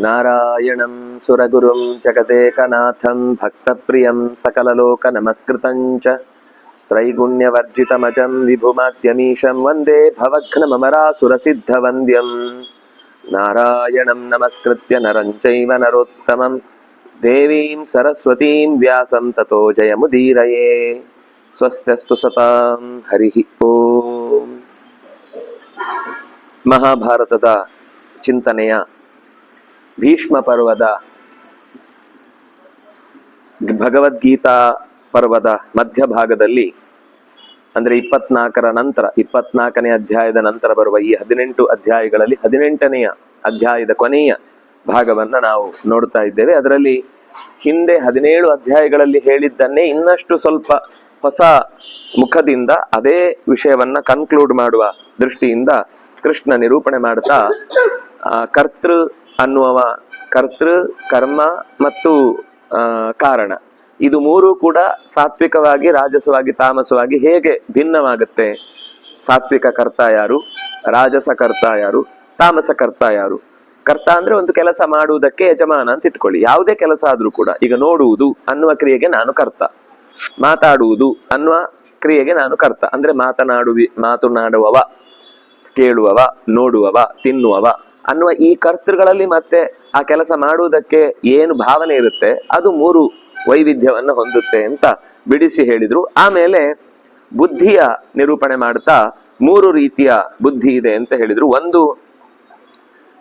ನಾರಾಯಣಂ ಸುರಗುರುಂ ಜಗದೇಕನಾಥಂ ಭಕ್ತಪ್ರಿಯಂ ಸಕಲಲೋಕನಮಸ್ಕೃತಂ ಚ ತ್ರೈಗುಣ್ಯವರ್ಜಿತಮಜಂ ವಿಭುಮಾದ್ಯಮೀಶಂ ವಂದೇ ಭವಘ್ನಮರಾಸುರಸಿದ್ಧವಂದ್ಯಂ ನಾರಾಯಣಂ ನಮಸ್ಕೃತ್ಯ ನರಂ ಚೈವ ನರೋತ್ತಮಂ ದೇವೀಂ ಸರಸ್ವತೀಂ ವ್ಯಾಸಂ ತತೋ ಜಯಮುದೀರಯೇ. ಸ್ವಸ್ತ್ಯಸ್ತು ಸತಾಂ ಹರಿಃ ಓಂ. ಮಹಾಭಾರತದ ಚಿಂತನೆಯ ಭೀಷ್ಮ ಪರ್ವದ ಭಗವದ್ಗೀತಾ ಪರ್ವದ ಮಧ್ಯಭಾಗದಲ್ಲಿ ಅಂದರೆ 24ರ ನಂತರ 24ನೇ ಅಧ್ಯಾಯದ ನಂತರ ಬರುವ ಈ 18 ಅಧ್ಯಾಯಗಳಲ್ಲಿ 18ನೆಯ ಅಧ್ಯಾಯದ ಕೊನೆಯ ಭಾಗವನ್ನು ನಾವು ನೋಡ್ತಾ ಇದ್ದೇವೆ. ಅದರಲ್ಲಿ ಹಿಂದೆ 17 ಅಧ್ಯಾಯಗಳಲ್ಲಿ ಹೇಳಿದ್ದನ್ನೇ ಇನ್ನಷ್ಟು ಸ್ವಲ್ಪ ಹೊಸ ಮುಖದಿಂದ ಅದೇ ವಿಷಯವನ್ನ ಕನ್ಕ್ಲೂಡ್ ಮಾಡುವ ದೃಷ್ಟಿಯಿಂದ ಕೃಷ್ಣ ನಿರೂಪಣೆ ಮಾಡ್ತಾ ಕರ್ತೃ ಅನ್ನುವ ಕರ್ತೃ, ಕರ್ಮ ಮತ್ತು ಕಾರಣ, ಇದು ಮೂರು ಕೂಡ ಸಾತ್ವಿಕವಾಗಿ, ರಾಜಸವಾಗಿ, ತಾಮಸವಾಗಿ ಹೇಗೆ ಭಿನ್ನವಾಗುತ್ತೆ, ಸಾತ್ವಿಕ ಕರ್ತ ಯಾರು, ರಾಜಸ ಕರ್ತ ಯಾರು, ತಾಮಸ ಕರ್ತ ಯಾರು. ಕರ್ತ ಅಂದ್ರೆ ಒಂದು ಕೆಲಸ ಮಾಡುವುದಕ್ಕೆ ಯಜಮಾನ ಅಂತ ಇಟ್ಕೊಳ್ಳಿ. ಯಾವುದೇ ಕೆಲಸ ಆದ್ರೂ ಕೂಡ, ಈಗ ನೋಡುವುದು ಅನ್ನುವ ಕ್ರಿಯೆಗೆ ನಾನು ಕರ್ತ, ಮಾತಾಡುವುದು ಅನ್ನುವ ಕ್ರಿಯೆಗೆ ನಾನು ಕರ್ತ, ಅಂದ್ರೆ ಮಾತನಾಡುವವ, ಕೇಳುವವ, ನೋಡುವವ, ತಿನ್ನುವವ ಅನ್ನುವ ಈ ಕರ್ತೃಗಳಲ್ಲಿ ಮತ್ತೆ ಆ ಕೆಲಸ ಮಾಡುವುದಕ್ಕೆ ಏನು ಭಾವನೆ ಇರುತ್ತೆ ಅದು ಮೂರು ವೈವಿಧ್ಯವನ್ನು ಹೊಂದುತ್ತೆ ಅಂತ ಬಿಡಿಸಿ ಹೇಳಿದ್ರು. ಆಮೇಲೆ ಬುದ್ಧಿಯ ನಿರೂಪಣೆ ಮಾಡ್ತಾ 3 ರೀತಿಯ ಬುದ್ಧಿ ಇದೆ ಅಂತ ಹೇಳಿದ್ರು. ಒಂದು,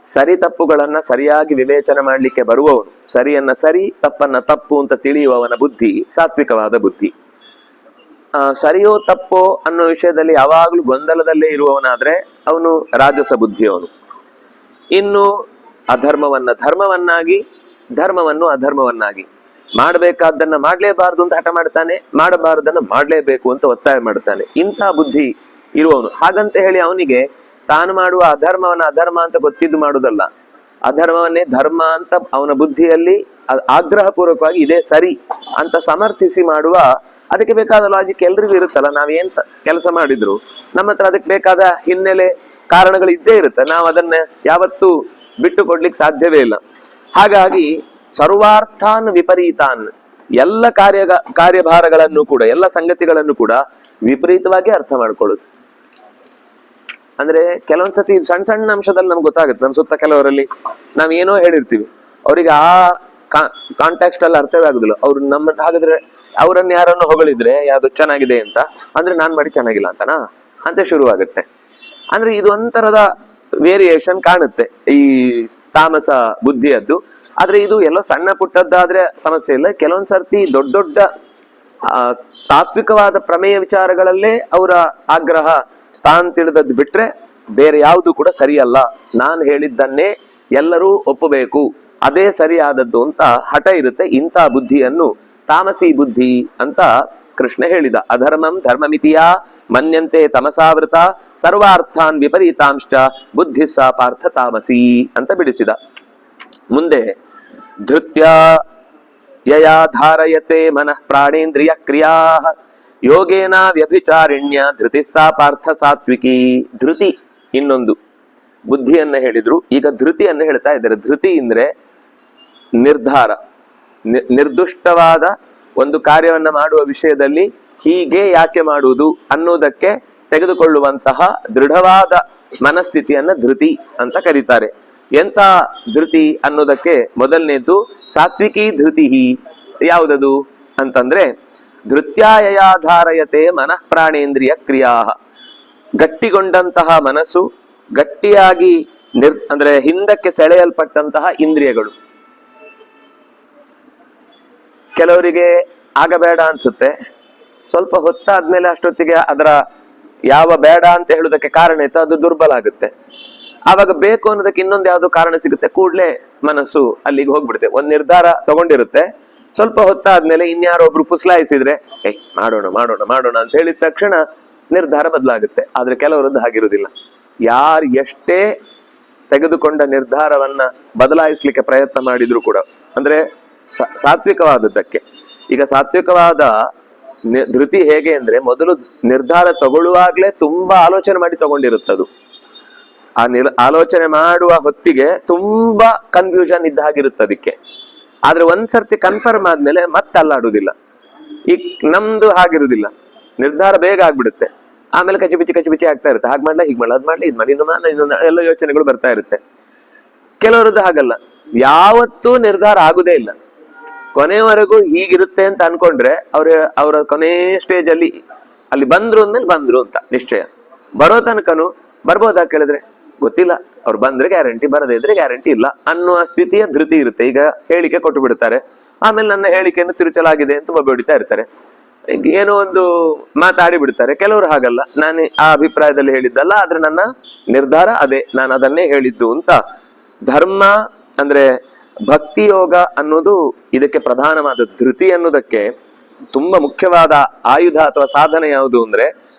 ಸರಿ ತಪ್ಪುಗಳನ್ನ ಸರಿಯಾಗಿ ವಿವೇಚನೆ ಮಾಡಲಿಕ್ಕೆ ಬರುವವನು, ಸರಿಯನ್ನ ಸರಿ ತಪ್ಪನ್ನ ತಪ್ಪು ಅಂತ ತಿಳಿಯುವವನ ಬುದ್ಧಿ ಸಾತ್ವಿಕವಾದ ಬುದ್ಧಿ. ಸರಿಯೋ ತಪ್ಪೋ ಅನ್ನೋ ವಿಷಯದಲ್ಲಿ ಯಾವಾಗ್ಲೂ ಗೊಂದಲದಲ್ಲೇ ಇರುವವನಾದ್ರೆ ಅವನು ರಾಜಸ ಬುದ್ಧಿಯವನು. ಇನ್ನು ಅಧರ್ಮವನ್ನ ಧರ್ಮವನ್ನಾಗಿ, ಧರ್ಮವನ್ನು ಅಧರ್ಮವನ್ನಾಗಿ, ಮಾಡಬೇಕಾದ್ದನ್ನ ಮಾಡ್ಲೇಬಾರ್ದು ಅಂತ ಹಠ ಮಾಡ್ತಾನೆ, ಮಾಡಬಾರದನ್ನ ಮಾಡ್ಲೇಬೇಕು ಅಂತ ಒತ್ತಾಯ ಮಾಡ್ತಾನೆ, ಇಂಥ ಬುದ್ಧಿ ಇರುವವನು. ಹಾಗಂತ ಹೇಳಿ ಅವನಿಗೆ ತಾನು ಮಾಡುವ ಅಧರ್ಮವನ್ನ ಅಧರ್ಮ ಅಂತ ಗೊತ್ತಿದ್ದು ಮಾಡುವುದಲ್ಲ, ಅಧರ್ಮವನ್ನೇ ಧರ್ಮ ಅಂತ ಅವನ ಬುದ್ಧಿಯಲ್ಲಿ ಆಗ್ರಹ ಪೂರ್ವಕವಾಗಿ ಇದೇ ಸರಿ ಅಂತ ಸಮರ್ಥಿಸಿ ಮಾಡುವ, ಅದಕ್ಕೆ ಬೇಕಾದ ಲಾಜಿಕ್ ಎಲ್ರಿಗೂ ಇರುತ್ತಲ್ಲ. ನಾವೇನ್ ಕೆಲಸ ಮಾಡಿದ್ರು ನಮ್ಮ ಹತ್ರ ಅದಕ್ಕೆ ಬೇಕಾದ ಹಿನ್ನೆಲೆ ಕಾರಣಗಳು ಇದ್ದೇ ಇರುತ್ತೆ, ನಾವು ಅದನ್ನ ಯಾವತ್ತೂ ಬಿಟ್ಟು ಕೊಡ್ಲಿಕ್ಕೆ ಸಾಧ್ಯವೇ ಇಲ್ಲ. ಹಾಗಾಗಿ ಸರ್ವಾರ್ಥಾನ್ ವಿಪರೀತಾನ್, ಎಲ್ಲ ಕಾರ್ಯಭಾರಗಳನ್ನು ಕೂಡ, ಎಲ್ಲ ಸಂಗತಿಗಳನ್ನು ಕೂಡ ವಿಪರೀತವಾಗಿ ಅರ್ಥ ಮಾಡ್ಕೊಳ್ಳೋದು. ಅಂದ್ರೆ ಕೆಲವೊಂದ್ಸತಿ ಸಣ್ಣ ಸಣ್ಣ ಅಂಶದಲ್ಲಿ ನಮ್ಗೆ ಗೊತ್ತಾಗುತ್ತೆ. ನಮ್ ಸುತ್ತ ಕೆಲವರಲ್ಲಿ ನಾವ್ ಏನೋ ಹೇಳಿರ್ತೀವಿ, ಅವ್ರಿಗೆ ಆ ಕಾಂಟ್ಯಾಕ್ಸ್ಟ್ ಅಲ್ಲಿ ಅರ್ಥವೇ ಆಗುದಿಲ್ಲ. ಅವ್ರು ನಮ್ಮ ಹಾಗಾದ್ರೆ ಅವರನ್ನ ಯಾರನ್ನು ಹೊಗಳಿದ್ರೆ ಯಾವ್ದು ಚೆನ್ನಾಗಿದೆ ಅಂತ ಅಂದ್ರೆ ನಾನ್ ಮಾಡಿ ಚೆನ್ನಾಗಿಲ್ಲ ಅಂತನಾ ಅಂತ ಶುರುವಾಗುತ್ತೆ. ಅಂದ್ರೆ ಇದು ಒಂಥರದ ವೇರಿಯೇಷನ್ ಕಾಣುತ್ತೆ ಈ ತಾಮಸ ಬುದ್ಧಿಯದ್ದು. ಆದ್ರೆ ಇದು ಎಲ್ಲೋ ಸಣ್ಣ ಪುಟ್ಟದ್ದಾದ್ರೆ ಸಮಸ್ಯೆ ಇಲ್ಲ. ಕೆಲವೊಂದ್ ಸರ್ತಿ ದೊಡ್ಡ ದೊಡ್ಡ ತಾತ್ವಿಕವಾದ ಪ್ರಮೇಯ ವಿಚಾರಗಳಲ್ಲೇ ಅವರ ಆಗ್ರಹ ತಾನ್ ತಿಳಿದದ್ದು ಬಿಟ್ರೆ ಬೇರೆ ಯಾವುದು ಕೂಡ ಸರಿಯಲ್ಲ, ನಾನು ಹೇಳಿದ್ದನ್ನೇ ಎಲ್ಲರೂ ಒಪ್ಪಬೇಕು, ಅದೇ ಸರಿಯಾದದ್ದು ಅಂತ ಹಠ ಇರುತ್ತೆ. ಇಂಥ ಬುದ್ಧಿಯನ್ನು ತಾಮಸಿ ಬುದ್ಧಿ ಅಂತ ಕೃಷ್ಣ ಹೇಳಿದ. ಅಧರ್ಮಂ ಧರ್ಮಮಿತಿಯ ಮನ್ಯಂತೆ ತಮಸಾವೃತ ಸರ್ವಾರ್ಥಾನ್ ವಿಪರೀತಾಂಶ್ಚ ಬುದ್ಧಿ ಸಾ ಪಾರ್ಥ ತಾಮಸಿ ಅಂತ ಬಿಡಿಸಿದ. ಮುಂದೆ ಧೃತ್ಯ ಯಯಾ ಧಾರಯತೆ ಮನಃ ಪ್ರಾಣೇಂದ್ರಿಯ ಕ್ರಿಯಾ ಯೋಗೇನ ವ್ಯಭಿಚಾರಿಣ್ಯ ಧೃತಿ ಸಾ ಪಾರ್ಥ ಸಾತ್ವಿಕಿ. ಧೃತಿ ಇನ್ನೊಂದು ಬುದ್ಧಿಯನ್ನ ಹೇಳಿದ್ರು, ಈಗ ಧೃತಿಯನ್ನ ಹೇಳ್ತಾ ಇದ್ದಾರೆ. ಧೃತಿ ಅಂದ್ರೆ ನಿರ್ಧಾರ, ನಿರ್ದುಷ್ಟವಾದ ಒಂದು ಕಾರ್ಯವನ್ನ ಮಾಡುವ ವಿಷಯದಲ್ಲಿ ಹೀಗೆ ಯಾಕೆ ಮಾಡುವುದು ಅನ್ನೋದಕ್ಕೆ ತೆಗೆದುಕೊಳ್ಳುವಂತಹ ದೃಢವಾದ ಮನಸ್ಥಿತಿಯನ್ನ ಧೃತಿ ಅಂತ ಕರೀತಾರೆ. ಎಂತ ಧೃತಿ ಅನ್ನೋದಕ್ಕೆ ಮೊದಲನೇದ್ದು ಸಾತ್ವಿಕಿ ಧೃತಿ. ಯಾವುದದು ಅಂತಂದ್ರೆ ಧೃತ್ಯಾಯಯಾಧಾರಯತೆ ಮನಃ ಪ್ರಾಣೇಂದ್ರಿಯ ಕ್ರಿಯಾ. ಗಟ್ಟಿಗೊಂಡಂತಹ ಮನಸ್ಸು, ಗಟ್ಟಿಯಾಗಿ ಅಂದ್ರೆ ಹಿಂದಕ್ಕೆ ಸೆಳೆಯಲ್ಪಟ್ಟಂತಹ ಇಂದ್ರಿಯಗಳು. ಕೆಲವರಿಗೆ ಆಗಬೇಡ ಅನ್ಸುತ್ತೆ, ಸ್ವಲ್ಪ ಹೊತ್ತಾದ್ಮೇಲೆ ಅಷ್ಟೊತ್ತಿಗೆ ಅದರ ಯಾವ ಬೇಡ ಅಂತ ಹೇಳುವುದಕ್ಕೆ ಕಾರಣ ಇತ್ತು ಅದು ದುರ್ಬಲ ಆಗುತ್ತೆ. ಆವಾಗ ಬೇಕು ಅನ್ನೋದಕ್ಕೆ ಇನ್ನೊಂದು ಯಾವ್ದು ಕಾರಣ ಸಿಗುತ್ತೆ, ಕೂಡ್ಲೆ ಮನಸ್ಸು ಅಲ್ಲಿಗೆ ಹೋಗ್ಬಿಡುತ್ತೆ. ಒಂದ್ ನಿರ್ಧಾರ ತಗೊಂಡಿರುತ್ತೆ, ಸ್ವಲ್ಪ ಹೊತ್ತಾದ್ಮೇಲೆ ಇನ್ಯಾರೋ ಒಬ್ರು ಪುಸ್ಲಾಯಿಸಿದ್ರೆ ಮಾಡೋಣ ಮಾಡೋಣ ಮಾಡೋಣ ಅಂತ ಹೇಳಿದ ತಕ್ಷಣ ನಿರ್ಧಾರ ಬದಲಾಗುತ್ತೆ. ಆದ್ರೆ ಕೆಲವರದ್ದು ಹಾಗಿರುವುದಿಲ್ಲ. ಯಾರು ಎಷ್ಟೇ ತೆಗೆದುಕೊಂಡ ನಿರ್ಧಾರವನ್ನ ಬದಲಾಯಿಸ್ಲಿಕ್ಕೆ ಪ್ರಯತ್ನ ಮಾಡಿದ್ರು ಕೂಡ, ಅಂದ್ರೆ ಸಾತ್ವಿಕವಾದದ್ದಕ್ಕೆ, ಈಗ ಸಾತ್ವಿಕವಾದ ಧೃತಿ ಹೇಗೆ ಅಂದ್ರೆ ಮೊದಲು ನಿರ್ಧಾರ ತಗೊಳ್ಳುವಾಗ್ಲೇ ತುಂಬಾ ಆಲೋಚನೆ ಮಾಡಿ ತಗೊಂಡಿರುತ್ತದು. ಆಲೋಚನೆ ಮಾಡುವ ಹೊತ್ತಿಗೆ ತುಂಬಾ ಕನ್ಫ್ಯೂಷನ್ ಇದ್ದ ಹಾಗಿರುತ್ತೆ ಅದಕ್ಕೆ. ಆದ್ರೆ ಒಂದ್ಸರ್ತಿ ಕನ್ಫರ್ಮ್ ಆದ್ಮೇಲೆ ಮತ್ತೆ ಅಲ್ಲಾಡುದಿಲ್ಲ. ಈ ನಮ್ದು ಹಾಗಿರುದಿಲ್ಲ, ನಿರ್ಧಾರ ಬೇಗ ಆಗ್ಬಿಡುತ್ತೆ, ಆಮೇಲೆ ಕಚಿ ಆಗ್ತಾ ಇರುತ್ತೆ. ಹಾಗೆ ಮಾಡ್ಲಾ, ಹೀಗ್ ಮಾಡ್ಲಾ, ಅದ್ ಮಾಡ್ಲಿ, ಇದ್ ಮಾಡಿ, ಇನ್ನೊಂದು ಎಲ್ಲ ಯೋಚನೆಗಳು ಬರ್ತಾ ಇರುತ್ತೆ. ಕೆಲವರದ್ದು ಹಾಗಲ್ಲ, ಯಾವತ್ತೂ ನಿರ್ಧಾರ ಆಗುದೇ ಇಲ್ಲ, ಕೊನೆಯವರೆಗೂ ಹೀಗಿರುತ್ತೆ ಅಂತ ಅನ್ಕೊಂಡ್ರೆ ಅವರ ಕೊನೆ ಸ್ಟೇಜ್ ಅಲ್ಲಿ ಬಂದ್ರು ಅಂದ್ಮೇಲೆ ಬಂದ್ರು ಅಂತ ನಿಶ್ಚಯ. ಬರೋ ತನಕನು ಬರ್ಬೋದಾ ಕೇಳಿದ್ರೆ ಗೊತ್ತಿಲ್ಲ, ಅವ್ರು ಬಂದ್ರೆ ಗ್ಯಾರಂಟಿ, ಬರದೇ ಇದ್ರೆ ಗ್ಯಾರಂಟಿ ಇಲ್ಲ ಅನ್ನುವ ಸ್ಥಿತಿಯ ಧೃತಿ ಇರುತ್ತೆ. ಈಗ ಹೇಳಿಕೆ ಕೊಟ್ಟು ಬಿಡ್ತಾರೆ, ಆಮೇಲೆ ನನ್ನ ಹೇಳಿಕೆಯನ್ನು ತಿರುಚಲಾಗಿದೆ ಅಂತ ಹೊಡಿತಾ ಇರ್ತಾರೆ, ಏನೋ ಒಂದು ಮಾತಾಡಿ ಬಿಡ್ತಾರೆ. ಕೆಲವರು ಹಾಗಲ್ಲ, ನಾನು ಆ ಅಭಿಪ್ರಾಯದಲ್ಲಿ ಹೇಳಿದ್ದಲ್ಲ, ಆದ್ರೆ ನನ್ನ ನಿರ್ಧಾರ ಅದೇ, ನಾನು ಅದನ್ನೇ ಹೇಳಿದ್ದು ಅಂತ. ಧರ್ಮ ಅಂದ್ರೆ ಭಕ್ತಿ ಯೋಗ ಅನ್ನೋದು ಇದಕ್ಕೆ ಪ್ರಧಾನವಾದ ಧೃತಿ ಅನ್ನೋದಕ್ಕೆ ತುಂಬಾ ಮುಖ್ಯವಾದ ಆಯುಧ ಅಥವಾ ಸಾಧನೆ ಯಾವುದು ಅಂದ್ರೆ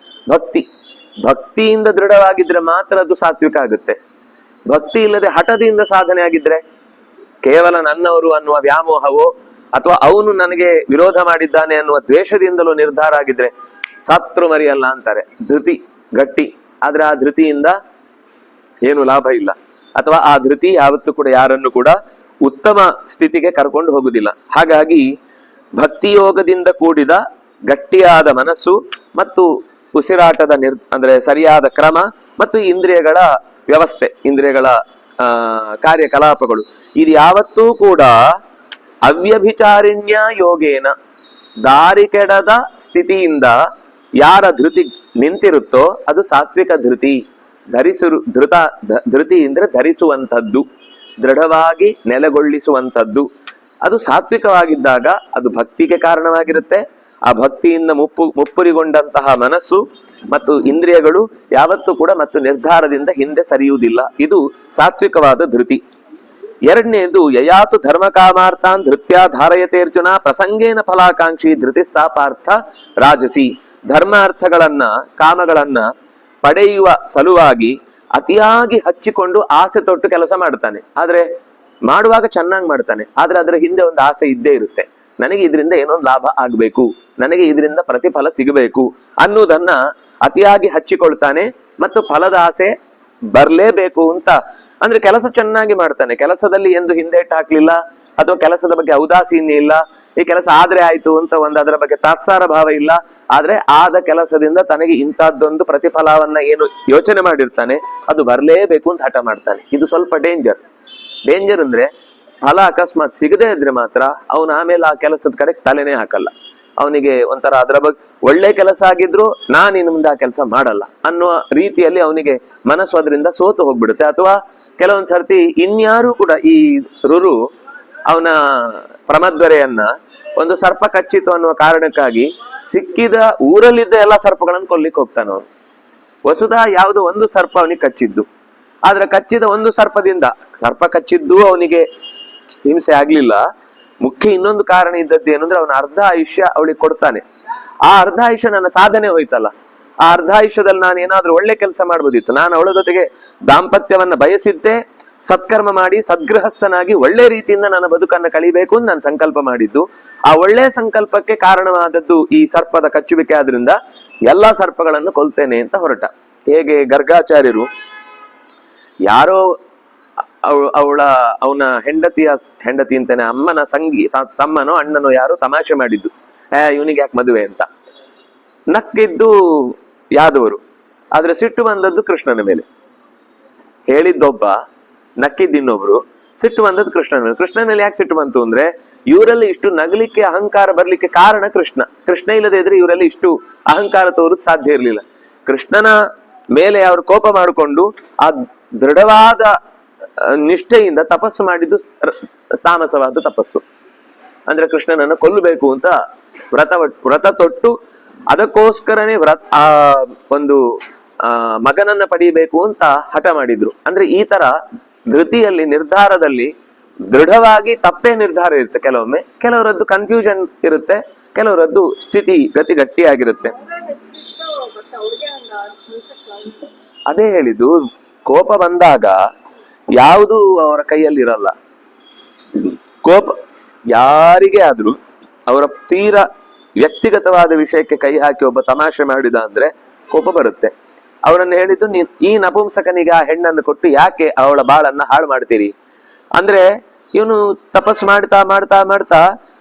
ಭಕ್ತಿ. ಭಕ್ತಿಯಿಂದ ದೃಢವಾಗಿದ್ರೆ ಮಾತ್ರ ಅದು ಸಾತ್ವಿಕ ಆಗುತ್ತೆ. ಭಕ್ತಿ ಇಲ್ಲದೆ ಹಠದಿಂದ ಸಾಧನೆ ಆಗಿದ್ರೆ, ಕೇವಲ ನನ್ನವರು ಅನ್ನುವ ವ್ಯಾಮೋಹವೋ ಅಥವಾ ಅವನು ನನಗೆ ವಿರೋಧ ಮಾಡಿದ್ದಾನೆ ಅನ್ನುವ ದ್ವೇಷದಿಂದಲೂ ನಿರ್ಧಾರ ಆಗಿದ್ರೆ ಸತ್ರು ಮರಿಯಲ್ಲ ಅಂತಾರೆ. ಧೃತಿ ಗಟ್ಟಿ, ಆದ್ರೆ ಆ ಧೃತಿಯಿಂದ ಏನು ಲಾಭ ಇಲ್ಲ, ಅಥವಾ ಆ ಧೃತಿ ಯಾವತ್ತೂ ಕೂಡ ಯಾರನ್ನು ಕೂಡ ಉತ್ತಮ ಸ್ಥಿತಿಗೆ ಕರ್ಕೊಂಡು ಹೋಗುದಿಲ್ಲ. ಹಾಗಾಗಿ ಭಕ್ತಿಯೋಗದಿಂದ ಕೂಡಿದ ಗಟ್ಟಿಯಾದ ಮನಸ್ಸು ಮತ್ತು ಉಸಿರಾಟದ ಅಂದ್ರೆ ಸರಿಯಾದ ಕ್ರಮ ಮತ್ತು ಇಂದ್ರಿಯಗಳ ವ್ಯವಸ್ಥೆ, ಇಂದ್ರಿಯಗಳ ಕಾರ್ಯಕಲಾಪಗಳು, ಇದು ಯಾವತ್ತೂ ಕೂಡ ಅವ್ಯಭಿಚಾರಿಣ್ಯ ಯೋಗೇನ, ದಾರಿ ಕೆಡದ ಸ್ಥಿತಿಯಿಂದ ಯಾರ ಧೃತಿ ನಿಂತಿರುತ್ತೋ ಅದು ಸಾತ್ವಿಕ ಧೃತಿ. ಧೃತಿ ಅಂದ್ರೆ ಧರಿಸುವಂಥದ್ದು, ದೃಢವಾಗಿ ನೆಲೆಗೊಳ್ಳಿಸುವಂಥದ್ದು. ಅದು ಸಾತ್ವಿಕವಾಗಿದ್ದಾಗ ಅದು ಭಕ್ತಿಗೆ ಕಾರಣವಾಗಿರುತ್ತೆ. ಆ ಭಕ್ತಿಯಿಂದ ಮುಪ್ಪುರಿಗೊಂಡಂತಹ ಮನಸ್ಸು ಮತ್ತು ಇಂದ್ರಿಯಗಳು ಯಾವತ್ತೂ ಕೂಡ ಮತ್ತು ನಿರ್ಧಾರದಿಂದ ಹಿಂದೆ ಸರಿಯುವುದಿಲ್ಲ. ಇದು ಸಾತ್ವಿಕವಾದ ಧೃತಿ. ಎರಡನೇದು ಯಯಾತು ಧರ್ಮ ಕಾಮಾರ್ಥಾನ್ ಧೃತ್ಯ ಧಾರಯತೆ ಅರ್ಜುನ ಪ್ರಸಂಗೇನ ಫಲಾಕಾಂಕ್ಷಿ ಧೃತಿ ಸಾ ಪಾರ್ಥ ರಾಜಸಿ. ಧರ್ಮಾರ್ಥಗಳನ್ನ ಕಾಮಗಳನ್ನ ಪಡೆಯುವ ಸಲುವಾಗಿ ಅತಿಯಾಗಿ ಹಚ್ಚಿಕೊಂಡು ಆಸೆ ತೊಟ್ಟು ಕೆಲಸ ಮಾಡ್ತಾನೆ. ಆದ್ರೆ ಮಾಡುವಾಗ ಚೆನ್ನಾಗಿ ಮಾಡ್ತಾನೆ, ಆದ್ರೆ ಅದರ ಹಿಂದೆ ಒಂದು ಆಸೆ ಇದ್ದೇ ಇರುತ್ತೆ, ನನಗೆ ಇದರಿಂದ ಏನೊಂದು ಲಾಭ ಆಗ್ಬೇಕು, ನನಗೆ ಇದರಿಂದ ಪ್ರತಿಫಲ ಸಿಗಬೇಕು ಅನ್ನುವುದನ್ನ ಅತಿಯಾಗಿ ಹಚ್ಚಿಕೊಳ್ತಾನೆ. ಮತ್ತು ಫಲದ ಆಸೆ ಬರ್ಲೇಬೇಕು ಅಂತ, ಅಂದ್ರೆ ಕೆಲಸ ಚೆನ್ನಾಗಿ ಮಾಡ್ತಾನೆ, ಕೆಲಸದಲ್ಲಿ ಎಂದು ಹಿಂದೇಟ್ ಹಾಕ್ಲಿಲ್ಲ ಅಥವಾ ಕೆಲಸದ ಬಗ್ಗೆ ಔದಾಸೀನ್ಯ ಇಲ್ಲ, ಈ ಕೆಲಸ ಆದ್ರೆ ಆಯ್ತು ಅಂತ ಅದರ ಬಗ್ಗೆ ತಾತ್ಸಾರ ಭಾವ ಇಲ್ಲ. ಆದ್ರೆ ಆದ ಕೆಲಸದಿಂದ ತನಗೆ ಇಂಥದ್ದೊಂದು ಪ್ರತಿಫಲವನ್ನ ಏನು ಯೋಚನೆ ಮಾಡಿರ್ತಾನೆ ಅದು ಬರ್ಲೇಬೇಕು ಅಂತ ಹಠ ಮಾಡ್ತಾನೆ. ಇದು ಸ್ವಲ್ಪ ಡೇಂಜರ್ ಅಂದ್ರೆ ಫಲ ಅಕಸ್ಮಾತ್ ಸಿಗದೆ ಇದ್ರೆ ಮಾತ್ರ ಅವನು ಆಮೇಲೆ ಆ ಕೆಲಸದ ಕಡೆ ತಲೆನೇ ಹಾಕಲ್ಲ. ಅವನಿಗೆ ಒಂಥರ ಅದರ ಬಗ್ಗೆ ಒಳ್ಳೆ ಕೆಲಸ ಆಗಿದ್ರು ನಾನು ಇನ್ನು ಮುಂದೆ ಆ ಕೆಲಸ ಮಾಡಲ್ಲ ಅನ್ನುವ ರೀತಿಯಲ್ಲಿ ಅವನಿಗೆ ಮನಸ್ಸು ಅದರಿಂದ ಸೋತು ಹೋಗ್ಬಿಡುತ್ತೆ. ಅಥವಾ ಕೆಲವೊಂದ್ ಸರ್ತಿ ಇನ್ಯಾರು ಕೂಡ ಈ ರುರು ಅವನ ಪ್ರಮದ್ವರೆಯನ್ನ ಒಂದು ಸರ್ಪ ಕಚ್ಚಿತು ಅನ್ನುವ ಕಾರಣಕ್ಕಾಗಿ ಸಿಕ್ಕಿದ ಊರಲ್ಲಿದ್ದ ಎಲ್ಲಾ ಸರ್ಪಗಳನ್ನು ಕೊಲ್ಲಿಕ್ಕೆ ಹೋಗ್ತಾನ ಅವನು. ವಸುಧಾ ಯಾವುದೋ ಒಂದು ಸರ್ಪ ಅವನಿಗೆ ಕಚ್ಚಿದ್ದು, ಆದ್ರೆ ಕಚ್ಚಿದ ಒಂದು ಸರ್ಪ ಕಚ್ಚಿದ್ದು ಅವನಿಗೆ ಹಿಂಸೆ ಆಗ್ಲಿಲ್ಲ. ಮುಖ್ಯ ಇನ್ನೊಂದು ಕಾರಣ ಇದ್ದದ್ದು ಏನಂದ್ರೆ ಅವನ ಅರ್ಧ ಆಯುಷ್ಯ ಅವಳಿಗೆ ಕೊಡ್ತಾನೆ. ಆ ಅರ್ಧ ಆಯುಷ್ಯ ನನ್ನ ಸಾಧನೆ ಹೋಯ್ತಲ್ಲ, ಆ ಅರ್ಧ ಆಯುಷ್ಯದಲ್ಲಿ ನಾನು ಏನಾದ್ರೂ ಒಳ್ಳೆ ಕೆಲಸ ಮಾಡ್ಬೋದಿತ್ತು. ನಾನು ಅವಳ ಜೊತೆಗೆ ದಾಂಪತ್ಯವನ್ನ ಬಯಸಿದ್ದೆ, ಸತ್ಕರ್ಮ ಮಾಡಿ ಸದ್ಗೃಹಸ್ಥನಾಗಿ ಒಳ್ಳೆ ರೀತಿಯಿಂದ ನನ್ನ ಬದುಕನ್ನು ಕಳಿಬೇಕು ಅಂತ ನಾನು ಸಂಕಲ್ಪ ಮಾಡಿದ್ದು. ಆ ಒಳ್ಳೆ ಸಂಕಲ್ಪಕ್ಕೆ ಕಾರಣವಾದದ್ದು ಈ ಸರ್ಪದ ಕಚ್ಚುವಿಕೆ. ಆದ್ರಿಂದ ಎಲ್ಲಾ ಸರ್ಪಗಳನ್ನು ಕೊಲ್ತೇನೆ ಅಂತ ಹೊರಟ. ಹೇಗೆ ಗರ್ಗಾಚಾರ್ಯರು ಯಾರೋ ಅವನ ಹೆಂಡತಿ ಅಂತಾನೆ ಅಮ್ಮನ ತಮ್ಮನೋ ಅಣ್ಣನೋ ಯಾರೋ ತಮಾಷೆ ಮಾಡಿದ್ದು, ಇವನಿಗೆ ಯಾಕೆ ಮದುವೆ ಅಂತ ನಕ್ಕಿದ್ದು ಯಾದವರು. ಆದ್ರೆ ಸಿಟ್ಟು ಬಂದದ್ದು ಕೃಷ್ಣನ ಮೇಲೆ. ಹೇಳಿದ್ದೊಬ್ಬ, ನಕ್ಕಿದ್ದು ಇನ್ನೊಬ್ರು, ಸಿಟ್ಟು ಬಂದದ್ದು ಕೃಷ್ಣನ ಮೇಲೆ ಯಾಕೆ ಸಿಟ್ಟು ಬಂತು ಅಂದ್ರೆ ಇವರಲ್ಲಿ ಇಷ್ಟು ನಗಲಿಕ್ಕೆ ಅಹಂಕಾರ ಬರ್ಲಿಕ್ಕೆ ಕಾರಣ ಕೃಷ್ಣ ಇಲ್ಲದೆ ಇದ್ರೆ ಇವರಲ್ಲಿ ಇಷ್ಟು ಅಹಂಕಾರ ತೋರುದು ಸಾಧ್ಯ ಇರಲಿಲ್ಲ. ಕೃಷ್ಣನ ಮೇಲೆ ಅವರು ಕೋಪ ಮಾಡಿಕೊಂಡು ಆ ದೃಢವಾದ ನಿಷ್ಠೆಯಿಂದ ತಪಸ್ಸು ಮಾಡಿದ್ದು ತಾಮಸವಾದ ತಪಸ್ಸು. ಅಂದ್ರೆ ಕೃಷ್ಣನನ್ನು ಕೊಲ್ಲಬೇಕು ಅಂತ ವ್ರತ ತೊಟ್ಟು ಅದಕ್ಕೋಸ್ಕರನೇ ಒಂದು ಮಗನನ್ನ ಪಡೆಯಬೇಕು ಅಂತ ಹಠ ಮಾಡಿದ್ರು. ಅಂದ್ರೆ ಈ ತರ ಧೃತಿಯಲ್ಲಿ ನಿರ್ಧಾರದಲ್ಲಿ ದೃಢವಾಗಿ ತಪ್ಪೇ ನಿರ್ಧಾರ ಇರುತ್ತೆ. ಕೆಲವೊಮ್ಮೆ ಕೆಲವರದ್ದು ಕನ್ಫ್ಯೂಷನ್ ಇರುತ್ತೆ, ಕೆಲವರದ್ದು ಗತಿ ಗಟ್ಟಿಯಾಗಿರುತ್ತೆ. ಅದೇ ಹೇಳಿದ್ದು, ಕೋಪ ಬಂದಾಗ ಯಾವುದು ಅವರ ಕೈಯಲ್ಲಿ ಇರಲ್ಲ. ಕೋಪ ಯಾರಿಗೆ ಆದ್ರೂ ಅವರ ತೀರಾ ವ್ಯಕ್ತಿಗತವಾದ ವಿಷಯಕ್ಕೆ ಕೈ ಹಾಕಿ ಒಬ್ಬ ತಮಾಷೆ ಮಾಡಿದ ಅಂದ್ರೆ ಕೋಪ ಬರುತ್ತೆ. ಅವರನ್ನು ಹೇಳಿದ್ದು, ಈ ನಪುಂಸಕನಿಗೆ ಆ ಹೆಣ್ಣನ್ನು ಕೊಟ್ಟು ಯಾಕೆ ಅವಳ ಬಾಳನ್ನ ಹಾಳು ಮಾಡ್ತೀರಿ ಅಂದ್ರೆ, ಇವನು ತಪಸ್ಸು ಮಾಡ್ತಾ ಮಾಡ್ತಾ ಮಾಡ್ತಾ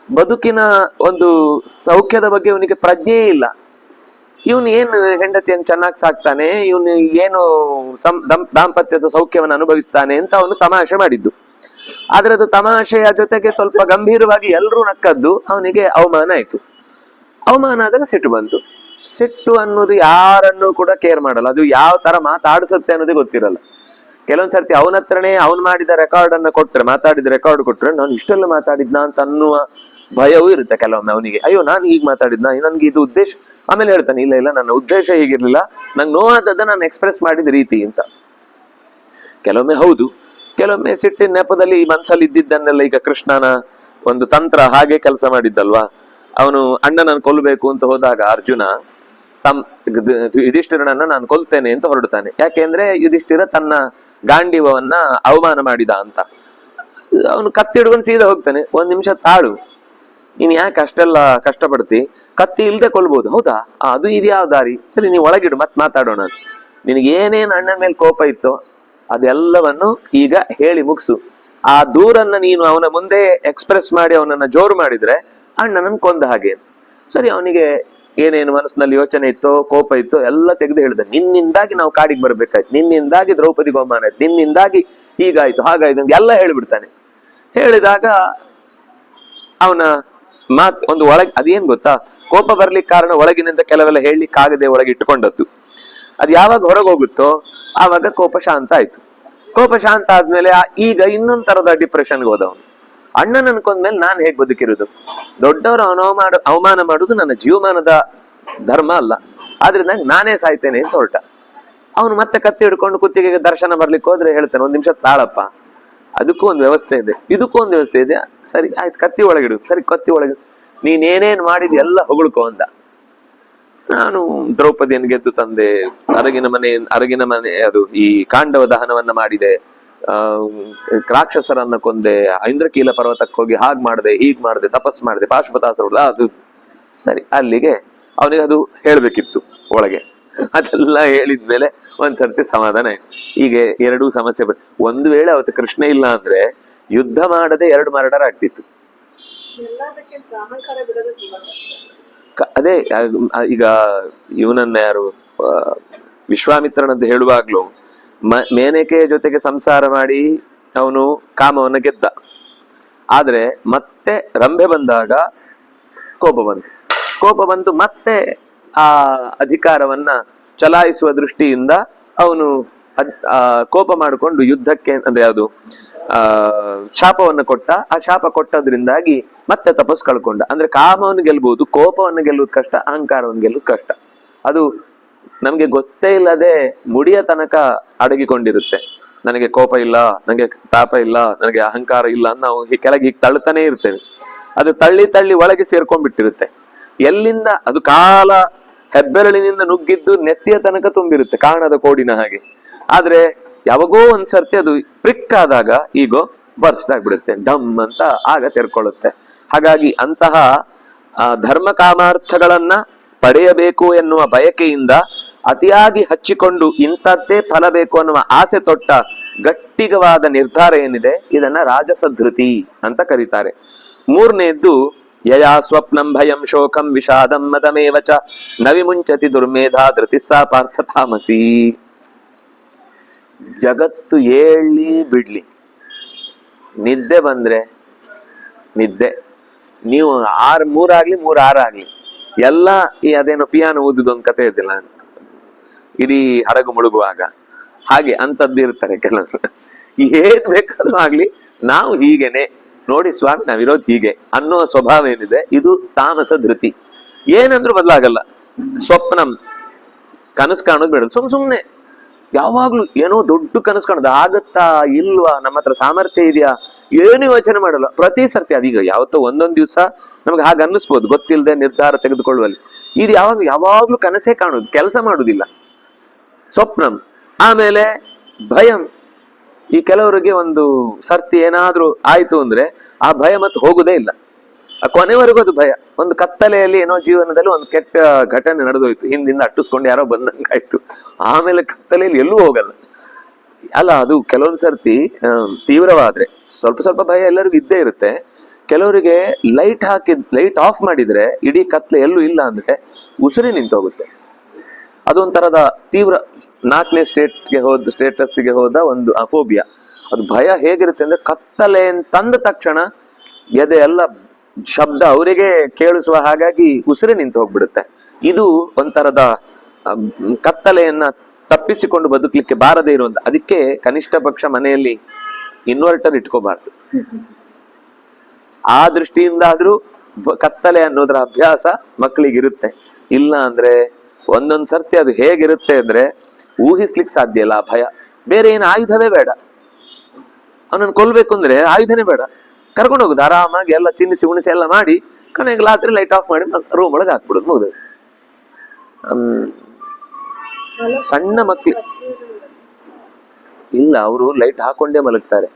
ಬದುಕಿನ ಒಂದು ಸೌಖ್ಯದ ಬಗ್ಗೆ ಇವನಿಗೆ ಪ್ರಜ್ಞೆಯೇ ಇಲ್ಲ. ಇವನು ಏನು ಹೆಂಡತಿಯನ್ನು ಚೆನ್ನಾಗಿ ಸಾಕ್ತಾನೆ, ಇವನು ಏನು ದಾಂಪತ್ಯದ ಸೌಖ್ಯವನ್ನು ಅನುಭವಿಸ್ತಾನೆ ಅಂತ ಅವನು ತಮಾಷೆ ಮಾಡಿದ್ದು. ಆದ್ರೆ ಅದು ತಮಾಷೆಯ ಜೊತೆಗೆ ಸ್ವಲ್ಪ ಗಂಭೀರವಾಗಿ ಎಲ್ಲರೂ ನಕ್ಕದ್ದು ಅವನಿಗೆ ಅವಮಾನ ಆಯ್ತು. ಅವಮಾನ ಆದಾಗ ಸಿಟ್ಟು ಬಂತು. ಸಿಟ್ಟು ಅನ್ನೋದು ಯಾರನ್ನು ಕೂಡ ಕೇರ್ ಮಾಡಲ್ಲ, ಅದು ಯಾವ ತರ ಮಾತಾಡಿಸುತ್ತೆ ಅನ್ನೋದೇ ಗೊತ್ತಿರಲ್ಲ. ಕೆಲವೊಂದ್ಸರ್ತಿ ಅವನ ಹತ್ರನೇ ಅವನು ಮಾಡಿದ ರೆಕಾರ್ಡ್ ಅನ್ನ ಕೊಟ್ರೆ, ಮಾತಾಡಿದ ರೆಕಾರ್ಡ್ ಕೊಟ್ರೆ, ನಾನು ಇಷ್ಟೆಲ್ಲ ಮಾತಾಡಿದ್ನ ಅಂತ ಅನ್ನುವ ಭಯವೂ ಇರುತ್ತೆ ಕೆಲವೊಮ್ಮೆ ಅವನಿಗೆ. ಅಯ್ಯೋ ನಾನು ಹೀಗೆ ಮಾತಾಡಿದ್ನ, ನನ್ಗೆ ಇದು ಉದ್ದೇಶ. ಆಮೇಲೆ ಹೇಳ್ತಾನೆ, ಇಲ್ಲ ಇಲ್ಲ ನನ್ನ ಉದ್ದೇಶ ಹೀಗಿರ್ಲಿಲ್ಲ, ನಂಗೆ ನೋವಾದದ್ದ ನಾನು ಎಕ್ಸ್ಪ್ರೆಸ್ ಮಾಡಿದ ರೀತಿ ಅಂತ. ಕೆಲವೊಮ್ಮೆ ಹೌದು, ಕೆಲವೊಮ್ಮೆ ಸಿಟ್ಟಿನ ನೆಪದಲ್ಲಿ ಮನ್ಸಲ್ಲಿ ಇದ್ದಿದ್ದನ್ನೆಲ್ಲ, ಈಗ ಕೃಷ್ಣನ ಒಂದು ತಂತ್ರ ಹಾಗೆ ಕೆಲಸ ಮಾಡಿದ್ದಲ್ವಾ. ಅವನು ಅಣ್ಣನನ್ನು ಕೊಲ್ಲಬೇಕು ಅಂತ ಹೋದಾಗ ಅರ್ಜುನ ಯುಧಿಷ್ಠಿರನನ್ನ ನಾನು ಕೊಲ್ತೇನೆ ಅಂತ ಹೊರಡ್ತಾನೆ. ಯಾಕೆಂದ್ರೆ ಯುಧಿಷ್ಠಿರ ತನ್ನ ಗಾಂಡೀವವನ್ನ ಅವಮಾನ ಮಾಡಿದ ಅಂತ. ಅವನು ಕತ್ತಿ ಹಿಡ್ಕೊಂಡು ಸೀದಾ ಹೋಗ್ತಾನೆ. ಒಂದ್ ನಿಮಿಷ ತಾಳು, ನೀನ್ ಯಾಕೆ ಅಷ್ಟೆಲ್ಲ ಕಷ್ಟಪಡ್ತಿ, ಕತ್ತಿ ಇಲ್ದೆ ಕೊಲ್ಬಹುದು. ಹೌದಾ, ಅದು ಇದ್ಯಾವ ದಾರಿ, ಸರಿ ನೀವು ಒಳಗಿಡು ಮತ್ ಮಾತಾಡೋಣ. ನಿನಗೆ ಏನೇನ್ ಅಣ್ಣನ ಮೇಲೆ ಕೋಪ ಇತ್ತೋ ಅದೆಲ್ಲವನ್ನು ಈಗ ಹೇಳಿ ಮುಗಿಸು. ಆ ದೂರನ್ನ ನೀನು ಅವನ ಮುಂದೆ ಎಕ್ಸ್ಪ್ರೆಸ್ ಮಾಡಿ ಅವನನ್ನ ಜೋರು ಮಾಡಿದ್ರೆ ಅಣ್ಣನನ್ನು ಕೊಂದ ಹಾಗೆ. ಸರಿ, ಅವನಿಗೆ ಏನೇನು ಮನಸ್ಸಿನಲ್ಲಿ ಯೋಚನೆ ಇತ್ತೋ ಕೋಪ ಇತ್ತೋ ಎಲ್ಲ ತೆಗೆದು ಹೇಳಿದ. ನಿನ್ನಿಂದಾಗಿ ನಾವು ಕಾಡಿಗೆ ಬರ್ಬೇಕಾಯ್ತು, ನಿನ್ನಿಂದಾಗಿ ದ್ರೌಪದಿಗೆ ಅವಮಾನ ಆಯ್ತು, ನಿನ್ನಿಂದಾಗಿ ಹೀಗಾಯ್ತು ಹಾಗಾಯ್ತು ಅಂತ ಎಲ್ಲ ಹೇಳಿಬಿಡ್ತಾನೆ. ಹೇಳಿದಾಗ ಅವನ ಮಾತ್ ಒಂದು ಒಳಗೆ, ಅದೇನ್ ಗೊತ್ತಾ, ಕೋಪ ಬರ್ಲಿಕ್ಕೆ ಕಾರಣ ಒಳಗಿನಿಂದ ಕೆಲವೆಲ್ಲ ಹೇಳಲಿಕ್ಕಾಗದೆ ಒಳಗೆ ಇಟ್ಕೊಂಡದ್ದು. ಅದು ಯಾವಾಗ ಹೊರಗೆ ಹೋಗುತ್ತೋ ಆವಾಗ ಕೋಪ ಶಾಂತ ಆಯ್ತು. ಕೋಪ ಶಾಂತ ಆದ್ಮೇಲೆ ಈಗ ಇನ್ನೊಂದ್ ತರದ ಡಿಪ್ರೆಷನ್ಗೆ ಹೋದವನು. ಅಣ್ಣನ ಅನ್ಕೊಂಡ್ಮೇಲೆ ನಾನು ಹೇಗ್ ಬದುಕಿರುದು, ದೊಡ್ಡವರು ಅವಮಾನ ಮಾಡುದು ನನ್ನ ಜೀವಮಾನದ ಧರ್ಮ ಅಲ್ಲ, ಆದ್ರಿಂದ ನಾನೇ ಸಾಯ್ತೇನೆ ಅಂತ ಹೊರಟ. ಅವನು ಮತ್ತೆ ಕತ್ತಿ ಹಿಡ್ಕೊಂಡು ಕುತ್ತಿಗೆಗೆ ದರ್ಶನ ಬರ್ಲಿಕ್ಕೆ ಹೋದ್ರೆ ಹೇಳ್ತಾನೆ, ಒಂದ್ ನಿಮಿಷ ತಾಳಪ್ಪ, ಅದಕ್ಕೂ ಒಂದು ವ್ಯವಸ್ಥೆ ಇದೆ, ಇದಕ್ಕೂ ಒಂದು ವ್ಯವಸ್ಥೆ ಇದೆ. ಸರಿ ಆಯ್ತು, ಕತ್ತಿ ಒಳಗಿಡು. ಸರಿ, ಕತ್ತಿ ಒಳಗಿಡು, ನೀನೇನೇನ್ ಮಾಡಿದ್ ಎಲ್ಲ ಹೊಗಳ್ಕೊ ಅಂದ. ನಾನು ದ್ರೌಪದಿಯನ್ನು ಗೆದ್ದು ತಂದೆ, ಅರಗಿನ ಮನೆ ಅದು ಈ ಕಾಂಡವ ದಹನವನ್ನ ಮಾಡಿದೆ, ರಾಕ್ಷಸರನ್ನ ಕೊಂದೆ, ಇಂದ್ರಕೀಲ ಪರ್ವತಕ್ಕೆ ಹೋಗಿ ಹಾಗ್ ಮಾಡಿದೆ ಹೀಗ್ ಮಾಡಿದೆ, ತಪಸ್ ಮಾಡಿದೆ, ಪಾಶುಪತಾಸ್ತ್ರ ಅದು. ಸರಿ, ಅಲ್ಲಿಗೆ ಅವನಿಗೆ ಅದು ಹೇಳ್ಬೇಕಿತ್ತು ಒಳಗೆ. ಅದೆಲ್ಲ ಹೇಳಿದ್ಮೇಲೆ ಒಂದ್ಸರ್ತಿ ಸಮಾಧಾನ ಆಯ್ತು. ಹೀಗೆ ಎರಡೂ ಸಮಸ್ಯೆ ಒಂದು ವೇಳೆ ಅವತ್ತು ಕೃಷ್ಣ ಇಲ್ಲ ಅಂದ್ರೆ ಯುದ್ಧ ಮಾಡದೆ 2 ಮರ್ಡರ್ ಆಗ್ತಿತ್ತು. ಅದೇ ಈಗ ಇವನನ್ನ ಯಾರು ವಿಶ್ವಾಮಿತ್ರನದ್ದು ಹೇಳುವಾಗ್ಲೂ ಮೇನಕೆಯ ಜೊತೆಗೆ ಸಂಸಾರ ಮಾಡಿ ಅವನು ಕಾಮವನ್ನ ಗೆದ್ದ. ಆದ್ರೆ ಮತ್ತೆ ರಂಭೆ ಬಂದಾಗ ಕೋಪ ಬಂತು ಮತ್ತೆ ಆ ಅಧಿಕಾರವನ್ನ ಚಲಾಯಿಸುವ ದೃಷ್ಟಿಯಿಂದ ಅವನು ಕೋಪ ಮಾಡಿಕೊಂಡು ಯುದ್ಧಕ್ಕೆ ಅಂದ್ರೆ ಯಾವುದು ಶಾಪವನ್ನು ಕೊಟ್ಟ. ಆ ಶಾಪ ಕೊಟ್ಟದ್ರಿಂದಾಗಿ ಮತ್ತೆ ತಪಸ್ ಕಳ್ಕೊಂಡ. ಅಂದ್ರೆ ಕಾಮವನ್ನು ಗೆಲ್ಬಹುದು, ಕೋಪವನ್ನು ಗೆಲ್ಲುವುದು ಕಷ್ಟ, ಅಹಂಕಾರವನ್ನು ಗೆಲ್ಲುವುದು ಕಷ್ಟ. ಅದು ನಮ್ಗೆ ಗೊತ್ತೇ ಇಲ್ಲದೆ ಮುಡಿಯ ತನಕ ಅಡಗಿಕೊಂಡಿರುತ್ತೆ. ನನಗೆ ಕೋಪ ಇಲ್ಲ, ನನಗೆ ತಾಪ ಇಲ್ಲ, ನನಗೆ ಅಹಂಕಾರ ಇಲ್ಲ ಅಂತ ನಾವು ಕೆಳಗೆ ಹೀಗೆ ತಳ್ತಾನೆ ಇರ್ತೇವೆ. ಅದು ತಳ್ಳಿ ಒಳಗೆ ಸೇರ್ಕೊಂಡ್ಬಿಟ್ಟಿರುತ್ತೆ. ಎಲ್ಲಿಂದ ಅದು ಕಾಲ ಹೆಬ್ಬೆರಳಿನಿಂದ ನುಗ್ಗಿದ್ದು ನೆತ್ತಿಯ ತನಕ ತುಂಬಿರುತ್ತೆ, ಕಾಣದ ಕೋಡಿನ ಹಾಗೆ. ಆದ್ರೆ ಯಾವಾಗೋ ಒಂದ್ಸರ್ತಿ ಅದು ಪ್ರಿಕ್ ಆದಾಗ ಈಗೋ ಬರ್ಸ್ಟ್ ಆಗ್ಬಿಡುತ್ತೆ, ಡಮ್ ಅಂತ ಆಗ ತೆರ್ಕೊಳ್ಳುತ್ತೆ. ಹಾಗಾಗಿ ಅಂತಹ ಧರ್ಮ ಕಾಮಾರ್ಥಗಳನ್ನ ಪಡೆಯಬೇಕು ಎನ್ನುವ ಬಯಕೆಯಿಂದ ಅತಿಯಾಗಿ ಹಚ್ಚಿಕೊಂಡು ಇಂಥದ್ದೇ ಫಲ ಬೇಕು ಅನ್ನುವ ಆಸೆ ತೊಟ್ಟ ಗಟ್ಟಿಗವಾದ ನಿರ್ಧಾರ ಏನಿದೆ ಇದನ್ನ ರಾಜಸಧೃತಿ ಅಂತ ಕರೀತಾರೆ. ಮೂರನೇದ್ದು ಯಯಾ ಸ್ವಪ್ನಂ ಭಯಂ ಶೋಕಂ ವಿಷಾದಂ ಮದಮೇವ ಚ ನವಿಮುಂಚತಿ ದುರ್ಮೇಧಾ ಧೃತಿಸ್ಸಾ ಪಾರ್ಥ ತಾಮಸಿ. ಜಗತ್ತು ಏಳಿ ಬಿಡ್ಲಿ, ನಿದ್ದೆ ಬಂದ್ರೆ ನಿದ್ದೆ, ನೀವು 3 ಆಗ್ಲಿ 6 ಆಗ್ಲಿ ಎಲ್ಲ ಈ ಅದೇನೋ ಪಿಯಾನೋ ಓದುದೊಂದು ಕತೆ ಇದ್ದಿಲ್ಲ ಇಡೀ ಹಡಗು ಮುಳುಗುವಾಗ, ಹಾಗೆ ಅಂತದ್ದು ಇರ್ತಾರೆ ಕೆಲವರು. ಏನ್ ಬೇಕಾದ್ರೂ ಆಗ್ಲಿ ನಾವು ಹೀಗೇನೆ ನೋಡಿ ಸ್ವಾಮಿ ನಾವಿರೋದು ಹೀಗೆ ಅನ್ನೋ ಸ್ವಭಾವ ಏನಿದೆ ಇದು ತಾಮಸ ಧೃತಿ. ಏನಂದ್ರೂ ಬದಲಾಗಲ್ಲ. ಸ್ವಪ್ನಂ ಕನಸು ಕಾಣೋದು ಬೇಡ, ಸುಮ್ನೆ ಯಾವಾಗ್ಲೂ ಏನೋ ದೊಡ್ಡ ಕನಸು ಕಾಣೋದು, ಆಗತ್ತಾ ಇಲ್ವಾ, ನಮ್ಮ ಹತ್ರ ಸಾಮರ್ಥ್ಯ ಇದೆಯಾ, ಏನು ಯೋಚನೆ ಮಾಡಲ್ಲ. ಪ್ರತಿ ಸರ್ತಿ ಅದೀಗ ಯಾವತ್ತೋ ಒಂದೊಂದ್ ದಿವ್ಸ ನಮ್ಗೆ ಹಾಗೆ ಅನ್ನಿಸ್ಬೋದು ಗೊತ್ತಿಲ್ಲದೆ ನಿರ್ಧಾರ ತೆಗೆದುಕೊಳ್ಳುವಲ್ಲಿ. ಇದು ಯಾವಾಗ್ಲೂ ಕನಸೇ ಕಾಣೋದು, ಕೆಲಸ ಮಾಡುದಿಲ್ಲ. ಸ್ವಪ್ನಂ. ಆಮೇಲೆ ಭಯಂ. ಈ ಕೆಲವರಿಗೆ ಒಂದು ಸರ್ತಿ ಏನಾದ್ರೂ ಆಯ್ತು ಅಂದ್ರೆ ಆ ಭಯ ಮತ್ತೆ ಹೋಗುದೇ ಇಲ್ಲ. ಆ ಕೊನೆವರೆಗೂ ಅದು ಭಯ. ಒಂದು ಕತ್ತಲೆಯಲ್ಲಿ ಏನೋ ಜೀವನದಲ್ಲಿ ಒಂದು ಕೆಟ್ಟ ಘಟನೆ ನಡೆದೋಯ್ತು, ಹಿಂದಿಂದ ಅಟ್ಟಿಸ್ಕೊಂಡು ಯಾರೋ ಬಂದಂಗಾಯ್ತು, ಆಮೇಲೆ ಕತ್ತಲೆಯಲ್ಲಿ ಎಲ್ಲೂ ಹೋಗಲ್ಲ ಅಲ್ಲ. ಅದು ಕೆಲವೊಂದ್ ಸರ್ತಿ ತೀವ್ರವಾದ್ರೆ ಸ್ವಲ್ಪ ಸ್ವಲ್ಪ ಭಯ ಎಲ್ಲರಿಗೂ ಇದ್ದೇ ಇರುತ್ತೆ. ಕೆಲವರಿಗೆ ಲೈಟ್ ಆಫ್ ಮಾಡಿದ್ರೆ ಇಡೀ ಕತ್ಲೆ ಎಲ್ಲೂ ಇಲ್ಲ ಅಂದ್ರೆ ಉಸಿರೇ ನಿಂತೋಗುತ್ತೆ. ಅದೊಂಥರದ ತೀವ್ರ 4ನೇ ಸ್ಟೇಟಸ್ಗೆ ಹೋದ ಒಂದು ಅಫೋಬಿಯಾ. ಅದು ಭಯ ಹೇಗಿರುತ್ತೆ ಅಂದ್ರೆ ಕತ್ತಲೆ ತಂದ ತಕ್ಷಣ ಎದೆ ಎಲ್ಲ ಶಬ್ದ ಅವರಿಗೆ ಕೇಳಿಸುವ ಹಾಗಾಗಿ ಉಸಿರೇ ನಿಂತು ಹೋಗ್ಬಿಡುತ್ತೆ. ಇದು ಒಂಥರದ ಕತ್ತಲೆಯನ್ನ ತಪ್ಪಿಸಿಕೊಂಡು ಬದುಕಲಿಕ್ಕೆ ಬಾರದೇ ಇರುವಂತ. ಅದಕ್ಕೆ ಕನಿಷ್ಠ ಪಕ್ಷ ಮನೆಯಲ್ಲಿ ಇನ್ವರ್ಟರ್ ಇಟ್ಕೋಬಾರ್ದು. ಆ ದೃಷ್ಟಿಯಿಂದಾದ್ರೂ ಕತ್ತಲೆ ಅನ್ನೋದ್ರ ಅಭ್ಯಾಸ ಮಕ್ಕಳಿಗಿರುತ್ತೆ. ಇಲ್ಲ ಅಂದ್ರೆ ಒಂದೊಂದ್ ಸರ್ತಿ ಅದು ಹೇಗಿರುತ್ತೆ ಅಂದ್ರೆ ಊಹಿಸ್ಲಿಕ್ಕೆ ಸಾಧ್ಯ ಇಲ್ಲ. ಆ ಭಯ ಬೇರೆ ಏನು ಆಯುಧವೇ ಬೇಡ, ಅವನನ್ನು ಕೊಲ್ಬೇಕು ಅಂದ್ರೆ ಆಯುಧನೇ ಬೇಡ, ಕರ್ಕೊಂಡು ಹೋಗುದು ಆರಾಮಾಗಿ ಎಲ್ಲ ಚಿನ್ನಿಸಿ ಉಣಿಸಿ ಎಲ್ಲ ಮಾಡಿ ಕೊನೆಗೆ ರಾತ್ರಿ ಲೈಟ್ ಆಫ್ ಮಾಡಿ ರೂಮ್ ಒಳಗೆ ಹಾಕ್ಬಿಡುದು, ಮುಗಿದು. ಸಣ್ಣ ಮಕ್ಳು ಇಲ್ಲ, ಅವರು ಲೈಟ್ ಹಾಕೊಂಡೇ ಮಲಗ್ತಾರೆ.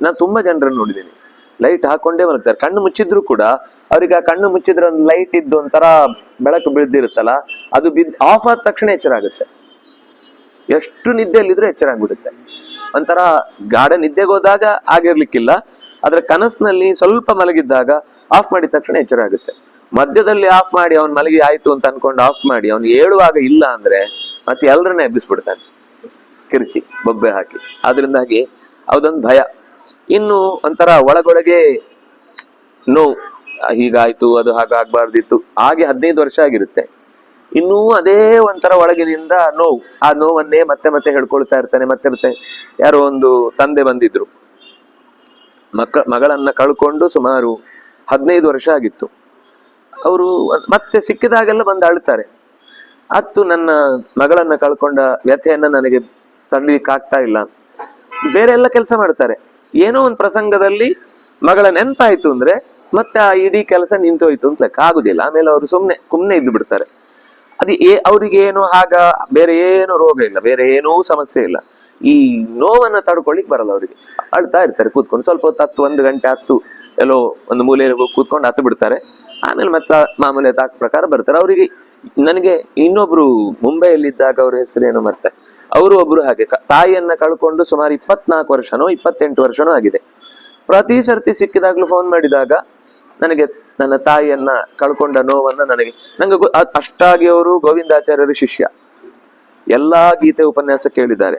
ನಾನು ತುಂಬಾ ಜನರನ್ನು ನೋಡಿದ್ದೀನಿ, ಲೈಟ್ ಹಾಕೊಂಡೇ ಮಲಗ್ತಾರೆ. ಕಣ್ಣು ಮುಚ್ಚಿದ್ರು ಕೂಡ ಅವ್ರಿಗೆ ಆ ಕಣ್ಣು ಮುಚ್ಚಿದ್ರೆ ಒಂದು ಲೈಟ್ ಇದ್ದು ಒಂಥರ ಬೆಳಕು ಬೀಳ್ದಿರುತ್ತಲ್ಲ, ಅದು ಆಫ್ ಆದ ತಕ್ಷಣ ಎಚ್ಚರ ಆಗುತ್ತೆ. ಎಷ್ಟು ನಿದ್ದೆಯಲ್ಲಿದ್ರು ಎಚ್ಚರ ಆಗ್ಬಿಡುತ್ತೆ. ಒಂಥರ ಗಾಢ ನಿದ್ದೆಗೆ ಹೋದಾಗ ಆಗಿರ್ಲಿಕ್ಕಿಲ್ಲ, ಆದ್ರೆ ಕನಸಿನಲ್ಲಿ ಸ್ವಲ್ಪ ಮಲಗಿದ್ದಾಗ ಆಫ್ ಮಾಡಿದ ತಕ್ಷಣ ಎಚ್ಚರ ಆಗುತ್ತೆ. ಮಧ್ಯದಲ್ಲಿ ಆಫ್ ಮಾಡಿ ಅವ್ನ್ ಮಲಗಿ ಆಯ್ತು ಅಂತ ಅನ್ಕೊಂಡು ಆಫ್ ಮಾಡಿ ಅವ್ನು ಹೇಳುವಾಗ ಇಲ್ಲ ಅಂದ್ರೆ ಮತ್ತೆ ಎಲ್ಲರನ್ನ ಎಬ್ಬಿಸ್ಬಿಡ್ತಾನೆ ಕಿರ್ಚಿ ಬೊಬ್ಬೆ ಹಾಕಿ. ಆದ್ರಿಂದಾಗಿ ಅದೊಂದು ಭಯ. ಇನ್ನು ಒಂಥರ ಒಳಗೊಳಗೆ ನೋವು, ಹೀಗಾಯ್ತು, ಅದು ಹಾಗಾಗ್ಬಾರ್ದಿತ್ತು, ಹಾಗೆ 15 ವರ್ಷ ಆಗಿರುತ್ತೆ. ಇನ್ನೂ ಅದೇ ಒಂಥರ ಒಳಗಿನಿಂದ ನೋವು. ಆ ನೋವನ್ನೇ ಮತ್ತೆ ಮತ್ತೆ ಹೇಳ್ಕೊಳ್ತಾ ಇರ್ತಾನೆ. ಮತ್ತೆ ಯಾರೋ ಒಂದು ತಂದೆ ಬಂದಿದ್ರು, ಮಗಳನ್ನ ಕಳ್ಕೊಂಡು ಸುಮಾರು 15 ವರ್ಷ ಆಗಿತ್ತು. ಅವರು ಮತ್ತೆ ಸಿಕ್ಕಿದಾಗೆಲ್ಲ ಬಂದು ಅಳ್ತಾರೆ. ಅತ್ತು ನನ್ನ ಮಗಳನ್ನ ಕಳ್ಕೊಂಡ ವ್ಯಥೆಯನ್ನ ನನಗೆ ತಡ್ಲಿಕ್ಕೆ ಆಗ್ತಾ ಇಲ್ಲ. ಬೇರೆ ಎಲ್ಲ ಕೆಲಸ ಮಾಡ್ತಾರೆ, ಏನೋ ಒಂದು ಪ್ರಸಂಗದಲ್ಲಿ ಮಗಳ ನೆನಪಾಯ್ತು ಅಂದ್ರೆ ಮತ್ತೆ ಆ ಇಡೀ ಕೆಲಸ ನಿಂತೋಯ್ತು ಅಂತ ಲೆಕ್ಕ ಆಗುದಿಲ್ಲ. ಆಮೇಲೆ ಅವರು ಕುಮ್ನೆ ಇದ್ದು ಬಿಡ್ತಾರೆ. ಅವ್ರಿಗೆ ಏನು ಬೇರೆ ಏನು ರೋಗ ಇಲ್ಲ, ಬೇರೆ ಏನೂ ಸಮಸ್ಯೆ ಇಲ್ಲ. ಈ ನೋವನ್ನ ತಡ್ಕೊಳಿಕ್ ಬರಲ್ಲ ಅವರಿಗೆ. ಅಳ್ತಾ ಇರ್ತಾರೆ ಕೂತ್ಕೊಂಡು, ಸ್ವಲ್ಪ ಹೊತ್ತು 1 ಗಂಟೆ ಎಲ್ಲೋ ಒಂದು ಮೂಲೆಯಲ್ಲಿ ಹೋಗಿ ಕೂತ್ಕೊಂಡು ಹತ್ತು ಬಿಡ್ತಾರೆ. ಆಮೇಲೆ ಮತ್ತೆ ಮಾಮೂಲಿ ಪ್ರಕಾರ ಬರ್ತಾರೆ. ಅವರಿಗೆ ನನಗೆ ಇನ್ನೊಬ್ರು ಮುಂಬೈಯಲ್ಲಿದ್ದಾಗ ಅವ್ರ ಹೆಸರೇನು ಮತ್ತೆ ಅವರು ಒಬ್ರು ಹಾಗೆ ತಾಯಿಯನ್ನ ಕಳ್ಕೊಂಡು ಸುಮಾರು 24 ವರ್ಷನೋ 28 ವರ್ಷನೋ ಆಗಿದೆ. ಪ್ರತಿ ಸರ್ತಿ ಸಿಕ್ಕಿದಾಗ್ಲೂ ಫೋನ್ ಮಾಡಿದಾಗ ನನಗೆ ನನ್ನ ತಾಯಿಯನ್ನ ಕಳ್ಕೊಂಡ ನೋವನ್ನ ನಂಗೆ ಅಷ್ಟಾಗಿ ಅವರು ಗೋವಿಂದಾಚಾರ್ಯರ ಶಿಷ್ಯ, ಎಲ್ಲಾ ಗೀತೆ ಉಪನ್ಯಾಸ ಕೇಳಿದ್ದಾರೆ,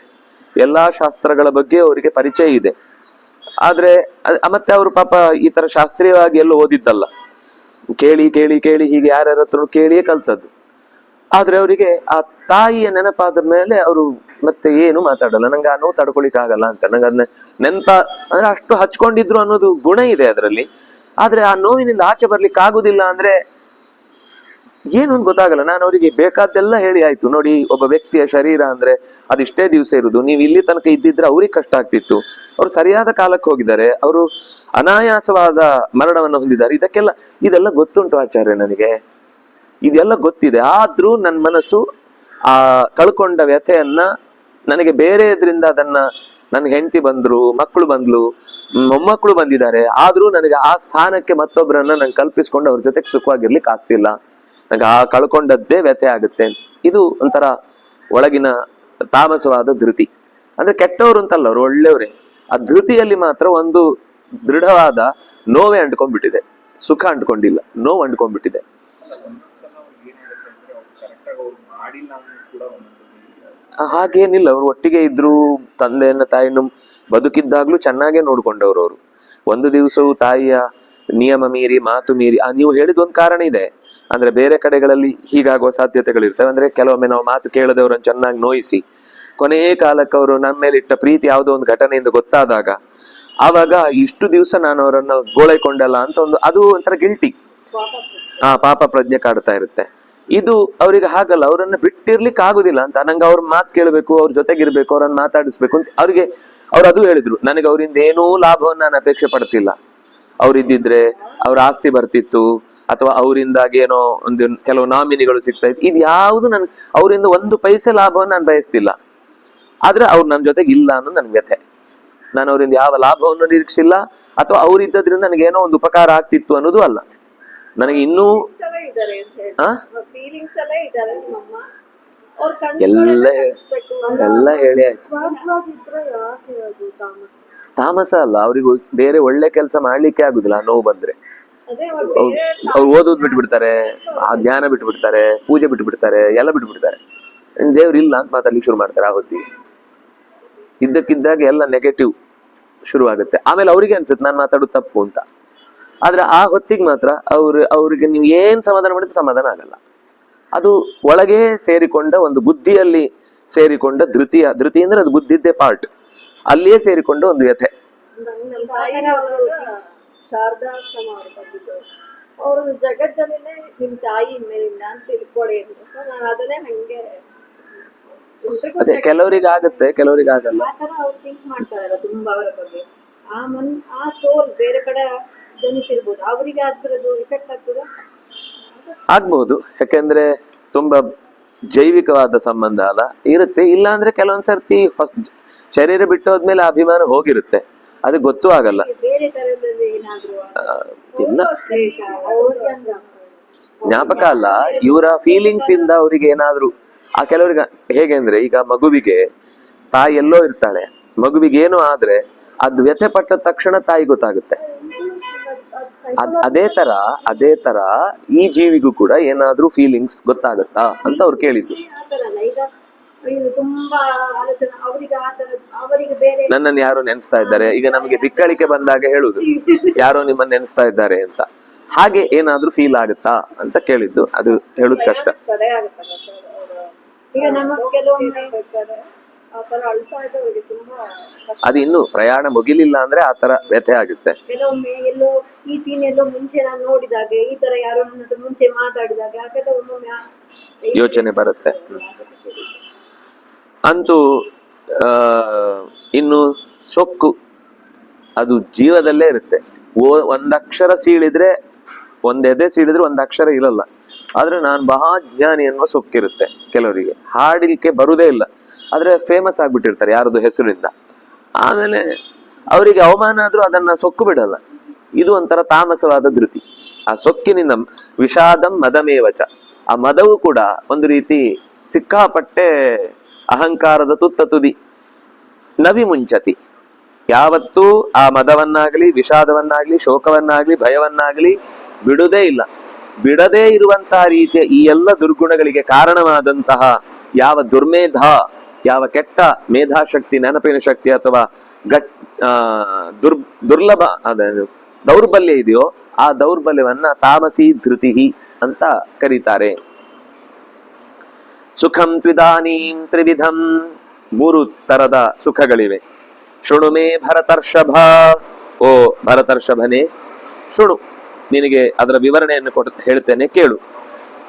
ಎಲ್ಲಾ ಶಾಸ್ತ್ರಗಳ ಬಗ್ಗೆ ಅವರಿಗೆ ಪರಿಚಯ ಇದೆ. ಆದ್ರೆ ಮತ್ತೆ ಅವರು ಪಾಪ ಈ ತರ ಶಾಸ್ತ್ರೀಯವಾಗಿ ಎಲ್ಲೂ ಓದಿದ್ದಲ್ಲ, ಕೇಳಿ ಕೇಳಿ ಕೇಳಿ ಹೀಗೆ ಯಾರ್ಯಾರ ಹತ್ರ ಕೇಳಿಯೇ ಕಲ್ತದ್ದು. ಆದ್ರೆ ಅವರಿಗೆ ಆ ತಾಯಿಯ ನೆನಪಾದ ಮೇಲೆ ಅವರು ಮತ್ತೆ ಏನು ಮಾತಾಡಲ್ಲ. ನಂಗೆ ಆ ನೋವು ತಡ್ಕೊಳಿಕ್ ಆಗಲ್ಲ ಅಂತ. ನಂಗೆ ಅದನ್ನ ಅಂದ್ರೆ ಅಷ್ಟು ಹಚ್ಕೊಂಡಿದ್ರು ಅನ್ನೋದು ಗುಣ ಇದೆ ಅದರಲ್ಲಿ. ಆದ್ರೆ ಆ ನೋವಿನಿಂದ ಆಚೆ ಬರ್ಲಿಕ್ಕೆ ಆಗುದಿಲ್ಲ ಅಂದ್ರೆ ಏನು ಅಂತ ಗೊತ್ತಾಗಲ್ಲ. ನಾನು ಅವರಿಗೆ ಬೇಕಾದ್ದೆಲ್ಲ ಹೇಳಿ ಆಯ್ತು, ನೋಡಿ ಒಬ್ಬ ವ್ಯಕ್ತಿಯ ಶರೀರ ಅಂದ್ರೆ ಅದಿಷ್ಟೇ ದಿವಸ ಇರುದು, ನೀವು ಇಲ್ಲಿ ತನಕ ಇದ್ದಿದ್ರೆ ಅವ್ರಿಗೆ ಕಷ್ಟ ಆಗ್ತಿತ್ತು. ಅವ್ರು ಸರಿಯಾದ ಕಾಲಕ್ಕೆ ಹೋಗಿದ್ದಾರೆ, ಅವರು ಅನಾಯಾಸವಾದ ಮರಣವನ್ನು ಹೊಂದಿದ್ದಾರೆ. ಇದೆಲ್ಲ ಗೊತ್ತುಂಟು ಆಚಾರ್ಯ, ನನಗೆ ಇದೆಲ್ಲ ಗೊತ್ತಿದೆ. ಆದ್ರೂ ನನ್ನ ಮನಸ್ಸು ಆ ಕಳ್ಕೊಂಡ ವ್ಯಥೆಯನ್ನ ನನಗೆ ಬೇರೆದ್ರಿಂದ ಅದನ್ನ ನನ್ಗೆ ಹೆಂಡತಿ ಬಂದ್ರು, ಮಕ್ಕಳು ಬಂದ್ಲು, ಮೊಮ್ಮಕ್ಕಳು ಬಂದಿದ್ದಾರೆ, ಆದ್ರೂ ನನಗೆ ಆ ಸ್ಥಾನಕ್ಕೆ ಮತ್ತೊಬ್ಬರನ್ನ ನಂಗೆ ಕಲ್ಪಿಸ್ಕೊಂಡು ಅವ್ರ ಜೊತೆಗೆ ಸುಖವಾಗಿರ್ಲಿಕ್ಕೆ ಆಗ್ತಿಲ್ಲ. ನಂಗೆ ಆ ಕಳ್ಕೊಂಡದ್ದೇ ವ್ಯಥೆ ಆಗುತ್ತೆ. ಇದು ಒಂಥರ ಒಳಗಿನ ತಾಮಸವಾದ ಧೃತಿ. ಅಂದ್ರೆ ಕೆಟ್ಟವರು ಅಂತಲ್ಲ, ಅವ್ರು ಒಳ್ಳೆಯವರೇ. ಆ ಧೃತಿಯಲ್ಲಿ ಮಾತ್ರ ಒಂದು ದೃಢವಾದ ನೋವೇ ಅಂಟ್ಕೊಂಡ್ಬಿಟ್ಟಿದೆ, ಸುಖ ಅಂಟ್ಕೊಂಡಿಲ್ಲ, ನೋವು ಅಂಟ್ಕೊಂಡ್ಬಿಟ್ಟಿದೆ. ಹಾಗೇನಿಲ್ಲ, ಅವ್ರು ಒಟ್ಟಿಗೆ ಇದ್ರು, ತಂದೆಯನ್ನ ತಾಯಿಯನ್ನು ಬದುಕಿದ್ದಾಗ್ಲೂ ಚೆನ್ನಾಗೇ ನೋಡ್ಕೊಂಡವ್ರು. ಅವರು ಒಂದು ದಿವಸವೂ ತಾಯಿಯ ನಿಯಮ ಮೀರಿ ಮಾತು ಮೀರಿ, ನೀವು ಹೇಳಿದ ಒಂದು ಕಾರಣ ಇದೆ. ಅಂದ್ರೆ ಬೇರೆ ಕಡೆಗಳಲ್ಲಿ ಹೀಗಾಗುವ ಸಾಧ್ಯತೆಗಳಿರ್ತವೆ. ಅಂದ್ರೆ ಕೆಲವೊಮ್ಮೆ ನಾವು ಮಾತು ಕೇಳದವ್ರನ್ನ ಚೆನ್ನಾಗಿ ನೋಯಿಸಿ ಕೊನೆಯ ಕಾಲಕ್ಕೆ ಅವರು ನಮ್ಮ ಮೇಲೆ ಇಟ್ಟ ಪ್ರೀತಿ ಯಾವುದೋ ಒಂದು ಘಟನೆಯಿಂದ ಗೊತ್ತಾದಾಗ ಆವಾಗ ಇಷ್ಟು ದಿವಸ ನಾನು ಅವರನ್ನ ಗೋಳೈಕೊಂಡಲ್ಲ ಅಂತ ಅದು ಒಂಥರ ಗಿಲ್ಟಿ, ಪಾಪ ಪ್ರಜ್ಞೆ ಕಾಡ್ತಾ ಇರುತ್ತೆ. ಇದು ಅವ್ರಿಗೆ ಹಾಗಲ್ಲ, ಅವರನ್ನ ಬಿಟ್ಟಿರ್ಲಿಕ್ಕೆ ಆಗುದಿಲ್ಲ ಅಂತ. ನಂಗೆ ಅವ್ರ ಮಾತು ಕೇಳಬೇಕು, ಅವ್ರ ಜೊತೆಗಿರ್ಬೇಕು, ಅವ್ರನ್ನ ಮಾತಾಡಿಸ್ಬೇಕು ಅಂತ ಅವ್ರು ಅದು ಹೇಳಿದ್ರು. ನನಗೆ ಅವರಿಂದ ಏನೂ ಲಾಭವನ್ನ ನಾನು ಅಪೇಕ್ಷೆ ಪಡ್ತಿಲ್ಲ. ಅವ್ರಿದ್ದಿದ್ರೆ ಅವ್ರ ಆಸ್ತಿ ಬರ್ತಿತ್ತು, ಅಥವಾ ಅವರಿಂದಾಗಿ ಏನೋ ಕೆಲವು ನಾಮಿನಿಗಳು ಸಿಗ್ತಾ ಇತ್ತು. ಇದು ಯಾವುದು ನನ್ ಅವರಿಂದ 1 ಪೈಸೆ ಲಾಭವನ್ನು ನಾನು ಬಯಸ್ತಿಲ್ಲ. ಆದ್ರೆ ಅವ್ರು ನನ್ನ ಜೊತೆಗೆ ಇಲ್ಲ ಅನ್ನೋದು ನನ್ ವ್ಯಥೆ. ನಾನು ಅವರಿಂದ ಯಾವ ಲಾಭವನ್ನು ನಿರೀಕ್ಷಿಲ್ಲ, ಅಥವಾ ಅವರಿದ್ದದ್ರಿಂದ ನನಗೇನೋ ಒಂದು ಉಪಕಾರ ಆಗ್ತಿತ್ತು ಅನ್ನೋದು ಅಲ್ಲ. ನನಗೆ ಇನ್ನೂ ಎಲ್ಲ ಹೇಳಿ ಆಯ್ತು. ತಾಮಸ ಅಲ್ಲ, ಅವ್ರಿಗೆ ಬೇರೆ ಒಳ್ಳೆ ಕೆಲಸ ಮಾಡ್ಲಿಕ್ಕೆ ಆಗುದಿಲ್ಲ ನೋವು ಬಂದ್ರೆ. ಅವ್ರು ಓದೋದ್ ಬಿಟ್ಬಿಡ್ತಾರೆ, ಆ ಜ್ಞಾನ ಬಿಟ್ಬಿಡ್ತಾರೆ, ಪೂಜೆ ಬಿಟ್ಬಿಡ್ತಾರೆ, ಎಲ್ಲ ಬಿಟ್ಬಿಡ್ತಾರೆ. ದೇವ್ರು ಇಲ್ಲ ಅಂತ ಮಾತಾಡ್ಲಿಕ್ಕೆ ಶುರು ಮಾಡ್ತಾರೆ. ಆ ಹೊತ್ತಿಗೆ ಇದ್ದಕ್ಕಿದ್ದಾಗ ಎಲ್ಲ ನೆಗೆಟಿವ್ ಶುರುವಾಗುತ್ತೆ. ಆಮೇಲೆ ಅವ್ರಿಗೆ ಅನ್ಸುತ್ತೆ ನಾನು ಮಾತಾಡೋದು ತಪ್ಪು ಅಂತ. ಆದ್ರೆ ಆ ಹೊತ್ತಿಗೆ ಮಾತ್ರ ಅವ್ರಿಗೆ ನೀವು ಏನ್ ಸಮಾಧಾನ ಮಾಡಿದ್ರೆ ಸಮಾಧಾನ ಆಗಲ್ಲ. ಅದು ಒಳಗೆ ಸೇರಿಕೊಂಡ ಒಂದು ಬುದ್ಧಿಯಲ್ಲಿ ಸೇರಿಕೊಂಡ ಧೃತಿ ಅಂದ್ರೆ ಅದು ಬುದ್ಧಿದ್ದೇ ಪಾರ್ಟ್, ಅಲ್ಲಿಯೇ ಸೇರಿಕೊಂಡ ಒಂದು ವ್ಯಥೆ. ಶಾರದಾಶ್ರಮ ಅವ್ರು ಬಂದಿದ್ದು, ಅವ್ರು ಜಗಜ್ಜನನೇ ನಿಮ್ ತಾಯಿ ಮೇಲಿಲ್ಲ ಅಂತ ತಿಳ್ಕೊಳ್ಳಿ ಅಂದ್ರು. ಸೊ ನಾನು ಅದನ್ನೇ ಹಂಗೆ ಅದೇ ಕೆಲವರಿಗೆ ಆಗುತ್ತೆ, ಕೆಲವರಿಗೆ ಆಗಲ್ಲ. ಆತರ ಅವ್ರು ಥಿಂಕ್ ಮಾಡ್ತಾರಲ್ಲ ತುಂಬಾ ಅವರ ಬಗ್ಗೆ. ಆ ಸೋಲ್ ಬೇರೆ ಕಡೆ ಜನಿಸಿರ್ಬೋದು, ಅವರಿಗೆ ಅದ್ರದ್ದು ಇಫೆಕ್ಟ್ ಆಗ್ತದ ಆಗ್ಬಹುದು. ಯಾಕಂದ್ರೆ ತುಂಬಾ ಜೈವಿಕವಾದ ಸಂಬಂಧ ಅಲ್ಲ ಇರುತ್ತೆ. ಇಲ್ಲ ಅಂದ್ರೆ ಕೆಲವೊಂದ್ಸರ್ತಿ ಶರೀರ ಬಿಟ್ಟು ಹೋದ್ಮೇಲೆ ಅಭಿಮಾನ ಹೋಗಿರುತ್ತೆ, ಅದು ಗೊತ್ತೂ ಆಗಲ್ಲ. ಬೇರೆ ತರದಲ್ಲಿ ಏನಾದ್ರು ಇಲ್ಲ, ಜ್ಞಾಪಕ ಅಲ್ಲ, ಇವರ ಫೀಲಿಂಗ್ಸ್ ಇಂದ ಅವ್ರಿಗೆ ಏನಾದ್ರು ಆ ಕೆಲವರಿಗೆ ಹೇಗೆ ಅಂದ್ರೆ, ಈಗ ಮಗುವಿಗೆ ತಾಯಿ ಎಲ್ಲೋ ಇರ್ತಾಳೆ, ಮಗುವಿಗೆ ಏನೋ ಆದ್ರೆ ಅದು ವ್ಯಥೆ ಪಟ್ಟ ತಕ್ಷಣ ತಾಯಿ ಗೊತ್ತಾಗುತ್ತೆ. ಅದೇ ತರ ಈ ಜೀವಿಗೂ ಕೂಡ ಏನಾದ್ರೂ ಫೀಲಿಂಗ್ಸ್ ಗೊತ್ತಾಗತ್ತಾ ಅಂತ ಅವ್ರು ಕೇಳಿದ್ದು. ನನ್ನನ್ನು ಯಾರೋ ನೆನೆಸ್ತಾ ಇದ್ದಾರೆ, ಈಗ ನಮಗೆ ದಿಕ್ಕಳಿಕೆ ಬಂದಾಗ ಹೇಳುದು ಯಾರೋ ನಿಮ್ಮನ್ನ ನೆನೆಸ್ತಾ ಇದ್ದಾರೆ ಅಂತ. ಹಾಗೆ ಏನಾದ್ರೂ ಫೀಲ್ ಆಗುತ್ತಾ ಅಂತ ಕೇಳಿದ್ದು. ಅದು ಹೇಳುದು ಕಷ್ಟ. ಅದು ಇನ್ನು ಪ್ರಯಾಣ ಮುಗಿಲಿಲ್ಲ ಅಂದ್ರೆ ಆತರ ವ್ಯಥೆ ಆಗುತ್ತೆ. ಕೆಲವೊಮ್ಮೆ ಎಲ್ಲೋ ಈ ಸೀನ್ ಎಲ್ಲೋ ಮುಂಚೆ ನಾನು ನೋಡಿದಾಗ, ಈ ತರ ಯಾರೋ ನನ್ನ ಹತ್ರ ಮುಂಚೆ ಮಾತಾಡಿದಾಗ ಯೋಚನೆ ಬರುತ್ತೆ. ಅಂತೂ ಇನ್ನು ಸೊಕ್ಕು ಅದು ಜೀವದಲ್ಲೇ ಇರುತ್ತೆ. ಒಂದಕ್ಷರ ಸೀಳಿದ್ರೆ, ಒಂದೆದೆ ಸೀಳಿದ್ರೆ ಒಂದು ಅಕ್ಷರ ಇರಲ್ಲ. ಆದ್ರೆ ನಾನು ಮಹಾಜ್ಞಾನಿ ಅನ್ನುವ ಸೊಕ್ಕಿರುತ್ತೆ ಕೆಲವರಿಗೆ. ಹಾಡಲಿಕ್ಕೆ ಬರುದೇ ಇಲ್ಲ, ಆದ್ರೆ ಫೇಮಸ್ ಆಗ್ಬಿಟ್ಟಿರ್ತಾರೆ ಯಾರದು ಹೆಸರಿಂದ. ಆಮೇಲೆ ಅವರಿಗೆ ಅವಮಾನ ಆದ್ರೂ ಅದನ್ನ ಸೊಕ್ಕು ಬಿಡಲ್ಲ. ಇದು ಒಂಥರ ತಾಮಸವಾದ ಧೃತಿ. ಆ ಸೊಕ್ಕಿನಿಂದ ವಿಷಾದಂ ಮದಮೇವಚ, ಆ ಮದವು ಕೂಡ ಒಂದು ರೀತಿ ಸಿಕ್ಕಾಪಟ್ಟೆ ಅಹಂಕಾರದ ತುತ್ತ ತುದಿ. ನವಿ ಮುಂಚತಿ, ಯಾವತ್ತೂ ಆ ಮದವನ್ನಾಗ್ಲಿ, ವಿಷಾದವನ್ನಾಗ್ಲಿ, ಶೋಕವನ್ನಾಗ್ಲಿ, ಭಯವನ್ನಾಗ್ಲಿ ಬಿಡುವುದೇ ಇಲ್ಲ. ಬಿಡದೇ ಇರುವಂತಹ ರೀತಿಯ ಈ ಎಲ್ಲ ದುರ್ಗುಣಗಳಿಗೆ ಕಾರಣವಾದಂತಹ ಯಾವ ದುರ್ಮೇಧ, ಯಾವ ಕೆಟ್ಟ ಮೇಧಾಶಕ್ತಿ, ನೆನಪಿನ ಶಕ್ತಿ ಅಥವಾ ದುರ್ಲಭ ದೌರ್ಬಲ್ಯ ಇದೆಯೋ, ಆ ದೌರ್ಬಲ್ಯವನ್ನ ತಾಮಸಿ ಧೃತಿ ಅಂತ ಕರೀತಾರೆ. ಸುಖಂ ತ್ವಿದಾನೀಂ ತ್ರಿವಿಧಂ, ಮೂರು ತರದ ಸುಖಗಳಿವೆ. ಶೃಣುಮೇ ಭರತರ್ಷಭ, ಓ ಭರತರ್ಷಭನೇ ಶೃಣು, ನಿನಗೆ ಅದರ ವಿವರಣೆಯನ್ನು ಹೇಳ್ತೇನೆ ಕೇಳು.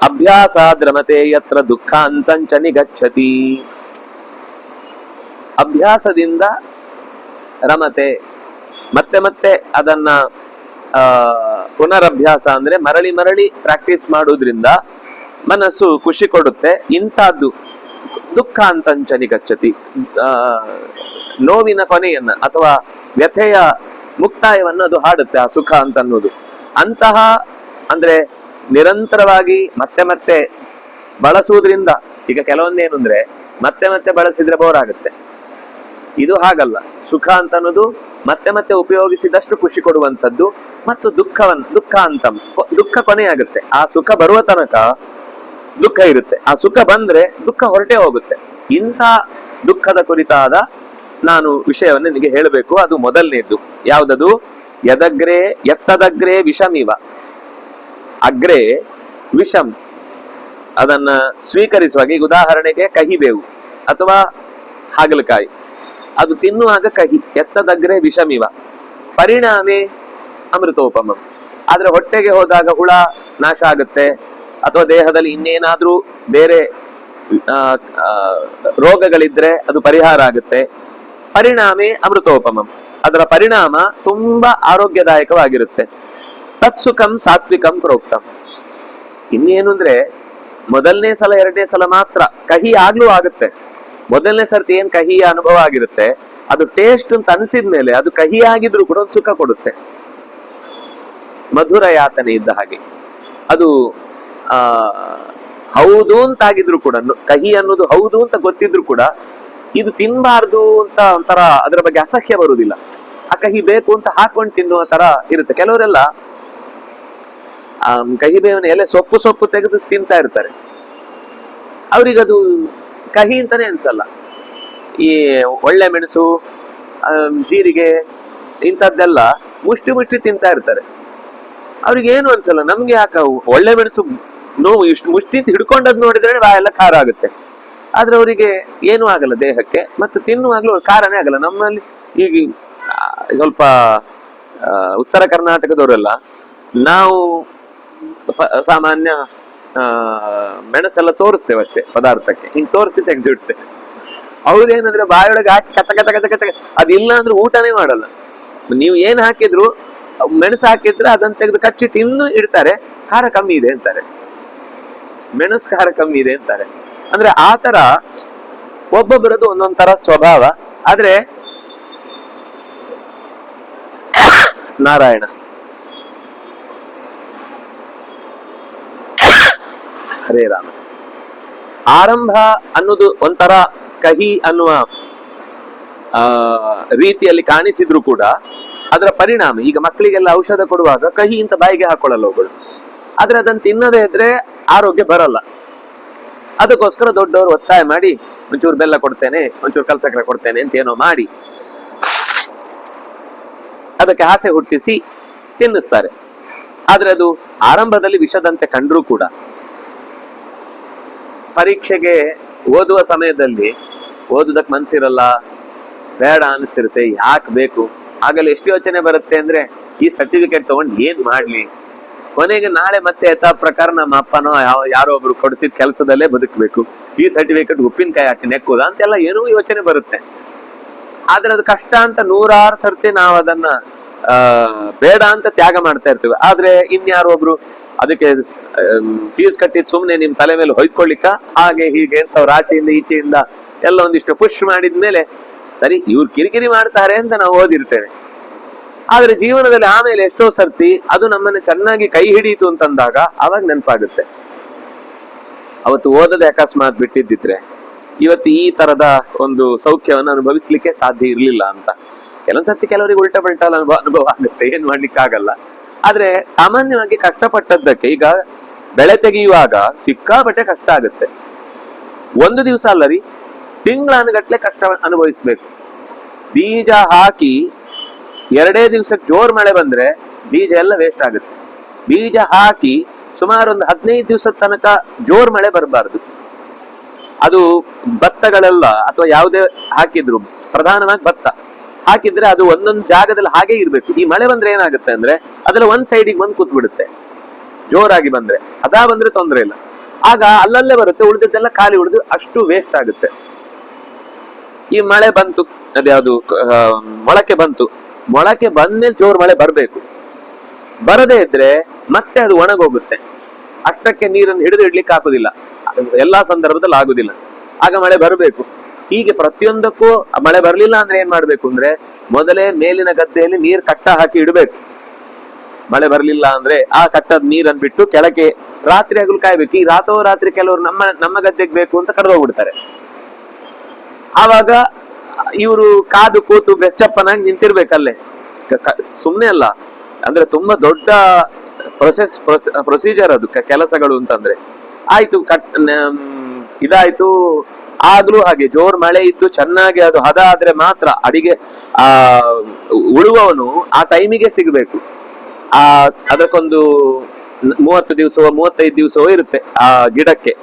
ಅಭ್ಯಾಸಾದ್ ರಮತೆ ಯತ್ರ ದುಃಖಾಂತಂಚ ನಿಗಚ್ಚತಿ. ಅಭ್ಯಾಸದಿಂದ ರಮತೆ, ಮತ್ತೆ ಮತ್ತೆ ಅದನ್ನ ಪುನರಭ್ಯಾಸ ಅಂದ್ರೆ ಮರಳಿ ಮರಳಿ ಪ್ರಾಕ್ಟೀಸ್ ಮಾಡುವುದರಿಂದ ಮನಸ್ಸು ಖುಷಿ ಕೊಡುತ್ತೆ. ಇಂಥದ್ದು ದುಃಖಾಂತಂಚ ನಿಗಚ್ಚತಿ, ನೋವಿನ ಕೊನೆಯನ್ನ ಅಥವಾ ವ್ಯಥೆಯ ಮುಕ್ತಾಯವನ್ನು ಅದು ಹಾಡುತ್ತೆ ಆ ಸುಖ ಅಂತ ಅನ್ನೋದು. ಅಂತಹ ಅಂದ್ರೆ ನಿರಂತರವಾಗಿ ಮತ್ತೆ ಮತ್ತೆ ಬಳಸುವುದರಿಂದ, ಈಗ ಕೆಲವೊಂದೇನು ಅಂದ್ರೆ ಮತ್ತೆ ಮತ್ತೆ ಬಳಸಿದ್ರೆ ಬೋರ್ ಆಗುತ್ತೆ. ಇದು ಹಾಗಲ್ಲ. ಸುಖ ಅಂತ ಅನ್ನೋದು ಮತ್ತೆ ಮತ್ತೆ ಉಪಯೋಗಿಸಿದಷ್ಟು ಖುಷಿ ಕೊಡುವಂಥದ್ದು. ಮತ್ತು ದುಃಖ ಅಂತಂ, ದುಃಖ ಕೊನೆಯಾಗುತ್ತೆ. ಆ ಸುಖ ಬರುವ ತನಕ ದುಃಖ ಇರುತ್ತೆ, ಆ ಸುಖ ಬಂದ್ರೆ ದುಃಖ ಹೊರಟೆ ಹೋಗುತ್ತೆ. ಇಂಥ ದುಃಖದ ಕುರಿತಾದ ನಾನು ವಿಷಯವನ್ನು ನಿನಗೆ ಹೇಳಬೇಕು. ಅದು ಮೊದಲನೇದ್ದು. ಯಾವುದದು? ಎತ್ತದಗ್ರೇ ವಿಷಮಿವ, ಅಗ್ರೇ ವಿಷಂ, ಅದನ್ನ ಸ್ವೀಕರಿಸುವಾಗ, ಈಗ ಉದಾಹರಣೆಗೆ ಕಹಿಬೇವು ಅಥವಾ ಹಾಗಲಕಾಯಿ, ಅದು ತಿನ್ನುವಾಗ ಕಹಿ. ಎತ್ತದಗ್ರೇ ವಿಷಮಿವ ಪರಿಣಾಮೇ ಅಮೃತೋಪಮಂ. ಆದ್ರೆ ಹೊಟ್ಟೆಗೆ ಹೋದಾಗ ಹುಳ ನಾಶ ಆಗುತ್ತೆ, ಅಥವಾ ದೇಹದಲ್ಲಿ ಇನ್ನೇನಾದ್ರೂ ಬೇರೆ ರೋಗಗಳಿದ್ರೆ ಅದು ಪರಿಹಾರ ಆಗುತ್ತೆ. ಪರಿಣಾಮೇ ಅಮೃತೋಪಮಂ, ಅದರ ಪರಿಣಾಮ ತುಂಬಾ ಆರೋಗ್ಯದಾಯಕವಾಗಿರುತ್ತೆ. ತತ್ಸುಖಂ ಸಾತ್ವಿಕಂ ಪ್ರೋಕ್ತಂ. ಇನ್ನೇನು ಅಂದ್ರೆ ಮೊದಲನೇ ಸಲ ಎರಡನೇ ಸಲ ಮಾತ್ರ ಕಹಿ ಆಗ್ಲೂ ಆಗುತ್ತೆ. ಮೊದಲನೇ ಸರ್ತಿ ಏನ್ ಕಹಿಯ ಅನುಭವ ಆಗಿರುತ್ತೆ, ಅದು ಟೇಸ್ಟ್ ಅಂತ ಅನ್ಸಿದ್ಮೇಲೆ ಅದು ಕಹಿಯಾಗಿದ್ರು ಕೂಡ ಒಂದು ಸುಖ ಕೊಡುತ್ತೆ. ಮಧುರ ಯಾತನೆ ಇದ್ದ ಹಾಗೆ ಅದು ಹೌದು ಅಂತ ಆಗಿದ್ರು ಕೂಡ, ಕಹಿ ಅನ್ನೋದು ಹೌದು ಅಂತ ಗೊತ್ತಿದ್ರು ಕೂಡ ಇದು ತಿನ್ಬಾರ್ದು ಅಂತ ಒಂಥರ ಅದರ ಬಗ್ಗೆ ಅಸಹ್ಯ ಬರುವುದಿಲ್ಲ. ಆ ಕಹಿ ಬೇಕು ಅಂತ ಹಾಕೊಂಡು ತಿನ್ನುವ ತರ ಇರುತ್ತೆ. ಕೆಲವರೆಲ್ಲ ಕಹಿ ಬೇವಿನ ಎಲೆ ಸೊಪ್ಪು ತೆಗೆದು ತಿಂತಾ ಇರ್ತಾರೆ, ಅವ್ರಿಗದು ಕಹಿ ಅಂತಾನೆ ಅನ್ಸಲ್ಲ. ಈ ಒಳ್ಳೆ ಮೆಣಸು, ಜೀರಿಗೆ ಇಂಥದ್ದೆಲ್ಲ ಮುಷ್ಟಿ ತಿಂತಾ ಇರ್ತಾರೆ, ಅವ್ರಿಗೆ ಏನು ಅನ್ಸಲ್ಲ. ನಮ್ಗೆ ಯಾಕೆ ಒಳ್ಳೆ ಮೆಣಸು ನೋವು ಇಷ್ಟು ಮುಷ್ಟಿ ಹಿಡ್ಕೊಂಡದ್ ನೋಡಿದ್ರೆ ಬಾಯೆಲ್ಲ ಖಾರ ಆಗುತ್ತೆ, ಆದ್ರೆ ಅವರಿಗೆ ಏನೂ ಆಗಲ್ಲ ದೇಹಕ್ಕೆ, ಮತ್ತೆ ತಿನ್ನುವಾಗ್ಲೂ ಖಾರನೇ ಆಗಲ್ಲ. ನಮ್ಮಲ್ಲಿ ಈಗ ಸ್ವಲ್ಪ ಉತ್ತರ ಕರ್ನಾಟಕದವರೆಲ್ಲ ನಾವು ಸಾಮಾನ್ಯ ಮೆಣಸೆಲ್ಲ ತೋರಿಸ್ತೇವೆ ಅಷ್ಟೇ ಪದಾರ್ಥಕ್ಕೆ, ಹಿಂಗ್ ತೋರಿಸಿ ತೆಗೆದಿಡ್ತೇವೆ. ಅವ್ರೇನಂದ್ರೆ ಬಾಯೊಳಗೆ ಹಾಕಿ ಕಚ ಕಚ ಕಚ ಕಚ, ಅದಿಲ್ಲ ಅಂದ್ರೆ ಊಟನೇ ಮಾಡಲ್ಲ. ನೀವು ಏನ್ ಹಾಕಿದ್ರು, ಮೆಣಸು ಹಾಕಿದ್ರೆ ಅದನ್ನ ತೆಗೆದು ಕಚ್ಚಿ ತಿಂದು ಇಡ್ತಾರೆ, ಖಾರ ಕಮ್ಮಿ ಇದೆ ಅಂತಾರೆ, ಮೆಣಸು ಖಾರ ಕಮ್ಮಿ ಇದೆ ಅಂತಾರೆ. ಅಂದ್ರೆ ಆ ತರ ಒಬ್ಬೊಬ್ಬರದು ಒಂದೊಂದ್ ತರ ಸ್ವಭಾವ. ಆದ್ರೆ ನಾರಾಯಣ ಹರೇ ರಾಮ, ಆರಂಭ ಅನ್ನೋದು ಒಂಥರ ಕಹಿ ಅನ್ನುವ ರೀತಿಯಲ್ಲಿ ಕಾಣಿಸಿದ್ರು ಕೂಡ ಅದರ ಪರಿಣಾಮ, ಈಗ ಮಕ್ಕಳಿಗೆಲ್ಲ ಔಷಧ ಕೊಡುವಾಗ ಕಹಿ ಅಂತ ಬಾಯಿಗೆ ಹಾಕೊಳ್ಳಲ್ಲ ಒಬ್ಬಳು, ಆದ್ರೆ ಅದನ್ನ ತಿನ್ನದೇ ಇದ್ರೆ ಆರೋಗ್ಯ ಬರಲ್ಲ. ಅದಕ್ಕೋಸ್ಕರ ದೊಡ್ಡವರು ಒತ್ತಾಯ ಮಾಡಿ ಒಂಚೂರು ಬೆಲ್ಲ ಕೊಡ್ತೇನೆ, ಒಂಚೂರು ಕಲ್ಸಕ್ರೆ ಕೊಡ್ತೇನೆ ಅಂತ ಏನೋ ಮಾಡಿ ಅದಕ್ಕೆ ಆಸೆ ಹುಟ್ಟಿಸಿ ತಿನ್ನಿಸ್ತಾರೆ. ಆದ್ರೆ ಅದು ಆರಂಭದಲ್ಲಿ ವಿಷದಂತೆ ಕಂಡ್ರೂ ಕೂಡ ಪರೀಕ್ಷೆಗೆ ಓದುವ ಸಮಯದಲ್ಲಿ ಓದುದಕ್ ಮನ್ಸಿರಲ್ಲ, ಬೇಡ ಅನಿಸ್ತಿರುತ್ತೆ, ಯಾಕೆ ಬೇಕು. ಆಗಲೇ ಎಷ್ಟು ಯೋಚನೆ ಬರುತ್ತೆ ಅಂದ್ರೆ ಈ ಸರ್ಟಿಫಿಕೇಟ್ ತಗೊಂಡು ಏನ್ ಮಾಡ್ಲಿ, ಕೊನೆಗೆ ನಾಳೆ ಮತ್ತೆ ಯಥಾ ಪ್ರಕಾರ ನಮ್ಮ ಅಪ್ಪನೋ ಯಾರೋ ಒಬ್ರು ಕೊಡಿಸಿದ ಕೆಲಸದಲ್ಲೇ ಬದುಕಬೇಕು, ಈ ಸರ್ಟಿಫಿಕೇಟ್ ಉಪ್ಪಿನಕಾಯಿ ಹಾಕಿ ನೆಕ್ಕುದ ಅಂತೆಲ್ಲ ಏನೋ ಯೋಚನೆ ಬರುತ್ತೆ. ಆದ್ರೆ ಅದು ಕಷ್ಟ ಅಂತ 100 ಸರ್ತಿ ನಾವು ಅದನ್ನ ಬೇಡ ಅಂತ ತ್ಯಾಗ ಮಾಡ್ತಾ ಇರ್ತೀವಿ. ಆದ್ರೆ ಇನ್ಯಾರೋ ಒಬ್ರು ಅದಕ್ಕೆ ಫೀಸ್ ಕಟ್ಟಿದ್ ಸುಮ್ನೆ ನಿಮ್ ತಲೆ ಮೇಲೆ ಹೊಯ್ಕೊಳ್ಳಿಕ್ಕ ಹಾಗೆ ಹೀಗೆ ಅಂತ ಅವ್ರ ಆಚೆಯಿಂದ ಈಚೆಯಿಂದ ಎಲ್ಲ ಒಂದಿಷ್ಟು ಪುಷ್ ಮಾಡಿದ್ಮೇಲೆ ಸರಿ ಇವ್ರು ಕಿರಿಕಿರಿ ಮಾಡ್ತಾರೆ ಅಂತ ನಾವು ಓದಿರ್ತೇವೆ. ಆದ್ರೆ ಜೀವನದಲ್ಲಿ ಆಮೇಲೆ ಎಷ್ಟೋ ಸರ್ತಿ ಅದು ನಮ್ಮನ್ನ ಚೆನ್ನಾಗಿ ಕೈ ಹಿಡಿಯಿತು ಅಂತಂದಾಗ ಅವಾಗ ನೆನಪಾಗುತ್ತೆ, ಅವತ್ತು ಓದದೆ ಅಕಸ್ಮಾತ್ ಬಿಟ್ಟಿದ್ದಿದ್ರೆ ಇವತ್ತು ಈ ತರದ ಒಂದು ಸೌಖ್ಯವನ್ನು ಅನುಭವಿಸ್ಲಿಕ್ಕೆ ಸಾಧ್ಯ ಇರ್ಲಿಲ್ಲ ಅಂತ. ಕೆಲವೊಂದ್ಸರ್ತಿ ಕೆಲವರಿಗೆ ಉಲ್ಟಾ ಪಲ್ಟಾ ಅನುಭವ ಆಗುತ್ತೆ, ಏನ್ ಮಾಡ್ಲಿಕ್ಕೆ ಆಗಲ್ಲ. ಆದ್ರೆ ಸಾಮಾನ್ಯವಾಗಿ ಕಷ್ಟಪಟ್ಟದ್ದಕ್ಕೆ, ಈಗ ಬೆಳೆ ತೆಗೆಯುವಾಗ ಸಿಕ್ಕಾಪಟ್ಟೆ ಕಷ್ಟ ಆಗುತ್ತೆ. ಒಂದು ದಿವಸ ಅಲ್ಲ ರೀ, ತಿಂಗಳಾನುಗಟ್ಲೆ ಕಷ್ಟ ಅನುಭವಿಸ್ಬೇಕು. ಬೀಜ ಹಾಕಿ 2 ದಿವಸಕ್ಕೆ ಜೋರ್ ಮಳೆ ಬಂದ್ರೆ ಬೀಜ ಎಲ್ಲ ವೇಸ್ಟ್ ಆಗುತ್ತೆ. ಬೀಜ ಹಾಕಿ ಸುಮಾರು ಒಂದು 15 ದಿವಸದ ತನಕ ಜೋರ್ ಮಳೆ ಬರಬಾರ್ದು. ಅದು ಭತ್ತಗಳೆಲ್ಲ ಅಥವಾ ಯಾವುದೇ ಹಾಕಿದ್ರು, ಪ್ರಧಾನವಾಗಿ ಭತ್ತ ಹಾಕಿದ್ರೆ ಅದು ಒಂದೊಂದು ಜಾಗದಲ್ಲಿ ಹಾಗೆ ಇರ್ಬೇಕು. ಈ ಮಳೆ ಬಂದ್ರೆ ಏನಾಗುತ್ತೆ ಅಂದ್ರೆ ಅದೆಲ್ಲ ಒಂದ್ ಸೈಡಿಗೆ ಬಂದು ಕೂತ್ ಬಿಡುತ್ತೆ. ಜೋರಾಗಿ ಬಂದ್ರೆ ಅದಾ ಬಂದ್ರೆ ತೊಂದ್ರೆ ಇಲ್ಲ, ಆಗ ಅಲ್ಲಲ್ಲೇ ಬರುತ್ತೆ, ಉಳಿದದ್ದೆಲ್ಲ ಖಾಲಿ ಉಳಿದು ಅಷ್ಟು ವೇಸ್ಟ್ ಆಗುತ್ತೆ. ಈ ಮಳೆ ಬಂತು, ಅದ್ಯಾವುದು ಮೊಳಕೆ ಬಂತು, ಮೊಳಕೆ ಬಂದ್ಮೇಲೆ ಜೋರ್ ಮಳೆ ಬರ್ಬೇಕು. ಬರದೇ ಇದ್ರೆ ಮತ್ತೆ ಅದು ಒಣಗೋಗುತ್ತೆ, ಅಷ್ಟಕ್ಕೆ ನೀರನ್ನು ಹಿಡಿದು ಇಡ್ಲಿಕ್ಕೆ ಆಗುದಿಲ್ಲ, ಎಲ್ಲಾ ಸಂದರ್ಭದಲ್ಲಿ ಆಗುದಿಲ್ಲ. ಆಗ ಮಳೆ ಬರಬೇಕು. ಹೀಗೆ ಪ್ರತಿಯೊಂದಕ್ಕೂ ಮಳೆ ಬರ್ಲಿಲ್ಲ ಅಂದ್ರೆ ಏನ್ ಮಾಡ್ಬೇಕು ಅಂದ್ರೆ ಮೊದಲೇ ಮೇಲಿನ ಗದ್ದೆಯಲ್ಲಿ ನೀರ್ ಕಟ್ಟ ಹಾಕಿ ಇಡಬೇಕು. ಮಳೆ ಬರ್ಲಿಲ್ಲ ಅಂದ್ರೆ ಆ ಕಟ್ಟದ ನೀರನ್ನು ಬಿಟ್ಟು ಕೆಳಗೆ ರಾತ್ರಿ ಹಗಲು ಕಾಯ್ಬೇಕು. ಈ ರಾತ್ರಿ ಕೆಲವರು ನಮ್ಮ ಗದ್ದೆಗೆ ಬೇಕು ಅಂತ ಕಡ್ದೋಗ್ಬಿಡ್ತಾರೆ. ಆವಾಗ ಇವರು ಕಾದು ಕೂತು ಬೆಚ್ಚಪ್ಪನಾಗಿ ನಿಂತಿರ್ಬೇಕಲ್ಲೇ, ಸುಮ್ನೆ ಅಲ್ಲ. ಅಂದ್ರೆ ತುಂಬಾ ದೊಡ್ಡ ಪ್ರೊಸೀಜರ್ ಅದು, ಕೆಲಸಗಳು ಅಂತಂದ್ರೆ. ಆಯ್ತು, ಇದಾಯ್ತು. ಆಗ್ಲೂ ಹಾಗೆ ಜೋರ್ ಮಳೆ ಇದ್ದು ಚೆನ್ನಾಗಿ ಅದು ಹದ ಆದ್ರೆ ಮಾತ್ರ ಅಡಿಗೆ ಉಳುವವನು ಆ ಟೈಮಿಗೆ ಸಿಗ್ಬೇಕು. ಅದಕ್ಕೊಂದು 30 ದಿವಸವೋ 35 ದಿವಸವೋ ಇರುತ್ತೆ ಆ ಗಿಡಕ್ಕೆ.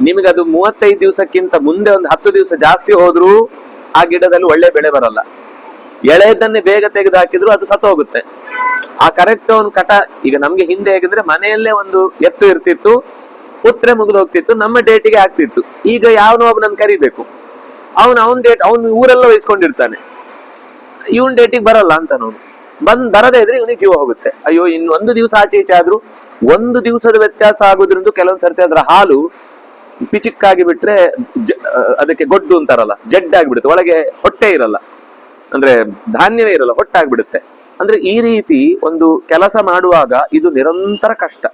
ನಿಮಗದು 35 ದಿವಸಕ್ಕಿಂತ ಮುಂದೆ ಒಂದು 10 ದಿವಸ ಜಾಸ್ತಿ ಹೋದ್ರೂ ಆ ಗಿಡದಲ್ಲಿ ಒಳ್ಳೆ ಬೆಳೆ ಬರಲ್ಲ. ಎಳೆದನ್ನೇ ಬೇಗ ತೆಗೆದು ಹಾಕಿದ್ರು ಅದು ಸತ್ತು ಹೋಗುತ್ತೆ. ಆ ಕರೆಕ್ಟ್ ಒಂದು ಈಗ ನಮ್ಗೆ ಹಿಂದೆ ಹೇಗಿದ್ರೆ ಮನೆಯಲ್ಲೇ ಒಂದು ಎತ್ತು ಇರ್ತಿತ್ತು, ಪುತ್ರೆ ಮುಗಿದು ಹೋಗ್ತಿತ್ತು, ನಮ್ಮ ಡೇಟಿಗೆ ಆಗ್ತಿತ್ತು. ಈಗ ಯಾವನೋ ಒಬ್ಬ ನನ್ ಕರಿಬೇಕು, ಅವನ್ ಡೇಟ್ ಅವ್ನು ಊರೆಲ್ಲ ವಹಿಸ್ಕೊಂಡಿರ್ತಾನೆ, ಇವನ್ ಡೇಟಿಗೆ ಬರಲ್ಲ ಅಂತ ನಾವು ಬರದೇ ಇದ್ರೆ ಇವನಿಗೆ ಜೀವ ಹೋಗುತ್ತೆ. ಅಯ್ಯೋ, ಇನ್ನು 1 ದಿವಸ ಆಚೆ ಈಚೆ ಆದ್ರೂ 1 ದಿವಸದ ವ್ಯತ್ಯಾಸ ಆಗೋದ್ರಿಂದ ಕೆಲವೊಂದ್ ಸರ್ತಿ ಅದ್ರ ಹಾಲು ಪಿಚಿಕ್ಕಾಗಿ ಬಿಟ್ರೆ ಅದಕ್ಕೆ ಗೊಡ್ಡು ಅಂತಾರಲ್ಲ, ಜಡ್ಡಾಗಿ ಬಿಡುತ್ತೆ, ಒಳಗೆ ಹೊಟ್ಟೆ ಇರಲ್ಲ. ಅಂದ್ರೆ ಧಾನ್ಯವೇ ಇರಲ್ಲ, ಹೊಟ್ಟಾಗ್ಬಿಡುತ್ತೆ. ಅಂದ್ರೆ ಈ ರೀತಿ ಒಂದು ಕೆಲಸ ಮಾಡುವಾಗ ಇದು ನಿರಂತರ ಕಷ್ಟ.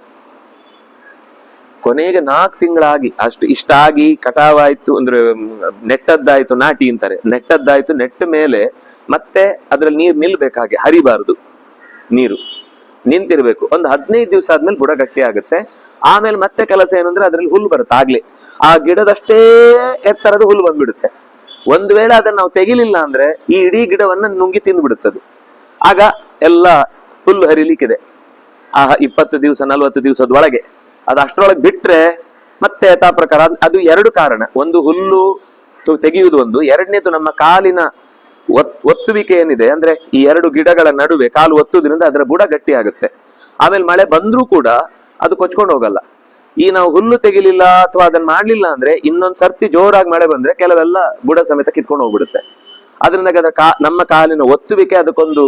ಕೊನೆಗೆ 4 ತಿಂಗಳಾಗಿ ಇಷ್ಟಾಗಿ ಕಟಾವಾಯ್ತು ಅಂದ್ರೆ ನೆಟ್ಟದ್ದಾಯ್ತು, ನಾಟಿ ಅಂತಾರೆ, ನೆಟ್ಟದ್ದಾಯ್ತು, ನೆಟ್ಟ ಮೇಲೆ ಮತ್ತೆ ಅದ್ರಲ್ಲಿ ನೀರು ನಿಲ್ಬೇಕಾಗೆ, ಹರಿಬಾರದು, ನೀರು ನಿಂತಿರ್ಬೇಕು. ಒಂದು 15 ದಿವಸ ಆದ್ಮೇಲೆ ಬುಡ ಗಟ್ಟಿ ಆಗುತ್ತೆ. ಆಮೇಲೆ ಮತ್ತೆ ಕೆಲಸ ಏನು ಅಂದ್ರೆ ಅದ್ರಲ್ಲಿ ಹುಲ್ಲು ಬರುತ್ತೆ. ಆಗ್ಲೇ ಆ ಗಿಡದಷ್ಟೇ ಎತ್ತರದ ಹುಲ್ಲು ಬಂದ್ಬಿಡುತ್ತೆ. ಒಂದು ವೇಳೆ ಅದನ್ನ ನಾವು ತೆಗಿಲಿಲ್ಲ ಅಂದ್ರೆ ಈ ಇಡೀ ಗಿಡವನ್ನ ನುಂಗಿ ತಿಂದ್ಬಿಡುತ್ತದು. ಆಗ ಎಲ್ಲ ಹುಲ್ಲು ಹರಿಲಿಕ್ಕಿದೆ. ಆ 20 ದಿವಸ 40 ದಿವಸದೊಳಗೆ ಅದು ಅಷ್ಟರೊಳಗೆ ಬಿಟ್ರೆ ಮತ್ತೆ ಯಥಾ ಪ್ರಕಾರ ಅದು 2 ಕಾರಣ. ಒಂದು ಹುಲ್ಲು ತೆಗೆಯುವುದು ಒಂದು, ಎರಡನೇದು ನಮ್ಮ ಕಾಲಿನ ಒತ್ತುವಿಕೆ ಏನಿದೆ ಅಂದ್ರೆ ಈ 2 ಗಿಡಗಳ ನಡುವೆ ಕಾಲು ಒತ್ತುವುದರಿಂದ ಅದರ ಬುಡ ಗಟ್ಟಿ ಆಗುತ್ತೆ. ಆಮೇಲೆ ಮಳೆ ಬಂದ್ರೂ ಕೂಡ ಅದು ಕೊಚ್ಕೊಂಡು ಹೋಗಲ್ಲ. ಈ ನಾವು ಹುಲ್ಲು ತೆಗಿಲಿಲ್ಲ ಅಥವಾ ಅದನ್ನ ಮಾಡ್ಲಿಲ್ಲ ಅಂದ್ರೆ ಇನ್ನೊಂದ್ ಸರ್ತಿ ಜೋರಾಗಿ ಮಳೆ ಬಂದ್ರೆ ಕೆಲವೆಲ್ಲ ಬುಡ ಸಮೇತ ಕಿತ್ಕೊಂಡು ಹೋಗ್ಬಿಡುತ್ತೆ. ಅದರಿಂದ ಅದರ ನಮ್ಮ ಕಾಲಿನ ಒತ್ತುವಿಕೆ ಅದಕ್ಕೊಂದು,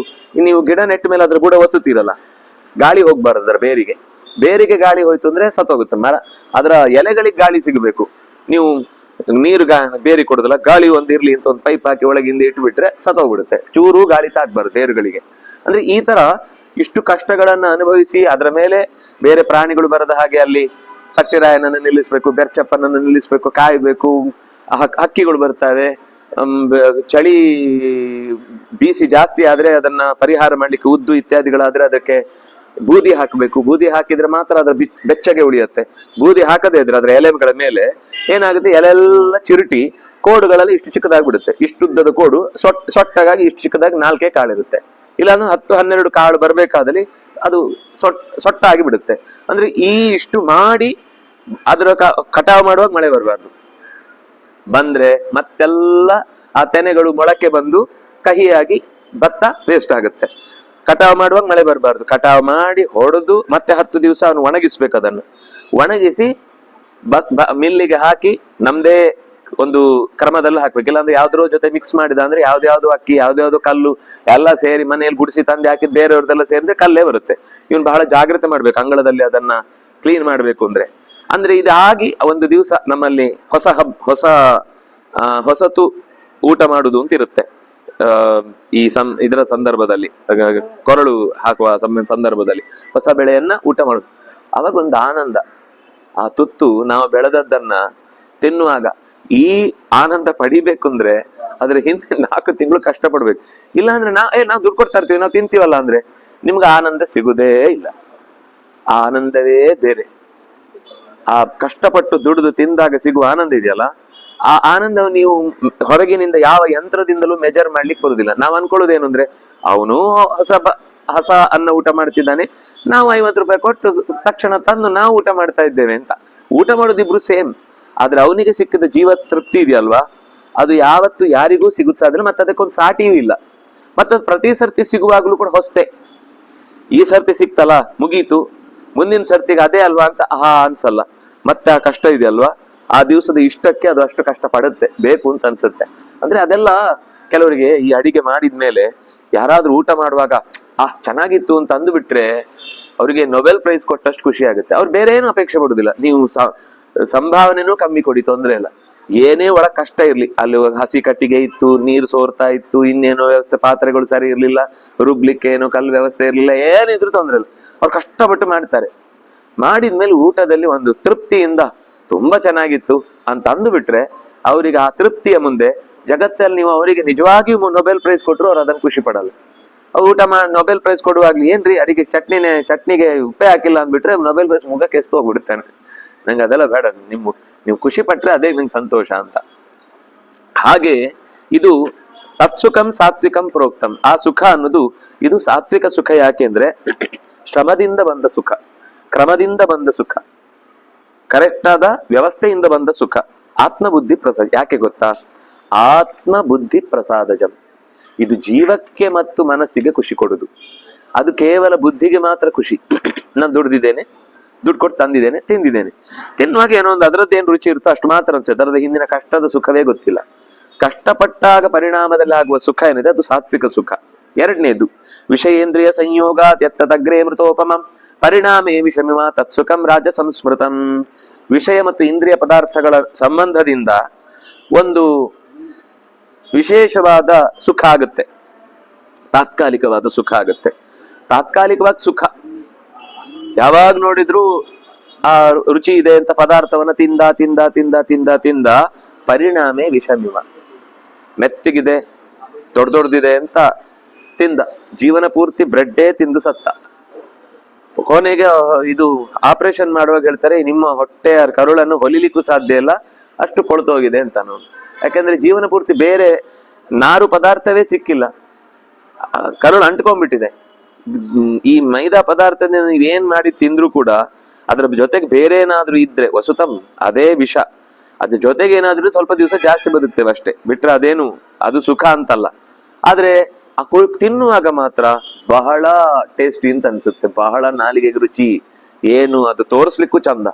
ನೀವು ಗಿಡ ನೆಟ್ಟ ಮೇಲೆ ಅದ್ರ ಬುಡ ಒತ್ತುತ್ತೀರಲ್ಲ, ಗಾಳಿ ಹೋಗ್ಬಾರ್ದು ಅದರ ಬೇರಿಗೆ ಗಾಳಿ ಹೋಯ್ತು ಅಂದ್ರೆ ಸತ್ತೋಗುತ್ತೆ ಮರ. ಅದರ ಎಲೆಗಳಿಗೆ ಗಾಳಿ ಸಿಗಬೇಕು. ನೀವು ನೀರು ಬೇರೆ ಕೊಡುದಲ್ಲ, ಗಾಳಿ ಒಂದ್ ಇರ್ಲಿ ಅಂತ ಒಂದು ಪೈಪ್ ಹಾಕಿ ಒಳಗಿಂದ ಇಟ್ಬಿಟ್ರೆ ಸತ್ತೋಗ್ಬಿಡುತ್ತೆ. ಚೂರು ಗಾಳಿ ತಾಕ್ಬಾರ್ದು ಬೇರುಗಳಿಗೆ. ಅಂದ್ರೆ ಈ ತರ ಇಷ್ಟು ಕಷ್ಟಗಳನ್ನ ಅನುಭವಿಸಿ ಅದರ ಮೇಲೆ ಬೇರೆ ಪ್ರಾಣಿಗಳು ಬರದ ಹಾಗೆ ಅಲ್ಲಿ ತಟ್ಟಿರಾಯನನ್ನು ನಿಲ್ಲಿಸ್ಬೇಕು, ಬೆರ್ಚಪ್ಪನನ್ನು ನಿಲ್ಲಿಸ್ಬೇಕು, ಕಾಯ್ಬೇಕು, ಹಕ್ಕಿಗಳು ಬರ್ತವೆ. ಚಳಿ ಬೀಸಿ ಜಾಸ್ತಿ ಆದ್ರೆ ಅದನ್ನ ಪರಿಹಾರ ಮಾಡ್ಲಿಕ್ಕೆ ಉದ್ದು ಇತ್ಯಾದಿಗಳಾದ್ರೆ ಅದಕ್ಕೆ ಬೂದಿ ಹಾಕಬೇಕು. ಬೂದಿ ಹಾಕಿದ್ರೆ ಮಾತ್ರ ಅದ್ರ ಬೆಚ್ಚಗೆ ಉಳಿಯುತ್ತೆ. ಬೂದಿ ಹಾಕದೇ ಇದ್ರೆ ಅದರ ಎಲೆಗಳ ಮೇಲೆ ಏನಾಗುತ್ತೆ, ಎಲೆಲ್ಲ ಚಿರುಟಿ ಕೋಡುಗಳಲ್ಲಿ ಇಷ್ಟು ಚಿಕ್ಕದಾಗ್ಬಿಡುತ್ತೆ. ಇಷ್ಟುದ್ದದ ಕೋಡು ಸೊಟ್ಟಾಗಿ ಇಷ್ಟು ಚಿಕ್ಕದಾಗಿ 4 ಕಾಳಿರುತ್ತೆ. ಇಲ್ಲಾಂದ್ರೆ 10-12 ಕಾಳು ಬರ್ಬೇಕಾದಲ್ಲಿ ಅದು ಸೊಟ್ಟಾಗಿ ಬಿಡುತ್ತೆ. ಅಂದ್ರೆ ಈ ಇಷ್ಟು ಮಾಡಿ ಅದರ ಕಟಾವು ಮಾಡುವಾಗ ಮಳೆ ಬರಬಾರ್ದು. ಬಂದ್ರೆ ಮತ್ತೆಲ್ಲ ಆ ತೆನೆಗಳು ಮೊಳಕೆ ಬಂದು ಕಹಿಯಾಗಿ ಭತ್ತ ವೇಸ್ಟ್ ಆಗುತ್ತೆ. ಕಟಾವು ಮಾಡುವಾಗ ಮಳೆ ಬರಬಾರ್ದು. ಕಟಾವು ಮಾಡಿ ಹೊಡೆದು ಮತ್ತೆ 10 ದಿವಸ ಅವನು ಒಣಗಿಸ್ಬೇಕು. ಅದನ್ನು ಒಣಗಿಸಿ ಮಿಲ್ಲಿಗೆ ಹಾಕಿ ನಮ್ದೇ ಒಂದು ಕ್ರಮದಲ್ಲಿ ಹಾಕ್ಬೇಕು. ಇಲ್ಲಾಂದ್ರೆ ಯಾವ್ದ್ರ ಜೊತೆ ಮಿಕ್ಸ್ ಮಾಡಿದ ಅಂದ್ರೆ ಯಾವ್ದಾವ್ದು ಅಕ್ಕಿ, ಯಾವ್ದಾವ್ದು ಕಲ್ಲು ಎಲ್ಲ ಸೇರಿ ಮನೆಯಲ್ಲಿ ಗುಡಿಸಿ ತಂದೆ ಹಾಕಿ ಬೇರೆಯವ್ರದೆಲ್ಲ ಸೇರಿದ್ರೆ ಕಲ್ಲೇ ಬರುತ್ತೆ. ಇವನು ಬಹಳ ಜಾಗ್ರತೆ ಮಾಡ್ಬೇಕು ಅಂಗಳದಲ್ಲಿ ಅದನ್ನ ಕ್ಲೀನ್ ಮಾಡ್ಬೇಕು ಅಂದ್ರೆ ಇದಾಗಿ ಒಂದು ದಿವಸ ನಮ್ಮಲ್ಲಿ ಹೊಸತು ಊಟ ಮಾಡುದು ಅಂತ ಇರುತ್ತೆ. ಇದರ ಸಂದರ್ಭದಲ್ಲಿ, ಕೊರಳು ಹಾಕುವ ಸಂದರ್ಭದಲ್ಲಿ ಹೊಸ ಬೆಳೆಯನ್ನ ಊಟ ಮಾಡುದು. ಅವಾಗ ಒಂದು ಆನಂದ. ಆ ತುತ್ತು ನಾವು ಬೆಳೆದದ್ದನ್ನ ತಿನ್ನುವಾಗ ಈ ಆನಂದ ಪಡಿಬೇಕು ಅಂದ್ರೆ ಅದ್ರ ಹಿಂದೆ 4 ತಿಂಗಳು ಕಷ್ಟಪಡ್ಬೇಕು. ಇಲ್ಲ ಅಂದ್ರೆ ನಾವು ದುಡ್ಡು ಕೊಡ್ತಾ ಇರ್ತೀವಿ, ನಾವು ತಿಂತೀವಲ್ಲ ಅಂದ್ರೆ ನಿಮ್ಗೆ ಆನಂದ ಸಿಗುದೇ ಇಲ್ಲ. ಆ ಆನಂದವೇ ಬೇರೆ. ಆ ಕಷ್ಟಪಟ್ಟು ದುಡಿದು ತಿಂದಾಗ ಸಿಗುವ ಆನಂದ ಇದೆಯಲ್ಲ, ಆ ಆನಂದವು ನೀವು ಹೊರಗಿನಿಂದ ಯಾವ ಯಂತ್ರದಿಂದಲೂ ಮೆಜರ್ ಮಾಡ್ಲಿಕ್ಕೆ ಬರುದಿಲ್ಲ. ನಾವ್ ಅನ್ಕೊಳ್ಳೋದೇನು ಅಂದ್ರೆ ಅವನು ಹೊಸ ಅನ್ನ ಊಟ ಮಾಡ್ತಿದ್ದಾನೆ, ನಾವು 50 ರೂಪಾಯಿ ಕೊಟ್ಟು ತಕ್ಷಣ ತಂದು ನಾವು ಊಟ ಮಾಡ್ತಾ ಇದ್ದೇವೆ ಅಂತ. ಊಟ ಮಾಡೋದಿಬ್ರು ಸೇಮ್. ಆದ್ರೆ ಅವನಿಗೆ ಸಿಕ್ಕಿದ ಜೀವ ತೃಪ್ತಿ ಇದೆಯಲ್ವಾ, ಅದು ಯಾವತ್ತು ಯಾರಿಗೂ ಸಿಗುತ್ಸಾದ್ರೆ ಮತ್ತೆ ಅದಕ್ಕೊಂದು ಸಾಟಿಯೂ ಇಲ್ಲ. ಮತ್ತೆ ಪ್ರತಿ ಸರ್ತಿ ಸಿಗುವಾಗ್ಲೂ ಕೂಡ ಹೊಸತೆ. ಈ ಸರ್ತಿ ಸಿಕ್ತಲ್ಲ ಮುಗೀತು, ಮುಂದಿನ ಸರ್ತಿಗೆ ಅದೇ ಅಲ್ವಾ ಅಂತ ಅನ್ಸಲ್ಲ. ಮತ್ತೆ ಆ ಕಷ್ಟ ಇದೆಯಲ್ವಾ, ಆ ದಿವಸದ ಇಷ್ಟಕ್ಕೆ ಅದು ಅಷ್ಟು ಕಷ್ಟ ಪಡುತ್ತೆ, ಬೇಕು ಅಂತ ಅನ್ಸುತ್ತೆ. ಅಂದ್ರೆ ಅದೆಲ್ಲ ಕೆಲವರಿಗೆ ಈ ಅಡಿಗೆ ಮಾಡಿದ್ಮೇಲೆ ಯಾರಾದ್ರೂ ಊಟ ಮಾಡುವಾಗ ಚೆನ್ನಾಗಿತ್ತು ಅಂತ ಅಂದುಬಿಟ್ರೆ ಅವರಿಗೆ ನೊಬೆಲ್ ಪ್ರೈಸ್ ಕೊಟ್ಟಷ್ಟು ಖುಷಿ ಆಗುತ್ತೆ. ಅವ್ರು ಬೇರೆ ಏನು ಅಪೇಕ್ಷೆ ಪಡುದಿಲ್ಲ. ನೀವು ಸಂಭಾವನೆನೂ ಕಮ್ಮಿ ಕೊಡಿ, ತೊಂದ್ರೆ ಇಲ್ಲ. ಏನೇ ಒಳಗ್ ಕಷ್ಟ ಇರ್ಲಿ, ಅಲ್ಲಿ ಹಸಿ ಕಟ್ಟಿಗೆ ಇತ್ತು, ನೀರು ಸೋರ್ತಾ ಇತ್ತು, ಇನ್ನೇನೋ ವ್ಯವಸ್ಥೆ, ಪಾತ್ರೆಗಳು ಸರಿ ಇರ್ಲಿಲ್ಲ, ರುಬ್ಲಿಕ್ಕೆ ಏನೋ ಕಲ್ಲು ವ್ಯವಸ್ಥೆ ಇರ್ಲಿಲ್ಲ, ಏನಿದ್ರು ತೊಂದ್ರೆ ಇಲ್ಲ. ಅವ್ರು ಕಷ್ಟಪಟ್ಟು ಮಾಡ್ತಾರೆ. ಮಾಡಿದ್ಮೇಲೆ ಊಟದಲ್ಲಿ ಒಂದು ತೃಪ್ತಿಯಿಂದ ತುಂಬಾ ಚೆನ್ನಾಗಿತ್ತು ಅಂತ ಅಂದುಬಿಟ್ರೆ ಅವರಿಗೆ ಆ ತೃಪ್ತಿಯ ಮುಂದೆ ಜಗತ್ತಲ್ಲಿ ನೀವು ಅವರಿಗೆ ನಿಜವಾಗಿಯೂ ನೊಬೆಲ್ ಪ್ರೈಸ್ ಕೊಟ್ಟರು ಅವ್ರು ಅದನ್ನು ಖುಷಿ ಪಡಲ್ಲ. ಊಟ ನೊಬೆಲ್ ಪ್ರೈಸ್ ಕೊಡುವಾಗ್ಲಿ ಏನ್ರಿ ಅಡಿಗೆ ಚಟ್ನಿಗೆ ಉಪ್ಪೆ ಹಾಕಿಲ್ಲ ಅಂದ್ಬಿಟ್ರೆ ನೊಬೆಲ್ ಪ್ರೈಸ್ ಮುಖಕ್ಕೆ ಎಸ್ತು ಹೋಗ್ಬಿಡುತ್ತೇನೆ. ನಂಗೆ ಅದೆಲ್ಲ ಬೇಡ, ನೀವು ಖುಷಿ ಪಟ್ರೆ ಅದೇ ನಂಗೆ ಸಂತೋಷ ಅಂತ. ಹಾಗೆ ಇದು ತತ್ಸುಖಂ ಸಾತ್ವಿಕಂ ಪ್ರೋಕ್ತಂ. ಆ ಸುಖ ಅನ್ನೋದು ಇದು ಸಾತ್ವಿಕ ಸುಖ. ಯಾಕೆಂದ್ರೆ ಶ್ರಮದಿಂದ ಬಂದ ಸುಖ, ಕ್ರಮದಿಂದ ಬಂದ ಸುಖ, ಕರೆಕ್ಟ್ ಆದ ವ್ಯವಸ್ಥೆಯಿಂದ ಬಂದ ಸುಖ. ಆತ್ಮಬುದ್ಧಿ ಪ್ರಸಾದ. ಯಾಕೆ ಗೊತ್ತಾ? ಆತ್ಮಬುದ್ಧಿ ಪ್ರಸಾದಜಂ. ಇದು ಜೀವಕ್ಕೆ ಮತ್ತು ಮನಸ್ಸಿಗೆ ಖುಷಿ ಕೊಡುದು. ಅದು ಕೇವಲ ಬುದ್ಧಿಗೆ ಮಾತ್ರ ಖುಷಿ. ನಾನು ದುಡ್ದಿದ್ದೇನೆ, ದುಡ್ಡು ಕೊಟ್ಟು ತಂದಿದ್ದೇನೆ, ತಿಂದಿದ್ದೇನೆ. ತಿನ್ನುವಾಗ ಏನೋ ಒಂದು ಅದರದ್ದೇನು ರುಚಿ ಇರುತ್ತೋ ಅಷ್ಟು ಮಾತ್ರ ಅನ್ಸುತ್ತೆ. ಅದರದ ಹಿಂದಿನ ಕಷ್ಟದ ಸುಖವೇ ಗೊತ್ತಿಲ್ಲ. ಕಷ್ಟಪಟ್ಟಾಗ ಪರಿಣಾಮದಲ್ಲಿ ಆಗುವ ಸುಖ ಏನಿದೆ ಅದು ಸಾತ್ವಿಕ ಸುಖ. ಎರಡನೇದು ವಿಷಯೇಂದ್ರಿಯ ಸಂಯೋಗ ತ್ಯತ್ತದಗ್ರೇ ಮೃತೋಪಮಂ ಪರಿಣಾಮೇ ವಿಷಮಿಮ ತತ್ಸುಖಂ ರಾಜ ಸಂಸ್ಮೃತಂ. ವಿಷಯ ಮತ್ತು ಇಂದ್ರಿಯ ಪದಾರ್ಥಗಳ ಸಂಬಂಧದಿಂದ ಒಂದು ವಿಶೇಷವಾದ ಸುಖ ಆಗುತ್ತೆ. ತಾತ್ಕಾಲಿಕವಾದ ಸುಖ ಆಗುತ್ತೆ. ತಾತ್ಕಾಲಿಕವಾದ ಸುಖ ಯಾವಾಗ ನೋಡಿದ್ರು ಆ ರುಚಿ ಇದೆ ಅಂತ ಪದಾರ್ಥವನ್ನ ತಿಂದ ತಿಂದ ತಿಂದ ತಿಂದ ತಿಂದ ಪರಿಣಾಮೇ ವಿಷಮಿವ. ಮೆತ್ತಗಿದೆ, ದೊಡ್ಡದಿದೆ ಅಂತ ತಿಂದ, ಜೀವನ ಪೂರ್ತಿ ಬ್ರೆಡ್ಡೇ ತಿಂದು ಸತ್ತ. ಕೊನೆಗೆ ಇದು ಆಪರೇಷನ್ ಮಾಡುವಾಗ ಹೇಳ್ತಾರೆ, ನಿಮ್ಮ ಹೊಟ್ಟೆಯ ಕರುಳನ್ನು ಹೊಲಿಲಿಕ್ಕೂ ಸಾಧ್ಯ ಇಲ್ಲ, ಅಷ್ಟು ಕೊಳ್ತೋಗಿದೆ ಅಂತ. ನಾನು ಯಾಕಂದ್ರೆ ಜೀವನ ಪೂರ್ತಿ ಬೇರೆ ನಾರು ಪದಾರ್ಥವೇ ಸಿಕ್ಕಿಲ್ಲ, ಕರುಳು ಅಂಟ್ಕೊಂಡ್ಬಿಟ್ಟಿದೆ. ಈ ಮೈದಾ ಪದಾರ್ಥದಿಂದ ನೀವೇನ್ ಮಾಡಿ ತಿಂದ್ರು ಕೂಡ ಅದ್ರ ಜೊತೆಗೆ ಬೇರೆ ಏನಾದ್ರೂ ಇದ್ರೆ ವಸುತಂ ಅದೇ ವಿಷ. ಅದ್ರ ಜೊತೆಗೆ ಏನಾದ್ರೂ ಸ್ವಲ್ಪ ದಿವಸ ಜಾಸ್ತಿ ಬದುಕ್ತೇವೆ ಅಷ್ಟೇ, ಬಿಟ್ರೆ ಅದೇನು ಅದು ಸುಖ ಅಂತಲ್ಲ. ಆದ್ರೆ ಆ ತಿನ್ನುವಾಗ ಮಾತ್ರ ಬಹಳ ಟೇಸ್ಟಿ ಅಂತ ಅನ್ಸುತ್ತೆ, ಬಹಳ ನಾಲಿಗೆಗೆ ರುಚಿ. ಏನು ಅದು ತೋರಿಸ್ಲಿಕ್ಕೂ ಚಂದ.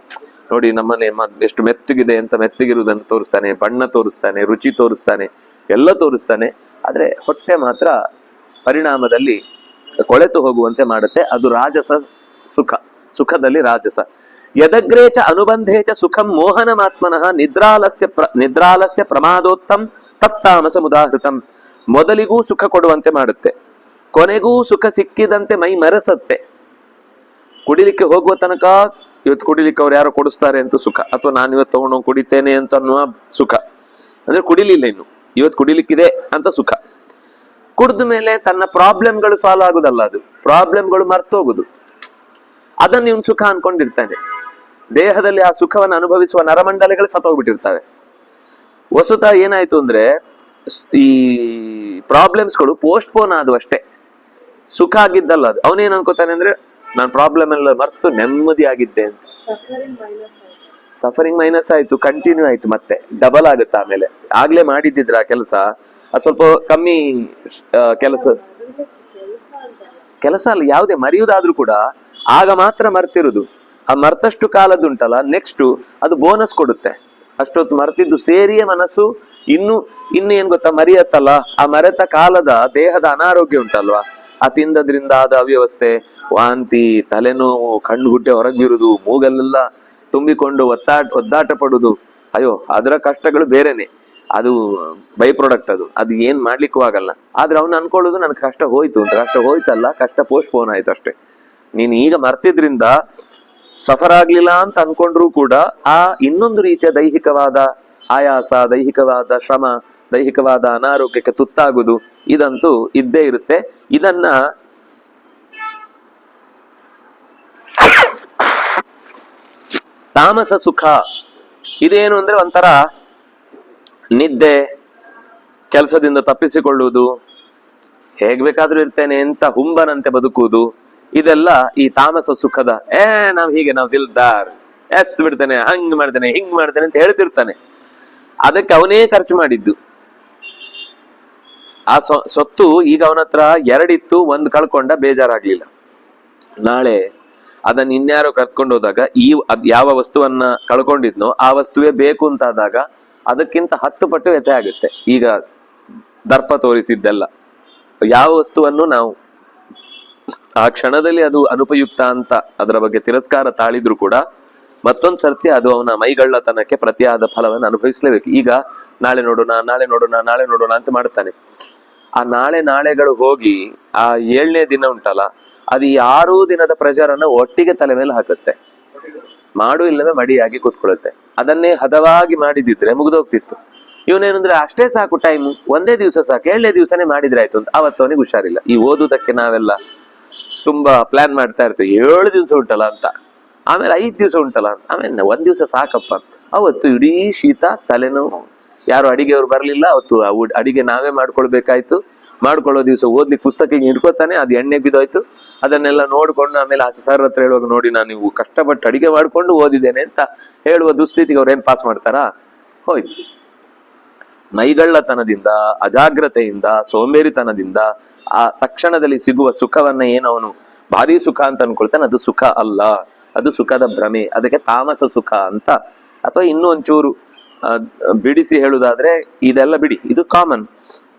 ನೋಡಿ ನಮ್ಮನೆ ಎಷ್ಟು ಮೆತ್ತಗಿದೆ ಅಂತ ಮೆತ್ತಗಿರುವುದನ್ನು ತೋರಿಸ್ತಾನೆ, ಬಣ್ಣ ತೋರಿಸ್ತಾನೆ, ರುಚಿ ತೋರಿಸ್ತಾನೆ, ಎಲ್ಲ ತೋರಿಸ್ತಾನೆ. ಆದ್ರೆ ಹೊಟ್ಟೆ ಮಾತ್ರ ಪರಿಣಾಮದಲ್ಲಿ ಕೊಳೆತು ಹೋಗುವಂತೆ ಮಾಡುತ್ತೆ. ಅದು ರಾಜಸ ಸುಖ, ಸುಖದಲ್ಲಿ ರಾಜಸ. ಯದಗ್ರೇಚ ಅನುಬಂಧೇಚ ಸುಖಂ ಮೋಹನಮಾತ್ಮನಃ ನಿದ್ರಾಲಸ್ಯ ಪ್ರಮಾದೋತ್ತಂ ತತ್ತಾಮಸ ಮುದಾಹೃತಂ. ಮೊದಲಿಗೂ ಸುಖ ಕೊಡುವಂತೆ ಮಾಡುತ್ತೆ, ಕೊನೆಗೂ ಸುಖ ಸಿಕ್ಕಿದಂತೆ ಮೈ ಮರೆಸತ್ತೆ. ಕುಡಿಲಿಕ್ಕೆ ಹೋಗುವ ತನಕ ಇವತ್ತು ಕುಡಿಲಿಕ್ಕೆ ಅವ್ರು ಯಾರೋ ಕೊಡಿಸ್ತಾರೆ ಅಂತ ಸುಖ, ಅಥವಾ ನಾನು ಇವತ್ತು ತಗೊಂಡು ಕುಡಿತೇನೆ ಅಂತ ಅನ್ನುವ ಸುಖ. ಅಂದ್ರೆ ಕುಡಿಲಿಲ್ಲ ಇನ್ನು, ಇವತ್ತು ಕುಡಿಲಿಕ್ಕಿದೆ ಅಂತ ಸುಖ. ಕುಡಿದ ಮೇಲೆ ತನ್ನ ಪ್ರಾಬ್ಲಮ್ಗಳು ಸಾಲ್ವ್ ಆಗುದಲ್ಲ, ಅದು ಪ್ರಾಬ್ಲಮ್ಗಳು ಮರ್ತೋಗುದು. ಅದನ್ನ ಇವನು ಸುಖ ಅನ್ಕೊಂಡಿರ್ತಾನೆ. ದೇಹದಲ್ಲಿ ಆ ಸುಖವನ್ನು ಅನುಭವಿಸುವ ನರಮಂಡಲಗಳು ಸತ್ತೋಗ್ಬಿಟ್ಟಿರ್ತವೆ. ವಸುತ ಏನಾಯ್ತು ಅಂದ್ರೆ ಈ ಪ್ರಾಬ್ಲಮ್ಸ್ಗಳು ಪೋಸ್ಟ್ಪೋನ್ ಆದವು ಅಷ್ಟೇ, ಸುಖ ಆಗಿದ್ದಲ್ಲ ಅದು. ಅವನೇನ್ ಅನ್ಕೋತಾನೆ ಅಂದ್ರೆ ನಾನು ಪ್ರಾಬ್ಲಮ್ ಎಲ್ಲ ಮರ್ತು ನೆಮ್ಮದಿ ಆಗಿದ್ದೆ ಅಂತ. ಸಫರಿಂಗ್ ಮೈನಸ್ ಆಯ್ತು, ಕಂಟಿನ್ಯೂ ಆಯ್ತು, ಮತ್ತೆ ಡಬಲ್ ಆಗುತ್ತೆ. ಆಮೇಲೆ ಆಗ್ಲೇ ಮಾಡಿದ್ದಿದ್ರ ಆ ಕೆಲಸ ಅದು ಸ್ವಲ್ಪ ಕಮ್ಮಿ ಕೆಲಸ ಅಲ್ಲ, ಯಾವುದೇ ಮರೆಯುವುದಾದ್ರೂ ಕೂಡ ಆಗ ಮಾತ್ರ ಮರ್ತಿರುದು. ಆ ಮರ್ತಷ್ಟು ಕಾಲದ್ದುಂಟಲ್ಲ, ನೆಕ್ಸ್ಟ್ ಅದು ಬೋನಸ್ ಕೊಡುತ್ತೆ. ಅಷ್ಟೊತ್ತು ಮರ್ತಿದ್ದು ಸೇರಿಯೇ ಮನಸ್ಸು ಇನ್ನು ಏನ್ ಗೊತ್ತಾ ಮರೆಯತ್ತಲ್ಲ, ಆ ಮರೆತ ಕಾಲದ ದೇಹದ ಅನಾರೋಗ್ಯ ಉಂಟಲ್ವಾ, ಆ ತಿಂದದ್ರಿಂದ ಆದ ಅವ್ಯವಸ್ಥೆ, ವಾಂತಿ, ತಲೆನೋವು, ಕಣ್ಣುಗುಡ್ಡೆ ಹೊರಗೆ ಬೀರುದು, ಮೂಗಲ್ಲೆಲ್ಲ ತುಂಬಿಕೊಂಡು ಒದ್ದಾಟ ಪಡುದು, ಅಯ್ಯೋ ಅದರ ಕಷ್ಟಗಳು ಬೇರೆನೆ. ಅದು ಬೈ ಪ್ರಾಡಕ್ಟ್, ಅದು ಏನ್ ಮಾಡ್ಲಿಕ್ಕೂ ಆಗಲ್ಲ. ಆದ್ರೆ ಅವ್ನು ಅನ್ಕೊಳ್ಳೋದು ನನ್ ಕಷ್ಟ ಹೋಯ್ತು ಅಂತ. ಕಷ್ಟ ಹೋಯ್ತಲ್ಲ, ಕಷ್ಟ ಪೋಸ್ಟ್ಪೋನ್ ಆಯ್ತು ಅಷ್ಟೇ. ನೀನ್ ಈಗ ಮರ್ತಿದ್ರಿಂದ ಸಫರ್ ಆಗ್ಲಿಲ್ಲ ಅಂತ ಅನ್ಕೊಂಡ್ರು ಕೂಡ ಆ ಇನ್ನೊಂದು ರೀತಿಯ ದೈಹಿಕವಾದ ಆಯಾಸ, ದೈಹಿಕವಾದ ಶ್ರಮ, ದೈಹಿಕವಾದ ಅನಾರೋಗ್ಯಕ್ಕೆ ತುತ್ತಾಗುದು ಇದಂತೂ ಇದ್ದೇ ಇರುತ್ತೆ. ಇದನ್ನ ತಾಮಸ ಸುಖ ಇದೇನು ಅಂದ್ರೆ ಒಂಥರ ನಿದ್ದೆ, ಕೆಲಸದಿಂದ ತಪ್ಪಿಸಿಕೊಳ್ಳುವುದು, ಹೇಗ್ ಬೇಕಾದ್ರೂ ಇರ್ತೇನೆ ಅಂತ ಹುಂಬನಂತೆ ಬದುಕುವುದು, ಇದೆಲ್ಲ ಈ ತಾಮಸ ಸುಖದ ನಾವು ದಿಲ್ದಾರ್, ಎಸ್ತ್ ಬಿಡ್ತೇನೆ, ಹಂಗ್ ಮಾಡ್ತೇನೆ, ಹಿಂಗ್ ಮಾಡ್ತೇನೆ ಅಂತ ಹೇಳ್ತಿರ್ತಾನೆ. ಅದಕ್ಕೆ ಅವನೇ ಖರ್ಚು ಮಾಡಿದ್ದು. ಆ ಸೊತ್ತು ಈಗ ಅವನ ಹತ್ರ ಎರಡಿತ್ತು, ಒಂದು ಕಳ್ಕೊಂಡ, ಬೇಜಾರಾಗ್ಲಿಲ್ಲ. ನಾಳೆ ಅದನ್ನ ಇನ್ಯಾರೋ ಕರ್ಕೊಂಡು ಹೋದಾಗ ಯಾವ ವಸ್ತುವನ್ನ ಕಳ್ಕೊಂಡಿದ್ನೋ ಆ ವಸ್ತುವೇ ಬೇಕು ಅಂತಾದಾಗ ಅದಕ್ಕಿಂತ 10 ಪಟ್ಟು ವ್ಯಥೆ ಆಗುತ್ತೆ. ಈಗ ದರ್ಪ ತೋರಿಸಿದ್ದೆಲ್ಲ ಯಾವ ವಸ್ತುವನ್ನು ನಾವು ಆ ಕ್ಷಣದಲ್ಲಿ ಅದು ಅನುಪಯುಕ್ತ ಅಂತ ಅದರ ಬಗ್ಗೆ ತಿರಸ್ಕಾರ ತಾಳಿದ್ರು ಕೂಡ ಮತ್ತೊಂದ್ ಸರ್ತಿ ಅದು ಅವನ ಮೈಗಳ್ಳತನಕ್ಕೆ ಪ್ರತಿಯಾದ ಫಲವನ್ನು ಅನುಭವಿಸ್ಲೇಬೇಕು. ಈಗ ನಾಳೆ ನೋಡೋಣ ಅಂತ ಮಾಡ್ತಾನೆ. ಆ ನಾಳೆಗಳು ಹೋಗಿ ಆ 7ನೇ ದಿನ ಉಂಟಲ್ಲ, ಅದು 6 ದಿನದ ಪ್ರೆಷರನ್ನ ಒಟ್ಟಿಗೆ ತಲೆ ಮೇಲೆ ಹಾಕುತ್ತೆ. ಮಾಡು ಇಲ್ಲವೇ ಮಡಿಯಾಗಿ ಕೂತ್ಕೊಳ್ಳುತ್ತೆ. ಅದನ್ನೇ ಹದವಾಗಿ ಮಾಡಿದಿದ್ರೆ ಮುಗಿದೋಗ್ತಿತ್ತು. ಇವನೇನಂದ್ರೆ ಅಷ್ಟೇ ಸಾಕು, ಟೈಮು ಒಂದೇ ದಿವಸ ಸಾಕು, 7ನೇ ದಿವಸನೇ ಮಾಡಿದ್ರೆ ಆಯ್ತು ಅಂತ. ಅವತ್ತವನಿಗೆ ಹುಷಾರಿಲ್ಲ. ಈ ಓದುದಕ್ಕೆ ನಾವೆಲ್ಲ ತುಂಬಾ ಪ್ಲಾನ್ ಮಾಡ್ತಾ ಇರ್ತೀವಿ, 7 ದಿವಸ ಉಂಟಲ್ಲ ಅಂತ, ಆಮೇಲೆ 5 ದಿವಸ ಉಂಟಲ್ಲ, ಆಮೇಲೆ 1 ದಿವಸ ಸಾಕಪ್ಪ. ಅವತ್ತು ಇಡೀ ಶೀತ, ತಲೆನೋವು, ಯಾರು ಅಡಿಗೆಯವ್ರು ಬರ್ಲಿಲ್ಲ, ಅವತ್ತು ಅಡಿಗೆ ನಾವೇ ಮಾಡ್ಕೊಳ್ಬೇಕಾಯ್ತು. ಮಾಡ್ಕೊಳ್ಳೋ ದಿವಸ ಓದ್ಲಿಕ್ಕೆ ಪುಸ್ತಕ ಹಿಡ್ಕೋತಾನೆ, ಅದು ಎಣ್ಣೆ ಬಿದ್ದೋಯ್ತು. ಅದನ್ನೆಲ್ಲ ನೋಡ್ಕೊಂಡು ಆಮೇಲೆ ಆಚೆ ಸರ್ ಹತ್ರ ಹೇಳುವಾಗ, ನೋಡಿ ನಾನು ನೀವು ಕಷ್ಟಪಟ್ಟು ಅಡಿಗೆ ಮಾಡ್ಕೊಂಡು ಓದಿದ್ದೇನೆ ಅಂತ ಹೇಳುವ ದುಸ್ಥಿತಿಗೆ ಅವ್ರು ಏನ್ ಪಾಸ್ ಮಾಡ್ತಾರಾ? ಹೋಯ್ತು. ಮೈಗಳ್ಳತನದಿಂದ, ಅಜಾಗ್ರತೆಯಿಂದ, ಸೋಂಬೇರಿತನದಿಂದ ಆ ತಕ್ಷಣದಲ್ಲಿ ಸಿಗುವ ಸುಖವನ್ನ ಏನವನು ಭಾರಿ ಸುಖ ಅಂತ ಅನ್ಕೊಳ್ತಾನೆ, ಅದು ಸುಖ ಅಲ್ಲ, ಅದು ಸುಖದ ಭ್ರಮೆ. ಅದಕ್ಕೆ ತಾಮಸ ಸುಖ ಅಂತ. ಅಥವಾ ಇನ್ನೂ ಒಂಚೂರು ಬಿಡಿಸಿ ಹೇಳುದಾದ್ರೆ, ಇದೆಲ್ಲ ಬಿಡಿ, ಇದು ಕಾಮನ್.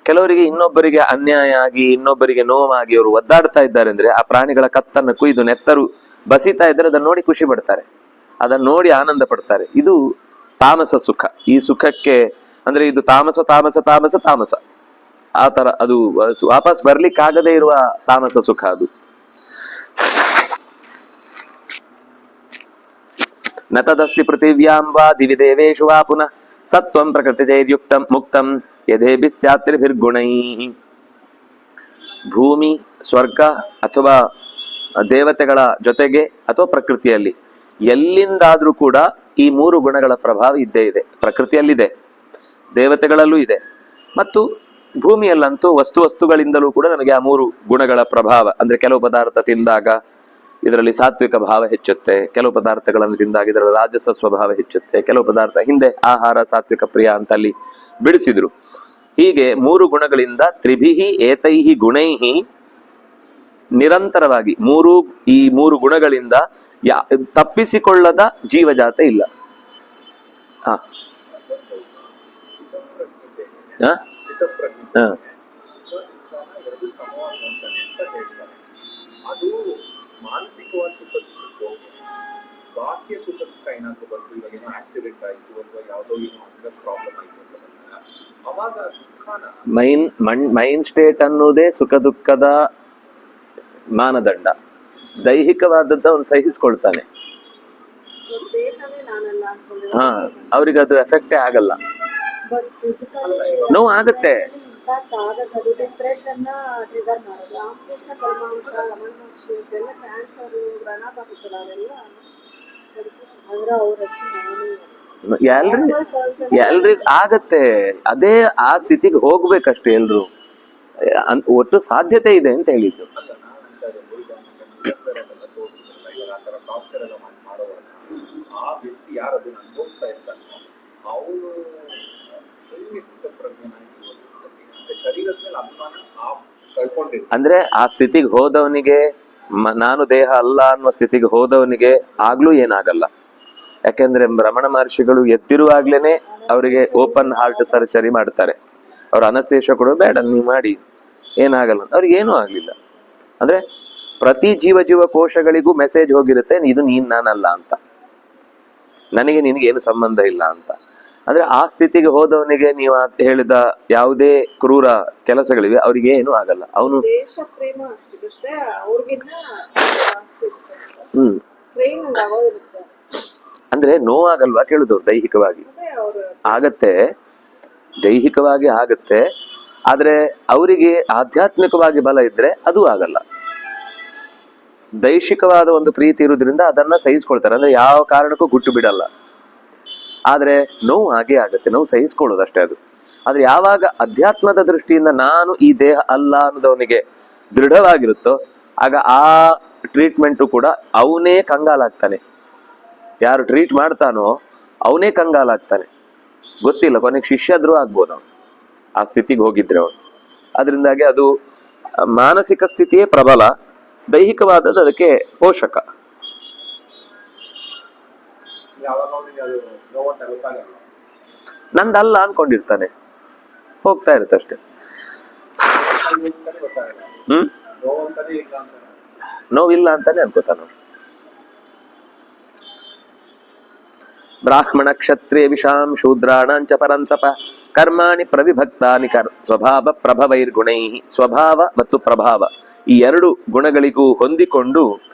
ಕೆಲವರಿಗೆ ಇನ್ನೊಬ್ಬರಿಗೆ ಅನ್ಯಾಯ ಆಗಿ, ಇನ್ನೊಬ್ಬರಿಗೆ ನೋವಾಗಿ ಅವರು ಒದ್ದಾಡ್ತಾ ಇದ್ದಾರೆ ಅಂದ್ರೆ, ಆ ಪ್ರಾಣಿಗಳ ಕತ್ತನ್ನು ಕುಯ್ದು ನೆತ್ತರು ಬಸಿತಾ ಇದ್ರೆ ಅದನ್ನ ನೋಡಿ ಖುಷಿ ಪಡ್ತಾರೆ, ಅದನ್ನ ನೋಡಿ ಆನಂದ ಪಡ್ತಾರೆ. ಇದು ತಾಮಸ ಸುಖ. ಈ ಸುಖಕ್ಕೆ ಅಂದ್ರೆ ಇದು ತಾಮಸ ತಾಮಸ ತಾಮಸ ತಾಮಸ. ಆ ತರ ಅದು ವಾಪಸ್ ಬರ್ಲಿಕ್ಕಾಗದೇ ಇರುವ ತಾಮಸ ಸುಖ ಅದು. ನ ತದಸ್ತಿ ಪೃಥಿವ್ಯಾಂ ವಾ ದಿವಿ ದೇವೇಶು ವಾ ಪುನಃ ಸತ್ವಂ ಪ್ರಕೃತಿಜೈರ್ಯುಕ್ತಂ ಮುಕ್ತಂ ಯಥೇಭಿ ಸ್ಯಾತ್ರಿಭಿರ್ಗುಣೈಃ. ಭೂಮಿ, ಸ್ವರ್ಗ ಅಥವಾ ದೇವತೆಗಳ ಜೊತೆಗೆ ಅಥವಾ ಪ್ರಕೃತಿಯಲ್ಲಿ ಎಲ್ಲಿಂದಾದ್ರೂ ಕೂಡ ಈ ಮೂರು ಗುಣಗಳ ಪ್ರಭಾವ ಇದ್ದೇ ಇದೆ. ಪ್ರಕೃತಿಯಲ್ಲಿದೆ, ದೇವತೆಗಳಲ್ಲೂ ಇದೆ, ಮತ್ತು ಭೂಮಿಯಲ್ಲಂತೂ ವಸ್ತುಗಳಿಂದಲೂ ಕೂಡ ನಮಗೆ ಆ ಮೂರು ಗುಣಗಳ ಪ್ರಭಾವ. ಅಂದ್ರೆ ಕೆಲವು ಪದಾರ್ಥ ತಿಂದಾಗ ಇದರಲ್ಲಿ ಸಾತ್ವಿಕ ಭಾವ ಹೆಚ್ಚುತ್ತೆ, ಕೆಲವು ಪದಾರ್ಥಗಳನ್ನು ತಿಂದಾಗ ಇದರ ರಾಜಸ ಸ್ವಭಾವ ಹೆಚ್ಚುತ್ತೆ, ಕೆಲವು ಪದಾರ್ಥ ಹಿಂದೆ ಆಹಾರ ಸಾತ್ವಿಕ ಪ್ರಿಯ ಅಂತ ಅಲ್ಲಿ ಬಿಡಿಸಿದ್ರು. ಹೀಗೆ ಮೂರು ಗುಣಗಳಿಂದ ತ್ರಿಭಿಹಿ ಏತೈಹಿ ಗುಣೈಹಿ ನಿರಂತರವಾಗಿ ಈ ಮೂರು ಗುಣಗಳಿಂದ ತಪ್ಪಿಸಿಕೊಳ್ಳದ ಜೀವಜಾತ ಇಲ್ಲ. ಹ ಅದು ಮಾನಸಿಕವಾದ ಸುಖಕ್ಕೂ ಬಾಹ್ಯ ಸುಖಕ್ಕೆ ಏನಾದ್ರು ಬಂತು, ಇವಾಗ ಏನೋ ಆಕ್ಸಿಡೆಂಟ್ ಆಯ್ತು ಅಥವಾ ಯಾವುದೋ ಏನೋ ಅಂಗದ ಪ್ರಾಬ್ಲಮ್ ಆಯ್ತು ಅಂತ ಬಂದಾಗ ಅವಾಗ ದುಃಖನ ಮೈನ್ ಸ್ಟೇಟ್ ಅನ್ನೋದೇ ಸುಖ ದುಃಖದ ಮಾನದಂಡ. ದೈಹಿಕವಾದದ್ದು ಅವನು ಸಹಿಸ್ಕೊಳ್ತಾನೆ. ಹಾ, ಅವ್ರಿಗೆ ಅದು ಎಫೆಕ್ಟೇ ಆಗಲ್ಲ. ನೋವು ಆಗುತ್ತೆ. ಡಿಪ್ರೆಷನ್ ಟ್ರಿಗರ್ ಮಾಡೋದು ರಾಮಕೃಷ್ಣ ಪರಮಹಂಸ ರಮಣ ಮಹರ್ಷಿ ಇದೆಲ್ಲ ಕ್ಯಾನ್ಸರ್ ವ್ರಣ ಬರುತ್ತಲ್ಲ ಅವೆಲ್ಲ ಆದ್ರೆ ಅವರಷ್ಟು ಎಲ್ರಿಗ್ ಆಗತ್ತೆ. ಅದೇ ಆ ಸ್ಥಿತಿಗೆ ಹೋಗ್ಬೇಕಷ್ಟೇ ಎಲ್ರು. ಒಟ್ಟು ಸಾಧ್ಯತೆ ಇದೆ ಅಂತ ಹೇಳಿದ್ದು. ಟಾರ್ಚರ್ ಎಲ್ಲ ಮಾಡೋವಾಗ ಆ ವ್ಯಕ್ತಿ ಯಾರು ಅದನ್ನ ಅನುಭವಿಸ್ತಾ ಇರ್ತಾನೆ ಅವನು ಶರೀರದ ಮೇಲೆ ಅಭಿಮಾನ ಕಳ್ಕೊಂಡಿರ್ತಾನೆ. ಅಂದ್ರೆ ಆ ಸ್ಥಿತಿಗೆ ಹೋದವನಿಗೆ, ನಾನು ದೇಹ ಅಲ್ಲ ಅನ್ನುವ ಸ್ಥಿತಿಗೆ ಹೋದವನಿಗೆ ಆಗ್ಲೂ ಏನಾಗಲ್ಲ. ಯಾಕೆಂದ್ರೆ ರಮಣ ಮಹರ್ಷಿಗಳು ಎದ್ದಿರುವಾಗ್ಲೇನೆ ಅವರಿಗೆ ಓಪನ್ ಹಾರ್ಟ್ ಸರ್ಜರಿ ಮಾಡ್ತಾರೆ. ಅವ್ರ ಅನಸ್ತೇಶ ಕೊಡೋ ಬೇಡ ನೀವು ಮಾಡಿ ಏನಾಗಲ್ಲ, ಅವ್ರಿಗೆ ಏನೂ ಆಗ್ಲಿಲ್ಲ. ಅಂದ್ರೆ ಪ್ರತಿ ಜೀವ ಕೋಶಗಳಿಗೂ ಮೆಸೇಜ್ ಹೋಗಿರುತ್ತೆ, ಇದು ನೀನ್ ನಾನಲ್ಲ ಅಂತ, ನನಗೆ ನಿನಗೇನು ಸಂಬಂಧ ಇಲ್ಲ ಅಂತ. ಅಂದ್ರೆ ಆ ಸ್ಥಿತಿಗೆ ಹೋದವನಿಗೆ ನೀವು ಹೇಳಿದ ಯಾವುದೇ ಕ್ರೂರ ಕೆಲಸಗಳಿವೆ ಅವ್ರಿಗೆ ಏನು ಆಗಲ್ಲ. ಅವನು ದೇಶ ಪ್ರೇಮ ಅಷ್ಟಿರುತ್ತೆ ಅವ್ರಿಗಿನ್ನ ಅಂದ್ರೆ ನೋವಾಗಲ್ವಾ ಕೇಳುದು. ದೈಹಿಕವಾಗಿ ಆಗತ್ತೆ, ದೈಹಿಕವಾಗಿ ಆಗತ್ತೆ. ಆದ್ರೆ ಅವರಿಗೆ ಆಧ್ಯಾತ್ಮಿಕವಾಗಿ ಬಲ ಇದ್ರೆ ಅದು ಆಗಲ್ಲ. ದೈಹಿಕವಾದ ಒಂದು ಪ್ರೀತಿ ಇರುವುದರಿಂದ ಅದನ್ನ ಸಹಿಸ್ಕೊಳ್ತಾರೆ. ಅಂದ್ರೆ ಯಾವ ಕಾರಣಕ್ಕೂ ಗುಟ್ಟು ಬಿಡಲ್ಲ. ಆದ್ರೆ ನೋವು ಹಾಗೆ ಆಗತ್ತೆ, ನೋವು ಸಹಿಸ್ಕೊಳ್ಳೋದಷ್ಟೇ ಅದು. ಆದ್ರೆ ಯಾವಾಗ ಅಧ್ಯಾತ್ಮದ ದೃಷ್ಟಿಯಿಂದ ನಾನು ಈ ದೇಹ ಅಲ್ಲ ಅನ್ನೋದವನಿಗೆ ದೃಢವಾಗಿರುತ್ತೋ ಆಗ ಆ ಟ್ರೀಟ್ಮೆಂಟು ಕೂಡ ಅವನೇ ಕಂಗಾಲಾಗ್ತಾನೆ. ಯಾರು ಟ್ರೀಟ್ ಮಾಡ್ತಾನೋ ಅವನೇ ಕಂಗಾಲಾಗ್ತಾನೆ. ಗೊತ್ತಿಲ್ಲ, ಕೊನೆಗೆ ಶಿಷ್ಯಾದ್ರೂ ಆಗ್ಬೋದು ಅವನು ಆ ಸ್ಥಿತಿಗೆ ಹೋಗಿದ್ರೆ ಅವನು. ಅದರಿಂದಾಗಿ ಅದು ಮಾನಸಿಕ ಸ್ಥಿತಿಯೇ ಪ್ರಬಲ, ದೈಹಿಕವಾದದ್ದು ಅದಕ್ಕೆ ಪೋಷಕ. ನಂದಲ್ಲ ಅನ್ಕೊಂಡಿರ್ತಾನೆ, ಹೋಗ್ತಾ ಇರುತ್ತೆ ಅಷ್ಟೇ. ನೋವಿಲ್ಲ ಅಂತಾನೆ ಅನ್ಕೋತಾನ. ಬ್ರಾಹ್ಮಣ ಕ್ಷತ್ರಿಯ ವಿಷಾಂ ಶೂದ್ರಾಣಾಂಚ ಪರಂತಪ ಕರ್ಮಾಣಿ ಪ್ರವಿಭಕ್ತಾನಿ ಸ್ವಭಾವ ಪ್ರಭವೈರ್ಗುಣೈ. ಸ್ವಭಾವ ಮತ್ತು ಪ್ರಭಾವ ಈ ಎರಡು ಗುಣಗಳಿಗೂ ಹೊಂದಿಕೊಂಡು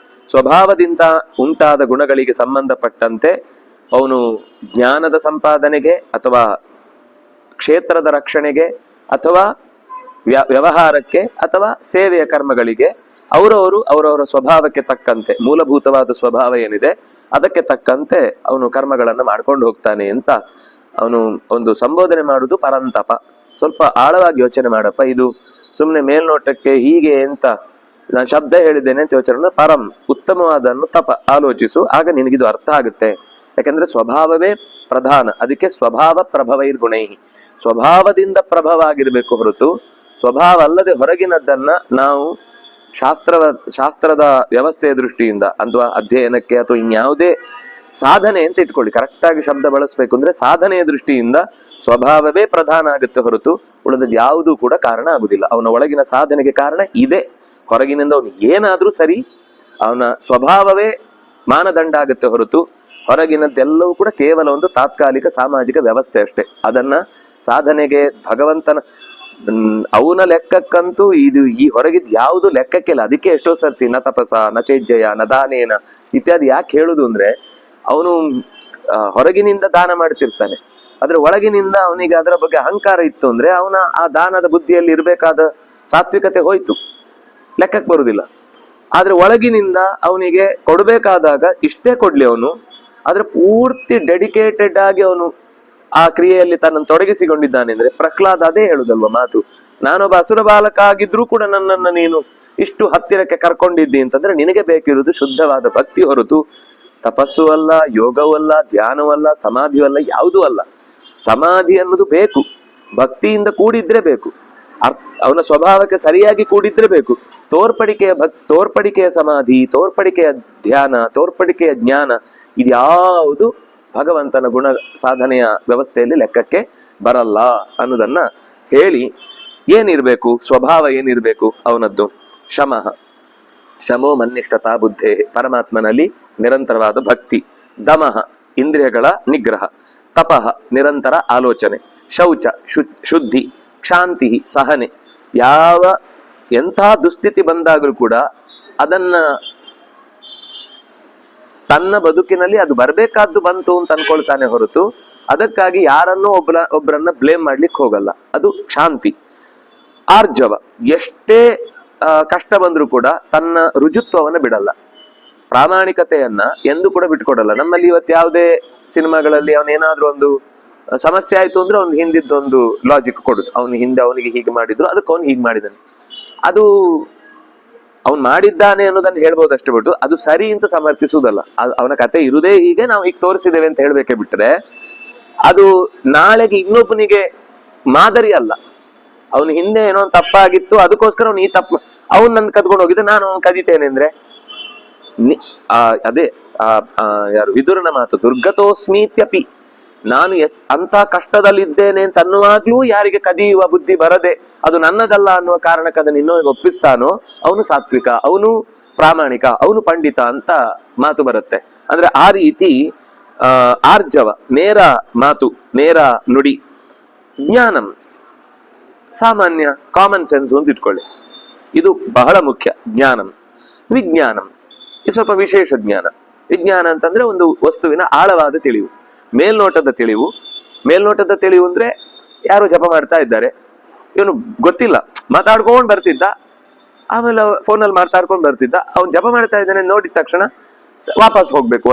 ಸ್ವಭಾವದಿಂದ ಉಂಟಾದ ಗುಣಗಳಿಗೆ ಸಂಬಂಧಪಟ್ಟಂತೆ ಅವನು ಜ್ಞಾನದ ಸಂಪಾದನೆಗೆ ಅಥವಾ ಕ್ಷೇತ್ರದ ರಕ್ಷಣೆಗೆ ಅಥವಾ ವ್ಯವಹಾರಕ್ಕೆ ಅಥವಾ ಸೇವೆಯ ಕರ್ಮಗಳಿಗೆ ಅವರವರ ಸ್ವಭಾವಕ್ಕೆ ತಕ್ಕಂತೆ, ಮೂಲಭೂತವಾದ ಸ್ವಭಾವ ಏನಿದೆ ಅದಕ್ಕೆ ತಕ್ಕಂತೆ ಅವನು ಕರ್ಮಗಳನ್ನು ಮಾಡ್ಕೊಂಡು ಹೋಗ್ತಾನೆ ಅಂತ ಅವನು ಒಂದು ಸಂಬೋಧನೆ ಮಾಡುವುದು ಪರಂತಪ. ಸ್ವಲ್ಪ ಆಳವಾಗಿ ಯೋಚನೆ ಮಾಡಪ್ಪ, ಇದು ಸುಮ್ಮನೆ ಮೇಲ್ನೋಟಕ್ಕೆ ಹೀಗೆ ಅಂತ ನಾನು ಶಬ್ದ ಹೇಳಿದ್ದೇನೆ ಅಂತ ಯೋಚನೆ. ಪರಂ ಉತ್ತಮವಾದನ್ನು ತಪ ಆಲೋಚಿಸು, ಆಗ ನಿನಗಿದು ಅರ್ಥ ಆಗುತ್ತೆ. ಯಾಕಂದ್ರೆ ಸ್ವಭಾವವೇ ಪ್ರಧಾನ. ಅದಕ್ಕೆ ಸ್ವಭಾವ ಪ್ರಭವೈರ್ಗುಣೈ. ಸ್ವಭಾವದಿಂದ ಆಗಿರ್ಬೇಕು ಹೊರತು ಸ್ವಭಾವ ಅಲ್ಲದೆ ಹೊರಗಿನದ್ದನ್ನ ನಾವು ಶಾಸ್ತ್ರದ ವ್ಯವಸ್ಥೆಯ ದೃಷ್ಟಿಯಿಂದ ಅಥವಾ ಅಧ್ಯಯನಕ್ಕೆ ಅಥವಾ ಇನ್ಯಾವುದೇ ಸಾಧನೆ ಅಂತ ಇಟ್ಕೊಳ್ಳಿ, ಕರೆಕ್ಟಾಗಿ ಶಬ್ದ ಬಳಸಬೇಕು ಅಂದ್ರೆ ಸಾಧನೆಯ ದೃಷ್ಟಿಯಿಂದ ಸ್ವಭಾವವೇ ಪ್ರಧಾನ ಆಗುತ್ತೆ ಹೊರತು ಉಳಿದದ್ದು ಯಾವುದೂ ಕೂಡ ಕಾರಣ ಆಗುದಿಲ್ಲ. ಅವನ ಒಳಗಿನ ಸಾಧನೆಗೆ ಕಾರಣ ಇದೆ. ಹೊರಗಿನಿಂದ ಅವನು ಏನಾದ್ರೂ ಸರಿ, ಅವನ ಸ್ವಭಾವವೇ ಮಾನದಂಡ ಆಗುತ್ತೆ ಹೊರತು ಹೊರಗಿನದ್ದೆಲ್ಲವೂ ಕೂಡ ಕೇವಲ ಒಂದು ತಾತ್ಕಾಲಿಕ ಸಾಮಾಜಿಕ ವ್ಯವಸ್ಥೆ ಅಷ್ಟೇ. ಅದನ್ನ ಸಾಧನೆಗೆ ಭಗವಂತನ ಅವನ ಲೆಕ್ಕಕ್ಕಂತೂ ಇದು ಈ ಹೊರಗಿದ್ ಯಾವುದು ಲೆಕ್ಕಕ್ಕಿಲ್ಲ. ಅದಕ್ಕೆ ಎಷ್ಟೋ ಸರ್ತಿ ನ ತಪಸ ನ ಚೈಜ್ಜಯ ನ ದಾನೇನ ಇತ್ಯಾದಿ ಯಾಕೆ ಹೇಳುದು ಅಂದ್ರೆ, ಅವನು ಹೊರಗಿನಿಂದ ದಾನ ಮಾಡ್ತಿರ್ತಾನೆ, ಆದ್ರೆ ಒಳಗಿನಿಂದ ಅವನಿಗೆ ಅದರ ಬಗ್ಗೆ ಅಹಂಕಾರ ಇತ್ತು ಅಂದ್ರೆ ಅವನ ಆ ದಾನದ ಬುದ್ಧಿಯಲ್ಲಿ ಇರಬೇಕಾದ ಸಾತ್ವಿಕತೆ ಹೋಯ್ತು, ಲೆಕ್ಕಕ್ಕೆ ಬರುದಿಲ್ಲ. ಆದ್ರೆ ಒಳಗಿನಿಂದ ಅವನಿಗೆ ಕೊಡ್ಬೇಕಾದಾಗ ಇಷ್ಟೇ ಕೊಡ್ಲಿ ಅವನು, ಆದ್ರೆ ಪೂರ್ತಿ ಡೆಡಿಕೇಟೆಡ್ ಆಗಿ ಅವನು ಆ ಕ್ರಿಯೆಯಲ್ಲಿ ತನ್ನನ್ನು ತೊಡಗಿಸಿಕೊಂಡಿದ್ದಾನೆ ಅಂದ್ರೆ, ಪ್ರಹ್ಲಾದ ಅದೇ ಹೇಳುದಲ್ವ ಮಾತು, ನಾನೊಬ್ಬ ಅಸುರ ಬಾಲಕ ಆಗಿದ್ರೂ ಕೂಡ ನನ್ನನ್ನು ನೀನು ಇಷ್ಟು ಹತ್ತಿರಕ್ಕೆ ಕರ್ಕೊಂಡಿದ್ದಿ ಅಂತಂದ್ರೆ ನಿನಗೆ ಬೇಕಿರುವುದು ಶುದ್ಧವಾದ ಭಕ್ತಿ ಹೊರತು ತಪಸ್ಸು ಅಲ್ಲ, ಯೋಗವೂ ಅಲ್ಲ, ಧ್ಯಾನವಲ್ಲ, ಸಮಾಧಿಯೂ ಅಲ್ಲ, ಯಾವುದೂ ಅಲ್ಲ. ಸಮಾಧಿ ಅನ್ನೋದು ಬೇಕು, ಭಕ್ತಿಯಿಂದ ಕೂಡಿದ್ರೆ ಬೇಕು, ಅವನ ಸ್ವಭಾವಕ್ಕೆ ಸರಿಯಾಗಿ ಕೂಡಿದ್ರೆ ಬೇಕು. ತೋರ್ಪಡಿಕೆಯ ಸಮಾಧಿ, ತೋರ್ಪಡಿಕೆಯ ಧ್ಯಾನ, ತೋರ್ಪಡಿಕೆಯ ಜ್ಞಾನ ಇದ್ಯಾವುದು ಭಗವಂತನ ಗುಣ ಸಾಧನೆಯ ವ್ಯವಸ್ಥೆಯಲ್ಲಿ ಲೆಕ್ಕಕ್ಕೆ ಬರಲ್ಲ ಅನ್ನೋದನ್ನ ಹೇಳಿ, ಏನಿರ್ಬೇಕು ಸ್ವಭಾವ, ಏನಿರ್ಬೇಕು ಅವನದ್ದು? ಶಮಃ, ಶಮೋ ಮನ್ನಿಷ್ಠತಾ ಬುದ್ಧೇ, ಪರಮಾತ್ಮನಲ್ಲಿ ನಿರಂತರವಾದ ಭಕ್ತಿ. ದಮಃ, ಇಂದ್ರಿಯಗಳ ನಿಗ್ರಹ. ತಪಃ, ನಿರಂತರ ಆಲೋಚನೆ. ಶೌಚ, ಶುದ್ಧಿ. ಕ್ಷಾಂತಿ, ಸಹನೆ. ಎಂಥ ದುಸ್ಥಿತಿ ಬಂದಾಗಲೂ ಕೂಡ ಅದನ್ನ ತನ್ನ ಬದುಕಿನಲ್ಲಿ ಅದು ಬರ್ಬೇಕಾದ್ದು ಬಂತು ಅಂತ ಅನ್ಕೊಳ್ತಾನೆ ಹೊರತು ಅದಕ್ಕಾಗಿ ಯಾರನ್ನೋ ಒಬ್ಬರನ್ನ ಬ್ಲೇಮ್ ಮಾಡ್ಲಿಕ್ಕೆ ಹೋಗಲ್ಲ. ಅದು ಶಾಂತಿ. ಆರ್ಜವ, ಎಷ್ಟೇ ಕಷ್ಟ ಬಂದ್ರೂ ಕೂಡ ತನ್ನ ರುಜುತ್ವವನ್ನ ಬಿಡಲ್ಲ, ಪ್ರಾಮಾಣಿಕತೆಯನ್ನ ಎಂದು ಕೂಡ ಬಿಟ್ಕೊಡಲ್ಲ. ನಮ್ಮಲ್ಲಿ ಇವತ್ತು ಯಾವುದೇ ಸಿನಿಮಾಗಳಲ್ಲಿ ಅವನೇನಾದ್ರೂ ಒಂದು ಸಮಸ್ಯೆ ಆಯ್ತು ಅಂದ್ರೆ ಅವ್ನು ಹಿಂದಿದ್ದೊಂದು ಲಾಜಿಕ್ ಕೊಡುದು, ಅವನಿಗೆ ಹೀಗೆ ಮಾಡಿದ್ರು, ಅದಕ್ಕೆ ಅವ್ನು ಹೀಗೆ ಮಾಡಿದ್ದಾನೆ, ಅದು ಅವ್ನು ಮಾಡಿದ್ದಾನೆ ಅನ್ನೋದನ್ನ ಹೇಳ್ಬೋದು ಅಷ್ಟೇ ಬಿಟ್ಟು ಅದು ಸರಿ ಅಂತ ಸಮರ್ಥಿಸುವುದಲ್ಲ. ಅವನ ಕತೆ ಇರುದೇ ಹೀಗೆ, ನಾವು ಹೀಗೆ ತೋರಿಸಿದ್ದೇವೆ ಅಂತ ಹೇಳ್ಬೇಕೆ ಬಿಟ್ರೆ ಅದು ನಾಳೆಗೆ ಇನ್ನೊಬ್ಬನಿಗೆ ಮಾದರಿ ಅಲ್ಲ. ಅವನ ಹಿಂದೆ ಏನೋ ಒಂದು ತಪ್ಪಾಗಿತ್ತು, ಅದಕ್ಕೋಸ್ಕರ ಅವ್ನು ಈ ತಪ್ಪು ಅವ್ನು ನನ್ ಕದ್ಕೊಂಡು ಹೋಗಿದ್ದೆ, ನಾನು ಅವ್ನು ಕದೀತೇನೆ ಅಂದ್ರೆ ಅದೇ ಯಾರು ವಿದುರನ ಮಾತು, ದುರ್ಗತೋಸ್ಮೀತ್ಯಪಿ, ನಾನು ಅಂತ ಕಷ್ಟದಲ್ಲಿದ್ದೇನೆ ಅಂತ ಅನ್ನುವಾಗ್ಲೂ ಯಾರಿಗೆ ಕದಿಯುವ ಬುದ್ಧಿ ಬರದೆ ಅದು ನನ್ನದಲ್ಲ ಅನ್ನುವ ಕಾರಣಕ್ಕೆ ಅದನ್ನ ಇನ್ನೊಂದು ಒಪ್ಪಿಸ್ತಾನೋ ಅವನು ಸಾತ್ವಿಕ, ಅವನು ಪ್ರಾಮಾಣಿಕ, ಅವನು ಪಂಡಿತ ಅಂತ ಮಾತು ಬರುತ್ತೆ. ಅಂದ್ರೆ ಆ ರೀತಿ ಆರ್ಜವ, ನೇರ ಮಾತು, ನೇರ ನುಡಿ. ಜ್ಞಾನಂ, ಸಾಮಾನ್ಯ ಕಾಮನ್ ಸೆನ್ಸ್ ಅಂತ ಇಟ್ಕೊಳ್ಳಿ, ಇದು ಬಹಳ ಮುಖ್ಯ. ಜ್ಞಾನಂ. ವಿಜ್ಞಾನಂ, ಇದು ಸ್ವಲ್ಪ ವಿಶೇಷ ಜ್ಞಾನ. ವಿಜ್ಞಾನ ಅಂತಂದ್ರೆ ಒಂದು ವಸ್ತುವಿನ ಆಳವಾದ ತಿಳಿವು, ಮೇಲ್ನೋಟದ ತಿಳಿವು. ಮೇಲ್ನೋಟದ ತಿಳಿವು ಅಂದ್ರೆ ಯಾರು ಜಪ ಮಾಡ್ತಾ ಇದ್ದಾರೆ, ಇವನು ಗೊತ್ತಿಲ್ಲ, ಮಾತಾಡ್ಕೊಂಡ್ ಬರ್ತಿದ್ದ, ಆಮೇಲೆ ಫೋನಲ್ಲಿ ಮಾತಾಡ್ಕೊಂಡ್ ಬರ್ತಿದ್ದ, ಅವ್ನು ಜಪ ಮಾಡ್ತಾ ಇದ್ದಾನೆ ನೋಡಿದ ತಕ್ಷಣ ವಾಪಸ್ ಹೋಗ್ಬೇಕು,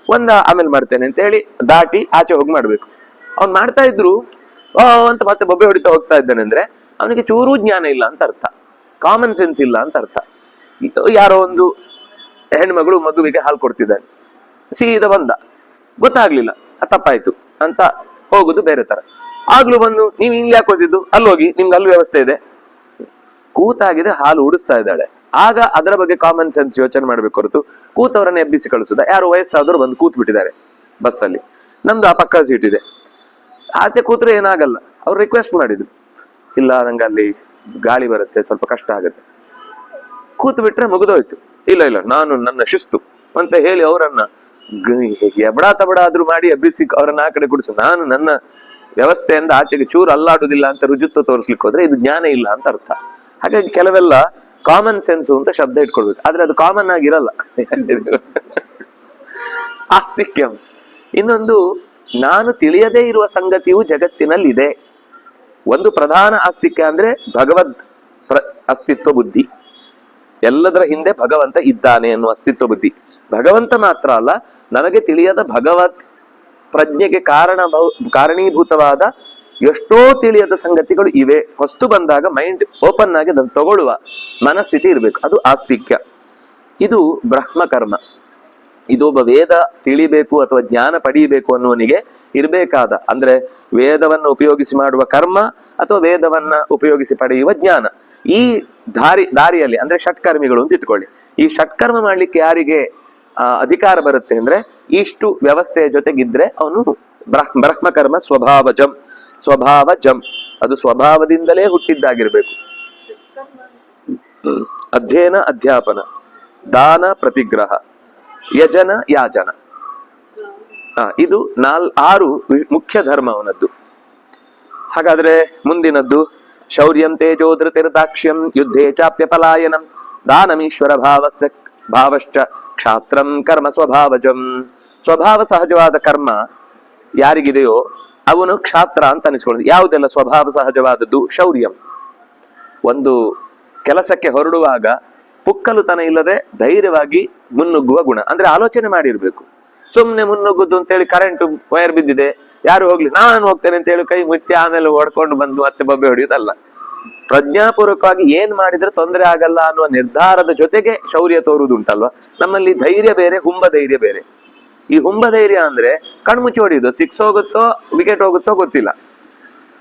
ಒಂದ ಆಮೇಲೆ ಮಾಡ್ತೇನೆ ಅಂತ ಹೇಳಿ ದಾಟಿ ಆಚೆ ಹೋಗಿ ಮಾಡ್ಬೇಕು. ಅವ್ನು ಮಾಡ್ತಾ ಇದ್ರು ಅಂತ ಮತ್ತೆ ಬೊಬ್ಬೆ ಹೊಡಿತಾ ಹೋಗ್ತಾ ಇದ್ದಾನೆ ಅಂದ್ರೆ ಅವನಿಗೆ ಚೂರೂ ಜ್ಞಾನ ಇಲ್ಲ ಅಂತ ಅರ್ಥ, ಕಾಮನ್ ಸೆನ್ಸ್ ಇಲ್ಲ ಅಂತ ಅರ್ಥ. ಯಾರೋ ಒಂದು ಹೆಣ್ಮಗಳು ಮಗುವಿಗೆ ಹಾಲು ಕೊಡ್ತಿದ್ದಾನೆ, ಸೀದಾ ಬಂದ, ಗೊತ್ತಾಗ್ಲಿಲ್ಲ, ತಪ್ಪಾಯ್ತು ಅಂತ ಹೋಗುದು ಬೇರೆ ತರ. ಆಗ್ಲೂ ಬಂದು ನೀವ್ ಇಲ್ಲಿ ಯಾಕೆ ಹೋದಿದ್ದು, ಅಲ್ಲಿ ಹೋಗಿ, ನಿಮ್ಗೆ ಅಲ್ಲಿ ವ್ಯವಸ್ಥೆ ಇದೆ. ಕೂತಾಗಿದೆ, ಹಾಲು ಉಡಿಸ್ತಾ ಇದ್ದಾಳೆ, ಆಗ ಅದರ ಬಗ್ಗೆ ಕಾಮನ್ ಸೆನ್ಸ್ ಯೋಚನೆ ಮಾಡ್ಬೇಕು ಹೊರತು ಕೂತವರನ್ನ ಎಬ್ಬಿಸಿ ಕಳಿಸುದ. ಯಾರು ವಯಸ್ಸಾದವರು ಬಂದು ಕೂತ್ ಬಿಟ್ಟಿದ್ದಾರೆ ಬಸ್ಸಲ್ಲಿ, ನಮ್ದು ಆ ಪಕ್ಕ ಸೀಟ್ ಇದೆ, ಆಚೆ ಕೂತ್ರೆ ಏನಾಗಲ್ಲ. ಅವ್ರು ರಿಕ್ವೆಸ್ಟ್ ಮಾಡಿದ್ರು, ಇಲ್ಲ ನಂಗೆ ಅಲ್ಲಿ ಗಾಳಿ ಬರುತ್ತೆ, ಸ್ವಲ್ಪ ಕಷ್ಟ ಆಗುತ್ತೆ. ಕೂತು ಬಿಟ್ರೆ ಮುಗಿದೋಯ್ತು. ಇಲ್ಲ ನಾನು ನನ್ನ ಶಿಸ್ತು ಅಂತ ಹೇಳಿ ಅವರನ್ನ ಎಬಡಾ ತಬಡ ಆದ್ರೂ ಮಾಡಿ ಎಬ್ಬಿಸಿ ಅವರನ್ನ ಆ ಕಡೆ ಕುಡಿಸು, ನಾನು ನನ್ನ ವ್ಯವಸ್ಥೆಯಿಂದ ಆಚೆಗೆ ಚೂರು ಅಲ್ಲಾಡುದಿಲ್ಲ ಅಂತ ರುಜುತ್ವ ತೋರಿಸ್ಲಿಕ್ಕೆ ಹೋದ್ರೆ ಇದು ಜ್ಞಾನ ಇಲ್ಲ ಅಂತ ಅರ್ಥ. ಹಾಗಾಗಿ ಕೆಲವೆಲ್ಲ ಕಾಮನ್ ಸೆನ್ಸ್ ಅಂತ ಶಬ್ದ ಇಟ್ಕೊಳ್ಬೇಕು, ಆದ್ರೆ ಅದು ಕಾಮನ್ ಆಗಿರಲ್ಲ. ಆಸ್ತಿಕ್ಯಂ. ಇನ್ನೊಂದು, ನಾನು ತಿಳಿಯದೇ ಇರುವ ಸಂಗತಿಯು ಜಗತ್ತಿನಲ್ಲಿ ಇದೆ. ಒಂದು ಪ್ರಧಾನ ಆಸ್ತಿಕ್ಯ ಅಂದ್ರೆ ಭಗವದ್ ಅಸ್ತಿತ್ವ ಬುದ್ಧಿ, ಎಲ್ಲದರ ಹಿಂದೆ ಭಗವಂತ ಇದ್ದಾನೆ ಅನ್ನುವ ಅಸ್ತಿತ್ವ ಬುದ್ಧಿ. ಭಗವಂತ ಮಾತ್ರ ಅಲ್ಲ, ನನಗೆ ತಿಳಿಯದ ಭಗವತ್ ಪ್ರಜ್ಞೆಗೆ ಕಾರಣೀಭೂತವಾದ ಎಷ್ಟೋ ತಿಳಿಯದ ಸಂಗತಿಗಳು ಇವೆ. ಹೊಸ್ತು ಬಂದಾಗ ಮೈಂಡ್ ಓಪನ್ ಆಗಿ ಅದನ್ನು ತಗೊಳ್ಳುವ ಮನಸ್ಥಿತಿ ಇರಬೇಕು, ಅದು ಆಸ್ತಿಕ್ಯ. ಇದು ಬ್ರಹ್ಮಕರ್ಮ. ಇದು ಒಬ್ಬ ವೇದ ತಿಳಿಬೇಕು ಅಥವಾ ಜ್ಞಾನ ಪಡೆಯಬೇಕು ಅನ್ನುವನಿಗೆ ಇರಬೇಕಾದ, ಅಂದ್ರೆ ವೇದವನ್ನು ಉಪಯೋಗಿಸಿ ಮಾಡುವ ಕರ್ಮ ಅಥವಾ ವೇದವನ್ನ ಉಪಯೋಗಿಸಿ ಪಡೆಯುವ ಜ್ಞಾನ. ಈ ದಾರಿಯಲ್ಲಿ ಅಂದ್ರೆ ಷಟ್ಕರ್ಮಿಗಳು ಅಂತ ಇಟ್ಕೊಳ್ಳಿ. ಈ ಷಟ್ಕರ್ಮ ಮಾಡ್ಲಿಕ್ಕೆ ಯಾರಿಗೆ ಅಧಿಕಾರ ಬರುತ್ತೆ ಅಂದ್ರೆ ಇಷ್ಟು ವ್ಯವಸ್ಥೆಯ ಜೊತೆಗಿದ್ರೆ ಅವನು ಬ್ರಹ್ಮಕರ್ಮ ಸ್ವಭಾವಜಂ, ಅದು ಸ್ವಭಾವದಿಂದಲೇ ಹುಟ್ಟಿದ್ದಾಗಿರ್ಬೇಕು. ಅಧ್ಯಯನ, ಅಧ್ಯಾಪನ, ದಾನ, ಪ್ರತಿಗ್ರಹ, ಯಜನ, ಯಾಜನ. ಇದು 6 ಮುಖ್ಯ ಧರ್ಮ ಅವನದ್ದು. ಹಾಗಾದ್ರೆ ಮುಂದಿನದ್ದು ಶೌರ್ಯಂ ತೇಜೋ ಧೃತಿರ್ದಾಕ್ಷ್ಯಂ ಯುದ್ಧೇ ಚಾಪ್ಯಪಲಾಯನಂ ದಾನಮೀಶ್ವರ ಭಾವಶ್ಚ ಕ್ಷಾತ್ರಂ ಕರ್ಮ ಸ್ವಭಾವಜಂ. ಸ್ವಭಾವ ಸಹಜವಾದ ಕರ್ಮ ಯಾರಿಗಿದೆಯೋ ಅವನು ಕ್ಷಾತ್ರ ಅಂತ ಅನಿಸ್ಕೊಳ್ಳೋದು. ಯಾವುದೆಲ್ಲ ಸ್ವಭಾವ ಸಹಜವಾದದ್ದು? ಶೌರ್ಯಂ, ಒಂದು ಕೆಲಸಕ್ಕೆ ಹೊರಡುವಾಗ ಪುಕ್ಕಲುತನ ಇಲ್ಲದೆ ಧೈರ್ಯವಾಗಿ ಮುನ್ನುಗ್ಗುವ ಗುಣ. ಅಂದ್ರೆ ಆಲೋಚನೆ ಮಾಡಿರ್ಬೇಕು. ಸುಮ್ನೆ ಮುನ್ನುಗ್ಗುದು ಅಂತೇಳಿ ಕರೆಂಟ್ ವೈರ್ ಬಿದ್ದಿದೆ, ಯಾರು ಹೋಗ್ಲಿ ನಾನು ಹೋಗ್ತೇನೆ ಅಂತ ಹೇಳಿ ಕೈ ಮುತ್ತಿ ಆಮೇಲೆ ಓಡ್ಕೊಂಡು ಬಂದು ಮತ್ತೆ ಬೊಬ್ಬೆ ಹೊಡೆಯುವುದಲ್ಲ. ಪ್ರಜ್ಞಾಪೂರ್ವಕವಾಗಿ ಏನ್ ಮಾಡಿದ್ರೆ ತೊಂದರೆ ಆಗಲ್ಲ ಅನ್ನುವ ನಿರ್ಧಾರದ ಜೊತೆಗೆ ಶೌರ್ಯ ತೋರುವುದುಂಟಲ್ವಾ. ನಮ್ಮಲ್ಲಿ ಧೈರ್ಯ ಬೇರೆ, ಹುಂಬ ಧೈರ್ಯ ಬೇರೆ. ಈ ಹುಂಬ ಧೈರ್ಯ ಅಂದ್ರೆ ಕಣ್ಮುಚ್ಚಿ ಹೊಡೆಯುದು, ಸಿಕ್ಸ್ ಹೋಗುತ್ತೋ ವಿಕೆಟ್ ಹೋಗುತ್ತೋ ಗೊತ್ತಿಲ್ಲ.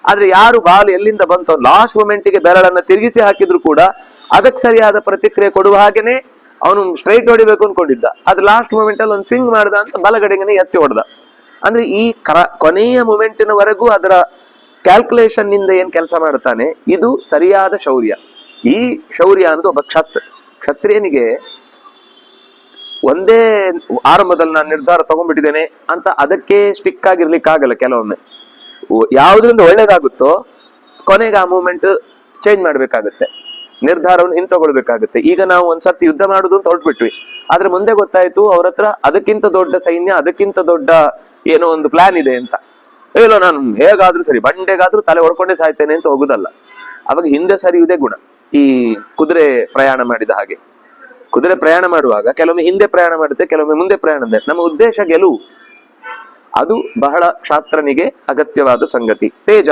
ಆದ್ರೆ ಯಾರು ಬಾಲ್ ಎಲ್ಲಿಂದ ಬಂತೋ ಲಾಸ್ಟ್ ಮೊಮೆಂಟಿಗೆ ಬೆರಳನ್ನ ತಿರುಗಿಸಿ ಹಾಕಿದ್ರು ಕೂಡ ಅದಕ್ಕೆ ಸರಿಯಾದ ಪ್ರತಿಕ್ರಿಯೆ ಕೊಡುವ ಹಾಗೇನೆ ಅವನು ಸ್ಟ್ರೈಟ್ ಹೊಡಿಬೇಕು ಅನ್ಕೊಂಡಿದ್ದ, ಅದು ಲಾಸ್ಟ್ ಮೂಮೆಂಟ್ ಅಲ್ಲಿ ಒಂದು ಸ್ವಿಂಗ್ ಮಾಡ್ದ ಅಂತ ಬಲಗಡೆಗೆ ಎತ್ತಿ ಹೊಡೆದ. ಅಂದ್ರೆ ಈ ಕೊನೆಯ ಮೂಮೆಂಟಿನವರೆಗೂ ಅದರ ಕ್ಯಾಲ್ಕುಲೇಷನ್ ನಿಂದ ಏನ್ ಕೆಲಸ ಮಾಡ್ತಾನೆ, ಇದು ಸರಿಯಾದ ಶೌರ್ಯ. ಈ ಶೌರ್ಯ ಅನ್ನೋದು ಒಬ್ಬ ಕ್ಷತ್ರಿಯನಿಗೆ ಒಂದೇ ಆರಂಭದಲ್ಲಿ ನಾನು ನಿರ್ಧಾರ ತಗೊಂಡ್ಬಿಟ್ಟಿದ್ದೇನೆ ಅಂತ ಅದಕ್ಕೆ ಸ್ಟಿಕ್ ಆಗಿರ್ಲಿಕ್ಕಾಗಲ್ಲ. ಕೆಲವೊಮ್ಮೆ ಯಾವುದ್ರಿಂದ ಒಳ್ಳೇದಾಗುತ್ತೋ ಕೊನೆಗೆ ಆ ಮೂಮೆಂಟ್ ಚೇಂಜ್ ಮಾಡ್ಬೇಕಾಗತ್ತೆ, ನಿರ್ಧಾರವನ್ನು ಹಿಂತಗೊಳ್ಬೇಕಾಗುತ್ತೆ. ಈಗ ನಾವು ಒಂದ್ಸರ್ತಿ ಯುದ್ಧ ಮಾಡುದು ಅಂತ ಹೊರಟ್ಬಿಟ್ವಿ, ಆದ್ರೆ ಮುಂದೆ ಗೊತ್ತಾಯ್ತು ಅವ್ರ ಹತ್ರ ಅದಕ್ಕಿಂತ ದೊಡ್ಡ ಸೈನ್ಯ, ಅದಕ್ಕಿಂತ ದೊಡ್ಡ ಏನೋ ಒಂದು ಪ್ಲಾನ್ ಇದೆ ಅಂತ. ಇಲ್ಲ ನಾನು ಹೇಗಾದ್ರೂ ಸರಿ ಬಂಡೆಗಾದ್ರೂ ತಲೆ ಹೊಡ್ಕೊಂಡೇ ಸಾಯ್ತೇನೆ ಅಂತ ಹೋಗುದಲ್ಲ. ಅವಾಗ ಹಿಂದೆ ಸರಿಯುವುದೇ ಗುಣ. ಈ ಕುದುರೆ ಪ್ರಯಾಣ ಮಾಡಿದ ಹಾಗೆ, ಕುದುರೆ ಪ್ರಯಾಣ ಮಾಡುವಾಗ ಕೆಲವೊಮ್ಮೆ ಹಿಂದೆ ಪ್ರಯಾಣ ಮಾಡುತ್ತೆ, ಕೆಲವೊಮ್ಮೆ ಮುಂದೆ ಪ್ರಯಾಣ. ನಮ್ಮ ಉದ್ದೇಶ ಗೆಲುವು, ಅದು ಬಹಳ ಕ್ಷಾತ್ರನಿಗೆ ಅಗತ್ಯವಾದ ಸಂಗತಿ. ತೇಜ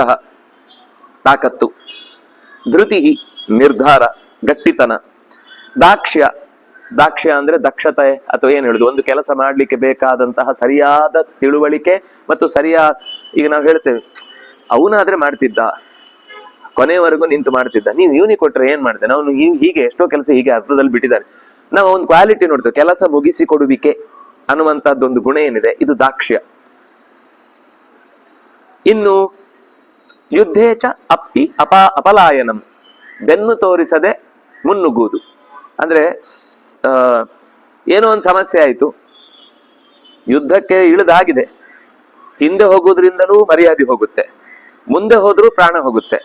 ತಾಕತ್ತು, ಧೃತಿ ನಿರ್ಧಾರ ಗಟ್ಟಿತನ, ದಾಕ್ಷ್ಯ ಅಂದ್ರೆ ದಕ್ಷತೆ ಅಥವಾ ಏನ್ ಹೇಳುದು, ಒಂದು ಕೆಲಸ ಮಾಡ್ಲಿಕ್ಕೆ ಬೇಕಾದಂತಹ ಸರಿಯಾದ ತಿಳುವಳಿಕೆ ಮತ್ತು ಸರಿಯಾದ, ಈಗ ನಾವು ಹೇಳ್ತೇವೆ ಅವನಾದ್ರೆ ಮಾಡ್ತಿದ್ದ, ಕೊನೆಯವರೆಗೂ ನಿಂತು ಮಾಡ್ತಿದ್ದ, ನೀವು ಇವನಿಗೆ ಕೊಟ್ರೆ ಏನ್ ಮಾಡ್ತೇನೆ, ಅವನು ಹೀಗೆ ಎಷ್ಟೋ ಕೆಲಸ ಹೀಗೆ ಅರ್ಥದಲ್ಲಿ ಬಿಟ್ಟಿದ್ದಾನೆ. ನಾವು ಒಂದು ಕ್ವಾಲಿಟಿ ನೋಡ್ತೇವೆ, ಕೆಲಸ ಮುಗಿಸಿ ಕೊಡುವಿಕೆ ಅನ್ನುವಂತಹದ್ದೊಂದು ಗುಣ ಏನಿದೆ, ಇದು ದಾಕ್ಷ್ಯ. ಇನ್ನು ಯುದ್ಧೇಚ ಅಪಲಾಯನಂ, ಬೆನ್ನು ತೋರಿಸದೆ ಮುನ್ನುಗ್ಗುವುದು. ಅಂದ್ರೆ ಏನೋ ಒಂದು ಸಮಸ್ಯೆ ಆಯ್ತು, ಯುದ್ಧಕ್ಕೆ ಇಳಿದಾಗಿದೆ, ಹಿಂದೆ ಹೋಗೋದ್ರಿಂದಲೂ ಮರ್ಯಾದೆ ಹೋಗುತ್ತೆ, ಮುಂದೆ ಹೋದ್ರೂ ಪ್ರಾಣ ಹೋಗುತ್ತೆ.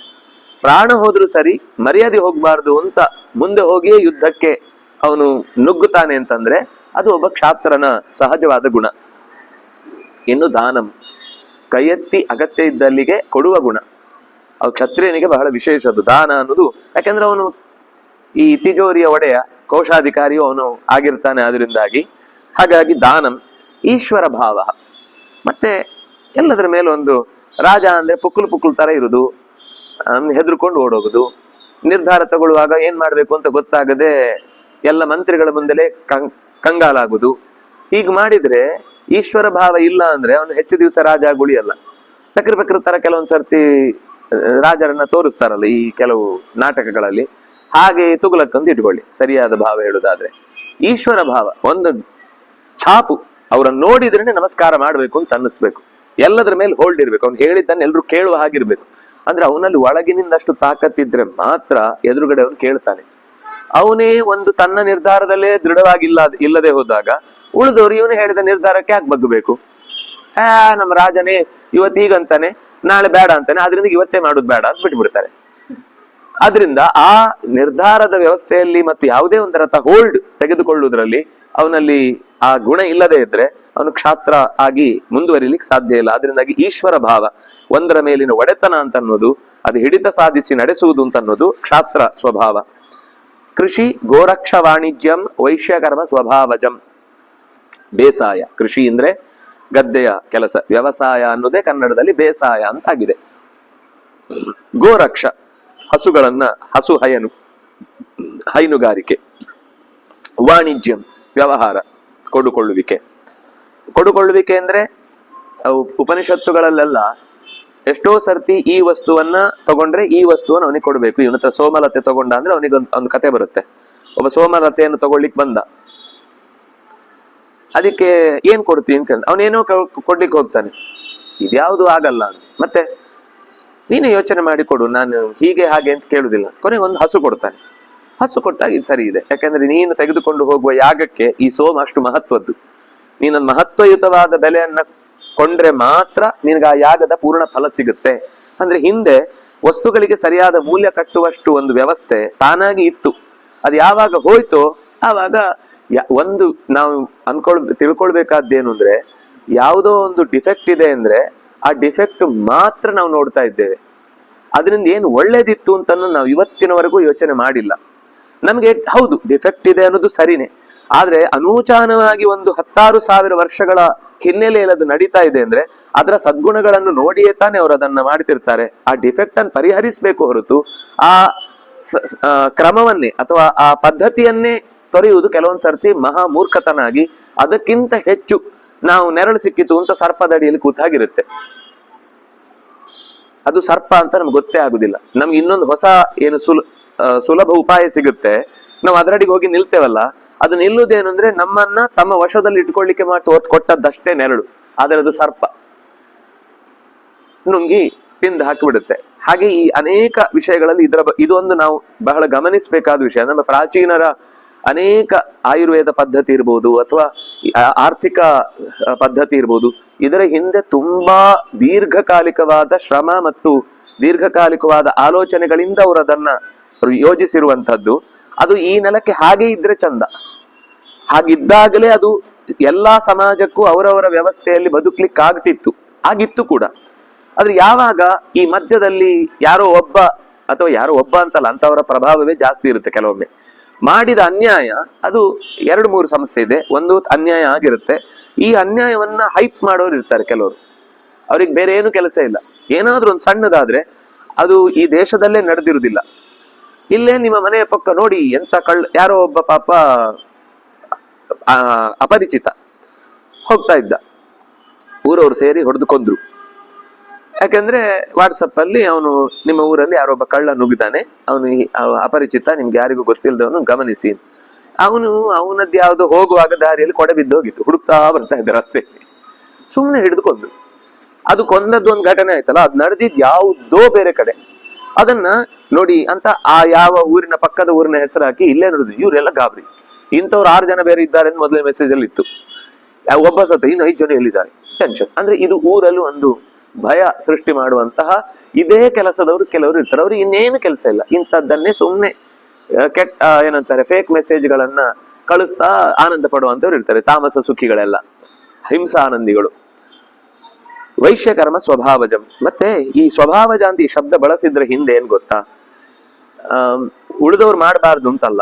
ಪ್ರಾಣ ಹೋದ್ರೂ ಸರಿ, ಮರ್ಯಾದೆ ಹೋಗ್ಬಾರ್ದು ಅಂತ ಮುಂದೆ ಹೋಗಿಯೇ ಯುದ್ಧಕ್ಕೆ ಅವನು ನುಗ್ಗುತ್ತಾನೆ ಅಂತಂದ್ರೆ ಅದು ಒಬ್ಬ ಕ್ಷಾತ್ರನ ಸಹಜವಾದ ಗುಣ. ಇನ್ನು ದಾನಂ, ಕೈಯೆತ್ತಿ ಅಗತ್ಯ ಇದ್ದಲ್ಲಿಗೆ ಕೊಡುವ ಗುಣ, ಅವು ಕ್ಷತ್ರಿಯನಿಗೆ ಬಹಳ ವಿಶೇಷದ್ದು ದಾನ ಅನ್ನೋದು. ಯಾಕಂದ್ರೆ ಅವನು ಈ ತಿಜೋರಿಯ ಒಡೆಯ, ಕೋಶಾಧಿಕಾರಿಯು ಅವನು ಆಗಿರ್ತಾನೆ. ಅದರಿಂದಾಗಿ ಹಾಗಾಗಿ ದಾನಂ. ಈಶ್ವರ ಭಾವ, ಮತ್ತೆ ಎಲ್ಲದರ ಮೇಲೆ ಒಂದು ರಾಜ ಅಂದ್ರೆ ಪುಕ್ಕಲು ತರ ಇರುದು, ಹೆದರ್ಕೊಂಡು ಓಡೋಗುದು, ನಿರ್ಧಾರ ತಗೊಳ್ಳುವಾಗ ಏನ್ ಮಾಡ್ಬೇಕು ಅಂತ ಗೊತ್ತಾಗದೆ ಎಲ್ಲ ಮಂತ್ರಿಗಳ ಮುಂದೆಲೆ ಕಂಗಾಲಾಗುದು. ಹೀಗೆ ಮಾಡಿದ್ರೆ ಈಶ್ವರ ಭಾವ ಇಲ್ಲ ಅಂದ್ರೆ ಅವನು ಹೆಚ್ಚು ದಿವಸ ರಾಜ ಉಳಿಯಲ್ಲ. ಬಕ್ರ ತರ ಕೆಲವೊಂದ್ ಸರ್ತಿ ರಾಜರನ್ನ ತೋರಿಸ್ತಾರಲ್ಲ ಈ ಕೆಲವು ನಾಟಕಗಳಲ್ಲಿ, ಹಾಗೆ ತುಗುಲಕ್ಕಂತ ಇಟ್ಕೊಳ್ಳಿ, ಸರಿಯಾದ ಭಾವ ಹೇಳುದಾದ್ರೆ. ಈಶ್ವರ ಭಾವ ಒಂದು ಛಾಪು, ಅವರನ್ನು ನೋಡಿದ್ರೆ ನಮಸ್ಕಾರ ಮಾಡ್ಬೇಕು ಅಂತ ಅನ್ನಿಸ್ಬೇಕು, ಎಲ್ಲದರ ಮೇಲೆ ಹೋಲ್ಡ್ ಇರ್ಬೇಕು, ಅವ್ನು ಹೇಳಿದ್ದನ್ನು ಎಲ್ರು ಕೇಳುವ ಹಾಗಿರ್ಬೇಕು. ಅಂದ್ರೆ ಅವನಲ್ಲಿ ಒಳಗಿನಿಂದಷ್ಟು ತಾಕತ್ತಿದ್ರೆ ಮಾತ್ರ ಎದುರುಗಡೆ ಅವನು ಕೇಳ್ತಾನೆ. ಅವನೇ ಒಂದು ತನ್ನ ನಿರ್ಧಾರದಲ್ಲೇ ಇಲ್ಲದೆ ಹೋದಾಗ ಉಳಿದವರು ಇವನು ಹೇಳಿದ ನಿರ್ಧಾರಕ್ಕೆ ಯಾಕೆ ಬಗ್ಗಬೇಕು? ನಮ್ಮ ರಾಜನೇ ಇವತ್ತೀಗಂತಾನೆ, ನಾಳೆ ಬೇಡ ಅಂತಾನೆ, ಆದ್ರಿಂದ ಇವತ್ತೇ ಮಾಡುದು ಬೇಡ ಅಂತ ಬಿಟ್ಬಿಡ್ತಾರೆ. ಆದ್ರಿಂದ ಆ ನಿರ್ಧಾರದ ವ್ಯವಸ್ಥೆಯಲ್ಲಿ ಮತ್ತು ಯಾವುದೇ ಒಂದರ ಹೋಲ್ಡ್ ತೆಗೆದುಕೊಳ್ಳುವುದರಲ್ಲಿ ಅವನಲ್ಲಿ ಆ ಗುಣ ಇಲ್ಲದೆ ಇದ್ರೆ ಅವನು ಕ್ಷಾತ್ರ ಆಗಿ ಮುಂದುವರಿಲಿಕ್ಕೆ ಸಾಧ್ಯ ಇಲ್ಲ. ಅದರಿಂದಾಗಿ ಈಶ್ವರ ಭಾವ, ಒಂದರ ಮೇಲಿನ ಒಡೆತನ ಅಂತ ಅನ್ನೋದು, ಅದು ಹಿಡಿತ ಸಾಧಿಸಿ ನಡೆಸುವುದು ಅಂತ ಅನ್ನೋದು ಕ್ಷಾತ್ರ ಸ್ವಭಾವ. ಕೃಷಿ ಗೋರಕ್ಷ ವಾಣಿಜ್ಯಂ ವೈಶ್ಯಕರ್ಮ ಸ್ವಭಾವಜಂ. ಬೇಸಾಯ, ಕೃಷಿ ಅಂದ್ರೆ ಗದ್ದೆಯ ಕೆಲಸ, ವ್ಯವಸಾಯ ಅನ್ನೋದೇ ಕನ್ನಡದಲ್ಲಿ ಬೇಸಾಯ ಅಂತ ಆಗಿದೆ. ಗೋರಕ್ಷ, ಹಸುಗಳನ್ನ, ಹೈನುಗಾರಿಕೆ. ವಾಣಿಜ್ಯಂ, ವ್ಯವಹಾರ, ಕೊಡುಕೊಳ್ಳುವಿಕೆ ಅಂದ್ರೆ ಉಪನಿಷತ್ತುಗಳಲ್ಲೆಲ್ಲ ಎಷ್ಟೋ ಸರ್ತಿ ಈ ವಸ್ತುವನ್ನ ತಗೊಂಡ್ರೆ ಈ ವಸ್ತುವನ್ನು ಅವನಿಗೆ ಕೊಡ್ಬೇಕು. ಇವನ ಹತ್ರ ಸೋಮಲತೆ ತಗೊಂಡ ಅಂದ್ರೆ ಅವನಿಗೆ ಒಂದು ಕತೆ ಬರುತ್ತೆ. ಒಬ್ಬ ಸೋಮಲತೆಯನ್ನು ತಗೊಳ್ಳಿಕ್ ಬಂದ, ಅದಕ್ಕೆ ಏನ್ ಕೊಡ್ತೀನಿ ಅಂತ ಅವನೇನೋ ಕೊಡ್ಲಿಕ್ಕೆ ಹೋಗ್ತಾನೆ, ಇದ್ಯಾವುದು ಆಗಲ್ಲ ಅಂತ. ಮತ್ತೆ ನೀನು ಯೋಚನೆ ಮಾಡಿ ಕೊಡು, ನಾನು ಹೀಗೆ ಹಾಗೆ ಅಂತ ಕೇಳುದಿಲ್ಲ. ಕೊನೆಗೆ ಒಂದು ಹಸು ಕೊಡ್ತಾನೆ. ಹಸು ಕೊಟ್ಟಾಗ ಇದು ಸರಿ ಇದೆ, ಯಾಕಂದ್ರೆ ನೀನು ತೆಗೆದುಕೊಂಡು ಹೋಗುವ ಯಾಗಕ್ಕೆ ಈ ಸೋಮ ಅಷ್ಟು ಮಹತ್ವದ್ದು. ನೀನೊಂದು ಮಹತ್ವಯುತವಾದ ಬೆಲೆಯನ್ನ ಕೊಂಡ್ರೆ ಮಾತ್ರ ನಿನಗೆ ಆ ಯಾಗದ ಪೂರ್ಣ ಫಲ ಸಿಗುತ್ತೆ. ಅಂದ್ರೆ ಹಿಂದೆ ವಸ್ತುಗಳಿಗೆ ಸರಿಯಾದ ಮೂಲ್ಯ ಕಟ್ಟುವಷ್ಟು ಒಂದು ವ್ಯವಸ್ಥೆ ತಾನಾಗಿ ಇತ್ತು. ಅದು ಯಾವಾಗ ಹೋಯ್ತೋ ಆವಾಗ ಒಂದು ನಾವು ತಿಳ್ಕೊಳ್ಬೇಕಾದ್ದೇನು ಅಂದ್ರೆ, ಯಾವುದೋ ಒಂದು ಡಿಫೆಕ್ಟ್ ಇದೆ ಅಂದ್ರೆ ಆ ಡಿಫೆಕ್ಟ್ ಮಾತ್ರ ನಾವು ನೋಡ್ತಾ ಇದ್ದೇವೆ. ಅದರಿಂದ ಏನು ಒಳ್ಳೇದಿತ್ತು ಅಂತ ನಾವು ಇವತ್ತಿನವರೆಗೂ ಯೋಚನೆ ಮಾಡಿಲ್ಲ. ನಮ್ಗೆ ಹೌದು ಡಿಫೆಕ್ಟ್ ಇದೆ ಅನ್ನೋದು ಸರಿನೇ, ಆದ್ರೆ ಅನೂಚಾನವಾಗಿ ಒಂದು 10,000 ವರ್ಷಗಳ ಹಿನ್ನೆಲೆಯಲ್ಲಿ ಅದು ನಡೀತಾ ಇದೆ ಅಂದ್ರೆ ಅದರ ಸದ್ಗುಣಗಳನ್ನು ನೋಡಿಯೇ ತಾನೇ ಅವರು ಅದನ್ನ ಮಾಡ್ತಿರ್ತಾರೆ. ಆ ಡಿಫೆಕ್ಟ್ ಅನ್ನು ಪರಿಹರಿಸಬೇಕು ಹೊರತು ಆ ಕ್ರಮವನ್ನೇ ಅಥವಾ ಆ ಪದ್ಧತಿಯನ್ನೇ ತೊರೆಯುವುದು ಕೆಲವೊಂದು ಸರ್ತಿ ಮಹಾ ಮೂರ್ಖತನಾಗಿ, ಅದಕ್ಕಿಂತ ಹೆಚ್ಚು ನಾವು ನೆರಳು ಸಿಕ್ಕಿತು ಅಂತ ಸರ್ಪದಡಿಯಲ್ಲಿ ಕೂತಾಗಿರುತ್ತೆ. ಅದು ಸರ್ಪ ಅಂತ ನಮ್ಗೆ ಗೊತ್ತೇ ಆಗುದಿಲ್ಲ. ನಮ್ಗೆ ಇನ್ನೊಂದು ಹೊಸ ಏನು ಸುಲಭ ಉಪಾಯ ಸಿಗುತ್ತೆ, ನಾವು ಅದರಡಿಗೆ ಹೋಗಿ ನಿಲ್ತೇವಲ್ಲ, ಅದು ನಿಲ್ಲುವುದೇನು ಅಂದ್ರೆ ನಮ್ಮನ್ನ ತಮ್ಮ ವಶದಲ್ಲಿ ಇಟ್ಕೊಳ್ಳಿಕ್ಕೆ ಕೊಟ್ಟದ್ದಷ್ಟೇ ನೆರಳು, ಆದರೆ ಅದು ಸರ್ಪ ನುಂಗಿ ತಿಂದು ಹಾಕಿಬಿಡುತ್ತೆ. ಹಾಗೆ ಈ ಅನೇಕ ವಿಷಯಗಳಲ್ಲಿ ಇದೊಂದು ನಾವು ಬಹಳ ಗಮನಿಸಬೇಕಾದ ವಿಷಯ. ನಮ್ಮ ಪ್ರಾಚೀನರ ಅನೇಕ ಆಯುರ್ವೇದ ಪದ್ಧತಿ ಇರ್ಬೋದು ಅಥವಾ ಆರ್ಥಿಕ ಪದ್ಧತಿ ಇರ್ಬೋದು, ಇದರ ಹಿಂದೆ ತುಂಬಾ ದೀರ್ಘಕಾಲಿಕವಾದ ಶ್ರಮ ಮತ್ತು ದೀರ್ಘಕಾಲಿಕವಾದ ಆಲೋಚನೆಗಳಿಂದ ಅವರು ಅದನ್ನ ಯೋಜಿಸಿರುವಂತಹದ್ದು. ಅದು ಈ ನೆಲಕ್ಕೆ ಹಾಗೆ ಇದ್ರೆ ಚಂದ, ಹಾಗಿದ್ದಾಗಲೇ ಅದು ಎಲ್ಲಾ ಸಮಾಜಕ್ಕೂ ಅವರವರ ವ್ಯವಸ್ಥೆಯಲ್ಲಿ ಬದುಕ್ಲಿಕ್ಕೆ ಆಗಿತ್ತು ಕೂಡ. ಆದ್ರೆ ಯಾವಾಗ ಈ ಮಧ್ಯದಲ್ಲಿ ಯಾರೋ ಒಬ್ಬ ಅಂತಲ್ಲ, ಅಂತವರ ಪ್ರಭಾವವೇ ಜಾಸ್ತಿ ಇರುತ್ತೆ ಕೆಲವೊಮ್ಮೆ, ಮಾಡಿದ ಅನ್ಯಾಯ, ಅದು 2-3 ಸಮಸ್ಯೆ ಇದೆ. ಒಂದು ಅನ್ಯಾಯ ಆಗಿರುತ್ತೆ, ಈ ಅನ್ಯಾಯವನ್ನ ಹೈಪ್ ಮಾಡೋರು ಇರ್ತಾರೆ ಕೆಲವರು, ಅವ್ರಿಗೆ ಬೇರೆ ಏನು ಕೆಲಸ ಇಲ್ಲ. ಏನಾದ್ರೂ ಒಂದು ಸಣ್ಣದಾದ್ರೆ ಅದು ಈ ದೇಶದಲ್ಲೇ ನಡೆದಿರುವುದಿಲ್ಲ, ಇಲ್ಲೇ ನಿಮ್ಮ ಮನೆಯ ಪಕ್ಕ ನೋಡಿ ಎಂತ ಯಾರೋ ಒಬ್ಬ ಪಾಪ ಅಪರಿಚಿತ ಹೋಗ್ತಾ ಇದ್ದ, ಊರವ್ರು ಸೇರಿ ಹೊಡೆದು ಕೊಂದ್ರು. ಯಾಕಂದ್ರೆ ವಾಟ್ಸಪ್ ಅಲ್ಲಿ ಅವನು ನಿಮ್ಮ ಊರಲ್ಲಿ ಯಾರೊಬ್ಬ ಕಳ್ಳ ನುಗ್ಗಿದಾನೆ, ಅವನು ಅಪರಿಚಿತ, ನಿಮ್ಗೆ ಯಾರಿಗೂ ಗೊತ್ತಿಲ್ಲದವನು, ಗಮನಿಸಿ. ಅವನದ್ದು ಯಾವ್ದು ಹೋಗುವಾಗ ದಾರಿಯಲ್ಲಿ ಕೊಡೆ ಬಿದ್ದು ಹೋಗಿತ್ತು, ಹುಡುಕ್ತಾ ಬರ್ತಾ ಇದ್ದ ರಸ್ತೆ, ಸುಮ್ಮನೆ ಹಿಡಿದು ಕೊಂದು. ಅದು ಕೊಂದದ್ದು ಒಂದು ಘಟನೆ ಆಯ್ತಲ್ಲ, ಅದು ನಡೆದಿದ್ ಯಾವುದೋ ಬೇರೆ ಕಡೆ. ಅದನ್ನ ನೋಡಿ ಅಂತ ಆ ಯಾವ ಊರಿನ ಪಕ್ಕದ ಊರಿನ ಹೆಸರು ಹಾಕಿ ಇಲ್ಲೇ ನಡೆದು, ಇವರೆಲ್ಲ ಗಾಬರಿ, ಇಂಥವ್ರು 6 ಜನ ಬೇರೆ ಇದ್ದಾರೆ ಅಂತ ಮೊದಲೇ ಮೆಸೇಜ್ ಅಲ್ಲಿ ಇತ್ತು. ಒಬ್ಬ ಸತ ಇನ್ನು 5 ಜನ ಎಲ್ಲಿದ್ದಾರೆ, ಟೆನ್ಷನ್. ಅಂದ್ರೆ ಇದು ಊರಲ್ಲಿ ಒಂದು ಭಯ ಸೃಷ್ಟಿ ಮಾಡುವಂತಹ ಇದೇ ಕೆಲಸದವರು ಕೆಲವರು ಇರ್ತಾರೆ. ಅವ್ರಿಗೆ ಇನ್ನೇನು ಕೆಲಸ ಇಲ್ಲ, ಇಂಥದ್ದನ್ನೇ ಸುಮ್ಮನೆ ಏನಂತಾರೆ ಫೇಕ್ ಮೆಸೇಜ್ಗಳನ್ನ ಕಳಿಸ್ತಾ ಆನಂದ ಪಡುವಂತವ್ರು ಇರ್ತಾರೆ. ತಾಮಸ ಸುಖಿಗಳೆಲ್ಲ ಹಿಂಸಾನಂದಿಗಳು. ವೈಶ್ಯಕರ್ಮ ಸ್ವಭಾವಜಂ. ಮತ್ತೆ ಈ ಸ್ವಭಾವಜ ಅಂತ ಈ ಶಬ್ದ ಬಳಸಿದ್ರೆ ಹಿಂದೆ ಏನ್ ಗೊತ್ತಾ, ಉಳಿದವ್ರು ಮಾಡಬಾರ್ದು ಅಂತಲ್ಲ.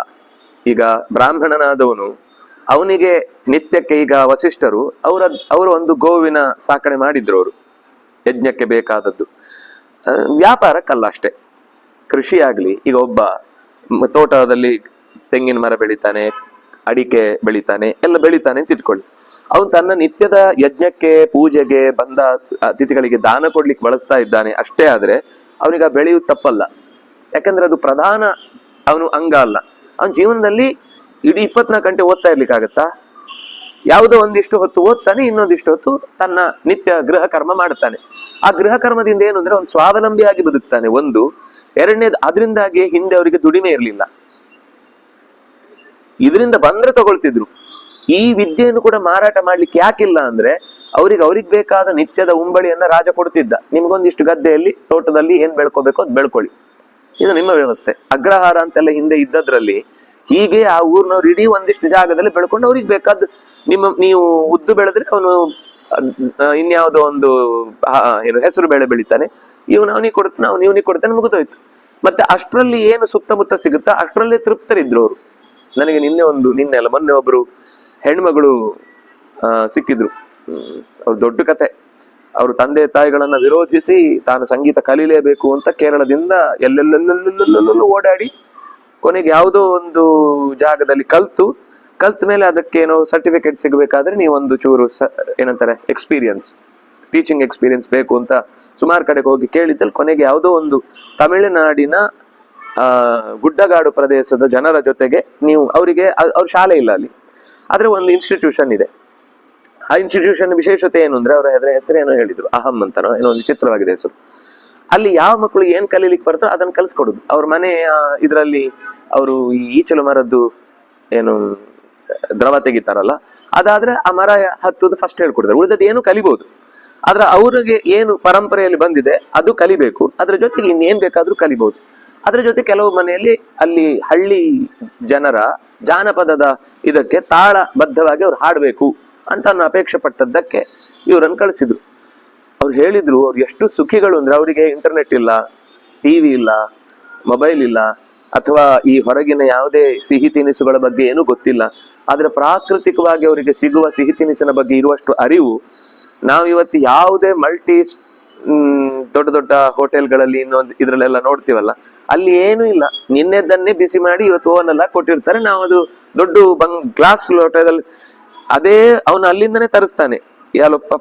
ಈಗ ಬ್ರಾಹ್ಮಣನಾದವನು, ಅವನಿಗೆ ನಿತ್ಯಕ್ಕೆ ಈಗ ವಸಿಷ್ಠರು ಅವರ ಒಂದು ಗೋವಿನ ಸಾಕಣೆ ಮಾಡಿದ್ರು, ಅವರು ಯಜ್ಞಕ್ಕೆ ಬೇಕಾದದ್ದು, ವ್ಯಾಪಾರಕ್ಕಲ್ಲ ಅಷ್ಟೇ. ಕೃಷಿ ಆಗ್ಲಿ, ಈಗ ಒಬ್ಬ ತೋಟದಲ್ಲಿ ತೆಂಗಿನ ಮರ ಬೆಳಿತಾನೆ, ಅಡಿಕೆ ಬೆಳಿತಾನೆ, ಎಲ್ಲ ಬೆಳಿತಾನೆ ಅಂತ ಇಟ್ಕೊಳ್ಳಿ. ಅವನು ತನ್ನ ನಿತ್ಯದ ಯಜ್ಞಕ್ಕೆ ಪೂಜೆಗೆ ಬಂದ ಅತಿಥಿಗಳಿಗೆ ದಾನ ಕೊಡ್ಲಿಕ್ಕೆ ಬಳಸ್ತಾ ಇದ್ದಾನೆ ಅಷ್ಟೇ. ಆದ್ರೆ ಅವನಿಗೆ ಆ ಬೆಳೆಯುವುದು ತಪ್ಪಲ್ಲ, ಯಾಕಂದ್ರೆ ಅದು ಪ್ರಧಾನ ಅವನು ಅಂಗ ಅಲ್ಲ. ಅವನ ಜೀವನದಲ್ಲಿ ಇಡೀ 24 ಗಂಟೆ ಓದ್ತಾ ಇರ್ಲಿಕ್ಕಾಗತ್ತಾ? ಯಾವುದೋ ಒಂದಿಷ್ಟು ಹೊತ್ತು ಓದ್ತಾನೆ, ಇನ್ನೊಂದಿಷ್ಟು ಹೊತ್ತು ತನ್ನ ನಿತ್ಯ ಗೃಹ ಕರ್ಮ ಮಾಡ್ತಾನೆ. ಆ ಗೃಹ ಕರ್ಮದಿಂದ ಏನು ಅಂದ್ರೆ ಅವ್ನು ಸ್ವಾವಲಂಬಿಯಾಗಿ ಬದುಕ್ತಾನೆ. ಒಂದು. ಎರಡನೇದು, ಅದರಿಂದಾಗಿ ಹಿಂದೆ ಅವರಿಗೆ ದುಡಿಮೆ ಇರಲಿಲ್ಲ, ಇದರಿಂದ ಬಂದ್ರೆ ತಗೊಳ್ತಿದ್ರು. ಈ ವಿದ್ಯೆಯನ್ನು ಕೂಡ ಮಾರಾಟ ಮಾಡ್ಲಿಕ್ಕೆ ಯಾಕಿಲ್ಲ ಅಂದ್ರೆ ಅವ್ರಿಗೆ ಬೇಕಾದ ನಿತ್ಯದ ಉಂಬಳಿಯನ್ನ ರಾಜ ಕೊಡ್ತಿದ್ದ. ನಿಮ್ಗೊಂದಿಷ್ಟು ಗದ್ದೆಯಲ್ಲಿ ತೋಟದಲ್ಲಿ ಏನ್ ಬೆಳ್ಕೋಬೇಕೋ ಅದು ಬೆಳ್ಕೊಳ್ಳಿ, ಇದು ನಿಮ್ಮ ವ್ಯವಸ್ಥೆ. ಅಗ್ರಹಾರ ಅಂತೆಲ್ಲ ಹಿಂದೆ ಇದ್ದದ್ರಲ್ಲಿ ಹೀಗೆ ಆ ಊರ್ನವ್ರು ಇಡೀ ಒಂದಿಷ್ಟು ಜಾಗದಲ್ಲಿ ಬೆಳ್ಕೊಂಡು ಅವ್ರಿಗೆ ಬೇಕಾದ ನೀವು ಉದ್ದು ಬೆಳೆದ್ರೆ ಅವನು ಇನ್ಯಾವುದೋ ಒಂದು ಹೆಸರು ಬೆಳೆ ಬೆಳಿತಾನೆ, ಅವನಿಗೆ ಕೊಡ್ತಾನೆ, ಇವನಿಗೆ ಕೊಡ್ತಾನೆ, ಮುಗಿದೋಯ್ತು. ಮತ್ತೆ ಅಷ್ಟರಲ್ಲಿ ಏನು ಸುತ್ತಮುತ್ತ ಸಿಗುತ್ತಾ ಅಷ್ಟರಲ್ಲೇ ತೃಪ್ತರಿದ್ರು ಅವರು. ನನಗೆ ನಿನ್ನೆ ಅಲ್ಲ ಮೊನ್ನೆ ಒಬ್ರು ಹೆಣ್ಮಗಳು ಸಿಕ್ಕಿದ್ರು. ಅವ್ರು ದೊಡ್ಡ ಕತೆ. ಅವರು ತಂದೆ ತಾಯಿಗಳನ್ನ ವಿರೋಧಿಸಿ ತಾನು ಸಂಗೀತ ಕಲೀಲೇಬೇಕು ಅಂತ ಕೇರಳದಿಂದ ಎಲ್ಲೆಲ್ಲೆಲ್ಲೆಲ್ಲೆಲ್ಲೆಲ್ಲೆಲ್ಲೂ ಓಡಾಡಿ ಕೊನೆಗೆ ಯಾವುದೋ ಒಂದು ಜಾಗದಲ್ಲಿ ಕಲ್ತ ಮೇಲೆ ಅದಕ್ಕೇನೋ ಸರ್ಟಿಫಿಕೇಟ್ ಸಿಗಬೇಕಾದ್ರೆ ನೀವು ಒಂದು ಚೂರು ಏನಂತಾರೆ ಟೀಚಿಂಗ್ ಎಕ್ಸ್ಪೀರಿಯನ್ಸ್ ಬೇಕು ಅಂತ ಸುಮಾರು ಕಡೆಗೆ ಹೋಗಿ ಕೇಳಿದ್ದಲ್ಲಿ ಕೊನೆಗೆ ಯಾವುದೋ ಒಂದು ತಮಿಳುನಾಡಿನ ಗುಡ್ಡಗಾಡು ಪ್ರದೇಶದ ಜನರ ಜೊತೆಗೆ ನೀವು ಅವ್ರ ಶಾಲೆ ಇಲ್ಲ ಅಲ್ಲಿ, ಆದ್ರೆ ಒಂದು ಇನ್ಸ್ಟಿಟ್ಯೂಷನ್ ಇದೆ. ಆ ಇನ್ಸ್ಟಿಟ್ಯೂಷನ್ ವಿಶೇಷತೆ ಏನು ಅಂದ್ರೆ ಅವರ ಹೆಸರೇನೋ ಹೇಳಿದ್ರು, ಅಹಂ ಅಂತನೋ ಏನೋ ಒಂದು ಚಿತ್ರವಾಗಿದೆ ಹೆಸರು. ಅಲ್ಲಿ ಯಾವ ಮಕ್ಕಳು ಏನ್ ಕಲೀಲಿಕ್ಕೆ ಬರ್ತೋ ಅದನ್ನ ಕಲ್ಸ್ಕೊಡುದು. ಅವ್ರ ಮನೆಯ ಇದರಲ್ಲಿ ಅವರು ಈ ಈಚಲು ಮರದ್ದು ಏನು ದ್ರವ ತೆಗಿತಾರಲ್ಲ, ಅದಾದ್ರೆ ಆ ಮರ ಹತ್ತುದು ಫಸ್ಟ್ ಹೇಳ್ಕೊಡ್ತಾರೆ, ಉಳಿದದ್ದು ಏನು ಕಲಿಬಹುದು. ಆದ್ರೆ ಅವ್ರಿಗೆ ಏನು ಪರಂಪರೆಯಲ್ಲಿ ಬಂದಿದೆ ಅದು ಕಲಿಬೇಕು, ಅದ್ರ ಜೊತೆಗೆ ಇನ್ನೇನ್ ಬೇಕಾದ್ರೂ ಕಲಿಬಹುದು. ಅದ್ರ ಜೊತೆ ಕೆಲವು ಮನೆಯಲ್ಲಿ ಅಲ್ಲಿ ಹಳ್ಳಿ ಜನರ ಜಾನಪದದ ಇದಕ್ಕೆ ತಾಳಬದ್ಧವಾಗಿ ಅವ್ರು ಹಾಡ್ಬೇಕು ಅಂತ ಅನ್ನೋ ಅಪೇಕ್ಷೆ ಪಟ್ಟದ್ದಕ್ಕೆ ಇವ್ರನ್ನ ಕಳಿಸಿದ್ರು. ಅವ್ರು ಹೇಳಿದ್ರು ಅವ್ರು ಎಷ್ಟು ಸುಖಿಗಳು ಅಂದ್ರೆ, ಅವರಿಗೆ ಇಂಟರ್ನೆಟ್ ಇಲ್ಲ, ಟಿವಿ ಇಲ್ಲ, ಮೊಬೈಲ್ ಇಲ್ಲ, ಅಥವಾ ಈ ಹೊರಗಿನ ಯಾವುದೇ ಸಿಹಿ ತಿನಿಸುಗಳ ಬಗ್ಗೆ ಏನೂ ಗೊತ್ತಿಲ್ಲ. ಆದ್ರೆ ಪ್ರಾಕೃತಿಕವಾಗಿ ಅವರಿಗೆ ಸಿಗುವ ಸಿಹಿ ತಿನಿಸಿನ ಬಗ್ಗೆ ಇರುವಷ್ಟು ಅರಿವು ನಾವು ಇವತ್ತು ಯಾವುದೇ ದೊಡ್ಡ ದೊಡ್ಡ ಹೋಟೆಲ್ಗಳಲ್ಲಿ ಇನ್ನೊಂದು ಇದ್ರಲ್ಲೆಲ್ಲ ನೋಡ್ತೀವಲ್ಲ, ಅಲ್ಲಿ ಏನೂ ಇಲ್ಲ. ನಿನ್ನೆದನ್ನೇ ಬಿಸಿ ಮಾಡಿ ಇವತ್ತು ಓವನೆಲ್ಲ ಕೊಟ್ಟಿರ್ತಾರೆ. ನಾವು ಅದು ದೊಡ್ಡ ಗ್ಲಾಸ್ ಲೋಟದಲ್ಲಿ, ಅದೇ ಅವನು ಅಲ್ಲಿಂದನೇ ತರಿಸ್ತಾನೆ.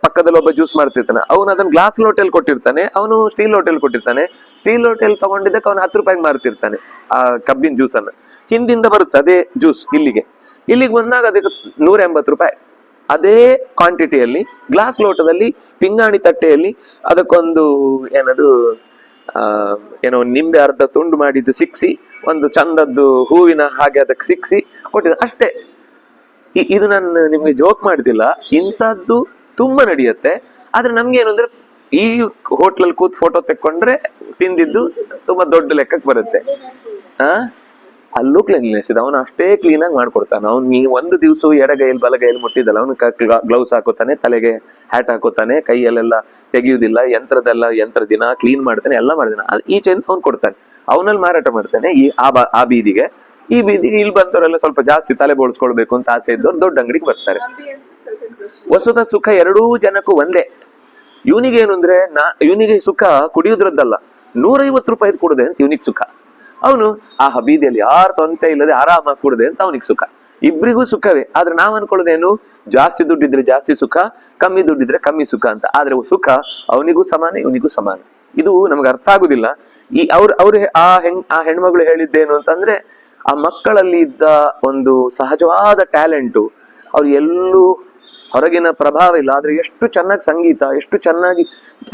ಪಕ್ಕದಲ್ಲಿ ಒಬ್ಬ ಜ್ಯೂಸ್ ಮಾಡ್ತಿರ್ತಾನೆ, ಅವನು ಅದನ್ನ ಗ್ಲಾಸ್ ಲೋಟೆಲ್ ಕೊಟ್ಟಿರ್ತಾನೆ, ಅವನು ಸ್ಟೀಲ್ ಲೋಟೆಲ್ ಕೊಟ್ಟಿರ್ತಾನೆ. ಸ್ಟೀಲ್ ಲೋಟೆಲ್ ತಗೊಂಡಿದ್ದಕ್ಕೆ ಅವನು 10 ರೂಪಾಯಿಗೆ ಮಾರ್ತಿರ್ತಾನೆ ಆ ಕಬ್ಬಿನ ಜ್ಯೂಸ್ ಅನ್ನ. ಹಿಂದಿಂದ ಬರುತ್ತೆ ಅದೇ ಜ್ಯೂಸ್ ಇಲ್ಲಿಗೆ ಬಂದಾಗ ಅದಕ್ಕೆ 180 ರೂಪಾಯಿ. ಅದೇ ಕ್ವಾಂಟಿಟಿಯಲ್ಲಿ ಗ್ಲಾಸ್ ಲೋಟದಲ್ಲಿ ಪಿಂಗಾಣಿ ತಟ್ಟೆಯಲ್ಲಿ ಅದಕ್ಕೊಂದು ಏನೋ ನಿಂಬೆ ಅರ್ಧ ತುಂಡು ಮಾಡಿದ್ದು ಸಿಕ್ಸಿ, ಒಂದು ಚಂದದ್ದು ಹೂವಿನ ಹಾಗೆ ಅದಕ್ಕೆ ಸಿಕ್ಸಿ ಕೊಟ್ಟಿದ್ದ ಅಷ್ಟೇ. ಇದು ನಾನು ನಿಮ್ಗೆ ಜೋಕ್ ಮಾಡಿದಿಲ್ಲ, ಇಂಥದ್ದು ತುಂಬಾ ನಡೆಯುತ್ತೆ. ಆದ್ರೆ ನಮ್ಗೆ ಏನು ಅಂದ್ರೆ, ಈ ಹೋಟ್ಲಲ್ಲಿ ಕೂತ್ ಫೋಟೋ ತೆಕ್ಕೊಂಡ್ರೆ ತಿಂದಿದ್ದು ತುಂಬಾ ದೊಡ್ಡ ಲೆಕ್ಕಕ್ಕೆ ಬರುತ್ತೆ. ಅಲ್ಲೂ ಕ್ಲೀನ್ನೆಸ್ ಇದೆ, ಅವನು ಅಷ್ಟೇ ಕ್ಲೀನ್ ಆಗಿ ಮಾಡ್ಕೊಡ್ತಾನೆ. ಅವ್ನು ನೀ ಒಂದು ದಿವಸ ಎಡಗೈಯಲ್ಲಿ ಬಲಗೈಯಲ್ಲಿ ಮುಟ್ಟಿದ್ದಲ್ಲ, ಅವನು ಗ್ಲೌಸ್ ಹಾಕೋತಾನೆ, ತಲೆಗೆ ಹ್ಯಾಟ್ ಹಾಕೋತಾನೆ, ಕೈಯಲ್ಲೆಲ್ಲ ತೆಗೆಯುವುದಿಲ್ಲ, ಯಂತ್ರ ದಿನ ಕ್ಲೀನ್ ಮಾಡ್ತಾನೆ, ಎಲ್ಲ ಮಾಡ್ತಾನೆ. ಈಚೆಯಿಂದ ಅವ್ನು ಕೊಡ್ತಾನೆ, ಅವನಲ್ಲಿ ಮಾರಾಟ ಮಾಡ್ತಾನೆ ಆ ಬೀದಿಗೆ. ಈ ಬೀದಿಗೆ ಇಲ್ಲಿ ಬಂದವರೆಲ್ಲ ಸ್ವಲ್ಪ ಜಾಸ್ತಿ ತಲೆ ಬೋಳ್ಸ್ಕೊಳ್ಬೇಕು ಅಂತ ಆಸೆ ಇದ್ದವ್ರು ದೊಡ್ಡ ಅಂಗಡಿಗೆ ಬರ್ತಾರೆ. ವಸ್ತುತ ಸುಖ ಎರಡೂ ಜನಕ್ಕೂ ಒಂದೇ. ಇವನಿಗೆ ಏನು ಅಂದ್ರೆ, ಇವನಿಗೆ ಸುಖ ಕುಡಿಯುದ್ರದ್ದಲ್ಲ, 150 ರೂಪಾಯಿ ಕೊಡದೆ ಅಂತ ಇವನಿಗೆ ಸುಖ. ಅವನು ಆ ಬೀದಿಯಲ್ಲಿ ಯಾರು ತೊಂತೆ ಇಲ್ಲದೆ ಆರಾಮಾಗಿ ಕೊಡದೆ ಅಂತ ಅವನಿಗೆ ಸುಖ. ಇಬ್ರಿಗೂ ಸುಖವೇ. ಆದ್ರೆ ನಾವ್ ಅನ್ಕೊಳ್ಳೋದೇನು, ಜಾಸ್ತಿ ದುಡ್ಡಿದ್ರೆ ಜಾಸ್ತಿ ಸುಖ, ಕಮ್ಮಿ ದುಡ್ಡಿದ್ರೆ ಕಮ್ಮಿ ಸುಖ ಅಂತ. ಆದ್ರೆ ಸುಖ ಅವನಿಗೂ ಸಮಾನ, ಇವನಿಗೂ ಸಮಾನ. ಇದು ನಮ್ಗೆ ಅರ್ಥ ಆಗುದಿಲ್ಲ. ಅವ್ರು ಆ ಹೆಣ್ಮಗಳು ಹೇಳಿದ್ದೇನು ಅಂತಂದ್ರೆ, ಆ ಮಕ್ಕಳಲ್ಲಿ ಇದ್ದ ಒಂದು ಸಹಜವಾದ ಟ್ಯಾಲೆಂಟು, ಅವ್ರು ಎಲ್ಲೂ ಹೊರಗಿನ ಪ್ರಭಾವ ಇಲ್ಲ, ಆದ್ರೆ ಎಷ್ಟು ಚೆನ್ನಾಗಿ ಸಂಗೀತ, ಎಷ್ಟು ಚೆನ್ನಾಗಿ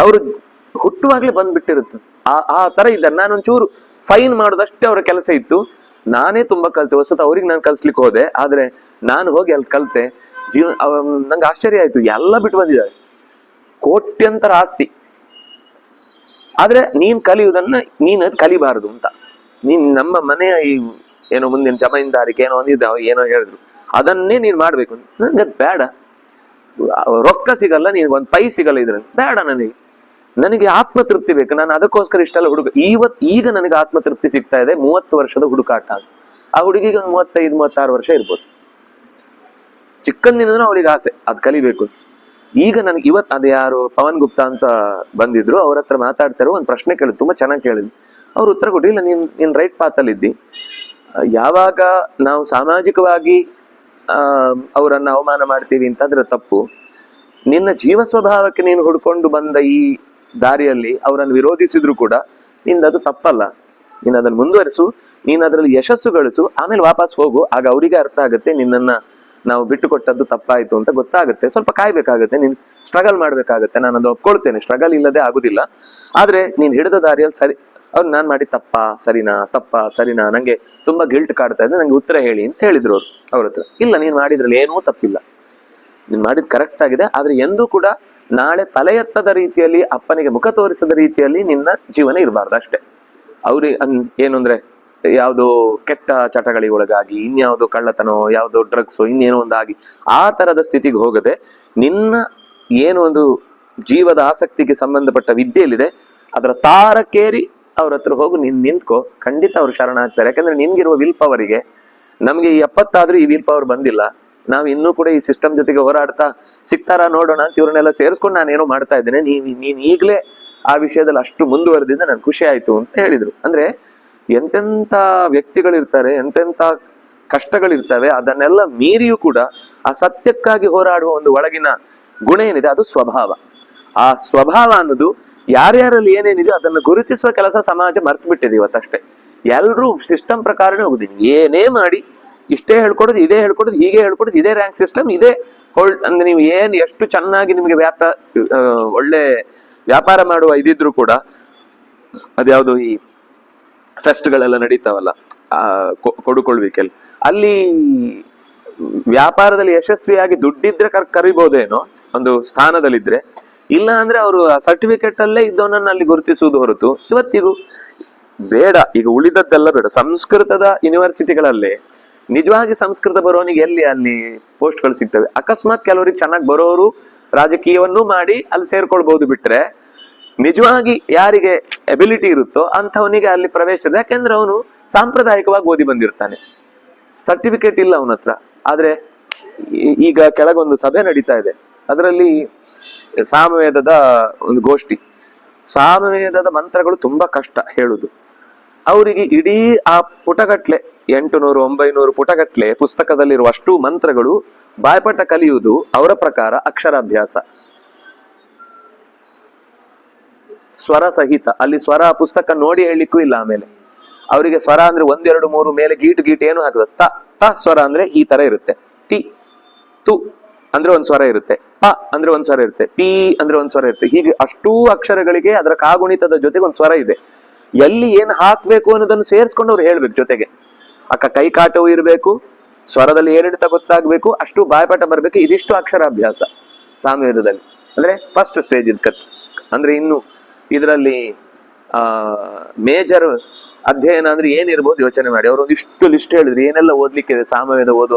ಅವರು ಹುಟ್ಟುವಾಗ್ಲೇ ಬಂದ್ಬಿಟ್ಟಿರುತ್ತೆ. ಆ ತರ ಇದ್ದಾರೆ. ನಾನೊಂಚೂರು ಫೈನ್ ಮಾಡೋದಷ್ಟೇ ಅವರ ಕೆಲಸ ಇತ್ತು. ನಾನೇ ತುಂಬಾ ಕಲಿತೆ. ವಸ್ತುತ ಅವ್ರಿಗೆ ನಾನು ಕಲ್ಸ್ಲಿಕ್ಕೆ ಹೋದೆ, ಆದ್ರೆ ನಾನು ಹೋಗಿ ಅಲ್ಲಿ ಕಲಿತೆ. ನಂಗೆ ಆಶ್ಚರ್ಯ ಆಯ್ತು, ಎಲ್ಲ ಬಿಟ್ಟು ಬಂದಿದ್ದಾರೆ, ಕೋಟ್ಯಂತರ ಆಸ್ತಿ. ಆದ್ರೆ ನೀನ್ ಕಲಿಯುವುದನ್ನ ಅದು ಕಲಿಬಾರದು ಅಂತ. ನಮ್ಮ ಮನೆಯ ಈ ಏನೋ ಮುಂದಿನ ಜಮೀನ್ದಾರಿಕೆ ಏನೋ ಏನೋ ಹೇಳಿದ್ರು, ಅದನ್ನೇ ನೀನ್ ಮಾಡ್ಬೇಕು. ನಂಗೆ ಬೇಡ, ರೊಕ್ಕ ಸಿಗಲ್ಲ, ಒಂದು ಪೈ ಸಿಗಲ್ಲ ಇದ್ರಲ್ಲಿ, ಬೇಡ. ನನಗೆ ಆತ್ಮತೃಪ್ತಿ ಬೇಕು. ನಾನು ಅದಕ್ಕೋಸ್ಕರ ಇಷ್ಟೆಲ್ಲ ಈಗ ನನಗೆ ಆತ್ಮತೃಪ್ತಿ ಸಿಗ್ತಾ ಇದೆ. 30 ವರ್ಷದ ಹುಡುಕಾಟ. ಆ ಹುಡುಗಿಗೆ ಒಂದು 35-36 ವರ್ಷ ಇರ್ಬೋದು. ಚಿಕ್ಕಂದಿನ ಅವಳಿಗೆ ಆಸೆ ಅದ್ ಕಲಿಬೇಕು. ಈಗ ನನಗೆ ಅದೇ ಯಾರು ಪವನ್ ಗುಪ್ತಾ ಅಂತ ಬಂದಿದ್ರು, ಅವ್ರ ಹತ್ರ ಮಾತಾಡ್ತಾರೋ ಒಂದು ಪ್ರಶ್ನೆ ಕೇಳಿದ್ರು, ತುಂಬಾ ಚೆನ್ನಾಗಿ ಕೇಳಿದ್ವಿ. ಅವ್ರು ಉತ್ತರ ಕೊಟ್ಟಿಲ್ಲ, ನೀನ್ ರೈಟ್ ಪಾತಲ್ಲಿ ಇದ್ದಿ. ಯಾವಾಗ ನಾವು ಸಾಮಾಜಿಕವಾಗಿ ಅವರನ್ನ ಅವಮಾನ ಮಾಡ್ತೀವಿ ಅಂತಂದ್ರೆ ತಪ್ಪು. ನಿನ್ನ ಜೀವ ಸ್ವಭಾವಕ್ಕೆ ನೀನು ಹುಡ್ಕೊಂಡು ಬಂದ ಈ ದಾರಿಯಲ್ಲಿ ಅವರನ್ನು ವಿರೋಧಿಸಿದ್ರು ಕೂಡ ನಿಂದದು ತಪ್ಪಲ್ಲ. ನೀನ್ ಅದನ್ನ ಮುಂದುವರಿಸು, ನೀನ್ ಅದ್ರಲ್ಲಿ ಯಶಸ್ಸು ಗಳಿಸು, ಆಮೇಲೆ ವಾಪಸ್ ಹೋಗು. ಆಗ ಅವರಿಗೆ ಅರ್ಥ ಆಗುತ್ತೆ ನಿನ್ನನ್ನ ನಾವು ಬಿಟ್ಟು ಕೊಟ್ಟದ್ದು ತಪ್ಪಾಯ್ತು ಅಂತ ಗೊತ್ತಾಗುತ್ತೆ. ಸ್ವಲ್ಪ ಕಾಯ್ಬೇಕಾಗತ್ತೆ, ನೀನ್ ಸ್ಟ್ರಗಲ್ ಮಾಡ್ಬೇಕಾಗತ್ತೆ. ನಾನು ಅದು ಒಪ್ಕೊಳ್ತೇನೆ, ಸ್ಟ್ರಗಲ್ ಇಲ್ಲದೆ ಆಗುದಿಲ್ಲ. ಆದ್ರೆ ನೀನ್ ಹಿಡಿದ ದಾರಿಯಲ್ಲಿ ಸರಿ, ಅವ್ರು ನಾನ್ ಮಾಡಿ ತಪ್ಪಾ ಸರಿನಾ, ನಂಗೆ ತುಂಬಾ ಗಿಲ್ಟ್ ಕಾಡ್ತಾ ಇದೆ, ನಂಗೆ ಉತ್ತರ ಹೇಳಿ ಅಂತ ಹೇಳಿದ್ರು ಅವ್ರ ಹತ್ರ. ಇಲ್ಲ, ನೀನ್ ಮಾಡಿದ್ರಲ್ಲಿ ಏನೂ ತಪ್ಪಿಲ್ಲ, ನೀನ್ ಮಾಡಿದ್ ಕರೆಕ್ಟ್ ಆಗಿದೆ. ಆದ್ರೆ ಎಂದೂ ಕೂಡ ನಾಳೆ ತಲೆ ಎತ್ತದ ರೀತಿಯಲ್ಲಿ, ಅಪ್ಪನಿಗೆ ಮುಖ ತೋರಿಸದ ರೀತಿಯಲ್ಲಿ ನಿನ್ನ ಜೀವನ ಇರಬಾರ್ದು ಅಷ್ಟೇ. ಅವ್ರಿಗೆ ಏನು ಅಂದ್ರೆ, ಯಾವುದೋ ಕೆಟ್ಟ ಚಟಗಳಿಗೆ ಒಳಗಾಗಿ, ಇನ್ಯಾವುದೋ ಕಳ್ಳತನೋ, ಯಾವುದೋ ಡ್ರಗ್ಸೋ, ಇನ್ನೇನೋ ಒಂದಾಗಿ ಆ ತರದ ಸ್ಥಿತಿಗೆ ಹೋಗದೆ, ನಿನ್ನ ಏನು ಒಂದು ಜೀವದ ಆಸಕ್ತಿಗೆ ಸಂಬಂಧಪಟ್ಟ ವಿದ್ಯೆಯಲ್ಲಿದೆ ಅದರ ತಾರಕೇರಿ ಅವ್ರ ಹತ್ರ ಹೋಗು, ನೀನ್ ನಿಂತ್ಕೋ. ಖಂಡಿತ ಅವ್ರು ಶರಣ ಆಗ್ತಾರೆ. ಯಾಕಂದ್ರೆ ನಿನ್ಗಿರುವ ವಿಲ್ ಪವರಿಗೆ, ನಮ್ಗೆ ಈ 70 ಆದ್ರೂ ಈ ವಿಲ್ ಪವರ್ ಬಂದಿಲ್ಲ. ನಾವು ಇನ್ನೂ ಕೂಡ ಈ ಸಿಸ್ಟಮ್ ಜೊತೆಗೆ ಹೋರಾಡ್ತಾ ಸಿಗ್ತಾರ ನೋಡೋಣ ಅಂತ ಇವ್ರನ್ನೆಲ್ಲ ಸೇರಿಸ್ಕೊಂಡು ನಾನೇನೋ ಮಾಡ್ತಾ ಇದ್ದೇನೆ. ನೀನ್ ಈಗಲೇ ಆ ವಿಷಯದಲ್ಲಿ ಅಷ್ಟು ಮುಂದುವರೆದಿಂದ ನನ್ಗೆ ಖುಷಿ ಆಯ್ತು ಅಂತ ಹೇಳಿದ್ರು. ಅಂದ್ರೆ ಎಂತೆಂಥ ವ್ಯಕ್ತಿಗಳಿರ್ತಾರೆ, ಎಂತೆಂಥ ಕಷ್ಟಗಳಿರ್ತವೆ, ಅದನ್ನೆಲ್ಲ ಮೀರಿಯೂ ಕೂಡ ಆ ಸತ್ಯಕ್ಕಾಗಿ ಹೋರಾಡುವ ಒಂದು ಒಳಗಿನ ಗುಣ ಏನಿದೆ ಅದು ಸ್ವಭಾವ. ಆ ಸ್ವಭಾವ ಅನ್ನೋದು ಯಾರ್ಯಾರಲ್ಲಿ ಏನೇನಿದೆ ಅದನ್ನು ಗುರುತಿಸುವ ಕೆಲಸ ಸಮಾಜ ಮರ್ತು ಬಿಟ್ಟಿದೆ ಇವತ್ತಷ್ಟೇ. ಎಲ್ರೂ ಸಿಸ್ಟಮ್ ಪ್ರಕಾರನೇ ಹೋಗುದೀನಿ, ಏನೇ ಮಾಡಿ ಇಷ್ಟೇ ಹೇಳ್ಕೊಡೋದು, ಇದೇ ಹೇಳ್ಕೊಡೋದು, ಹೀಗೆ ಹೇಳ್ಕೊಡೋದು, ಇದೇ ರ್ಯಾಂಕ್ ಸಿಸ್ಟಮ್, ಇದೇ ಅಂದ್ರೆ ನೀವು ಎಷ್ಟು ಚೆನ್ನಾಗಿ ನಿಮಗೆ ಒಳ್ಳೆ ವ್ಯಾಪಾರ ಮಾಡುವ ಇದಿದ್ರು ಕೂಡ, ಅದ್ಯಾವುದು ಈ ಫೆಸ್ಟ್ಗಳೆಲ್ಲ ನಡೀತಾವಲ್ಲ, ಕೊಡುಕೊಳ್ಳುವಿಕೆಯಲ್ಲಿ, ಅಲ್ಲಿ ವ್ಯಾಪಾರದಲ್ಲಿ ಯಶಸ್ವಿಯಾಗಿ ದುಡ್ಡಿದ್ರೆ ಕರಿಬಹುದೇನೋ ಒಂದು ಸ್ಥಾನದಲ್ಲಿದ್ರೆ, ಇಲ್ಲ ಅಂದ್ರೆ ಅವರು ಸರ್ಟಿಫಿಕೇಟ್ ಅಲ್ಲೇ ಇದ್ದವನನ್ನ ಅಲ್ಲಿ ಗುರುತಿಸುವುದು ಹೊರತು ಇವತ್ತಿಗೂ ಬೇಡ. ಈಗ ಉಳಿದದ್ದೆಲ್ಲ ಬೇಡ. ಸಂಸ್ಕೃತದ ಯೂನಿವರ್ಸಿಟಿಗಳಲ್ಲೇ ನಿಜವಾಗಿ ಸಂಸ್ಕೃತ ಬರೋನಿಗೆ ಎಲ್ಲಿ ಅಲ್ಲಿ ಪೋಸ್ಟ್ಗಳು ಸಿಗ್ತವೆ. ಅಕಸ್ಮಾತ್ ಕೆಲವರಿಗೆ ಚೆನ್ನಾಗಿ ಬರೋರು ರಾಜಕೀಯವನ್ನೂ ಮಾಡಿ ಅಲ್ಲಿ ಸೇರ್ಕೊಳ್ಬಹುದು. ಬಿಟ್ರೆ ನಿಜವಾಗಿ ಯಾರಿಗೆ ಎಬಿಲಿಟಿ ಇರುತ್ತೋ ಅಂಥವನಿಗೆ ಅಲ್ಲಿ ಪ್ರವೇಶ ಇದೆ. ಯಾಕೆಂದ್ರೆ ಅವನು ಸಾಂಪ್ರದಾಯಿಕವಾಗಿ ಓದಿ ಬಂದಿರ್ತಾನೆ, ಸರ್ಟಿಫಿಕೇಟ್ ಇಲ್ಲ ಅವನ ಹತ್ರ. ಆದ್ರೆ ಈಗ ಕೆಳಗೊಂದು ಸಭೆ ನಡೀತಾ ಇದೆ, ಅದರಲ್ಲಿ ಸಾಮವೇದದ ಒಂದು ಗೋಷ್ಠಿ. ಸಾಮವೇದದ ಮಂತ್ರಗಳು ತುಂಬಾ ಕಷ್ಟ ಹೇಳುದು. ಅವರಿಗೆ ಇಡೀ ಆ ಪುಟಗಟ್ಲೆ 800 900 ಪುಟಗಟ್ಲೆ ಪುಸ್ತಕದಲ್ಲಿರುವ ಅಷ್ಟು ಮಂತ್ರಗಳು ಬಾಯ್ಪಾಠ ಕಲಿಯುವುದು ಅವರ ಪ್ರಕಾರ ಅಕ್ಷರಾಭ್ಯಾಸ, ಸ್ವರ ಸಹಿತ. ಅಲ್ಲಿ ಸ್ವರ ಪುಸ್ತಕ ನೋಡಿ ಹೇಳಲಿಕ್ಕೂ ಇಲ್ಲ. ಆಮೇಲೆ ಅವರಿಗೆ ಸ್ವರ ಅಂದ್ರೆ 1 2 3 ಮೇಲೆ ಗೀಟು ಏನು ಹಾಕದ. ತ ತ ಸ್ವರ ಅಂದ್ರೆ ಈ ತರ ಇರುತ್ತೆ. ತಿ ತು ಅಂದ್ರೆ ಒಂದ್ ಸ್ವರ ಇರುತ್ತೆ. ಪ ಅಂದ್ರೆ ಒಂದ್ ಸ್ವರ ಇರುತ್ತೆ. ಪಿ ಅಂದ್ರೆ ಒಂದ್ ಸ್ವರ ಇರುತ್ತೆ. ಹೀಗೆ ಅಷ್ಟೂ ಅಕ್ಷರಗಳಿಗೆ ಅದರ ಕಾಗುಣಿತದ ಜೊತೆಗೆ ಒಂದ್ ಸ್ವರ ಇದೆ. ಎಲ್ಲಿ ಏನ್ ಹಾಕ್ಬೇಕು ಅನ್ನೋದನ್ನು ಸೇರಿಸ್ಕೊಂಡು ಅವ್ರು ಹೇಳ್ಬೇಕು. ಜೊತೆಗೆ ಕೈ ಕಾಟವು ಇರಬೇಕು, ಸ್ವರದಲ್ಲಿ ಏರಿಳಿತ ಗೊತ್ತಾಗ್ಬೇಕು, ಅಷ್ಟು ಬಾಯ್ಪಾಠ ಬರ್ಬೇಕು. ಇದಿಷ್ಟು ಅಕ್ಷರಾಭ್ಯಾಸ ಸಾಮವೇದದಲ್ಲಿ. ಅಂದ್ರೆ ಫಸ್ಟ್ ಸ್ಟೇಜ್ ಇದ್ ಅಂದ್ರೆ ಇನ್ನು ಇದರಲ್ಲಿ ಮೇಜರ್ ಅಧ್ಯಯನ ಅಂದ್ರೆ ಏನಿರ್ಬೋದು ಯೋಚನೆ ಮಾಡಿ. ಅವರು ಇಷ್ಟು ಲಿಸ್ಟ್ ಹೇಳಿದ್ರು ಏನೆಲ್ಲ ಓದ್ಲಿಕ್ಕೆ ಇದೆ ಸಾಮವೇದ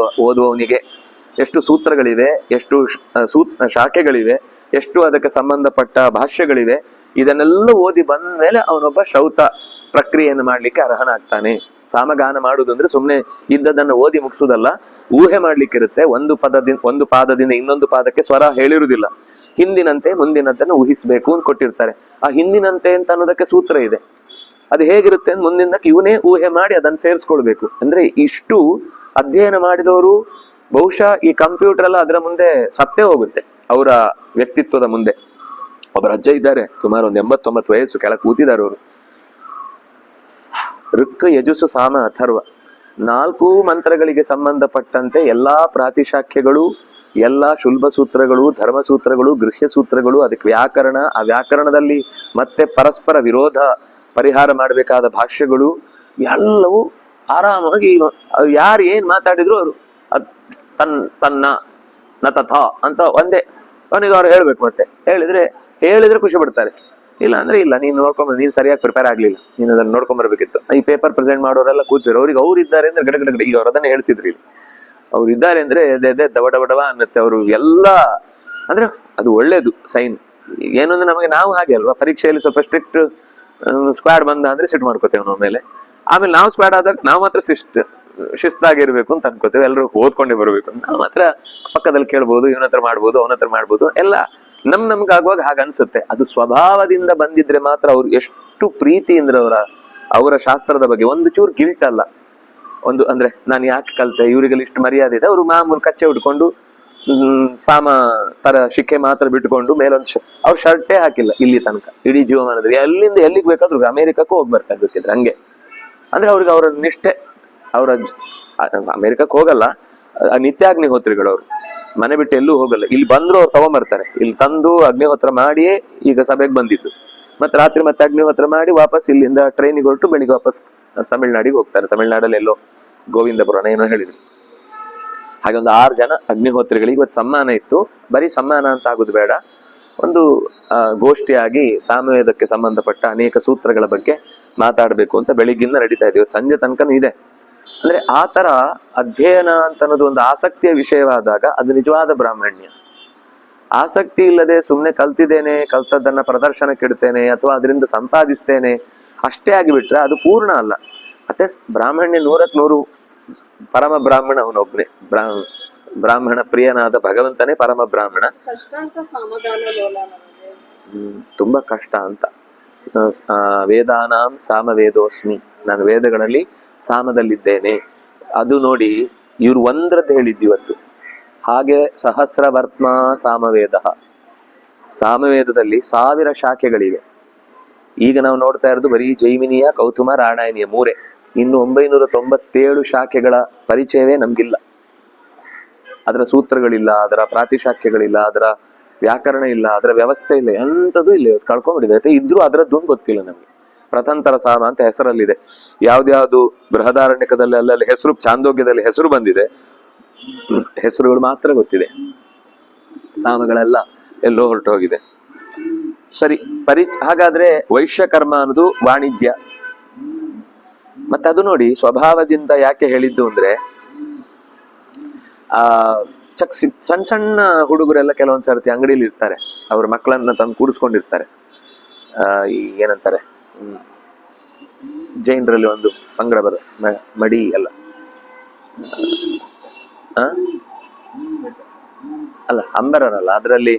ಓದುವವನಿಗೆ. ಎಷ್ಟು ಸೂತ್ರಗಳಿವೆ, ಎಷ್ಟು ಶಾಖೆಗಳಿವೆ, ಎಷ್ಟು ಅದಕ್ಕೆ ಸಂಬಂಧಪಟ್ಟ ಭಾಷ್ಯಗಳಿವೆ. ಇದನ್ನೆಲ್ಲ ಓದಿ ಬಂದ ಮೇಲೆ ಅವನೊಬ್ಬ ಶ್ರೌತ ಪ್ರಕ್ರಿಯೆಯನ್ನು ಮಾಡ್ಲಿಕ್ಕೆ ಅರ್ಹನಾಗ್ತಾನೆ. ಸಾಮಗಾನ ಮಾಡುದು ಅಂದ್ರೆ ಸುಮ್ಮನೆ ಇದ್ದದನ್ನು ಓದಿ ಮುಗಿಸುವುದಲ್ಲ, ಊಹೆ ಮಾಡ್ಲಿಕ್ಕಿರುತ್ತೆ. ಒಂದು ಪಾದದಿಂದ ಇನ್ನೊಂದು ಪಾದಕ್ಕೆ ಸ್ವರ ಹೇಳಿರುವುದಿಲ್ಲ. ಹಿಂದಿನಂತೆ ಮುಂದಿನಂತೆ ಊಹಿಸ್ಬೇಕು ಅಂತ ಕೊಟ್ಟಿರ್ತಾರೆ. ಆ ಹಿಂದಿನಂತೆ ಅಂತ ಅನ್ನೋದಕ್ಕೆ ಸೂತ್ರ ಇದೆ. ಅದು ಹೇಗಿರುತ್ತೆ ಅಂತ ಮುಂದಿನಕ್ಕೆ ಇವನೇ ಊಹೆ ಮಾಡಿ ಅದನ್ನು ಸೇರಿಸ್ಕೊಳ್ಬೇಕು. ಅಂದ್ರೆ ಇಷ್ಟು ಅಧ್ಯಯನ ಮಾಡಿದವರು ಬಹುಶಃ ಈ ಕಂಪ್ಯೂಟರ್ ಎಲ್ಲ ಅದರ ಮುಂದೆ ಸತ್ತೇ ಹೋಗುತ್ತೆ, ಅವರ ವ್ಯಕ್ತಿತ್ವದ ಮುಂದೆ. ಒಬ್ಬರ ಅಜ್ಜ ಇದ್ದಾರೆ, ಸುಮಾರು ಒಂದು 89 ವಯಸ್ಸು, ಕೆಳಗೆ ಕೂತಿದ್ದಾರೆ ಅವರು. ಋಕ್ ಯಜುಸು ಸಾಮ ಅಥರ್ವ 4 ಮಂತ್ರಗಳಿಗೆ ಸಂಬಂಧಪಟ್ಟಂತೆ ಎಲ್ಲಾ ಪ್ರಾತಿಶಾಖ್ಯಗಳು, ಎಲ್ಲಾ ಶುಲ್ಭ ಸೂತ್ರಗಳು, ಧರ್ಮಸೂತ್ರಗಳು, ಗೃಹ್ಯ ಸೂತ್ರಗಳು, ಅದಕ್ಕೆ ವ್ಯಾಕರಣ, ಆ ವ್ಯಾಕರಣದಲ್ಲಿ ಮತ್ತೆ ಪರಸ್ಪರ ವಿರೋಧ ಪರಿಹಾರ ಮಾಡಬೇಕಾದ ಭಾಷ್ಯಗಳು ಎಲ್ಲವೂ ಆರಾಮಾಗಿ ಯಾರು ಏನ್ ಮಾತಾಡಿದ್ರು ಅವರು ತನ್ನ ನತಥ ಅಂತ ಒಂದೇ ಅವನಿಗೆ ಅವ್ರು ಹೇಳ್ಬೇಕು. ಮತ್ತೆ ಹೇಳಿದ್ರೆ ಖುಷಿ ಪಡ್ತಾರೆ. ಇಲ್ಲ ಅಂದ್ರೆ ಇಲ್ಲ, ನೀನು ನೋಡ್ಕೊಂಡ್ ನೀನ್ ಸರಿಯಾಗಿ ಪ್ರಿಪೇರ್ ಆಗ್ಲಿಲ್ಲ, ನೀನು ಅದನ್ನ ನೋಡ್ಕೊಂಡ್ ಬರ್ಬೇಕಿತ್ತು. ಈ ಪೇಪರ್ ಪ್ರೆಸೆಂಟ್ ಮಾಡೋರೆಲ್ಲ ಕೂತಿದ್ರು. ಅವ್ರಿಗೆ ಅವ್ರು ಇದ್ದಾರೆ ಅಂದ್ರೆ ಗಡ ಈಗ ಅವ್ರು ಅದನ್ನ ಹೇಳ್ತಿದ್ರು. ಅವ್ರು ಇದ್ದಾರೆ ಅಂದ್ರೆ ದಬಡಬಡವ ಅನ್ನತ್ತೆ. ಅವರು ಎಲ್ಲ ಅಂದ್ರೆ ಅದು ಒಳ್ಳೇದು ಸೈನ್. ಏನು ಅಂದ್ರೆ ನಮಗೆ ನಾವು ಹಾಗೆ ಅಲ್ವಾ, ಪರೀಕ್ಷೆಯಲ್ಲಿ ಸ್ವಲ್ಪ ಸ್ಟ್ರಿಕ್ಟ್ ಸ್ಕ್ವಾಡ್ ಬಂದ ಅಂದ್ರೆ ಸಿಟ್ಟು ಮಾಡ್ಕೋತೇವೆ ನಾವು ಮೇಲೆ. ಆಮೇಲೆ ನಾವು ಸ್ಕ್ವಾಡ್ ಆದಾಗ ನಾವು ಮಾತ್ರ ಶಿಸ್ತಾಗಿರ್ಬೇಕು ಅಂತ ಅನ್ಕೋತೇವೆ. ಎಲ್ಲರೂ ಓದ್ಕೊಂಡೇ ಬರ್ಬೇಕು ಅಂತ. ನಾವು ಮಾತ್ರ ಪಕ್ಕದಲ್ಲಿ ಕೇಳ್ಬೋದು, ಇವನ ಹತ್ರ ಮಾಡ್ಬೋದು, ಅವನ ಹತ್ರ ಮಾಡ್ಬೋದು, ಎಲ್ಲ ನಮ್ಗಾಗುವಾಗ ಹಾಗೆ ಅನ್ಸುತ್ತೆ. ಅದು ಸ್ವಭಾವದಿಂದ ಬಂದಿದ್ರೆ ಮಾತ್ರ ಅವ್ರು ಎಷ್ಟು ಪ್ರೀತಿಯಿಂದ ಅವರ ಶಾಸ್ತ್ರದ ಬಗ್ಗೆ ಒಂದು ಚೂರು ಗಿಲ್ಟ್ ಅಲ್ಲ. ಒಂದು ಅಂದ್ರೆ ನಾನು ಯಾಕೆ ಕಲ್ತೆ, ಇವರಿಗೆಲ್ಲ ಇಷ್ಟು ಮರ್ಯಾದೆ ಇದೆ. ಅವರು ಮಾಮೂಲು ಕಚ್ಚೆ ಉಟ್ಕೊಂಡು ಸಾಮ ತರ ಶಿಕ್ಕೆ ಮಾತ್ರ ಬಿಟ್ಕೊಂಡು ಮೇಲೊಂದು ಅವ್ರು ಶರ್ಟೇ ಹಾಕಿಲ್ಲ ಇಲ್ಲಿ ತನಕ ಇಡೀ ಜೀವಮಾನದಲ್ಲಿ. ಎಲ್ಲಿಂದ ಎಲ್ಲಿಗೆ ಬೇಕಾದ್ರೂ ಅಮೆರಿಕಕ್ಕೂ ಹೋಗಿ ಬರ್ತಾ ಬೇಕಿದ್ರೆ ಹಂಗೆ. ಅಂದ್ರೆ ಅವ್ರಿಗೆ ಅವರ ನಿಷ್ಠೆ. ಅವ್ರ ಅಮೆರಿಕಕ್ಕೆ ಹೋಗಲ್ಲ, ನಿತ್ಯಾಗ್ನಿಹೋತ್ರಿಗಳು. ಅವ್ರು ಮನೆ ಬಿಟ್ಟು ಎಲ್ಲೂ ಹೋಗಲ್ಲ. ಇಲ್ಲಿ ಬಂದ್ರು ಅವ್ರು ತಗೊಂಡ್ಬರ್ತಾರೆ. ಇಲ್ಲಿ ತಂದು ಅಗ್ನಿಹೋತ್ರ ಮಾಡಿಯೇ ಈಗ ಸಭೆಗೆ ಬಂದಿದ್ದು. ಮತ್ತೆ ರಾತ್ರಿ ಮತ್ತೆ ಅಗ್ನಿಹೋತ್ರ ಮಾಡಿ ವಾಪಸ್ ಇಲ್ಲಿಂದ ಟ್ರೈನಿಗೆ ಹೊರಟು ಬೆಳಿಗ್ಗೆ ವಾಪಸ್ ತಮಿಳ್ನಾಡಿಗೆ ಹೋಗ್ತಾರೆ. ತಮಿಳ್ನಾಡಲ್ಲಿ ಎಲ್ಲೋ ಗೋವಿಂದಪುರನ ಏನೋ ಹೇಳಿದ್ರು. ಹಾಗೆ ಒಂದು 6 ಜನ ಅಗ್ನಿಹೋತ್ರಿಗಳಿಗೆ ಇವತ್ತು ಸಮ್ಮಾನ ಇತ್ತು. ಬರೀ ಸಮ್ಮಾನ ಅಂತ ಆಗುದು ಬೇಡ, ಒಂದು ಗೋಷ್ಠಿಯಾಗಿ ಸಾಮವೇದಕ್ಕೆ ಸಂಬಂಧಪಟ್ಟ ಅನೇಕ ಸೂತ್ರಗಳ ಬಗ್ಗೆ ಮಾತಾಡಬೇಕು ಅಂತ ಬೆಳಿಗ್ಗಿಂದ ನಡೀತಾ ಇದೆ. ಇವತ್ತು ಸಂಜೆ ತನಕನೂ ಇದೆ. ಅಂದ್ರೆ ಆ ತರ ಅಧ್ಯಯನ ಅಂತ ಅನ್ನೋದು ಒಂದು ಆಸಕ್ತಿಯ ವಿಷಯವಾದಾಗ ಅದು ನಿಜವಾದ ಬ್ರಾಹ್ಮಣ್ಯ. ಆಸಕ್ತಿ ಇಲ್ಲದೆ ಸುಮ್ಮನೆ ಕಲ್ತದ್ದನ್ನ ಪ್ರದರ್ಶನಕ್ಕೆ ಇಡ್ತೇನೆ ಅಥವಾ ಅದರಿಂದ ಸಂಪಾದಿಸ್ತೇನೆ ಅಷ್ಟೇ ಆಗಿಬಿಟ್ರೆ ಅದು ಪೂರ್ಣ ಅಲ್ಲ. ಮತ್ತೆ ಬ್ರಾಹ್ಮಣ್ಯ 100ಕ್ಕೆ 100 ಪರಮ ಬ್ರಾಹ್ಮಣ ಅವನೊಬ್ನೇ. ಬ್ರಾಹ್ಮಣ ಪ್ರಿಯನಾದ ಭಗವಂತನೇ ಪರಮ ಬ್ರಾಹ್ಮಣ. ತುಂಬಾ ಕಷ್ಟ ಅಂತ. ವೇದಾನಾಂ ಸಾಮವೇದೋಸ್ಮಿ, ನಾನು ವೇದಗಳಲ್ಲಿ ಸಾಮದಲ್ಲಿದ್ದೇನೆ. ಅದು ನೋಡಿ ಇವ್ರು ಒಂದ್ರದ್ದು ಹೇಳಿದ್ದು ಇವತ್ತು. ಹಾಗೆ ಸಹಸ್ರವರ್ತ್ಮ ಸಾಮವೇದ, ಸಾಮವೇದದಲ್ಲಿ 1000 ಶಾಖೆಗಳಿವೆ. ಈಗ ನಾವು ನೋಡ್ತಾ ಇರೋದು ಬರೀ ಜೈಮಿನಿಯ, ಕೌತುಮ, ರಾಮಾಯಣಿಯ 3. ಇನ್ನು 997 ಶಾಖೆಗಳ ಪರಿಚಯವೇ ನಮ್ಗಿಲ್ಲ. ಅದರ ಸೂತ್ರಗಳಿಲ್ಲ, ಅದರ ಪ್ರಾತಿಶಾಖ್ಯಗಳಿಲ್ಲ, ಅದರ ವ್ಯಾಕರಣ ಇಲ್ಲ, ಅದರ ವ್ಯವಸ್ಥೆ ಇಲ್ಲ, ಎಂಥದ್ದು ಇಲ್ಲ. ಇವತ್ತು ಕಳ್ಕೊಂಡ್ಬಿಟ್ಟಿದೆ. ಇದ್ರೂ ಅದರದ್ದೊಂದು ಗೊತ್ತಿಲ್ಲ ನಮ್ಗೆ. ಪ್ರಥಂತರ ಸಾಮ ಅಂತ ಹೆಸರಲ್ಲಿದೆ. ಯಾವ್ದ್ಯಾವ್ದು ಬೃಹದಾರಣ್ಯಕದಲ್ಲಿ ಅಲ್ಲಲ್ಲಿ ಹೆಸರು, ಚಾಂದೋಗ್ಯದಲ್ಲಿ ಹೆಸರು ಬಂದಿದೆ, ಹೆಸರುಗಳು ಮಾತ್ರ ಗೊತ್ತಿದೆ, ಸಾಮಗಳೆಲ್ಲ ಎಲ್ಲೋ ಹೊರಟು ಹೋಗಿದೆ. ಸರಿ, ಹಾಗಾದ್ರೆ ವೈಶ್ಯಕರ್ಮ ಅನ್ನೋದು ವಾಣಿಜ್ಯ. ಮತ್ತೆ ಅದು ನೋಡಿ ಸ್ವಭಾವದಿಂದ ಯಾಕೆ ಹೇಳಿದ್ದು ಅಂದ್ರೆ, ಸಣ್ಣ ಸಣ್ಣ ಹುಡುಗರೆಲ್ಲ ಕೆಲವೊಂದ್ ಸರ್ತಿ ಅಂಗಡಿಲಿ ಇರ್ತಾರೆ, ಅವ್ರ ಮಕ್ಕಳನ್ನ ತಂದು ಕೂಡಿಸ್ಕೊಂಡಿರ್ತಾರೆ. ಈ ಏನಂತಾರೆ, ಜೈನರಲ್ಲಿ ಒಂದು ಪಂಗಡ ಬರ ಮಡಿ ಅಲ್ಲ ಅಲ್ಲ ಅಂಬರಲ್ಲ, ಅದರಲ್ಲಿ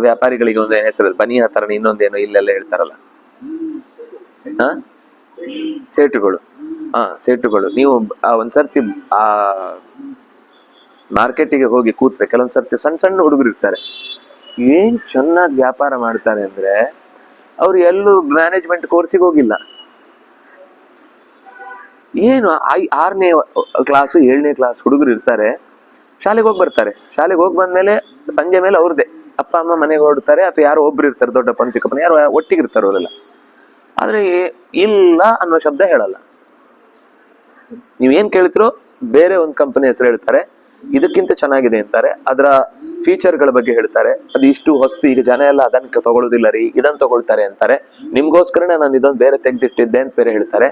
ವ್ಯಾಪಾರಿಗಳಿಗೆ ಒಂದು ಹೆಸರು ಬನಿಯ ತರ ಇನ್ನೊಂದೇನೋ ಇಲ್ಲೆಲ್ಲ ಹೇಳ್ತಾರಲ್ಲ, ಸೇಟುಗಳು. ಸೇಟುಗಳು. ನೀವು ಒಂದ್ಸರ್ತಿ ಆ ಮಾರ್ಕೆಟಿಗೆ ಹೋಗಿ ಕೂತ್ರೆ ಕೆಲವೊಂದ್ ಸರ್ತಿ ಸಣ್ಣ ಸಣ್ಣ ಹುಡುಗರು ಇರ್ತಾರೆ, ಏನ್ ಚೆನ್ನಾಗಿ ವ್ಯಾಪಾರ ಮಾಡ್ತಾರೆ ಅಂದ್ರೆ ಅವ್ರು ಎಲ್ಲೂ ಮ್ಯಾನೇಜ್ಮೆಂಟ್ ಕೋರ್ಸಿಗೆ ಹೋಗಿಲ್ಲ. ಏನು 6ನೇ ಕ್ಲಾಸು 7ನೇ ಕ್ಲಾಸ್ ಹುಡುಗರು ಇರ್ತಾರೆ, ಶಾಲೆಗೆ ಹೋಗಿ ಬರ್ತಾರೆ. ಶಾಲೆಗೆ ಹೋಗಿ ಬಂದ್ಮೇಲೆ ಸಂಜೆ ಮೇಲೆ ಅವ್ರದ್ದೇ ಅಪ್ಪ ಅಮ್ಮ ಮನೆಗೆ ಹೊರಡ್ತಾರೆ, ಅಥವಾ ಯಾರೋ ಒಬ್ರು ಇರ್ತಾರೆ, ದೊಡ್ಡಪ್ಪನ ಚಿಕ್ಕಪ್ಪನ ಯಾರೋ ಒಟ್ಟಿಗೆ ಇರ್ತಾರೆ ಅವರೆಲ್ಲ. ಆದ್ರೆ ಇಲ್ಲ ಅನ್ನೋ ಶಬ್ದ ಹೇಳಲ್ಲ. ನೀವೇನ್ ಕೇಳ್ತಿರೋ ಬೇರೆ ಒಂದು ಕಂಪನಿ ಹೆಸರು ಹೇಳ್ತಾರೆ, ಇದಕ್ಕಿಂತ ಚೆನ್ನಾಗಿದೆ ಅಂತಾರೆ, ಅದರ ಫೀಚರ್ಗಳ ಬಗ್ಗೆ ಹೇಳ್ತಾರೆ, ಅದು ಇಷ್ಟು ಹೊಸ್ತು, ಈಗ ಜನ ಎಲ್ಲ ಅದನ್ನ ತಗೊಳ್ಳೋದಿಲ್ಲ ರೀ, ಇದನ್ನ ತಗೊಳ್ತಾರೆ ಅಂತಾರೆ, ನಿಮ್ಗೋಸ್ಕರನೇ ನಾನು ಇದೊಂದು ಬೇರೆ ತೆಗ್ದಿಟ್ಟಿದ್ದೆ ಅಂತ ಬೇರೆ ಹೇಳ್ತಾರೆ.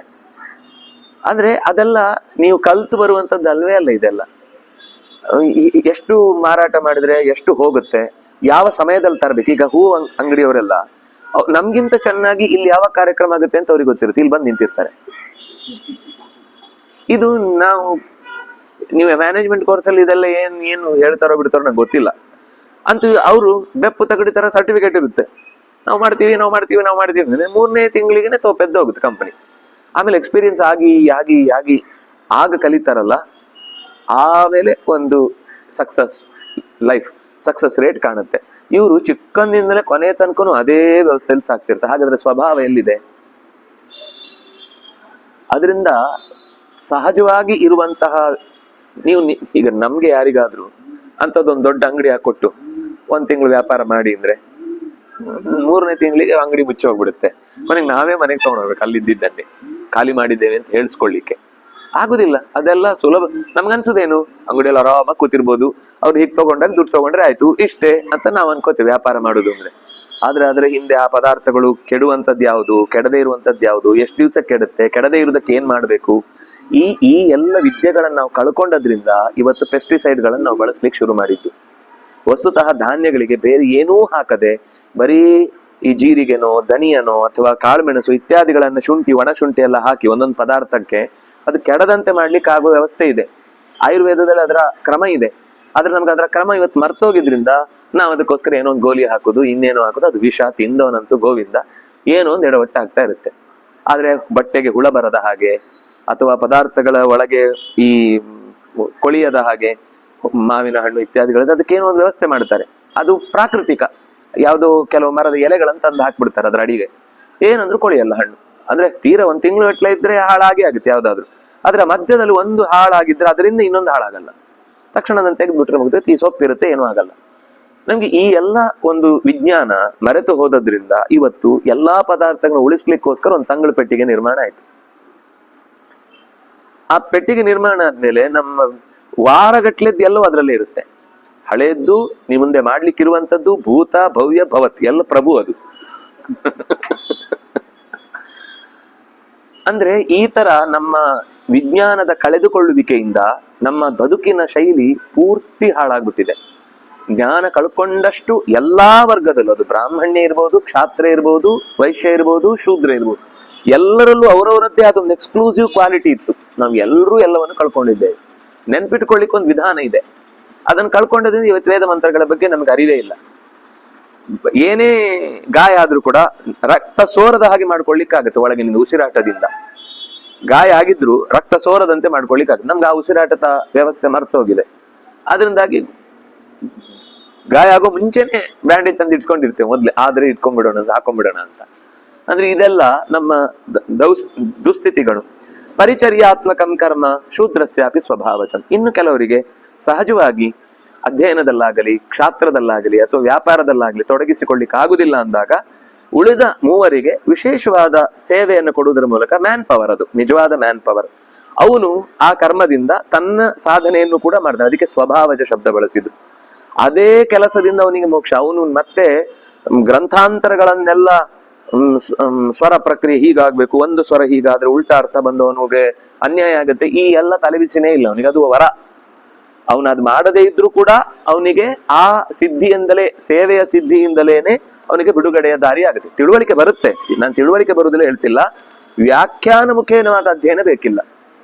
ಆದ್ರೆ ಅದೆಲ್ಲ ನೀವು ಕಲ್ತು ಬರುವಂತದ್ದು ಅಲ್ವೇ ಅಲ್ಲ. ಇದೆಲ್ಲ ಎಷ್ಟು ಮಾರಾಟ ಮಾಡಿದ್ರೆ ಎಷ್ಟು ಹೋಗುತ್ತೆ, ಯಾವ ಸಮಯದಲ್ಲಿ ತರಬೇಕು. ಈಗ ಹೂ ಅಂಗಡಿಯವರೆಲ್ಲ ನಮ್ಗಿಂತ ಚೆನ್ನಾಗಿ ಇಲ್ಲಿ ಯಾವ ಕಾರ್ಯಕ್ರಮ ಆಗುತ್ತೆ ಅಂತ ಅವ್ರಿಗೆ ಗೊತ್ತಿರುತ್ತೆ, ಇಲ್ಲಿ ಬಂದು ನಿಂತಿರ್ತಾರೆ. ಇದು ನೀವು ಮ್ಯಾನೇಜ್ಮೆಂಟ್ ಕೋರ್ಸಲ್ಲಿ ಇದೆಲ್ಲ ಏನು ಹೇಳ್ತಾರೋ ಬಿಡ್ತಾರೋ ನಂಗೆ ಗೊತ್ತಿಲ್ಲ. ಅಂತೂ ಅವರು ಬೆಪ್ಪು ತಗಡಿ ತರ ಸರ್ಟಿಫಿಕೇಟ್ ಇರುತ್ತೆ, ನಾವು ಮಾಡ್ತೀವಿ ಅಂದ್ರೆ 3ನೇ ತಿಂಗಳಿಗೆ ಪೆದ್ದು ಹೋಗುತ್ತೆ ಕಂಪನಿ. ಆಮೇಲೆ ಎಕ್ಸ್ಪೀರಿಯನ್ಸ್ ಆಗಿ ಆಗಿ ಆಗಿ ಆಗ ಕಲಿತಾರಲ್ಲ, ಆಮೇಲೆ ಒಂದು ಸಕ್ಸಸ್ ರೇಟ್ ಕಾಣುತ್ತೆ. ಇವರು ಚಿಕ್ಕಂದಿಂದಲೇ ಕೊನೆ ತನಕನೂ ಅದೇ ವ್ಯವಸ್ಥೆಯಲ್ಲಿ ಸಾಕ್ತಿರ್ತಾರೆ. ಹಾಗಾದ್ರೆ ಸ್ವಭಾವ ಎಲ್ಲಿದೆ? ಅದರಿಂದ ಸಹಜವಾಗಿ ಇರುವಂತಹ ಈಗ ನಮ್ಗೆ ಯಾರಿಗಾದ್ರೂ ಅಂಥದ್ದೊಂದು ದೊಡ್ಡ ಅಂಗಡಿ ಹಾಕೊಟ್ಟು 1 ತಿಂಗಳು ವ್ಯಾಪಾರ ಮಾಡಿ ಅಂದ್ರೆ 3ನೇ ತಿಂಗಳಿಗೆ ಅಂಗಡಿ ಮುಚ್ಚಿ ಹೋಗ್ಬಿಡುತ್ತೆ. ನಾವೇ ಮನೆಗೆ ತಗೊಂಡೋಗ್ಬೇಕು, ಅಲ್ಲಿದ್ದನ್ನೇ ಖಾಲಿ ಮಾಡಿದ್ದೇವೆ ಅಂತ ಹೇಳ್ಸ್ಕೊಳ್ಳಿಕ್ಕೆ ಆಗುದಿಲ್ಲ. ಅದೆಲ್ಲ ಸುಲಭ. ನಮ್ಗನ್ಸುದೇನು, ಅಂಗಡಿಯಲ್ಲಿ ಆರಾಮಾಗಿ ಕೂತಿರ್ಬೋದು, ಅವ್ರು ಹೀಗೆ ತಗೊಂಡಾಗ ದುಡ್ಡು ತಗೊಂಡ್ರೆ ಆಯ್ತು ಇಷ್ಟೇ ಅಂತ ನಾವ್ ಅನ್ಕೋತೀವಿ ವ್ಯಾಪಾರ ಮಾಡುದು ಅಂದ್ರೆ. ಆದ್ರೆ ಹಿಂದೆ ಆ ಪದಾರ್ಥಗಳು ಕೆಡುವಂಥದ್ದು ಯಾವುದು, ಕೆಡದೇ ಇರುವಂತದ್ದು ಯಾವುದು, ಎಷ್ಟು ದಿವಸ ಕೆಡುತ್ತೆ, ಕೆಡದೇ ಇರುವುದಕ್ಕೆ ಏನ್ ಮಾಡ್ಬೇಕು, ಈ ಎಲ್ಲ ವಿದ್ಯೆಗಳನ್ನ ನಾವು ಕಳ್ಕೊಂಡದ್ರಿಂದ ಇವತ್ತು ಪೆಸ್ಟಿಸೈಡ್ಗಳನ್ನ ನಾವು ಬಳಸ್ಲಿಕ್ಕೆ ಶುರು ಮಾಡಿದ್ದು. ವಸ್ತುತಃ ಧಾನ್ಯಗಳಿಗೆ ಬೇರೆ ಏನೂ ಹಾಕದೆ ಬರೀ ಈ ಜೀರಿಗೆನೋ ಧನಿಯನೋ ಅಥವಾ ಕಾಳುಮೆಣಸು ಇತ್ಯಾದಿಗಳನ್ನ ಒಣ ಶುಂಠಿ ಎಲ್ಲ ಹಾಕಿ ಒಂದೊಂದು ಪದಾರ್ಥಕ್ಕೆ ಅದು ಕೆಡದಂತೆ ಮಾಡ್ಲಿಕ್ಕೆ ಆಗುವ ವ್ಯವಸ್ಥೆ ಇದೆ. ಆಯುರ್ವೇದದಲ್ಲಿ ಅದರ ಕ್ರಮ ಇದೆ. ಆದ್ರೆ ನಮ್ಗೆ ಅದರ ಕ್ರಮ ಇವತ್ತು ಮರ್ತೋಗಿದ್ರಿಂದ ನಾವು ಅದಕ್ಕೋಸ್ಕರ ಏನೋ ಒಂದು ಗೋಲಿ ಹಾಕುದು, ಇನ್ನೇನೋ ಹಾಕುದು, ಅದು ವಿಷ ತಿಂದವನಂತೂ ಗೋವಿಂದ, ಏನೋ ಒಂದು ಎಡವಟ್ಟು ಆಗ್ತಾ ಇರುತ್ತೆ. ಆದ್ರೆ ಬಟ್ಟೆಗೆ ಹುಳ ಬರದ ಹಾಗೆ ಅಥವಾ ಪದಾರ್ಥಗಳ ಒಳಗೆ ಈ ಕೊಳಿಯದ ಹಾಗೆ ಮಾವಿನ ಹಣ್ಣು ಇತ್ಯಾದಿಗಳದ್ದು ಅದಕ್ಕೇನೋ ಒಂದು ವ್ಯವಸ್ಥೆ ಮಾಡ್ತಾರೆ. ಅದು ಪ್ರಾಕೃತಿಕ. ಯಾವುದೋ ಕೆಲವು ಮರದ ಎಲೆಗಳನ್ನು ತಂದು ಹಾಕ್ಬಿಡ್ತಾರೆ ಅದರ ಅಡಿಗೆ, ಏನಂದ್ರೂ ಕೊಳಿಯಲ್ಲ ಹಣ್ಣು. ಅಂದ್ರೆ ತೀರಾ 1 ತಿಂಗಳು ಗಟ್ಟಲೆ ಇದ್ರೆ ಹಾಳಾಗಿ ಆಗುತ್ತೆ ಯಾವ್ದಾದ್ರು. ಆದ್ರೆ ಮಧ್ಯದಲ್ಲಿ ಒಂದು ಹಾಳಾಗಿದ್ರೆ ಅದರಿಂದ ಇನ್ನೊಂದು ಹಾಳಾಗಲ್ಲ, ತಕ್ಷಣ ಅದನ್ನು ತೆಗೆದ್ಬಿಟ್ರೆ ಮುಗಿದೈತೆ. ಈ ಸೊಪ್ಪಿರುತ್ತೆ, ಏನೂ ಆಗಲ್ಲ. ನಮ್ಗೆ ಈ ಎಲ್ಲ ಒಂದು ವಿಜ್ಞಾನ ಮರೆತು ಹೋದ್ರಿಂದ ಇವತ್ತು ಎಲ್ಲಾ ಪದಾರ್ಥಗಳನ್ನ ಉಳಿಸ್ಲಿಕ್ಕೋಸ್ಕರ ಒಂದು ತಂಗಳು ಪೆಟ್ಟಿಗೆ ನಿರ್ಮಾಣ ಆಯ್ತು. ಆ ಪೆಟ್ಟಿಗೆ ನಿರ್ಮಾಣ ಆದ್ಮೇಲೆ ನಮ್ಮ ವಾರಗಟ್ಲೆದ್ದು ಎಲ್ಲವೂ ಅದರಲ್ಲೇ ಇರುತ್ತೆ. ಹಳೇದ್ದು ನಿಮ್ಮ ಮುಂದೆ ಮಾಡ್ಲಿಕ್ಕಿರುವಂಥದ್ದು ಭೂತ ಭವ್ಯ ಭವತ್ ಎಲ್ಲ ಪ್ರಭು ಅದು. ಅಂದ್ರೆ ಈ ತರ ನಮ್ಮ ವಿಜ್ಞಾನದ ಕಳೆದುಕೊಳ್ಳುವಿಕೆಯಿಂದ ನಮ್ಮ ಬದುಕಿನ ಶೈಲಿ ಪೂರ್ತಿ ಹಾಳಾಗ್ಬಿಟ್ಟಿದೆ. ಜ್ಞಾನ ಕಳ್ಕೊಂಡಷ್ಟು ಎಲ್ಲಾ ವರ್ಗದಲ್ಲೂ, ಅದು ಬ್ರಾಹ್ಮಣ್ಯ ಇರ್ಬೋದು, ಕ್ಷಾತ್ರ ಇರ್ಬೋದು, ವೈಶ್ಯ ಇರ್ಬೋದು, ಶೂದ್ರ ಇರ್ಬೋದು, ಎಲ್ಲರಲ್ಲೂ ಅವರವರದ್ದೇ ಅದೊಂದು ಎಕ್ಸ್ಕ್ಲೂಸಿವ್ ಕ್ವಾಲಿಟಿ ಇತ್ತು. ನಾವು ಎಲ್ಲರೂ ಎಲ್ಲವನ್ನು ಕಳ್ಕೊಂಡಿದ್ದೇವೆ. ನೆನ್ಪಿಟ್ಕೊಳ್ಳಿಕ್ಕೆ ಒಂದು ವಿಧಾನ ಇದೆ, ಅದನ್ನು ಕಳ್ಕೊಂಡದ್ರಿಂದ ಇವತ್ತು ವೇದ ಮಂತ್ರಗಳ ಬಗ್ಗೆ ನಮ್ಗೆ ಅರಿವೇ ಇಲ್ಲ. ಏನೇ ಗಾಯ ಆದ್ರೂ ಕೂಡ ರಕ್ತ ಸೋರದ ಹಾಗೆ ಮಾಡ್ಕೊಳ್ಳಿಕ್ಕಾಗತ್ತೆ. ಒಳಗಿನಿಂದ ಉಸಿರಾಟದಿಂದ ಗಾಯ ಆಗಿದ್ರು ರಕ್ತ ಸೋರದಂತೆ ಮಾಡ್ಕೊಳ್ಳಿಕ್ಕಾಗತ್ತೆ. ನಮ್ಗೆ ಆ ಉಸಿರಾಟದ ವ್ಯವಸ್ಥೆ ಮರ್ತೋಗಿದೆ. ಅದರಿಂದಾಗಿ ಗಾಯ ಆಗೋ ಮುಂಚೆನೆ ಬ್ಯಾಂಡೇಜ್ ತಂದು ಇಟ್ಕೊಂಡಿರ್ತೇವೆ ಮೊದ್ಲೇ, ಆದ್ರೆ ಇಟ್ಕೊಂಡ್ಬಿಡೋಣ, ಹಾಕೊಂಡ್ಬಿಡೋಣ ಅಂತ. ಅಂದ್ರೆ ಇದೆಲ್ಲ ನಮ್ಮ ದುಸ್ಥಿತಿಗಳು. ಪರಿಚರ್ಯಾತ್ಮಕಂ ಕರ್ಮ ಶೂದ್ರಸ್ಯಾಪಿ ಸ್ವಭಾವತಂ. ಇನ್ನು ಕೆಲವರಿಗೆ ಸಹಜವಾಗಿ ಅಧ್ಯಯನದಲ್ಲಾಗಲಿ, ಕ್ಷಾತ್ರದಲ್ಲಾಗಲಿ ಅಥವಾ ವ್ಯಾಪಾರದಲ್ಲಾಗಲಿ ತೊಡಗಿಸಿಕೊಳ್ಳಿಕ್ಕೆ ಆಗುದಿಲ್ಲ ಅಂದಾಗ ಉಳಿದ ಮೂವರಿಗೆ ವಿಶೇಷವಾದ ಸೇವೆಯನ್ನು ಕೊಡುವುದರ ಮೂಲಕ ಮ್ಯಾನ್ ಪವರ್, ಅದು ನಿಜವಾದ ಮ್ಯಾನ್ ಪವರ್, ಅವನು ಆ ಕರ್ಮದಿಂದ ತನ್ನ ಸಾಧನೆಯನ್ನು ಕೂಡ ಮಾಡ್ತಾನೆ. ಅದಕ್ಕೆ ಸ್ವಭಾವಜ ಶಬ್ದ ಬಳಸಿದ್ದು. ಅದೇ ಕೆಲಸದಿಂದ ಅವನಿಗೆ ಮೋಕ್ಷ. ಅವನು ಮತ್ತೆ ಗ್ರಂಥಾಂತರಗಳನ್ನೆಲ್ಲ ಸ್ವರ ಪ್ರಕ್ರಿಯೆ ಹೀಗಾಗ್ಬೇಕು, ಒಂದು ಸ್ವರ ಹೀಗಾದ್ರೆ ಉಲ್ಟಾ ಅರ್ಥ ಬಂದು ಅವನಿಗೆ ಅನ್ಯಾಯ ಆಗುತ್ತೆ, ಈ ಎಲ್ಲ ತಲೆಬಿಸಿನೇ ಇಲ್ಲ ಅವನಿಗೆ. ಅದು ವರ. ಅವನು ಅದು ಮಾಡದೇ ಇದ್ರೂ ಕೂಡ ಅವನಿಗೆ ಆ ಸಿದ್ಧಿಯಿಂದಲೇ, ಸೇವೆಯ ಸಿದ್ಧಿಯಿಂದಲೇನೆ ಅವನಿಗೆ ಬಿಡುಗಡೆಯ ದಾರಿ ಆಗುತ್ತೆ. ತಿಳುವಳಿಕೆ ಬರುತ್ತೆ. ನಾನು ತಿಳುವಳಿಕೆ ಬರುವುದಿಲ್ಲ ಹೇಳ್ತಿಲ್ಲ, ವ್ಯಾಖ್ಯಾನ ಮುಖೇನವಾದ ಅಧ್ಯಯನ ಬೇಕಿಲ್ಲ.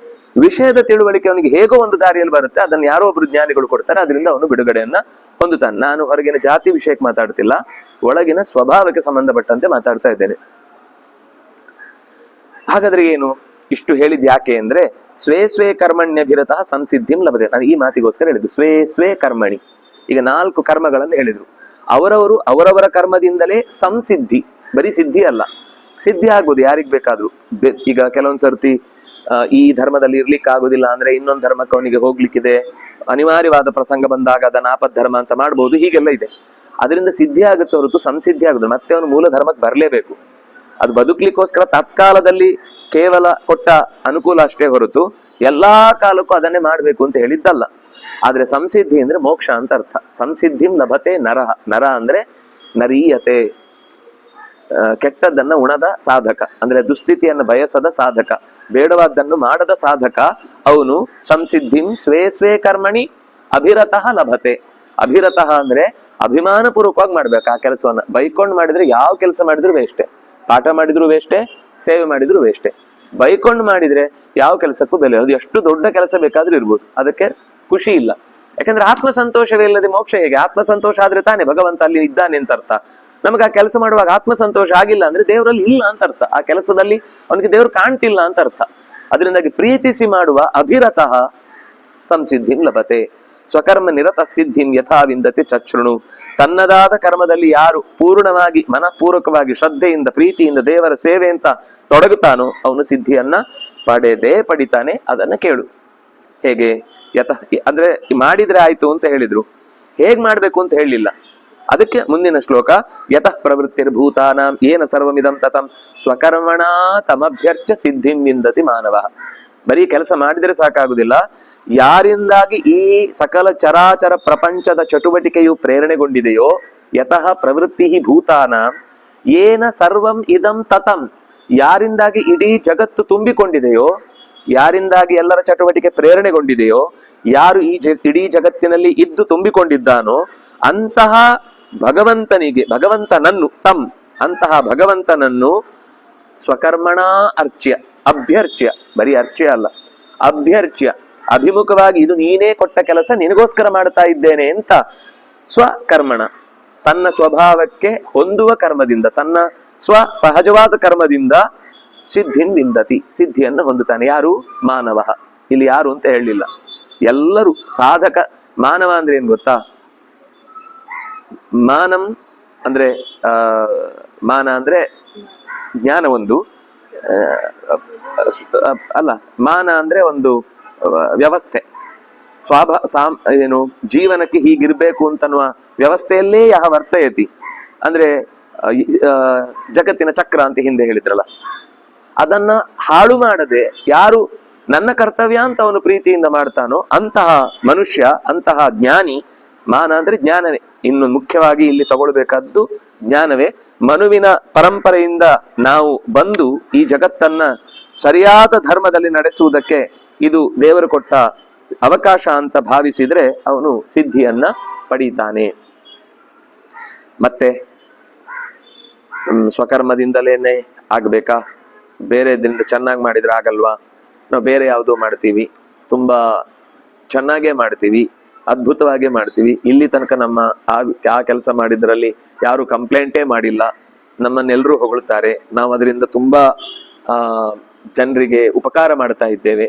ವಿಷಯದ ತಿಳುವಳಿಕೆ ಅವನಿಗೆ ಹೇಗೋ ಒಂದು ದಾರಿಯಲ್ಲಿ ಬರುತ್ತೆ, ಅದನ್ನು ಯಾರೋ ಒಬ್ರು ಜ್ಞಾನಿಗಳು ಕೊಡ್ತಾರೆ, ಅದರಿಂದ ಅವನು ಬಿಡುಗಡೆಯನ್ನ ಹೊಂದುತ್ತಾನೆ. ನಾನು ಹೊರಗಿನ ಜಾತಿ ವಿಷಯಕ್ಕೆ ಮಾತಾಡ್ತಿಲ್ಲ, ಒಳಗಿನ ಸ್ವಭಾವಕ್ಕೆ ಸಂಬಂಧಪಟ್ಟಂತೆ ಮಾತಾಡ್ತಾ ಇದ್ದೇನೆ. ಹಾಗಾದ್ರೆ ಏನು ಇಷ್ಟು ಹೇಳಿದ್ ಯಾಕೆ ಅಂದ್ರೆ, ಸ್ವೇ ಸ್ವೇ ಕರ್ಮಣ್ಯಭಿರತಃ ಸಂಸಿದ್ಧಿಂ ಲಭತೆ. ನಾನು ಈ ಮಾತಿಗೋಸ್ಕರ ಹೇಳಿದ್ದು ಸ್ವೇ ಸ್ವೇ ಕರ್ಮಣಿ. ಈಗ 4 ಕರ್ಮಗಳನ್ನು ಹೇಳಿದ್ರು. ಅವರವರು ಅವರವರ ಕರ್ಮದಿಂದಲೇ ಸಂಸಿದ್ಧಿ, ಬರೀ ಸಿದ್ಧಿ ಅಲ್ಲ, ಸಿದ್ಧಿ ಆಗ್ಬೋದು ಯಾರಿಗ್ ಬೇಕಾದ್ರು. ಈಗ ಕೆಲವೊಂದ್ ಸರ್ತಿ ಈ ಧರ್ಮದಲ್ಲಿ ಇರ್ಲಿಕ್ಕೆ ಆಗುದಿಲ್ಲ ಅಂದ್ರೆ ಇನ್ನೊಂದು ಧರ್ಮಕ್ಕೆ ಅವನಿಗೆ ಹೋಗ್ಲಿಕ್ಕಿದೆ, ಅನಿವಾರ್ಯವಾದ ಪ್ರಸಂಗ ಬಂದಾಗ ಅದನ್ನ ಆಪದ್ಧರ್ಮ ಅಂತ ಮಾಡ್ಬೋದು, ಹೀಗೆಲ್ಲ ಇದೆ. ಅದರಿಂದ ಸಿದ್ಧಿ ಆಗುತ್ತೆ ಹೊರತು ಸಂಸಿದ್ಧಿ ಆಗುದು. ಮತ್ತೆ ಅವನು ಮೂಲ ಧರ್ಮಕ್ಕೆ ಬರಲೇಬೇಕು. ಅದು ಬದುಕ್ಲಿಕ್ಕೋಸ್ಕರ ತತ್ಕಾಲದಲ್ಲಿ ಕೇವಲ ಕೊಟ್ಟ ಅನುಕೂಲ ಅಷ್ಟೇ ಹೊರತು ಎಲ್ಲಾ ಕಾಲಕ್ಕೂ ಅದನ್ನೇ ಮಾಡ್ಬೇಕು ಅಂತ ಹೇಳಿದ್ದಲ್ಲ. ಆದ್ರೆ ಸಂಸಿದ್ಧಿ ಅಂದ್ರೆ ಮೋಕ್ಷ ಅಂತ ಅರ್ಥ. ಸಂಸಿದ್ಧಿಂ ಲಭತೆ ನರಹ. ನರ ಅಂದ್ರೆ ನರೀಯತೆ, ಕೆಟ್ಟದ್ದನ್ನ ಉಣದ ಸಾಧಕ, ಅಂದ್ರೆ ದುಸ್ಥಿತಿಯನ್ನು ಬಯಸದ ಸಾಧಕ, ಬೇಡವಾದ್ದನ್ನು ಮಾಡದ ಸಾಧಕ. ಅವನು ಸಂಸಿದ್ಧಿಂ ಸ್ವೇ ಸ್ವೇ ಕರ್ಮಣಿ ಅಭಿರತಃ ಲಭತೆ. ಅಭಿರತಃ ಅಂದ್ರೆ ಅಭಿಮಾನ ಪೂರ್ವಕವಾಗಿ ಮಾಡ್ಬೇಕು ಆ ಕೆಲಸವನ್ನ. ಬೈಕೊಂಡು ಮಾಡಿದ್ರೆ ಯಾವ ಕೆಲಸ ಮಾಡಿದ್ರು ವೇಷ್ಟೇ. ಪಾಠ ಮಾಡಿದ್ರು ವೇಷ್ಟೇ, ಸೇವೆ ಮಾಡಿದ್ರು ವೇಷ್ಟೇ. ಬೈಕೊಂಡು ಮಾಡಿದ್ರೆ ಯಾವ ಕೆಲಸಕ್ಕೂ ಬೆಲೆ. ಅದು ಎಷ್ಟು ದೊಡ್ಡ ಕೆಲಸ ಬೇಕಾದ್ರೂ ಇರ್ಬೋದು, ಅದಕ್ಕೆ ಖುಷಿ ಇಲ್ಲ. ಯಾಕಂದ್ರೆ ಆತ್ಮಸಂತೋಷವೇ ಇಲ್ಲದೆ ಮೋಕ್ಷ ಹೇಗೆ? ಆತ್ಮಸಂತೋಷ ಆದ್ರೆ ತಾನೇ ಭಗವಂತ ಅಲ್ಲಿ ಇದ್ದಾನೆ ಅಂತ ಅರ್ಥ. ನಮಗೆ ಆ ಕೆಲಸ ಮಾಡುವಾಗ ಆತ್ಮಸಂತೋಷ ಆಗಿಲ್ಲ ಅಂದ್ರೆ ದೇವರಲ್ಲಿ ಇಲ್ಲ ಅಂತ ಅರ್ಥ. ಆ ಕೆಲಸದಲ್ಲಿ ಅವನಿಗೆ ದೇವ್ರು ಕಾಣ್ತಿಲ್ಲ ಅಂತ ಅರ್ಥ. ಅದರಿಂದಾಗಿ ಪ್ರೀತಿಸಿ ಮಾಡುವ ಅಭಿರತಃ ಸಂಸಿದ್ಧಿಂ ಲಭತೆ. ಸ್ವಕರ್ಮ ನಿರತ ಸಿದ್ಧಿಂ ಯಥಾ ವಿಂದತೆ ಚಕ್ಷೃಣು. ತನ್ನದಾದ ಕರ್ಮದಲ್ಲಿ ಯಾರು ಪೂರ್ಣವಾಗಿ ಮನಪೂರ್ವಕವಾಗಿ ಶ್ರದ್ಧೆಯಿಂದ ಪ್ರೀತಿಯಿಂದ ದೇವರ ಸೇವೆ ಅಂತ ತೊಡಗುತ್ತಾನೋ ಅವನು ಸಿದ್ಧಿಯನ್ನ ಪಡೆದೇ ಪಡಿತಾನೆ. ಅದನ್ನ ಕೇಳು. ಹೇಗೆ? ಯತಃ ಅಂದ್ರೆ ಮಾಡಿದ್ರೆ ಆಯ್ತು ಅಂತ ಹೇಳಿದ್ರು, ಹೇಗ್ ಮಾಡ್ಬೇಕು ಅಂತ ಹೇಳಿಲ್ಲ. ಅದಕ್ಕೆ ಮುಂದಿನ ಶ್ಲೋಕ, ಯತಃ ಪ್ರವೃತ್ತಿರ್ಭೂತಾನಾಂ ಏನ ಸರ್ವಮಿದಂ ತತಂ ಸ್ವಕರ್ಮಣ ತಮಭ್ಯರ್ಚ ಸಿದ್ಧಿಂ ವಿಂದತಿ ಮಾನವ. ಬರೀ ಕೆಲಸ ಮಾಡಿದ್ರೆ ಸಾಕಾಗುದಿಲ್ಲ. ಯಾರಿಂದಾಗಿ ಈ ಸಕಲ ಚರಾಚರ ಪ್ರಪಂಚದ ಚಟುವಟಿಕೆಯು ಪ್ರೇರಣೆಗೊಂಡಿದೆಯೋ, ಯತಃ ಪ್ರವೃತ್ತಿ ಭೂತಾನಾಂ ಏನ ಸರ್ವಂ ಇದಂ ತತಂ, ಯಾರಿಂದಾಗಿ ಇಡೀ ಜಗತ್ತು ತುಂಬಿಕೊಂಡಿದೆಯೋ, ಯಾರಿಂದಾಗಿ ಎಲ್ಲರ ಚಟುವಟಿಕೆ ಪ್ರೇರಣೆಗೊಂಡಿದೆಯೋ, ಯಾರು ಈ ಇಡೀ ಜಗತ್ತಿನಲ್ಲಿ ಇದ್ದು ತುಂಬಿಕೊಂಡಿದ್ದಾನೋ ಅಂತಹ ಭಗವಂತನಿಗೆ, ಭಗವಂತನನ್ನು ಅಂತಹ ಭಗವಂತನನ್ನು ಸ್ವಕರ್ಮಣ ಅರ್ಚ್ಯ, ಅಭ್ಯರ್ಚ್ಯ, ಬರೀ ಅರ್ಚ್ಯ ಅಲ್ಲ, ಅಭ್ಯರ್ಚ್ಯ, ಅಭಿಮುಖವಾಗಿ ಇದು ನೀನೇ ಕೊಟ್ಟ ಕೆಲಸ, ನಿನಗೋಸ್ಕರ ಮಾಡ್ತಾ ಇದ್ದೇನೆ ಅಂತ ಸ್ವಕರ್ಮಣ, ತನ್ನ ಸ್ವಭಾವಕ್ಕೆ ಹೊಂದುವ ಕರ್ಮದಿಂದ, ತನ್ನ ಸಹಜವಾದ ಕರ್ಮದಿಂದ ಸಿದ್ಧಿಂ ವಿಂದತಿ, ಸಿದ್ಧಿಯನ್ನು ಹೊಂದುತ್ತಾನೆ. ಯಾರು? ಮಾನವ. ಇಲ್ಲಿ ಯಾರು ಅಂತ ಹೇಳಲಿಲ್ಲ, ಎಲ್ಲರೂ ಸಾಧಕ. ಮಾನವ ಅಂದ್ರೆ ಏನ್ ಗೊತ್ತಾ? ಮಾನಂ ಅಂದ್ರೆ ಮಾನ ಅಂದ್ರೆ ಜ್ಞಾನ ಒಂದು ಅಲ್ಲ, ಮಾನ ಅಂದ್ರೆ ಒಂದು ವ್ಯವಸ್ಥೆ, ಏನು ಜೀವನಕ್ಕೆ ಹೀಗಿರ್ಬೇಕು ಅಂತನ್ನುವ ವ್ಯವಸ್ಥೆಯಲ್ಲೇ ಯಹ ವರ್ತಯತಿ ಅಂದ್ರೆ ಜಗತ್ತಿನ ಚಕ್ರ ಅಂತ ಹಿಂದೆ ಹೇಳಿದ್ರಲ್ಲ, ಅದನ್ನ ಹಾಳು ಮಾಡದೆ ಯಾರು ನನ್ನ ಕರ್ತವ್ಯ ಅಂತ ಅವನು ಪ್ರೀತಿಯಿಂದ ಮಾಡ್ತಾನೋ ಅಂತಹ ಮನುಷ್ಯ, ಅಂತಹ ಜ್ಞಾನಿ. ಮಾನ ಅಂದ್ರೆ ಜ್ಞಾನವೇ. ಇನ್ನು ಮುಖ್ಯವಾಗಿ ಇಲ್ಲಿ ತಗೊಳ್ಬೇಕಾದ್ದು ಜ್ಞಾನವೇ. ಮನುವಿನ ಪರಂಪರೆಯಿಂದ ನಾವು ಬಂದು ಈ ಜಗತ್ತನ್ನ ಸರಿಯಾದ ಧರ್ಮದಲ್ಲಿ ನಡೆಸುವುದಕ್ಕೆ ಇದು ದೇವರು ಕೊಟ್ಟ ಅವಕಾಶ ಅಂತ ಭಾವಿಸಿದ್ರೆ ಅವನು ಸಿದ್ಧಿಯನ್ನ ಪಡೀತಾನೆ. ಮತ್ತೆ ಸ್ವಕರ್ಮದಿಂದಲೇನೆ ಆಗ್ಬೇಕಾ? ಬೇರೆದ್ರಿಂದ ಚೆನ್ನಾಗಿ ಮಾಡಿದ್ರೆ ಆಗಲ್ವಾ? ನಾವು ಬೇರೆ ಯಾವುದೋ ಮಾಡ್ತೀವಿ, ತುಂಬಾ ಚೆನ್ನಾಗೇ ಮಾಡ್ತೀವಿ, ಅದ್ಭುತವಾಗೇ ಮಾಡ್ತೀವಿ. ಇಲ್ಲಿ ತನಕ ನಮ್ಮ ಆ ಕೆಲಸ ಮಾಡಿದ್ರಲ್ಲಿ ಯಾರು ಕಂಪ್ಲೇಂಟೇ ಮಾಡಿಲ್ಲ, ನಮ್ಮನ್ನೆಲ್ಲರೂ ಹೊಗಳ್ತಾರೆ, ನಾವು ಅದರಿಂದ ತುಂಬಾ ಜನರಿಗೆ ಉಪಕಾರ ಮಾಡ್ತಾ ಇದ್ದೇವೆ.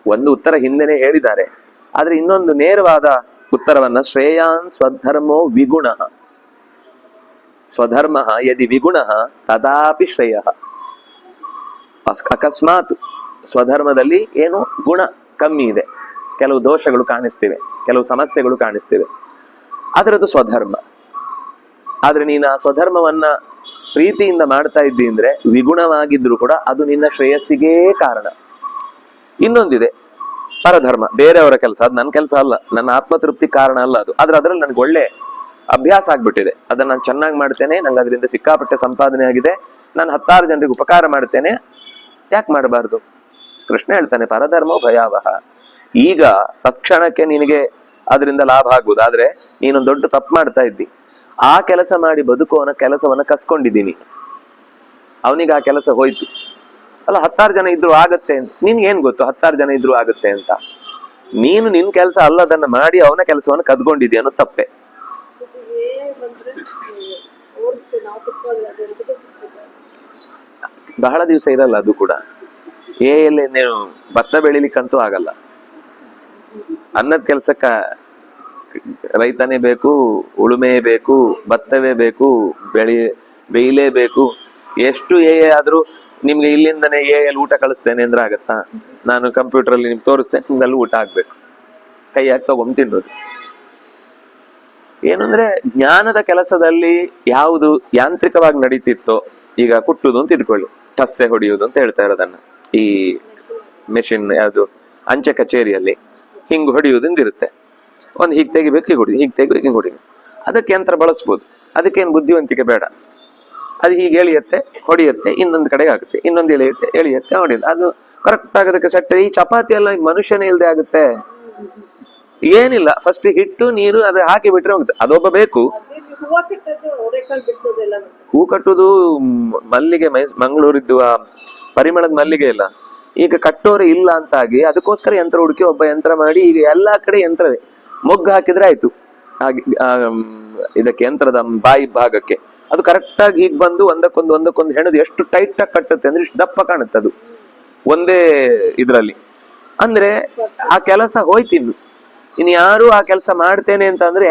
ಒಂದು ಉತ್ತರ ಹಿಂದೆನೆ ಹೇಳಿದ್ದಾರೆ. ಆದ್ರೆ ಇನ್ನೊಂದು ನೇರವಾದ ಉತ್ತರವನ್ನ, ಶ್ರೇಯಾನ್ ಸ್ವಧರ್ಮೋ ವಿಗುಣ, ಸ್ವಧರ್ಮ ಯದಿ ವಿಗುಣ ತದಾಪಿ ಶ್ರೇಯ. ಅಕಸ್ಮಾತ್ ಸ್ವಧರ್ಮದಲ್ಲಿ ಏನು ಗುಣ ಕಮ್ಮಿ ಇದೆ, ಕೆಲವು ದೋಷಗಳು ಕಾಣಿಸ್ತಿವೆ, ಕೆಲವು ಸಮಸ್ಯೆಗಳು ಕಾಣಿಸ್ತಿವೆ, ಅದರದ್ದು ಸ್ವಧರ್ಮ. ಆದ್ರೆ ನೀನು ಆ ಸ್ವಧರ್ಮವನ್ನ ಪ್ರೀತಿಯಿಂದ ಮಾಡ್ತಾ ಇದ್ದಿ ಅಂದ್ರೆ ವಿಗುಣವಾಗಿದ್ರು ಕೂಡ ಅದು ನಿನ್ನ ಶ್ರೇಯಸ್ಸಿಗೇ ಕಾರಣ. ಇನ್ನೊಂದಿದೆ ಪರಧರ್ಮ, ಬೇರೆಯವರ ಕೆಲಸ. ಅದು ನನ್ನ ಕೆಲಸ ಅಲ್ಲ, ನನ್ನ ಆತ್ಮತೃಪ್ತಿ ಕಾರಣ ಅಲ್ಲ ಅದು. ಆದ್ರೆ ಅದ್ರಲ್ಲಿ ನನಗೆ ಒಳ್ಳೆ ಅಭ್ಯಾಸ ಆಗ್ಬಿಟ್ಟಿದೆ. ಅದನ್ನ ನಾನು ಚೆನ್ನಾಗಿ ಮಾಡ್ತೇನೆ, ನಂಗೆ ಅದರಿಂದ ಸಿಕ್ಕಾಪಟ್ಟೆ ಸಂಪಾದನೆ ಆಗಿದೆ, ನಾನು 10 ಜನರಿಗೆ ಉಪಕಾರ ಮಾಡ್ತೇನೆ, ಯಾಕೆ ಮಾಡಬಾರ್ದು? ಕೃಷ್ಣ ಹೇಳ್ತಾನೆ ಪರಧರ್ಮೋ ಭಯಾವಹ. ಈಗ ತತ್ಕ್ಷಣಕ್ಕೆ ನಿನಗೆ ಅದರಿಂದ ಲಾಭ ಆಗ್ಬೋದು, ಆದ್ರೆ ನೀನೊಂದು ದೊಡ್ಡ ತಪ್ಪು ಮಾಡ್ತಾ ಇದ್ದಿ. ಆ ಕೆಲಸ ಮಾಡಿ ಬದುಕುವನ ಕೆಲಸವನ್ನ ಕಸ್ಕೊಂಡಿದ್ದೀನಿ, ಅವನಿಗೆ ಆ ಕೆಲಸ ಹೋಯ್ತು. ಅಲ್ಲ 10 ಜನ ಇದ್ರು ಆಗತ್ತೆ ಅಂತ ನಿನ್ಗೆ ಏನ್ ಗೊತ್ತು? 10 ಜನ ಇದ್ರು ಆಗತ್ತೆ ಅಂತ. ನೀನು ನಿನ್ ಕೆಲಸ ಅಲ್ಲದನ್ನ ಮಾಡಿ ಅವನ ಕೆಲಸವನ್ನು ಕದ್ಕೊಂಡಿದ್ಯ ಅನ್ನೋ ತಪ್ಪೆ. ಬಹಳ ದಿವಸ ಇರಲ್ಲ ಅದು ಕೂಡ. ಎಲ್ಲಿ ನೀವು ಭತ್ತ ಬೆಳಿಲಿಕ್ಕಂತೂ ಆಗಲ್ಲ. ಅನ್ನದ ಕೆಲ್ಸಕ್ಕ ರೈತನೇ ಬೇಕು, ಉಳುಮೆ ಬೇಕು, ಭತ್ತವೇ ಬೇಕು, ಬೇಯಲೇಬೇಕು. ಎಷ್ಟು ಆದ್ರೂ ನಿಮ್ಗೆ ಇಲ್ಲಿಂದನೇ ಎಲ್ಲಿ ಊಟ ಕಳಿಸ್ತೇನೆ ಅಂದ್ರೆ ಆಗತ್ತಾ? ನಾನು ಕಂಪ್ಯೂಟರ್ ಅಲ್ಲಿ ನಿಮ್ಗೆ ತೋರಿಸ್ತೇನೆ, ನಿಮ್ಗೆ ಅಲ್ಲಿ ಊಟ ಆಗ್ಬೇಕು, ಕೈ ಹಾಕಿ ತಗೊಂಡು ತಿನ್ನೋದು. ಏನಂದ್ರೆ ಜ್ಞಾನದ ಕೆಲಸದಲ್ಲಿ ಯಾವುದು ಯಾಂತ್ರಿಕವಾಗಿ ನಡೀತಿತ್ತೋ, ಈಗ ಕುಟ್ಟುದು ಅಂತ ಇಟ್ಕೊಳ್ಳಿ, ಟಸ್ಸೆ ಹೊಡೆಯುವುದು ಅಂತ ಹೇಳ್ತಾ ಇರೋದನ್ನ, ಈ ಮೆಷಿನ್ ಯಾವುದು ಅಂಚೆ ಕಚೇರಿಯಲ್ಲಿ ಹಿಂಗ್ ಹೊಡೆಯುವುದಿಂದಿರುತ್ತೆ. ಒಂದು ಹೀಗೆ ತೆಗಿಬೇಕು, ಹೀಗೆ ಹೊಡಿ, ಹೀಗೆ ತೆಗಿಬೇಕು, ಹಿಂಗೆ ಹೊಡಿ. ಅದಕ್ಕೆ ಯಂತ್ರ ಬಳಸ್ಬೋದು, ಅದಕ್ಕೇನು ಬುದ್ಧಿವಂತಿಕೆ ಬೇಡ. ಅದು ಹೀಗೆ ಎಳಿಯತ್ತೆ, ಹೊಡೆಯುತ್ತೆ, ಇನ್ನೊಂದು ಕಡೆಗೆ ಆಗುತ್ತೆ, ಇನ್ನೊಂದು ಎಳಿಯತ್ತೆ, ಹೊಡೆಯುತ್ತೆ. ಅದು ಕರೆಕ್ಟ್ ಆಗೋದಕ್ಕೆ ಸೆಟ್. ಈ ಚಪಾತಿ ಎಲ್ಲ ಮನುಷ್ಯನೇ ಇಲ್ಲದೆ ಆಗುತ್ತೆ. ಏನಿಲ್ಲ, ಫಸ್ಟ್ ಹಿಟ್ಟು ನೀರು ಅದು ಹಾಕಿ ಬಿಟ್ರೆ ಹೋಗುತ್ತೆ. ಅದೊಬ್ಬ ಬೇಕು. ಹೂ ಕಟ್ಟುದು ಮಲ್ಲಿಗೆ ಮಂಗಳೂರಿದ್ದು ಆ ಪರಿಮಳದ ಮಲ್ಲಿಗೆ ಇಲ್ಲ, ಈಗ ಕಟ್ಟೋರೆ ಇಲ್ಲ ಅಂತಾಗಿ ಅದಕ್ಕೋಸ್ಕರ ಯಂತ್ರ ಹುಡುಕಿ ಒಬ್ಬ ಯಂತ್ರ ಮಾಡಿ ಈಗ ಎಲ್ಲಾ ಕಡೆ ಯಂತ್ರವೇ. ಮೊಗ್ಗು ಹಾಕಿದ್ರೆ ಆಯ್ತು, ಹಾಗೆ ಇದಕ್ಕೆ ಯಂತ್ರದ ಬಾಯಿ ಭಾಗಕ್ಕೆ ಅದು ಕರೆಕ್ಟ್ ಆಗಿ ಹೀಗೆ ಬಂದು ಒಂದಕ್ಕೊಂದು ಹೆಣದು ಎಷ್ಟು ಟೈಟ್ ಆಗಿ ಕಟ್ಟುತ್ತೆ ಅಂದ್ರೆ ಇಷ್ಟು ದಪ್ಪ ಕಾಣುತ್ತೆ ಅದು ಒಂದೇ ಇದ್ರಲ್ಲಿ. ಅಂದ್ರೆ ಆ ಕೆಲಸ ಹೋಯ್ತಿನ್ನು. ಇನ್ನು ಯಾರು ಆ ಕೆಲಸ ಮಾಡ್ತೇನೆ ಅಂತ ಅಂದ್ರೆ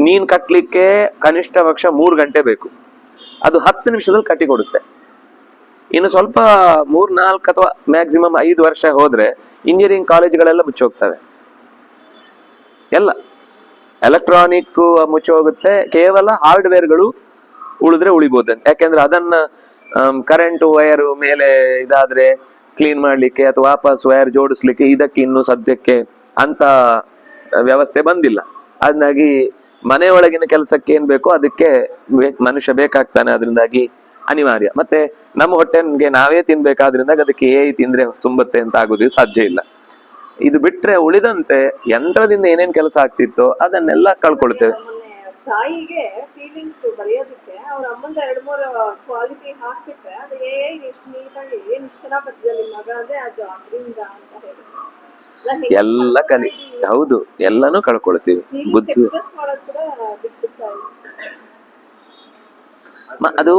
ನೀನ್ ಕಟ್ಲಿಕ್ಕೆ ಕನಿಷ್ಠ ಪಕ್ಷ 3 ಗಂಟೆ ಬೇಕು, ಅದು 10 ನಿಮಿಷದಲ್ಲಿ ಕಟ್ಟಿ ಕೊಡುತ್ತೆ. ಇನ್ನು ಸ್ವಲ್ಪ 3-4 ಅಥವಾ ಮ್ಯಾಕ್ಸಿಮಮ್ 5 ವರ್ಷ ಹೋದ್ರೆ ಇಂಜಿನಿಯರಿಂಗ್ ಕಾಲೇಜ್ಗಳೆಲ್ಲ ಮುಚ್ಚೋಗ್ತವೆ. ಎಲ್ಲ ಎಲೆಕ್ಟ್ರಾನಿಕ್ ಮುಚ್ಚೋಗುತ್ತೆ, ಕೇವಲ ಹಾರ್ಡ್ವೇರ್ಗಳು ಉಳಿದ್ರೆ ಉಳಿಬೋದಂತೆ. ಯಾಕೆಂದ್ರೆ ಅದನ್ನ ಕರೆಂಟ್ ವೈರ್ ಮೇಲೆ ಇದಾದ್ರೆ ಕ್ಲೀನ್ ಮಾಡ್ಲಿಕ್ಕೆ ಅಥವಾ ವಾಪಸ್ ವೈರ್ ಜೋಡಿಸ್ಲಿಕ್ಕೆ ಇದಕ್ಕೆ ಇನ್ನು ಸದ್ಯಕ್ಕೆ ಅಂತ ವ್ಯವಸ್ಥೆ ಬಂದಿಲ್ಲ. ಅದನ್ನಾಗಿ ಮನೆ ಒಳಗಿನ ಕೆಲಸಕ್ಕೆ ಏನ್ ಬೇಕೋ ಅದಕ್ಕೆ ಮನುಷ್ಯ ಬೇಕಾಗ್ತಾನೆ. ಅದರಿಂದಾಗಿ ಅನಿವಾರ್ಯ. ಮತ್ತೆ ನಮ್ಮ ಹೊಟ್ಟೆಗೆ ನಾವೇ ತಿನ್ಬೇಕಾದ್ರಿಂದ ಅದಕ್ಕೆ ತಿಂದ್ರೆ ತುಂಬತ್ತೆ ಅಂತ ಆಗೋದು ಸಾಧ್ಯ ಇಲ್ಲ. ಇದು ಬಿಟ್ರೆ ಉಳಿದಂತೆ ಯಂತ್ರದಿಂದ ಏನೇನ್ ಕೆಲಸ ಆಗ್ತಿತ್ತೋ ಅದನ್ನೆಲ್ಲ ಕಳ್ಕೊಳ್ತೇವೆ. ತಾಯಿಗೆ ಫೀಲಿಂಗ್ಸ್ ಬರೆಯೋದಕ್ಕೆ ಅವ್ರ ಅಮ್ಮಂದ 2-3 ಕ್ವಾಲಿಟಿ ಹಾಕ್ಬಿಟ್ರೆ ಅದು ಎಷ್ಟು ನೀಟಾಗಿ ಇಷ್ಟು ಚೆನ್ನಾಗಿ ಬರ್ತಿದೆ ನಿಮ್ಮ ಮಗ ಅಂದ್ರೆ ಅದು ಅದರಿಂದ ಅಂತ ಹೇಳಿ ಎಲ್ಲ ಕಲಿ. ಹೌದು, ಎಲ್ಲಾನು ಕಳ್ಕೊಳ್ತೀವಿ. ಬುದ್ಧಿ ಅದು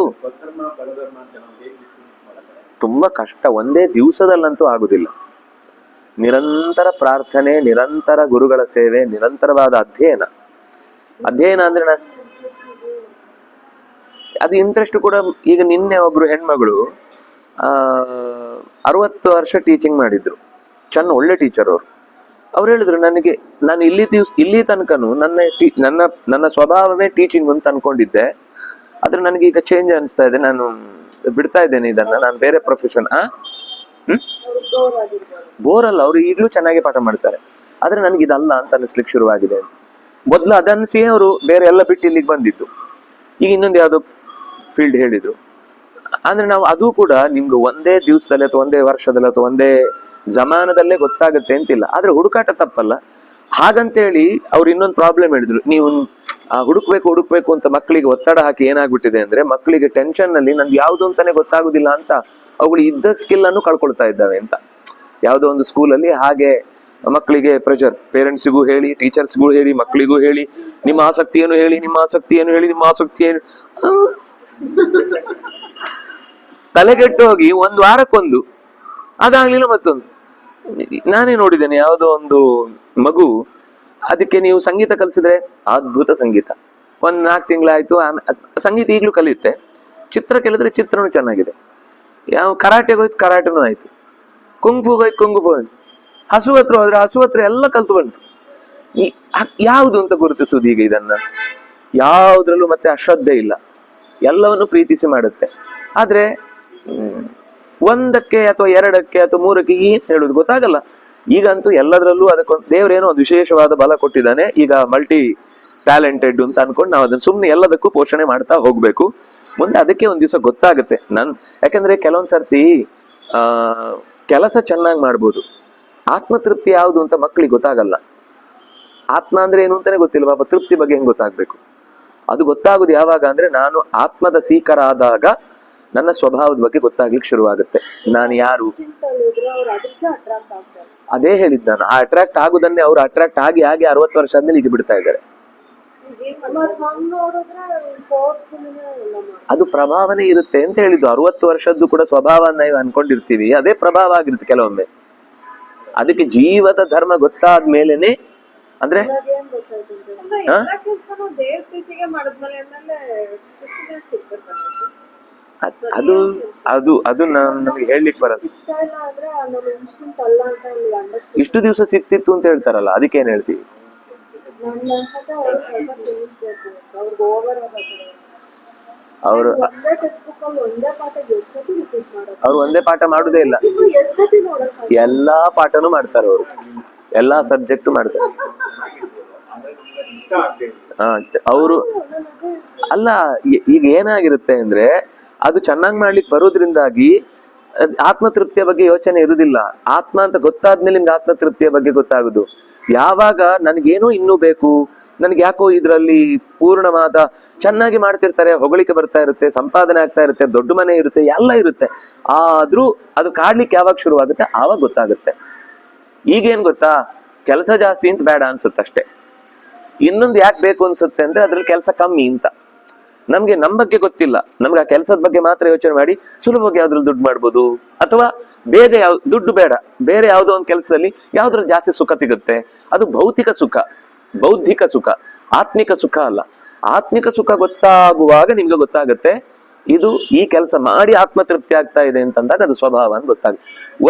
ತುಂಬಾ ಕಷ್ಟ. ಒಂದೇ ದಿವಸದಲ್ಲಂತೂ ಆಗುದಿಲ್ಲ. ನಿರಂತರ ಪ್ರಾರ್ಥನೆ, ನಿರಂತರ ಗುರುಗಳ ಸೇವೆ, ನಿರಂತರವಾದ ಅಧ್ಯಯನ ಅಂದ್ರೆ ಅದು ಇಂಟ್ರೆಸ್ಟ್ ಕೂಡ. ಈಗ ನಿನ್ನೆ ಒಬ್ರು ಹೆಣ್ಮಗಳು 60 ವರ್ಷ ಟೀಚಿಂಗ್ ಮಾಡಿದ್ರು, ಒಳ್ಳೆ ಟೀಚರ್ ಅವರು. ಅವ್ರು ಹೇಳಿದ್ರು ನನಗೆ, ನಾನು ಇಲ್ಲಿ ತನಕನು ನನ್ನ ಸ್ವಭಾವವೇ ಟೀಚಿಂಗ್ ಅಂತ ಅನ್ಕೊಂಡಿದ್ದೆ, ಆದ್ರೆ ನನಗೆ ಈಗ ಚೇಂಜ್ ಅನಿಸ್ತಾ ಇದೆ, ನಾನು ಬಿಡ್ತಾ ಇದ್ದೇನೆ ಇದನ್ನ, ನಾನು ಬೇರೆ ಪ್ರೊಫೆಷನ್. ಬೋರ್ ಅಲ್ಲ, ಅವ್ರು ಈಗಲೂ ಚೆನ್ನಾಗಿ ಪಾಠ ಮಾಡ್ತಾರೆ, ಆದ್ರೆ ನನಗೆ ಇದಲ್ಲ ಅಂತ ಅನಿಸ್ಲಿಕ್ಕೆ ಶುರುವಾಗಿದೆ. ಮೊದ್ಲು ಅದನ್ಸಿ ಅವರು ಬೇರೆ ಎಲ್ಲ ಬಿಟ್ಟು ಇಲ್ಲಿಗೆ ಬಂದಿದ್ದು. ಈಗ ಇನ್ನೊಂದು ಯಾವ್ದೋ ಫೀಲ್ಡ್ ಹೇಳಿದ್ರು. ಅಂದ್ರೆ ನಾವು ಅದು ಕೂಡ ನಿಮ್ಗೆ ಒಂದೇ ದಿವಸದಲ್ಲಿ ಅಥವಾ ಒಂದೇ ವರ್ಷದಲ್ಲಿ ಅಥವಾ ಒಂದೇ ಜಮಾನದಲ್ಲೇ ಗೊತ್ತಾಗುತ್ತೆ ಅಂತಿಲ್ಲ. ಆದ್ರೆ ಹುಡುಕಾಟ ತಪ್ಪಲ್ಲ. ಹಾಗಂತೇಳಿ ಅವ್ರು ಇನ್ನೊಂದು ಪ್ರಾಬ್ಲಮ್ ಹೇಳಿದ್ರು, ನೀವು ಹುಡುಕ್ಬೇಕು ಅಂತ ಮಕ್ಕಳಿಗೆ ಒತ್ತಡ ಹಾಕಿ ಏನಾಗ್ಬಿಟ್ಟಿದೆ ಅಂದ್ರೆ ಮಕ್ಕಳಿಗೆ ಟೆನ್ಷನ್ ನಲ್ಲಿ ನನ್ಗೆ ಯಾವ್ದು ಅಂತಾನೆ ಗೊತ್ತಾಗುದಿಲ್ಲ ಅಂತ ಅವುಗಳು ಇದ್ದ ಸ್ಕಿಲ್ ಅನ್ನು ಕಳ್ಕೊಳ್ತಾ ಇದ್ದಾವೆ ಅಂತ. ಯಾವುದೋ ಒಂದು ಸ್ಕೂಲಲ್ಲಿ ಹಾಗೆ ಮಕ್ಕಳಿಗೆ ಪ್ರೆಷರ್, ಪೇರೆಂಟ್ಸಿಗೂ ಹೇಳಿ, ಟೀಚರ್ಸ್ಗೂ ಹೇಳಿ, ಮಕ್ಕಳಿಗೂ ಹೇಳಿ, ನಿಮ್ಮ ಆಸಕ್ತಿಯನ್ನು ಹೇಳಿ, ನಿಮ್ಮ ಆಸಕ್ತಿ ಏನು ತಲೆಗೆಟ್ಟು ಹೋಗಿ 1 ವಾರಕ್ಕೊಂದು, ಅದಾಗ್ಲಿಲ್ಲ ಮತ್ತೊಂದು. ನಾನೇ ನೋಡಿದ್ದೇನೆ, ಯಾವುದೋ ಒಂದು ಮಗು, ಅದಕ್ಕೆ ನೀವು ಸಂಗೀತ ಕಲಿಸಿದ್ರೆ ಅದ್ಭುತ ಸಂಗೀತ, 1-4 ತಿಂಗಳಾಯ್ತು, ಸಂಗೀತ ಈಗ್ಲೂ ಕಲಿಯುತ್ತೆ. ಚಿತ್ರ ಕಲಿದ್ರೆ ಚಿತ್ರನೂ ಚೆನ್ನಾಗಿದೆ. ಯಾವ ಕರಾಟೆಗೆ ಹೋಯ್ತು, ಕರಾಟೆನೂ ಆಯ್ತು. ಕುಂಗ್ಫುಗೆ ಹೋಯ್ತು, ಕುಂಗ್ಫು ಆಯ್ತು. ಹಸು ಹತ್ರ ಹೋದ್ರೆ ಹಸು ಹತ್ರ ಎಲ್ಲ ಕಲ್ತು ಬಂತು. ಯಾವುದು ಅಂತ ಗುರುತಿಸುವುದು ಈಗ ಇದನ್ನ? ಯಾವುದ್ರಲ್ಲೂ ಮತ್ತೆ ಅಶ್ರದ್ಧೆ ಇಲ್ಲ, ಎಲ್ಲವನ್ನು ಪ್ರೀತಿಸಿ ಮಾಡುತ್ತೆ. ಆದ್ರೆ ಒಂದಕ್ಕೆ ಅಥವಾ ಎರಡಕ್ಕೆ ಅಥವಾ ಮೂರಕ್ಕೆ ಏನ್ ಹೇಳುದು ಗೊತ್ತಾಗಲ್ಲ. ಈಗಂತೂ ಎಲ್ಲದರಲ್ಲೂ ಅದಕ್ಕೊಂದು ದೇವರೇನೋ ಒಂದು ವಿಶೇಷವಾದ ಬಲ ಕೊಟ್ಟಿದ್ದಾನೆ, ಈಗ ಮಲ್ಟಿ ಟ್ಯಾಲೆಂಟೆಡ್ ಅಂತ ಅನ್ಕೊಂಡು ನಾವು ಅದನ್ನ ಸುಮ್ಮನೆ ಎಲ್ಲದಕ್ಕೂ ಪೋಷಣೆ ಮಾಡ್ತಾ ಹೋಗ್ಬೇಕು. ಮುಂದೆ ಅದಕ್ಕೆ ಒಂದ್ ದಿವಸ ಗೊತ್ತಾಗುತ್ತೆ. ಯಾಕಂದ್ರೆ ಕೆಲವೊಂದ್ ಸರ್ತಿ ಕೆಲಸ ಚೆನ್ನಾಗಿ ಮಾಡ್ಬೋದು, ಆತ್ಮತೃಪ್ತಿ ಯಾವುದು ಅಂತ ಮಕ್ಕಳಿಗೆ ಗೊತ್ತಾಗಲ್ಲ. ಆತ್ಮ ಅಂದ್ರೆ ಏನು ಅಂತಾನೆ ಗೊತ್ತಿಲ್ಲ, ಪಾಪ ತೃಪ್ತಿ ಬಗ್ಗೆ ಹೆಂಗ್ ಗೊತ್ತಾಗ್ಬೇಕು? ಅದು ಗೊತ್ತಾಗುದು ಯಾವಾಗ ಅಂದ್ರೆ ನಾನು ಆತ್ಮದ ಸೀಕರ ಆದಾಗ ನನ್ನ ಸ್ವಭಾವದ ಬಗ್ಗೆ ಗೊತ್ತಾಗ್ಲಿಕ್ಕೆ ಶುರುವಾಗುತ್ತೆ. ನಾನು ಯಾರು, ಅದೇ ಹೇಳಿದ್ ನಾನು. ಆ ಅಟ್ರಾಕ್ಟ್ ಆಗುದನ್ನೇ ಅವ್ರು ಅಟ್ರಾಕ್ಟ್ ಆಗಿ 60 ವರ್ಷ ಆದ್ಮೇಲೆ ಈಗ ಬಿಡ್ತಾ ಇದ್ದಾರೆ. ಅದು ಪ್ರಭಾವನೆ ಇರುತ್ತೆ ಅಂತ ಹೇಳಿದ್ದು. 60 ವರ್ಷದ್ದು ಕೂಡ ಸ್ವಭಾವ ನಾವು ಅನ್ಕೊಂಡಿರ್ತೀವಿ, ಅದೇ ಪ್ರಭಾವ ಆಗಿರುತ್ತೆ ಕೆಲವೊಮ್ಮೆ. ಅದಕ್ಕೆ ಜೀವದ ಧರ್ಮ ಗೊತ್ತಾದ್ಮೇಲೆನೆ ಅಂದ್ರೆ ಅದು ಅದು ಅದು ನಮ್ಗೆ ಹೇಳಲಿಕ್ಕೆ ಬರಲ್ಲ. ಇಷ್ಟು ದಿವಸ ಸಿಕ್ತಿತ್ತು ಅಂತ ಹೇಳ್ತಾರಲ್ಲ, ಅದಕ್ಕೆ ಏನ್ ಹೇಳ್ತೀವಿ? ಅವರು ಒಂದೇ ಪಾಠ ಮಾಡುದೇ ಇಲ್ಲ, ಎಲ್ಲಾ ಪಾಠನೂ ಮಾಡ್ತಾರೆ ಅವರು, ಎಲ್ಲಾ ಸಬ್ಜೆಕ್ಟ್ ಮಾಡ್ತಾರೆ. ಅವರು ಅಲ್ಲ, ಈಗ ಏನಾಗಿರುತ್ತೆ ಅಂದ್ರೆ ಅದು ಚೆನ್ನಾಗಿ ಮಾಡ್ಲಿಕ್ಕೆ ಬರೋದ್ರಿಂದಾಗಿ ಆತ್ಮತೃಪ್ತಿಯ ಬಗ್ಗೆ ಯೋಚನೆ ಇರುವುದಿಲ್ಲ. ಆತ್ಮ ಅಂತ ಗೊತ್ತಾದ್ಮೇಲೆ ನಿಮ್ಗೆ ಆತ್ಮತೃಪ್ತಿಯ ಬಗ್ಗೆ ಗೊತ್ತಾಗುದು ಯಾವಾಗ? ನನಗೇನೋ ಇನ್ನೂ ಬೇಕು, ನನ್ಗೆ ಯಾಕೋ ಇದ್ರಲ್ಲಿ ಪೂರ್ಣವಾದ ಚೆನ್ನಾಗಿ ಮಾಡ್ತಿರ್ತಾರೆ, ಹೊಗಳಿಕೆ ಬರ್ತಾ ಇರುತ್ತೆ, ಸಂಪಾದನೆ ಆಗ್ತಾ ಇರುತ್ತೆ, ದೊಡ್ಡ ಮನೆ ಇರುತ್ತೆ, ಎಲ್ಲ ಇರುತ್ತೆ. ಆದ್ರೂ ಅದು ಕಾಡ್ಲಿಕ್ಕೆ ಯಾವಾಗ ಶುರುವಾಗುತ್ತೆ ಆವಾಗ ಗೊತ್ತಾಗುತ್ತೆ. ಈಗೇನ್ ಗೊತ್ತಾ, ಕೆಲಸ ಜಾಸ್ತಿ ಅಂತ ಬೇಡ ಅನ್ಸುತ್ತೆ ಅಷ್ಟೇ. ಇನ್ನೊಂದು ಯಾಕೆ ಬೇಕು ಅನ್ಸುತ್ತೆ ಅಂದ್ರೆ ಅದ್ರಲ್ಲಿ ಕೆಲಸ ಕಮ್ಮಿ ಅಂತ. ನಮ್ಗೆ ನಮ್ ಬಗ್ಗೆ ಗೊತ್ತಿಲ್ಲ, ನಮ್ಗೆ ಆ ಕೆಲಸದ ಬಗ್ಗೆ ಮಾತ್ರ ಯೋಚನೆ ಮಾಡಿ ಸುಲಭವಾಗಿ ಯಾವ್ದ್ರಲ್ಲಿ ದುಡ್ಡು ಮಾಡ್ಬೋದು, ಅಥವಾ ಬೇಗ ದುಡ್ಡು ಬೇಡ, ಬೇರೆ ಯಾವ್ದೋ ಒಂದು ಕೆಲಸದಲ್ಲಿ ಯಾವ್ದ್ರಲ್ಲಿ ಜಾಸ್ತಿ ಸುಖ ಸಿಗುತ್ತೆ. ಅದು ಭೌತಿಕ ಸುಖ, ಬೌದ್ಧಿಕ ಸುಖ, ಆತ್ಮಿಕ ಸುಖ ಅಲ್ಲ. ಆತ್ಮಿಕ ಸುಖ ಗೊತ್ತಾಗುವಾಗ ನಿಮ್ಗೆ ಗೊತ್ತಾಗುತ್ತೆ ಇದು ಈ ಕೆಲಸ ಮಾಡಿ ಆತ್ಮತೃಪ್ತಿ ಆಗ್ತಾ ಇದೆ ಅಂತಂದಾಗ ಅದು ಸ್ವಭಾವ ಅಂತ ಗೊತ್ತಾಗುತ್ತೆ.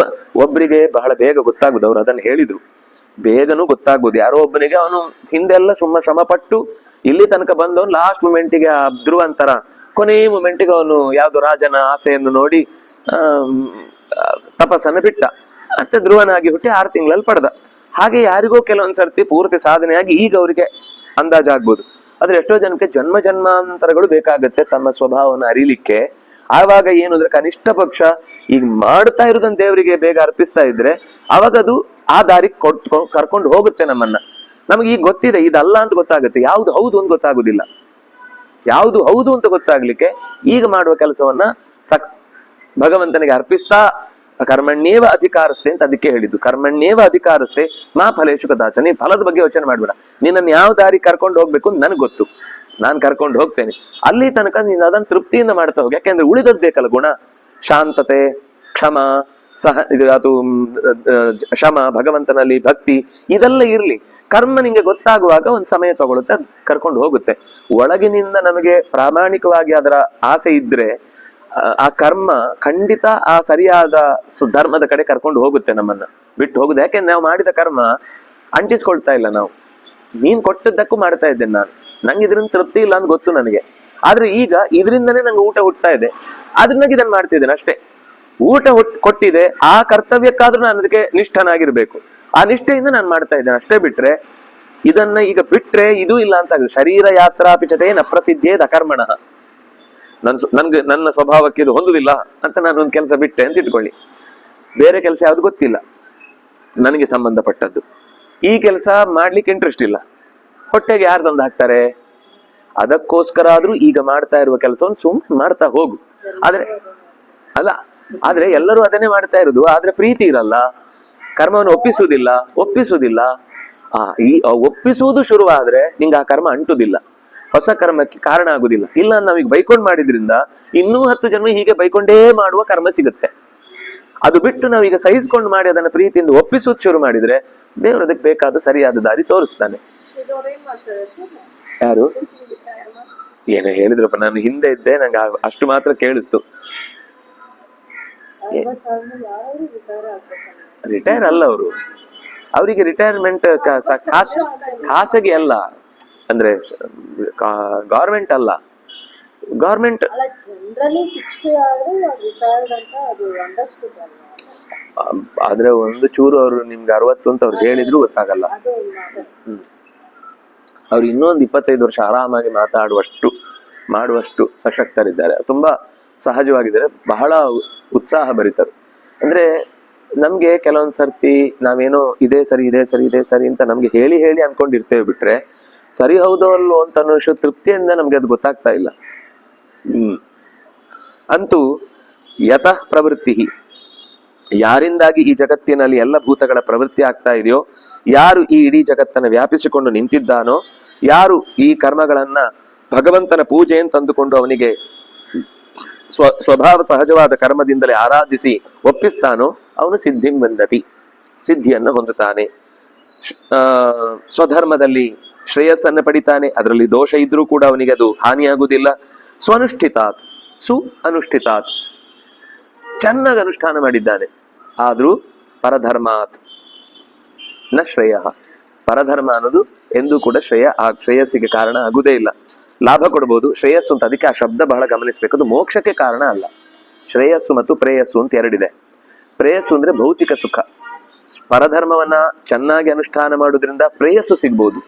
ಒಬ್ರಿಗೆ ಬಹಳ ಬೇಗ ಗೊತ್ತಾಗುದು, ಅವ್ರು ಅದನ್ನ ಹೇಳಿದ್ರು, ಬೇಗನೂ ಗೊತ್ತಾಗ್ಬೋದು. ಯಾರೋ ಒಬ್ಬನಿಗೆ ಅವನು ಹಿಂದೆಲ್ಲ ಶ್ರಮ ಪಟ್ಟು ಇಲ್ಲಿ ತನಕ ಬಂದವನು ಲಾಸ್ಟ್ ಮೂಮೆಂಟಿಗೆ ಧ್ರುವ ಅಂತರ, ಕೊನೆ ಮೂಮೆಂಟಿಗೆ ಅವನು ಯಾವ್ದೋ ರಾಜನ ಆಸೆಯನ್ನು ನೋಡಿ ತಪಸ್ಸನ್ನು ಬಿಟ್ಟ, ಮತ್ತೆ ಧ್ರುವನಾಗಿ ಹುಟ್ಟಿ 6 ತಿಂಗಳಲ್ಲಿ ಪಡೆದ. ಹಾಗೆ ಯಾರಿಗೋ ಕೆಲವೊಂದ್ಸರ್ತಿ ಪೂರ್ತಿ ಸಾಧನೆಯಾಗಿ ಈಗ ಅವರಿಗೆ ಅಂದಾಜಾಗ್ಬೋದು. ಆದ್ರೆ ಎಷ್ಟೋ ಜನಕ್ಕೆ ಜನ್ಮ ಜನ್ಮಾಂತರಗಳು ಬೇಕಾಗತ್ತೆ ತಮ್ಮ ಸ್ವಭಾವವನ್ನು ಅರಿಲಿಕ್ಕೆ. ಆವಾಗ ಏನು ಅಂದ್ರೆ ಕನಿಷ್ಠ ಪಕ್ಷ ಈಗ ಮಾಡ್ತಾ ಇರೋದನ್ನ ದೇವರಿಗೆ ಬೇಗ ಅರ್ಪಿಸ್ತಾ ಇದ್ರೆ ಅವಾಗ ಅದು ಆ ದಾರಿ ಕರ್ಕೊಂಡು ಹೋಗುತ್ತೆ ನಮ್ಮನ್ನ. ನಮಗೆ ಈಗ ಗೊತ್ತಿದೆ ಇದಲ್ಲ ಅಂತ ಗೊತ್ತಾಗುತ್ತೆ, ಯಾವ್ದು ಹೌದು ಅಂತ ಗೊತ್ತಾಗುದಿಲ್ಲ. ಯಾವ್ದು ಹೌದು ಅಂತ ಗೊತ್ತಾಗ್ಲಿಕ್ಕೆ ಈಗ ಮಾಡುವ ಕೆಲಸವನ್ನ ಭಗವಂತನಿಗೆ ಅರ್ಪಿಸ್ತಾ ಕರ್ಮಣ್ಯೇವ ಅಧಿಕಾರಸ್ತೆ ಅಂತ ಅದಕ್ಕೆ ಹೇಳಿದ್ದು. ಕರ್ಮಣ್ಯೇವ ಅಧಿಕಾರಸ್ತೆ ಮಾ ಫಲೇಶು ಕದಾಚ. ನೀ ಫಲದ ಬಗ್ಗೆ ಯೋಚನೆ ಮಾಡ್ಬೇಡ, ನಿನ್ನನ್ನು ಯಾವ ದಾರಿ ಕರ್ಕೊಂಡು ಹೋಗ್ಬೇಕು ಅಂತ ನನಗೆ ಗೊತ್ತು, ನಾನು ಕರ್ಕೊಂಡು ಹೋಗ್ತೇನೆ. ಅಲ್ಲಿ ತನಕ ನೀನು ಅದನ್ನ ತೃಪ್ತಿಯಿಂದ ಮಾಡ್ತಾ ಹೋಗಿ. ಯಾಕೆಂದ್ರೆ ಉಳಿದದ್ ಬೇಕಲ್ಲ ಗುಣ, ಶಾಂತತೆ, ಕ್ಷಮ, ಅದು ಶಮ, ಭಗವಂತನಲ್ಲಿ ಭಕ್ತಿ, ಇದೆಲ್ಲ ಇರ್ಲಿ. ಕರ್ಮ ನಿಂಗೆ ಗೊತ್ತಾಗುವಾಗ ಒಂದು ಸಮಯ ತಗೊಳುತ್ತೆ, ಕರ್ಕೊಂಡು ಹೋಗುತ್ತೆ. ಒಳಗಿನಿಂದ ನಮಗೆ ಪ್ರಾಮಾಣಿಕವಾಗಿ ಅದರ ಆಸೆ ಇದ್ರೆ ಆ ಕರ್ಮ ಖಂಡಿತ ಆ ಸರಿಯಾದ ಧರ್ಮದ ಕಡೆ ಕರ್ಕೊಂಡು ಹೋಗುತ್ತೆ, ನಮ್ಮನ್ನ ಬಿಟ್ಟು ಹೋಗುದು. ಯಾಕೆಂದ್ರೆ ನಾವು ಮಾಡಿದ ಕರ್ಮ ಅಂಟಿಸ್ಕೊಳ್ತಾ ಇಲ್ಲ. ನಾವು ನೀನ್ ಕೊಟ್ಟದ್ದಕ್ಕೂ ಮಾಡ್ತಾ ಇದ್ದೇನೆ, ನಂಗೆ ಇದ್ರಿಂದ ತೃಪ್ತಿ ಇಲ್ಲ ಅಂತ ಗೊತ್ತು ನನಗೆ. ಆದ್ರೆ ಈಗ ಇದರಿಂದನೇ ನಂಗೆ ಊಟ ಹುಟ್ತಾ ಇದೆ, ಅದನ್ನಾಗ ಇದನ್ನ ಮಾಡ್ತಿದ್ದೇನೆ ಅಷ್ಟೇ. ಊಟ ಕೊಟ್ಟಿದೆ, ಆ ಕರ್ತವ್ಯಕ್ಕಾದ್ರೂ ನಾನು ಅದಕ್ಕೆ ನಿಷ್ಠನಾಗಿರ್ಬೇಕು, ಆ ನಿಷ್ಠೆಯಿಂದ ನಾನು ಮಾಡ್ತಾ ಇದ್ದೇನೆ ಅಷ್ಟೇ. ಬಿಟ್ರೆ ಇದನ್ನ ಈಗ ಬಿಟ್ರೆ ಇದು ಇಲ್ಲ ಅಂತ ಆಗಿದೆ. ಶರೀರ ಯಾತ್ರಾಪಿಚತೆ ನ ಪ್ರಸಿದ್ಧೇದ ಅಕರ್ಮಣ. ನನ್ನ ಸ್ವಭಾವಕ್ಕೆ ಇದು ಹೊಂದುದಿಲ್ಲ ಅಂತ ನಾನು ಒಂದು ಕೆಲಸ ಬಿಟ್ಟೆ ಅಂತ ಇಟ್ಕೊಳ್ಳಿ, ಬೇರೆ ಕೆಲಸ ಯಾವ್ದು ಗೊತ್ತಿಲ್ಲ ನನಗೆ ಸಂಬಂಧಪಟ್ಟದ್ದು, ಈ ಕೆಲಸ ಮಾಡ್ಲಿಕ್ಕೆ ಇಂಟ್ರೆಸ್ಟ್ ಇಲ್ಲ, ಹೊಟ್ಟೆಗೆ ಯಾರು ತಂದು ಹಾಕ್ತಾರೆ? ಅದಕ್ಕೋಸ್ಕರ ಆದ್ರೂ ಈಗ ಮಾಡ್ತಾ ಇರುವ ಕೆಲಸವನ್ನು ಸುಮ್ಮನೆ ಮಾಡ್ತಾ ಹೋಗು. ಆದ್ರೆ ಎಲ್ಲರೂ ಅದನ್ನೇ ಮಾಡ್ತಾ ಇರುದು, ಆದ್ರೆ ಪ್ರೀತಿ ಇರಲ್ಲ, ಕರ್ಮವನ್ನು ಒಪ್ಪಿಸುವುದಿಲ್ಲ. ಈ ಒಪ್ಪಿಸುವುದು ಶುರುವಾದ್ರೆ ನಿಂಗೆ ಆ ಕರ್ಮ ಅಂಟುದಿಲ್ಲ, ಹೊಸ ಕರ್ಮಕ್ಕೆ ಕಾರಣ ಆಗುದಿಲ್ಲ. ಇಲ್ಲ ನಾವೀಗ ಬೈಕೊಂಡ್ ಮಾಡಿದ್ರಿಂದ ಇನ್ನೂ 10 ಜನ್ಮ ಹೀಗೆ ಬೈಕೊಂಡೇ ಮಾಡುವ ಕರ್ಮ ಸಿಗುತ್ತೆ. ಅದು ಬಿಟ್ಟು ನಾವೀಗ ಸಹಿಸ್ಕೊಂಡು ಮಾಡಿ ಅದನ್ನ ಪ್ರೀತಿಯಿಂದ ಒಪ್ಪಿಸೋದು ಶುರು ಮಾಡಿದ್ರೆ ದೇವರು ಅದಕ್ಕೆ ಬೇಕಾದ ಸರಿಯಾದ ದಾರಿ ತೋರಿಸ್ತಾನೆ. ಯಾರು ಏನೋ ಹೇಳಿದ್ರಪ್ಪ, ನಾನು ಹಿಂದೆ ಇದ್ದೆ, ನಂಗೆ ಅಷ್ಟು ಮಾತ್ರ ಕೇಳಿಸ್ತು. ರಿಟೈರ್ ಅಲ್ಲ ಅವರು, ಅವರಿಗೆ ರಿಟೈರ್ಮೆಂಟ್ ಖಾಸಗಿ ಅಲ್ಲ, ಅಂದ್ರೆ ಗವರ್ಮೆಂಟ್ ಅಲ್ಲ, ಗೌರ್ಮೆಂಟ್ ಅಲ್ಲ ಜನರಲಿ 60 ಆದ್ರೆ ರಿಟೈರ್ಡ್ ಅಂತ ಅದು ಅಂಡರ್ಸ್ಟುಡ್ ಅಲ್ಲ. ಆದ್ರೆ ಒಂದು ಚೂರು ಅವರು ನಿಮ್ಗೆ 60 ಅಂತ ಅವ್ರು ಹೇಳಿದ್ರು ಗೊತ್ತಾಗಲ್ಲ. ಅದು ಅವ್ರು ಇನ್ನೊಂದು 25 ವರ್ಷ ಆರಾಮಾಗಿ ಮಾಡುವಷ್ಟು ಸಶಕ್ತರಿದ್ದಾರೆ, ತುಂಬಾ ಸಹಜವಾಗಿದ್ದಾರೆ, ಬಹಳ ಉತ್ಸಾಹ ಭರಿತರು. ಅಂದ್ರೆ ನಮ್ಗೆ ಕೆಲವೊಂದ್ ಸರ್ತಿ ನಾವೇನೋ ಇದೇ ಸರಿ ಅಂತ ನಮ್ಗೆ ಹೇಳಿ ಅನ್ಕೊಂಡಿರ್ತೇವೆ, ಬಿಟ್ರೆ ಸರಿ ಹೌದೋ ಅಲ್ಲೋ ಅಂತ ಅನ್ನೋ ತೃಪ್ತಿಯಿಂದ ನಮ್ಗೆ ಅದು ಗೊತ್ತಾಗ್ತಾ ಇಲ್ಲ. ಅಂತೂ ಯತಃ ಪ್ರವೃತ್ತಿ, ಯಾರಿಂದಾಗಿ ಈ ಜಗತ್ತಿನಲ್ಲಿ ಎಲ್ಲ ಭೂತಗಳ ಪ್ರವೃತ್ತಿ ಆಗ್ತಾ ಇದೆಯೋ, ಯಾರು ಈ ಇಡೀ ಜಗತ್ತನ್ನು ವ್ಯಾಪಿಸಿಕೊಂಡು ನಿಂತಿದ್ದಾನೋ, ಯಾರು ಈ ಕರ್ಮಗಳನ್ನ ಭಗವಂತನ ಪೂಜೆ ಅಂತ ಅಂದುಕೊಂಡು ಅವನಿಗೆ ಸ್ವಭಾವ ಸಹಜವಾದ ಕರ್ಮದಿಂದಲೇ ಆರಾಧಿಸಿ ಒಪ್ಪಿಸ್ತಾನೋ ಅವನು ಸಿದ್ಧಿಂ ಬಂದತಿ, ಸಿದ್ಧಿಯನ್ನು ಹೊಂದುತ್ತಾನೆ. ಸ್ವಧರ್ಮದಲ್ಲಿ ಶ್ರೇಯಸ್ಸನ್ನು ಪಡಿತಾನೆ, ಅದರಲ್ಲಿ ದೋಷ ಇದ್ರೂ ಕೂಡ ಅವನಿಗೆ ಅದು ಹಾನಿಯಾಗುವುದಿಲ್ಲ. ಸ್ವನುಷ್ಠಿತಾತ್ ಅನುಷ್ಠಿತಾತ್, ಚೆನ್ನಾಗಿ ಅನುಷ್ಠಾನ ಮಾಡಿದ್ದಾನೆ, ಆದ್ರೂ ಪರಧರ್ಮಾತ್ ನ ಶ್ರೇಯ, ಪರಧರ್ಮ ಅನ್ನೋದು ಎಂದೂ ಕೂಡ ಶ್ರೇಯಸ್ಸಿಗೆ ಕಾರಣ ಆಗುವುದೇ ಇಲ್ಲ. ಲಾಭ ಕೊಡ್ಬೋದು, ಶ್ರೇಯಸ್ಸು ಅಂತ, ಅದಕ್ಕೆ ಆ ಶಬ್ದ ಬಹಳ ಗಮನಿಸಬೇಕು, ಅದು ಮೋಕ್ಷಕ್ಕೆ ಕಾರಣ ಅಲ್ಲ. ಶ್ರೇಯಸ್ಸು ಮತ್ತು ಪ್ರೇಯಸ್ಸು ಅಂತ ಎರಡಿದೆ. ಪ್ರೇಯಸ್ಸು ಅಂದ್ರೆ ಭೌತಿಕ ಸುಖ, ಪರಧರ್ಮವನ್ನ ಚೆನ್ನಾಗಿ ಅನುಷ್ಠಾನ ಮಾಡೋದ್ರಿಂದ ಪ್ರೇಯಸ್ಸು ಸಿಗ್ಬೋದು,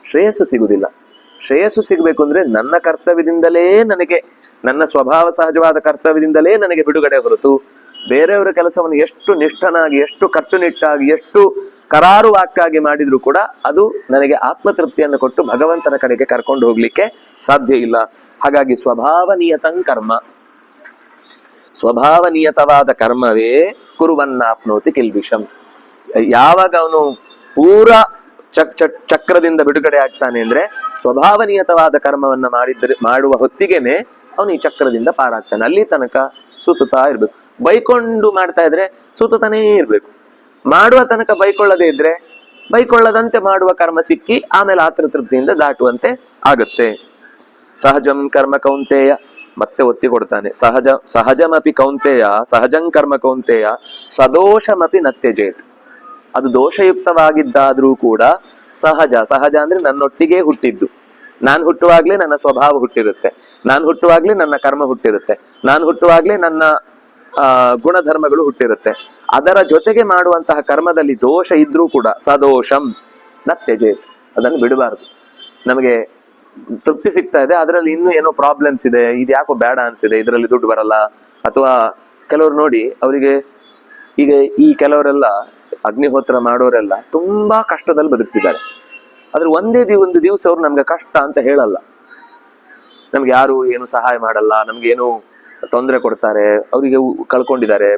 ಶ್ರೇಯಸ್ಸು ಸಿಗುವುದಿಲ್ಲ. ಶ್ರೇಯಸ್ಸು ಸಿಗಬೇಕು ಅಂದ್ರೆ ನನ್ನ ಕರ್ತವ್ಯದಿಂದಲೇ ನನಗೆ, ನನ್ನ ಸ್ವಭಾವ ಸಹಜವಾದ ಕರ್ತವ್ಯದಿಂದಲೇ ನನಗೆ ಬಿಡುಗಡೆ ಹೊರತು ಬೇರೆಯವರ ಕೆಲಸವನ್ನು ಎಷ್ಟು ನಿಷ್ಠನಾಗಿ, ಎಷ್ಟು ಕಟ್ಟುನಿಟ್ಟಾಗಿ, ಎಷ್ಟು ಕರಾರುವಾಕ್ಕಾಗಿ ಮಾಡಿದ್ರು ಕೂಡ ಅದು ನನಗೆ ಆತ್ಮತೃಪ್ತಿಯನ್ನು ಕೊಟ್ಟು ಭಗವಂತನ ಕಡೆಗೆ ಕರ್ಕೊಂಡು ಹೋಗ್ಲಿಕ್ಕೆ ಸಾಧ್ಯ ಇಲ್ಲ. ಹಾಗಾಗಿ ಸ್ವಭಾವನಿಯತಂ ಕರ್ಮ, ಸ್ವಭಾವನಿಯತವಾದ ಕರ್ಮವೇ ಕುರುವನ್ನಾಪ್ನೋತಿ ಕಿಲ್ಬಿಷಂ. ಯಾವಾಗ ಅವನು ಪೂರಾ ಚಕ್ರದಿಂದ ಬಿಡುಗಡೆ ಆಗ್ತಾನೆ ಅಂದ್ರೆ ಸ್ವಭಾವನಿಯತವಾದ ಕರ್ಮವನ್ನ ಮಾಡುವ ಹೊತ್ತಿಗೆನೆ ಅವನು ಈ ಚಕ್ರದಿಂದ ಪಾರಾಗ್ತಾನೆ. ಅಲ್ಲಿ ತನಕ ಸುತ್ತುತ್ತಾ ಇರ್ಬೇಕು. ಬೈಕೊಂಡು ಮಾಡ್ತಾ ಇದ್ರೆ ಸುತ್ತತಾನೇ ಇರ್ಬೇಕು. ಮಾಡುವ ತನಕ ಬೈಕೊಳ್ಳದೆ ಇದ್ರೆ ಬೈಕೊಳ್ಳದಂತೆ ಮಾಡುವ ಕರ್ಮ ಸಿಕ್ಕಿ ಆಮೇಲೆ ಆತೃತೃಪ್ತಿಯಿಂದ ದಾಟುವಂತೆ ಆಗುತ್ತೆ. ಸಹಜಂ ಕರ್ಮ ಕೌಂತೆಯ, ಮತ್ತೆ ಒತ್ತಿ ಕೊಡ್ತಾನೆ, ಸಹಜಮಪಿ ಕೌಂತೆಯ, ಸಹಜಂ ಕರ್ಮ ಕೌಂತೆಯ ಸದೋಷಮಪಿ ನತ್ಯಜೇತ್. ಅದು ದೋಷಯುಕ್ತವಾಗಿದ್ದಾದ್ರೂ ಕೂಡ ಸಹಜ ಅಂದ್ರೆ ನನ್ನೊಟ್ಟಿಗೆ ಹುಟ್ಟಿದ್ದು, ನಾನು ಹುಟ್ಟುವಾಗ್ಲೇ ನನ್ನ ಸ್ವಭಾವ ಹುಟ್ಟಿರುತ್ತೆ, ನಾನು ಹುಟ್ಟುವಾಗ್ಲೇ ನನ್ನ ಕರ್ಮ ಹುಟ್ಟಿರುತ್ತೆ, ನಾನು ಹುಟ್ಟುವಾಗ್ಲೇ ನನ್ನ ಗುಣಧರ್ಮಗಳು ಹುಟ್ಟಿರುತ್ತೆ. ಅದರ ಜೊತೆಗೆ ಮಾಡುವಂತಹ ಕರ್ಮದಲ್ಲಿ ದೋಷ ಇದ್ರೂ ಕೂಡ ಸದೋಷಂ ನ ತ್ಯಜೇತ್, ಅದನ್ನು ಬಿಡಬಾರದು. ನಮಗೆ ತೃಪ್ತಿ ಸಿಗ್ತಾ ಇದೆ, ಅದರಲ್ಲಿ ಇನ್ನೂ ಏನೋ ಪ್ರಾಬ್ಲಮ್ಸ್ ಇದೆ, ಇದು ಯಾಕೋ ಬೇಡ ಅನ್ಸಿದೆ, ಇದರಲ್ಲಿ ದುಡ್ಡು ಬರಲ್ಲ, ಅಥವಾ ಕೆಲವರು ನೋಡಿ ಅವರಿಗೆ ಈಗ ಈ ಕೆಲವರೆಲ್ಲ ಅಗ್ನಿಹೋತ್ರ ಮಾಡೋರೆಲ್ಲ ತುಂಬಾ ಕಷ್ಟದಲ್ಲಿ ಬದುಕ್ತಿದ್ದಾರೆ. ಆದ್ರೆ ಒಂದು ದಿವಸ ಅವ್ರು ನಮ್ಗೆ ಕಷ್ಟ ಅಂತ ಹೇಳಲ್ಲ, ನಮ್ಗೆ ಯಾರು ಏನು ಸಹಾಯ ಮಾಡಲ್ಲ, ನಮ್ಗೇನು ತೊಂದರೆ ಕೊಡ್ತಾರೆ, ಅವರಿಗೆ ಕಳ್ಕೊಂಡಿದ್ದಾರೆ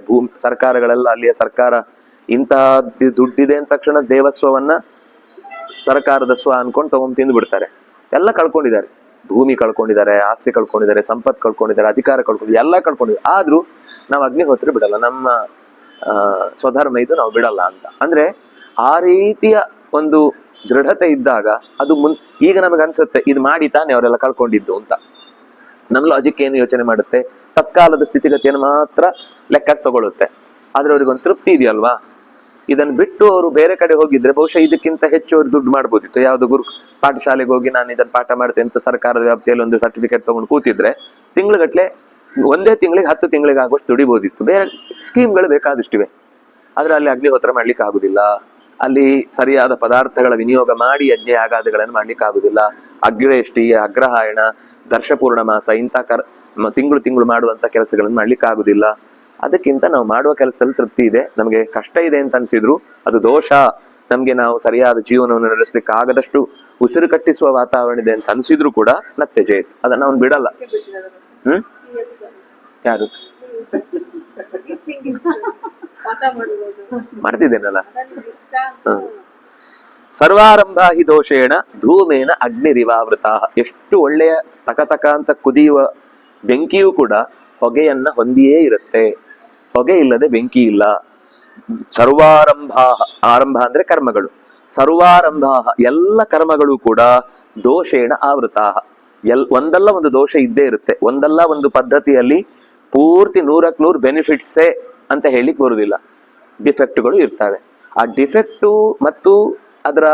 ಸರ್ಕಾರಗಳೆಲ್ಲ, ಅಲ್ಲಿಯ ಸರ್ಕಾರ ಇಂತಹ ದುಡ್ಡಿದೆ ಅಂದ ತಕ್ಷಣ ದೇವಸ್ವವನ್ನ ಸರ್ಕಾರದ ಸ್ವ ಅನ್ಕೊಂಡು ತಗೊಂಡ್ ತಿಂದು ಬಿಡ್ತಾರೆ. ಎಲ್ಲ ಕಳ್ಕೊಂಡಿದ್ದಾರೆ, ಭೂಮಿ ಕಳ್ಕೊಂಡಿದ್ದಾರೆ, ಆಸ್ತಿ ಕಳ್ಕೊಂಡಿದ್ದಾರೆ, ಸಂಪತ್ತು ಕಳ್ಕೊಂಡಿದ್ದಾರೆ, ಅಧಿಕಾರ ಕಳ್ಕೊಂಡಿದ್ದಾರೆ, ಎಲ್ಲ ಕಳ್ಕೊಂಡಿದ್ದಾರೆ. ಆದ್ರೂ ನಾವು ಅಗ್ನಿಹೋತ್ರ ಬಿಡಲ್ಲ, ನಮ್ಮ ಸ್ವಧರ್ಮ ಇದು ನಾವು ಬಿಡಲ್ಲ ಅಂತ. ಅಂದ್ರೆ ಆ ರೀತಿಯ ಒಂದು ದೃಢತೆ ಇದ್ದಾಗ ಅದು ಈಗ ನಮಗೆ ಅನ್ಸುತ್ತೆ ಇದು ಮಾಡಿ ತಾನೆ ಅವರೆಲ್ಲ ಕಳ್ಕೊಂಡಿದ್ದು ಅಂತ. ನಮ್ಮ ಲಾಜಿಕ್ ಏನು ಯೋಚನೆ ಮಾಡುತ್ತೆ, ತತ್ಕಾಲದ ಸ್ಥಿತಿಗತಿಯನ್ನು ಮಾತ್ರ ಲೆಕ್ಕಕ್ಕೆ ತಗೊಳುತ್ತೆ. ಆದ್ರೆ ಅವ್ರಿಗೊಂದು ತೃಪ್ತಿ ಇದೆಯಲ್ವಾ, ಇದನ್ನು ಬಿಟ್ಟು ಅವರು ಬೇರೆ ಕಡೆ ಹೋಗಿದ್ರೆ ಬಹುಶಃ ಇದಕ್ಕಿಂತ ಹೆಚ್ಚು ಅವ್ರು ದುಡ್ಡು ಮಾಡ್ಬೋದಿತ್ತು. ಯಾವ್ದು ಪಾಠಶಾಲೆಗೆ ಹೋಗಿ ನಾನು ಇದನ್ನು ಪಾಠ ಮಾಡ್ತೇನೆ ಅಂತ ಸರ್ಕಾರದ ವ್ಯಾಪ್ತಿಯಲ್ಲಿ ಒಂದು ಸರ್ಟಿಫಿಕೇಟ್ ತಗೊಂಡು ಕೂತಿದ್ರೆ ತಿಂಗ್ಳುಗಟ್ಲೆ, ಒಂದೇ ತಿಂಗಳಿಗೆ 10 ತಿಂಗಳಿಗೆ ಆಗುವಷ್ಟು ದುಡಿಬೋದಿತ್ತು. ಬೇರೆ ಸ್ಕೀಮ್ಗಳು ಬೇಕಾದಷ್ಟಿವೆ. ಆದ್ರೆ ಅಲ್ಲಿ ಅಗ್ನಿಹೋತ್ರ ಮಾಡ್ಲಿಕ್ಕೆ ಆಗುದಿಲ್ಲ, ಅಲ್ಲಿ ಸರಿಯಾದ ಪದಾರ್ಥಗಳ ವಿನಿಯೋಗ ಮಾಡಿ ಯಜ್ಞ ಯಾಗಾದಿಗಳನ್ನು ಮಾಡ್ಲಿಕ್ಕೆ ಆಗುದಿಲ್ಲ. ಅಗ್ರೇಷ್ಟಿ, ಅಗ್ರಹಾಯಣ, ದರ್ಶಪೂರ್ಣ ಮಾಸ ಇಂಥ ತಿಂಗಳು ಮಾಡುವಂತ ಕೆಲಸಗಳನ್ನು ಮಾಡ್ಲಿಕ್ಕೆ ಆಗುದಿಲ್ಲ. ಅದಕ್ಕಿಂತ ನಾವು ಮಾಡುವ ಕೆಲಸದಲ್ಲಿ ತೃಪ್ತಿ ಇದೆ, ನಮಗೆ ಕಷ್ಟ ಇದೆ ಅಂತ ಅನ್ಸಿದ್ರು ಅದು ದೋಷ, ನಮ್ಗೆ ನಾವು ಸರಿಯಾದ ಜೀವನವನ್ನು ನಡೆಸಲಿಕ್ಕೆ ಆಗದಷ್ಟು ಉಸಿರು ಕಟ್ಟಿಸುವ ವಾತಾವರಣ ಇದೆ ಅಂತ ಅನ್ಸಿದ್ರು ಕೂಡ ನತ್ಯಜೆ, ಅದನ್ನ ಅವನು ಬಿಡಲ್ಲ. ಯಾರು ಮಾಡ್ತಿದ್ದೇನಲ್ಲ. ಸರ್ವಾರಂಭ ಹಿ ದೋಷೇಣ ಧೂಮೇನ ಅಗ್ನಿರಿವಾವೃತ. ಎಷ್ಟು ಒಳ್ಳೆಯ ತಕತಕ ಅಂತ ಕುದಿಯುವ ಬೆಂಕಿಯೂ ಕೂಡ ಹೊಗೆಯನ್ನ ಹೊಂದಿಯೇ ಇರುತ್ತೆ, ಹೊಗೆ ಇಲ್ಲದೆ ಬೆಂಕಿ ಇಲ್ಲ. ಸರ್ವಾರಂಭ, ಆರಂಭ ಅಂದ್ರೆ ಕರ್ಮಗಳು, ಸರ್ವಾರಂಭ ಎಲ್ಲ ಕರ್ಮಗಳು ಕೂಡ ದೋಷೇಣ ಆವೃತ. ಒಂದಲ್ಲ ಒಂದು ದೋಷ ಇದ್ದೇ ಇರುತ್ತೆ, ಒಂದಲ್ಲ ಒಂದು ಪದ್ಧತಿಯಲ್ಲಿ ಪೂರ್ತಿ 100ಕ್ಕೆ 100 ಬೆನಿಫಿಟ್ಸೇ ಅಂತ ಹೇಳಿಕ್ ಬರುವುದಿಲ್ಲ, ಡಿಫೆಕ್ಟ್ಗಳು ಇರ್ತವೆ. ಆ ಡಿಫೆಕ್ಟು ಮತ್ತು ಅದರ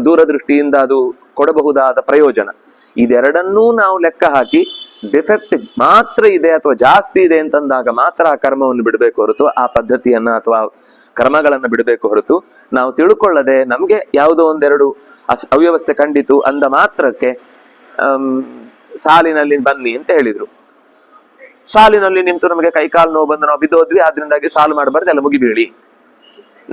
ದೂರದೃಷ್ಟಿಯಿಂದ ಅದು ಕೊಡಬಹುದಾದ ಪ್ರಯೋಜನ, ಇದೆರಡನ್ನೂ ನಾವು ಲೆಕ್ಕ ಹಾಕಿ ಡಿಫೆಕ್ಟ್ ಮಾತ್ರ ಇದೆ ಅಥವಾ ಜಾಸ್ತಿ ಇದೆ ಅಂತಂದಾಗ ಮಾತ್ರ ಆ ಕರ್ಮವನ್ನು ಬಿಡಬೇಕು ಹೊರತು, ಆ ಪದ್ಧತಿಯನ್ನ ಅಥವಾ ಕರ್ಮಗಳನ್ನ ಬಿಡಬೇಕು ಹೊರತು, ನಾವು ತಿಳ್ಕೊಳ್ಳದೆ ನಮ್ಗೆ ಯಾವುದೋ ಒಂದೆರಡು ಅವ್ಯವಸ್ಥೆ ಕಂಡಿತು ಅಂದ ಮಾತ್ರಕ್ಕೆ ಸಾಲಿನಲ್ಲಿ ಬನ್ನಿ ಅಂತ ಹೇಳಿದ್ರು. ಸಾಲಿನಲ್ಲಿ ನಿಂತು ನಮಗೆ ಕೈಕಾಲು ನೋವು ಬಂದು ನಾವು ಬಿದ್ದೋದ್ವಿ, ಆದ್ರಿಂದಾಗಿ ಸಾಲು ಮಾಡಬಾರ್ದು, ಎಲ್ಲ ಮುಗಿಬೀಳಿ.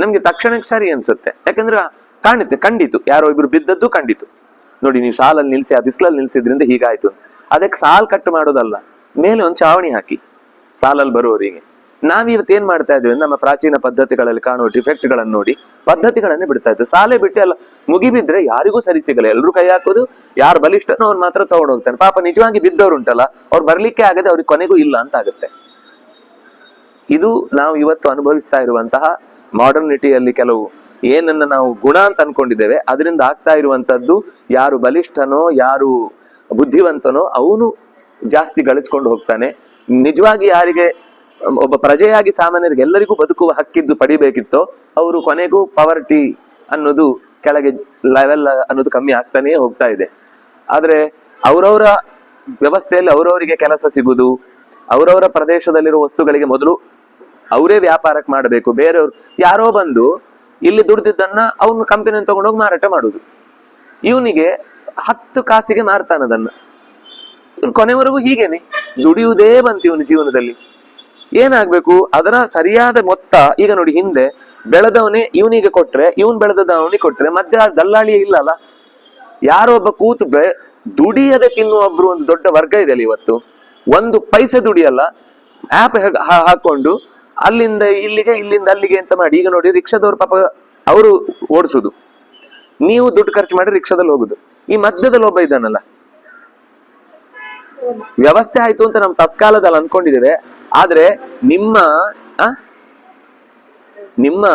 ನಮ್ಗೆ ತಕ್ಷಣಕ್ಕೆ ಸರಿ ಅನ್ಸುತ್ತೆ, ಯಾಕಂದ್ರೆ ಕಂಡಿತು ಯಾರೋ ಇಬ್ರು ಬಿದ್ದದ್ದು ಕಂಡಿತು. ನೋಡಿ, ನೀವು ಸಾಲಲ್ಲಿ ನಿಲ್ಸಿ ಆ ಬಿಸಿಲಲ್ಲಿ ನಿಲ್ಸಿದ್ರಿಂದ ಹೀಗಾಯ್ತು. ಅದಕ್ಕೆ ಸಾಲ್ ಕಟ್ ಮಾಡೋದಲ್ಲ, ಮೇಲೆ ಒಂದು ಚಾವಣಿ ಹಾಕಿ ಸಾಲಲ್ಲಿ ಬರುವವರಿಗೆ. ನಾವಿವತ್ತು ಏನ್ ಮಾಡ್ತಾ ಇದ್ವಿ, ನಮ್ಮ ಪ್ರಾಚೀನ ಪದ್ಧತಿಗಳಲ್ಲಿ ಕಾಣುವ ಡಿಫೆಕ್ಟ್ ಗಳನ್ನು ನೋಡಿ ಪದ್ಧತಿಗಳನ್ನೇ ಬಿಡ್ತಾ ಇದ್ವಿ. ಸಾಲೆ ಬಿಟ್ಟು ಎಲ್ಲ ಮುಗಿಬಿದ್ರೆ ಯಾರಿಗೂ ಸರಿ ಸಿಗಲ್ಲ, ಎಲ್ರು ಕೈ ಹಾಕೋದು, ಯಾರು ಬಲಿಷ್ಠನೋ ಅವ್ರು ಮಾತ್ರ ತಗೊಂಡು ಹೋಗ್ತಾನೆ. ಪಾಪ ನಿಜವಾಗಿ ಬಿದ್ದವ್ರು ಉಂಟಲ್ಲ, ಅವ್ರು ಬರ್ಲಿಕ್ಕೆ ಆಗದೆ ಅವ್ರಿಗೆ ಕೊನೆಗೂ ಇಲ್ಲ ಅಂತ ಆಗುತ್ತೆ. ಇದು ನಾವು ಇವತ್ತು ಅನುಭವಿಸ್ತಾ ಇರುವಂತಹ ಮಾಡರ್ನಿಟಿಯಲ್ಲಿ ಕೆಲವು ಏನನ್ನ ನಾವು ಗುಣ ಅಂತ ಅನ್ಕೊಂಡಿದ್ದೇವೆ, ಅದರಿಂದ ಆಗ್ತಾ ಇರುವಂತದ್ದು, ಯಾರು ಬಲಿಷ್ಠನೋ ಯಾರು ಬುದ್ಧಿವಂತನೋ ಅವನು ಜಾಸ್ತಿ ಗಳಿಸ್ಕೊಂಡು ಹೋಗ್ತಾನೆ. ನಿಜವಾಗಿ ಯಾರಿಗೆ ಒಬ್ಬ ಪ್ರಜೆಯಾಗಿ ಸಾಮಾನ್ಯರಿಗೆ ಎಲ್ಲರಿಗೂ ಬದುಕುವ ಹಕ್ಕಿದ್ದು ಪಡಿಬೇಕಿತ್ತೋ ಅವರು ಕೊನೆಗೂ ಪವರ್ಟಿ ಅನ್ನೋದು ಕೆಳಗೆ ಲೆವೆಲ್ ಅನ್ನೋದು ಕಮ್ಮಿ ಆಗ್ತಾನೆ ಹೋಗ್ತಾ ಇದೆ. ಆದ್ರೆ ಅವರವರ ವ್ಯವಸ್ಥೆಯಲ್ಲಿ ಅವರವರಿಗೆ ಕೆಲಸ ಸಿಗುದು, ಅವರವರ ಪ್ರದೇಶದಲ್ಲಿರುವ ವಸ್ತುಗಳಿಗೆ ಮೊದಲು ಅವರೇ ವ್ಯಾಪಾರಕ್ಕೆ ಮಾಡಬೇಕು. ಬೇರೆಯವ್ರು ಯಾರೋ ಬಂದು ಇಲ್ಲಿ ದುಡ್ದಿದ್ದನ್ನ ಅವನು ಕಂಪನಿಯನ್ನು ತಗೊಂಡೋಗಿ ಮಾರಾಟ ಮಾಡುದು, ಇವನಿಗೆ 10 ಕಾಸಿಗೆ ಮಾರ್ತಾನದನ್ನ. ಇವನು ಕೊನೆವರೆಗೂ ಹೀಗೇನೆ ದುಡಿಯುವುದೇ ಬಂತು ಇವನ ಜೀವನದಲ್ಲಿ. ಏನಾಗ್ಬೇಕು, ಅದರ ಸರಿಯಾದ ಮೊತ್ತ ಈಗ ನೋಡಿ, ಹಿಂದೆ ಬೆಳೆದವನೇ ಇವನಿಗೆ ಕೊಟ್ರೆ, ಇವನ್ ಬೆಳೆದವನಿಗೆ ಕೊಟ್ರೆ ಮಧ್ಯ ದಲ್ಲಾಳಿಯೇ ಇಲ್ಲಲ್ಲ. ಯಾರೋ ಒಬ್ಬ ಕೂತು ದುಡಿಯದೆ ತಿನ್ನುವೊಬ್ರು ಒಂದು ದೊಡ್ಡ ವರ್ಗ ಇದೆ ಅಲ್ಲಿ ಇವತ್ತು. 1 ಪೈಸೆ ದುಡಿಯಲ್ಲ, ಆಪ್ ಹಾಕೊಂಡು ಅಲ್ಲಿಂದ ಇಲ್ಲಿಗೆ ಇಲ್ಲಿಂದ ಅಲ್ಲಿಗೆ ಅಂತ ಮಾಡಿ. ಈಗ ನೋಡಿ, ರಿಕ್ಷಾದವ್ರು ಪಾಪ ಅವರು ಓಡಿಸುದು, ನೀವು ದುಡ್ಡು ಖರ್ಚು ಮಾಡಿ ರಿಕ್ಷಾದಲ್ಲಿ ಹೋಗುದು. ಈ ಮಧ್ಯದಲ್ಲಿ ಒಬ್ಬ ಇದ್ದಾನಲ್ಲ, ವ್ಯವಸ್ಥೆ ಆಯ್ತು ಅಂತ ನಾವು ತತ್ಕಾಲದಲ್ಲಿ ಅನ್ಕೊಂಡಿದ್ದೇವೆ. ಆದ್ರೆ ನಿಮ್ಮ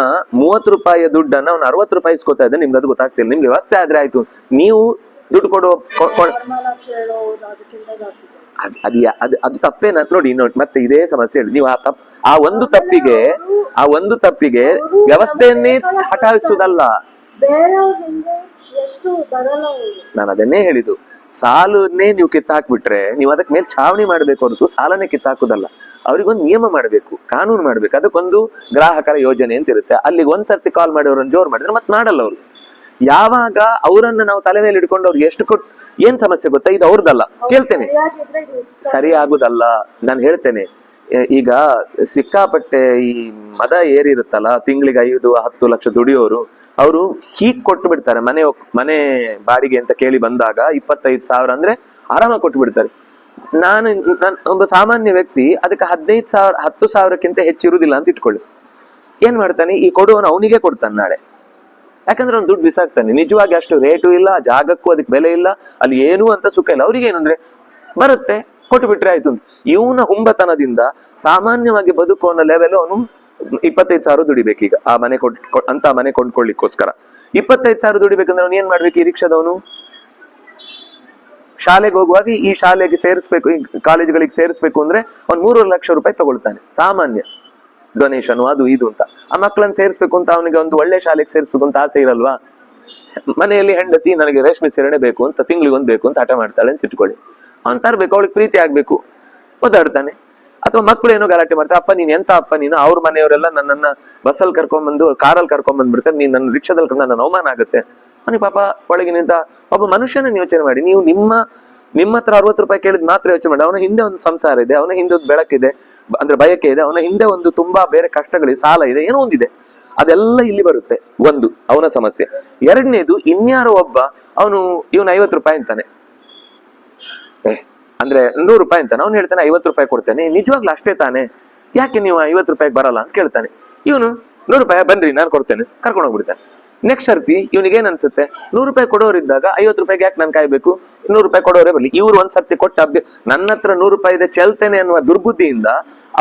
30 ರೂಪಾಯಿಯ ದುಡ್ಡನ್ನ ಅವ್ನು 60 ರೂಪಾಯಿ ಇಸ್ಕೊತಾ ಇದ್ದ, ನಿಮ್ಗೆ ಅದು ಗೊತ್ತಾಗ್ತಿಲ್ಲ. ನಿಮ್ಗೆ ವ್ಯವಸ್ಥೆ ಆದ್ರೆ ಆಯ್ತು, ನೀವು ದುಡ್ಡು ಅದು ತಪ್ಪೇನ ನೋಡಿ. ಮತ್ತೆ ಇದೇ ಸಮಸ್ಯೆ ಹೇಳಿ ನೀವು. ಆ ಒಂದು ತಪ್ಪಿಗೆ ವ್ಯವಸ್ಥೆಯನ್ನೇ ಹಠಾಯಿಸುವುದಲ್ಲ. ನಾನು ಅದನ್ನೇ ಹೇಳಿದ್ದು, ಸಾಲನ್ನೇ ನೀವು ಕಿತ್ತಾಕ್ಬಿಟ್ರೆ ನೀವು ಅದಕ್ಕೆ ಮೇಲೆ ಛಾವಣಿ ಮಾಡ್ಬೇಕು ಹೊರತು ಸಾಲನ್ನೇ ಕಿತ್ತಾಕುದಲ್ಲ. ಅವ್ರಿಗೊಂದು ನಿಯಮ ಮಾಡ್ಬೇಕು, ಕಾನೂನು ಮಾಡ್ಬೇಕು. ಅದಕ್ಕೊಂದು ಗ್ರಾಹಕರ ಯೋಜನೆ ಅಂತ ಇರುತ್ತೆ. ಅಲ್ಲಿಗೆ ಒಂದ್ಸರ್ತಿ ಕಾಲ್ ಮಾಡಿ ಅವ್ರನ್ನ ಜೋರ್ ಮಾಡಿದ್ರೆ ಮತ್ತೆ ಮಾಡಲ್ಲ ಅವರು. ಯಾವಾಗ ಅವರನ್ನ ನಾವು ತಲೆ ಮೇಲೆ ಹಿಡ್ಕೊಂಡು ಅವ್ರಿಗೆ ಎಷ್ಟು ಕೊಟ್ಟು ಏನ್ ಸಮಸ್ಯೆ ಗೊತ್ತಾ, ಇದು ಅವ್ರದ್ದಲ್ಲ. ಕೇಳ್ತೇನೆ, ಸರಿ ಆಗುದಲ್ಲ. ನಾನು ಹೇಳ್ತೇನೆ, ಈಗ ಸಿಕ್ಕಾಪಟ್ಟೆ ಈ ಮದ ಏರಿರುತ್ತಲ್ಲ, ತಿಂಗಳಿಗೆ 5-10 ಲಕ್ಷ ದುಡಿಯೋರು, ಅವರು ಹೀಗ್ ಕೊಟ್ಟು ಬಿಡ್ತಾರೆ. ಮನೆ ಬಾಡಿಗೆ ಅಂತ ಕೇಳಿ ಬಂದಾಗ 25,000 ಅಂದ್ರೆ ಆರಾಮಾಗಿ ಕೊಟ್ಟು ಬಿಡ್ತಾರೆ. ನಾನು ಒಬ್ಬ ಸಾಮಾನ್ಯ ವ್ಯಕ್ತಿ ಅದಕ್ಕೆ 15,000 10,000ಕ್ಕಿಂತ ಹೆಚ್ಚಿರುವುದಿಲ್ಲ ಅಂತ ಇಟ್ಕೊಳ್ಳಿ. ಏನ್ ಮಾಡ್ತಾನೆ, ಈ ಕೊಡುವನು ಅವನಿಗೆ ಕೊಡ್ತಾನೆ ನಾಳೆ. ಯಾಕಂದ್ರೆ ಅವ್ನು ದುಡ್ಡು ಬಿಸಾಕ್ತಾನೆ. ನಿಜವಾಗಿ ಅಷ್ಟು ರೇಟು ಇಲ್ಲ, ಜಾಗಕ್ಕೂ ಅದಕ್ಕೆ ಬೆಲೆ ಇಲ್ಲ, ಅಲ್ಲಿ ಏನೂ ಅಂತ ಸುಖ ಇಲ್ಲ. ಅವ್ರಿಗೆ ಏನಂದ್ರೆ ಬರುತ್ತೆ, ಕೊಟ್ಟು ಬಿಟ್ರೆ ಆಯ್ತು ಅಂತ. ಇವನ ಹುಂಬತನದಿಂದ ಸಾಮಾನ್ಯವಾಗಿ ಬದುಕುವ ಲೆವೆಲ್ ಅವನು 25,000 ದುಡಿಬೇಕೀಗ ಆ ಮನೆ ಅಂತ ಮನೆ ಕೊಂಡ್ಕೊಳ್ಳಿಕ್ಕೋಸ್ಕರ. 25,000 ದುಡಿಬೇಕಂದ್ರೆ ಅವ್ನು ಏನ್ ಮಾಡ್ಬೇಕು, ಈ ರಿಕ್ಷಾದವನು ಶಾಲೆಗೆ ಹೋಗುವಾಗ ಈ ಶಾಲೆಗೆ ಸೇರಿಸ್ಬೇಕು, ಈ ಕಾಲೇಜುಗಳಿಗೆ ಸೇರಿಸ್ಬೇಕು ಅಂದ್ರೆ ಅವ್ನು 3 ಲಕ್ಷ ರೂಪಾಯಿ ತಗೊಳ್ತಾನೆ ಸಾಮಾನ್ಯ ಡೊನೇಷನ್, ಅದು ಇದು ಅಂತ. ಆ ಮಕ್ಕಳನ್ನ ಸೇರಿಸ್ಬೇಕು ಅಂತ ಅವನಿಗೆ ಒಂದು ಒಳ್ಳೆ ಶಾಲೆಗೆ ಸೇರಿಸ್ಬೇಕು ಅಂತ ಆಸೆ ಇರಲ್ವಾ? ಮನೆಯಲ್ಲಿ ಹೆಂಡತಿ ನನಗೆ ರೇಷ್ಮೆ ಸೀರೆ ಬೇಕು ಅಂತ ತಿಂಗಳಿಗೆ ಒಂದು ಬೇಕು ಅಂತ ಹಠ ಮಾಡ್ತಾಳೆ ಅಂತ ಇಟ್ಕೊಳ್ಳಿ. ಅವ್ನು ತರ್ಬೇಕು, ಅವಳಿಗೆ ಪ್ರೀತಿ ಆಗ್ಬೇಕು, ಓದಾಡ್ತಾನೆ. ಅಥವಾ ಮಕ್ಕಳು ಏನೋ ಗಲಾಟೆ ಮಾಡ್ತಾರೆ, ಅಪ್ಪ ನೀನ್ ಎಂತ ಅಪ್ಪ ನೀನು, ಅವ್ರ ಮನೆಯವರೆಲ್ಲ ನನ್ನನ್ನ ಬಸ್ಸಲ್ಲಿ ಕರ್ಕೊಂಡ್ಬಂದು ಕಾರಲ್ಲಿ ಕರ್ಕೊಂಡ್ಬಂದ್ಬಿಡ್ತಾರೆ, ನೀನ್ ನನ್ನ ರಿಕ್ಷಾದಲ್ಲಿ ನನ್ನ ಅವಮಾನ ಆಗುತ್ತೆ. ಅವನಿಗೆ ಪಾಪ ಒಳಗಿನಿಂದ ಒಬ್ಬ ಮನುಷ್ಯನ ಯೋಚನೆ ಮಾಡಿ. ನೀವು ನಿಮ್ಮ ಹತ್ರ 60 ರೂಪಾಯಿ ಕೇಳಿದ್ ಮಾತ್ರ ಯೋಚನೆ ಮಾಡಿ. ಅವನ ಹಿಂದೆ ಒಂದು ಸಂಸಾರ ಇದೆ, ಅವನ ಹಿಂದೆ ಒಂದು ಬೆಳಕಿದೆ, ಅಂದ್ರೆ ಬಯಕೆ ಇದೆ, ಅವನ ಹಿಂದೆ ಒಂದು ತುಂಬಾ ಬೇರೆ ಕಷ್ಟಗಳಿದೆ, ಸಾಲ ಇದೆ, ಏನೋ ಒಂದಿದೆ. ಅದೆಲ್ಲ ಇಲ್ಲಿ ಬರುತ್ತೆ. ಒಂದು ಅವನ ಸಮಸ್ಯೆ. ಎರಡನೇದು, ಇನ್ಯಾರೋ ಒಬ್ಬ ಇವನು 50 ರೂಪಾಯಿ ಅಂತಾನೆ, ಅಂದ್ರೆ 100 ರೂಪಾಯಿ ಅಂತಾನೆ. ಅವ್ನು ಹೇಳ್ತಾನೆ 50 ರೂಪಾಯಿ ಕೊಡ್ತೇನೆ. ನಿಜವಾಗ್ಲೂ ಅಷ್ಟೇ ತಾನೆ, ಯಾಕೆ ನೀವು 50 ರೂಪಾಯಿಗೆ ಬರಲ್ಲ ಅಂತ ಕೇಳ್ತಾನೆ. ಇವನು 100 ರೂಪಾಯಿ ಬನ್ರಿ ನಾನು ಕೊಡ್ತೇನೆ, ಕರ್ಕೊಂಡು ಹೋಗ್ಬಿಡ್ತಾನೆ. ನೆಕ್ಸ್ಟ್ ಸರ್ತಿ ಇವನಿಗೆ ಏನ್ ಅನ್ಸುತ್ತೆ, 100 ರೂಪಾಯಿ ಕೊಡೋರಿದ್ದಾಗ 50 ರೂಪಾಯಿಗೆ ಯಾಕೆ ನಾನು ಕಾಯ್ಬೇಕು, 100 ರೂಪಾಯಿ ಕೊಡೋರೇ ಬರ್ಲಿ. ಇವ್ರು ಒಂದ್ಸರ್ತಿ ಕೊಟ್ಟ ನನ್ನ ಹತ್ರ 100 ರೂಪಾಯಿ ಇದೆ ಚೆಲ್ತೇನೆ ಅನ್ನುವ ದುರ್ಬುದ್ಧಿಯಿಂದ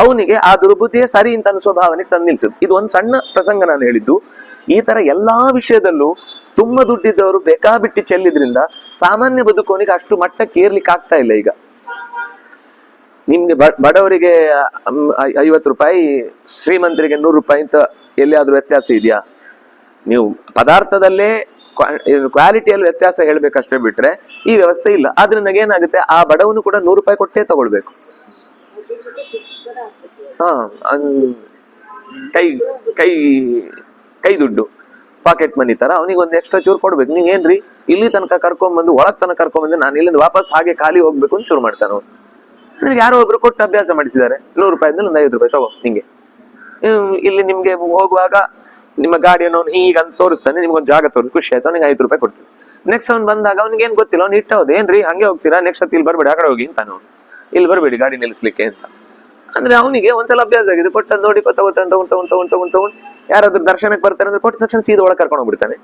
ಅವನಿಗೆ ಆ ದುರ್ಬುದ್ಧಿಯೇ ಸರಿ ಅಂತ ಅನಿಸೋ ಭಾವನೆಗೆ ತಂದು ನಿಲ್ಸುದು. ಇದು ಒಂದು ಸಣ್ಣ ಪ್ರಸಂಗ ನಾನು ಹೇಳಿದ್ದು. ಈ ತರ ಎಲ್ಲಾ ವಿಷಯದಲ್ಲೂ ತುಂಬ ದುಡ್ಡಿದ್ದವರು ಬೇಕಾಬಿಟ್ಟಿ ಚೆಲ್ಲಿದ್ರಿಂದ ಸಾಮಾನ್ಯ ಬದುಕೋನಿಗೆ ಅಷ್ಟು ಮಟ್ಟಕ್ಕೆ ಏರ್ಲಿಕ್ಕೆ ಆಗ್ತಾ ಇಲ್ಲ. ಈಗ ನಿಮ್ಗೆ ಬಡವರಿಗೆ 50 ರೂಪಾಯಿ, ಶ್ರೀಮಂತರಿಗೆ 100 ರೂಪಾಯಿ ಅಂತ ಎಲ್ಲಿಯಾದ್ರೂ ವ್ಯತ್ಯಾಸ ಇದೆಯಾ? ನೀವು ಪದಾರ್ಥದಲ್ಲೇ ಕ್ವಾಲಿಟಿಯಲ್ಲಿ ವ್ಯತ್ಯಾಸ ಹೇಳ್ಬೇಕಷ್ಟೇ ಬಿಟ್ರೆ ಈ ವ್ಯವಸ್ಥೆ ಇಲ್ಲ. ಆದ್ರಿಂದ ಏನಾಗುತ್ತೆ, ಆ ಬಡವನು ಕೂಡ 100 ರೂಪಾಯಿ ಕೊಟ್ಟೇ ತಗೊಳ್ಬೇಕು. ಅದ್ರ ಜೊತೆ ಟಿಪ್ಸ್ ಬೇರೆ ಆಗ್ತದೆ. ಹಾ, ಕೈ ಕೈ ಕೈ ದುಡ್ಡು, ಪಾಕೆಟ್ ಮನಿ ತರ ಅವನಿಗೆ ಒಂದು ಎಕ್ಸ್ಟ್ರಾ ಚೂರು ಕೊಡ್ಬೇಕು. ನೀವ್ ಏನ್ರಿ ಇಲ್ಲಿ ತನಕ ಕರ್ಕೊಂಡ್ಬಂದು ಒಳಗ್ ತನಕ ಕರ್ಕೊಂಡ್ಬಂದು ನಾನು ಇಲ್ಲಿಂದ ವಾಪಸ್ ಹಾಗೆ ಖಾಲಿ ಹೋಗ್ಬೇಕು ಅಂತ ಚೂರು ಮಾಡ್ತಾನ ಅವ್ನು. ನನಗೆ ಯಾರೋ ಒಬ್ರು ಕೊಟ್ಟು ಅಭ್ಯಾಸ ಮಾಡಿಸಿದ್ದಾರೆ, 100 ರೂಪಾಯಿದಲ್ಲಿ ಒಂದು 5 ರೂಪಾಯಿ ತಗೋ ಹಿಂಗೆ. ಇಲ್ಲಿ ನಿಮ್ಗೆ ಹೋಗುವಾಗ ನಿಮ್ಮ ಗಾಡಿಯನ್ನು ಅವ್ನು ಹೀಗಂತ ತೋರಿಸ್ತಾನೆ, ನಿಮ್ಗೊಂದು ಜಾಗ ತೋರಿಸ್ ಖುಷಿ ಆಯ್ತು, ಅವ್ನಿಗೆ 5 ರೂಪಾಯಿ ಕೊಡ್ತೀವಿ. ನೆಕ್ಸ್ಟ್ ಅವ್ನು ಬಂದಾಗ ಅವ್ನಿಗೆ ಏನ್ ಗೊತ್ತಿಲ್ಲ, ಅವ್ನು ಇಟ್ಟವ್ದು ಏನ್ರಿ ಹಂಗೆ ಹೋಗ್ತೀರಾ, ನೆಕ್ಸ್ಟ್ ಇಲ್ಲಿ ಬರ್ಬೇಡಿ ಆ ಕಡೆ ಹೋಗಿ ಅಂತಾನ ಅವ್ನು, ಇಲ್ಲಿ ಬರ್ಬೇಡಿ ಗಾಡಿ ನಿಲ್ಲಿಸ್ಲಿಕ್ಕೆ ಅಂತ. ಅಂದ್ರೆ ಅವನಿಗೆ ಒಂದ್ಸಲ ಅಭ್ಯಾಸ ಆಗಿದೆ, ಕೊಟ್ಟ ನೋಡಿ ತಗೊಂಡು ಯಾರಾದ್ರೂ ದರ್ಶನಕ್ಕೆ ಬರ್ತಾರೆ ಅಂದ್ರೆ ಕೊಟ್ಟ ತಕ್ಷಣ ಸೀದಾ ಒಳಗೆ ಕರ್ಕೊಂಡು ಹೋಗ್ಬಿಡ್ತಾನೆ.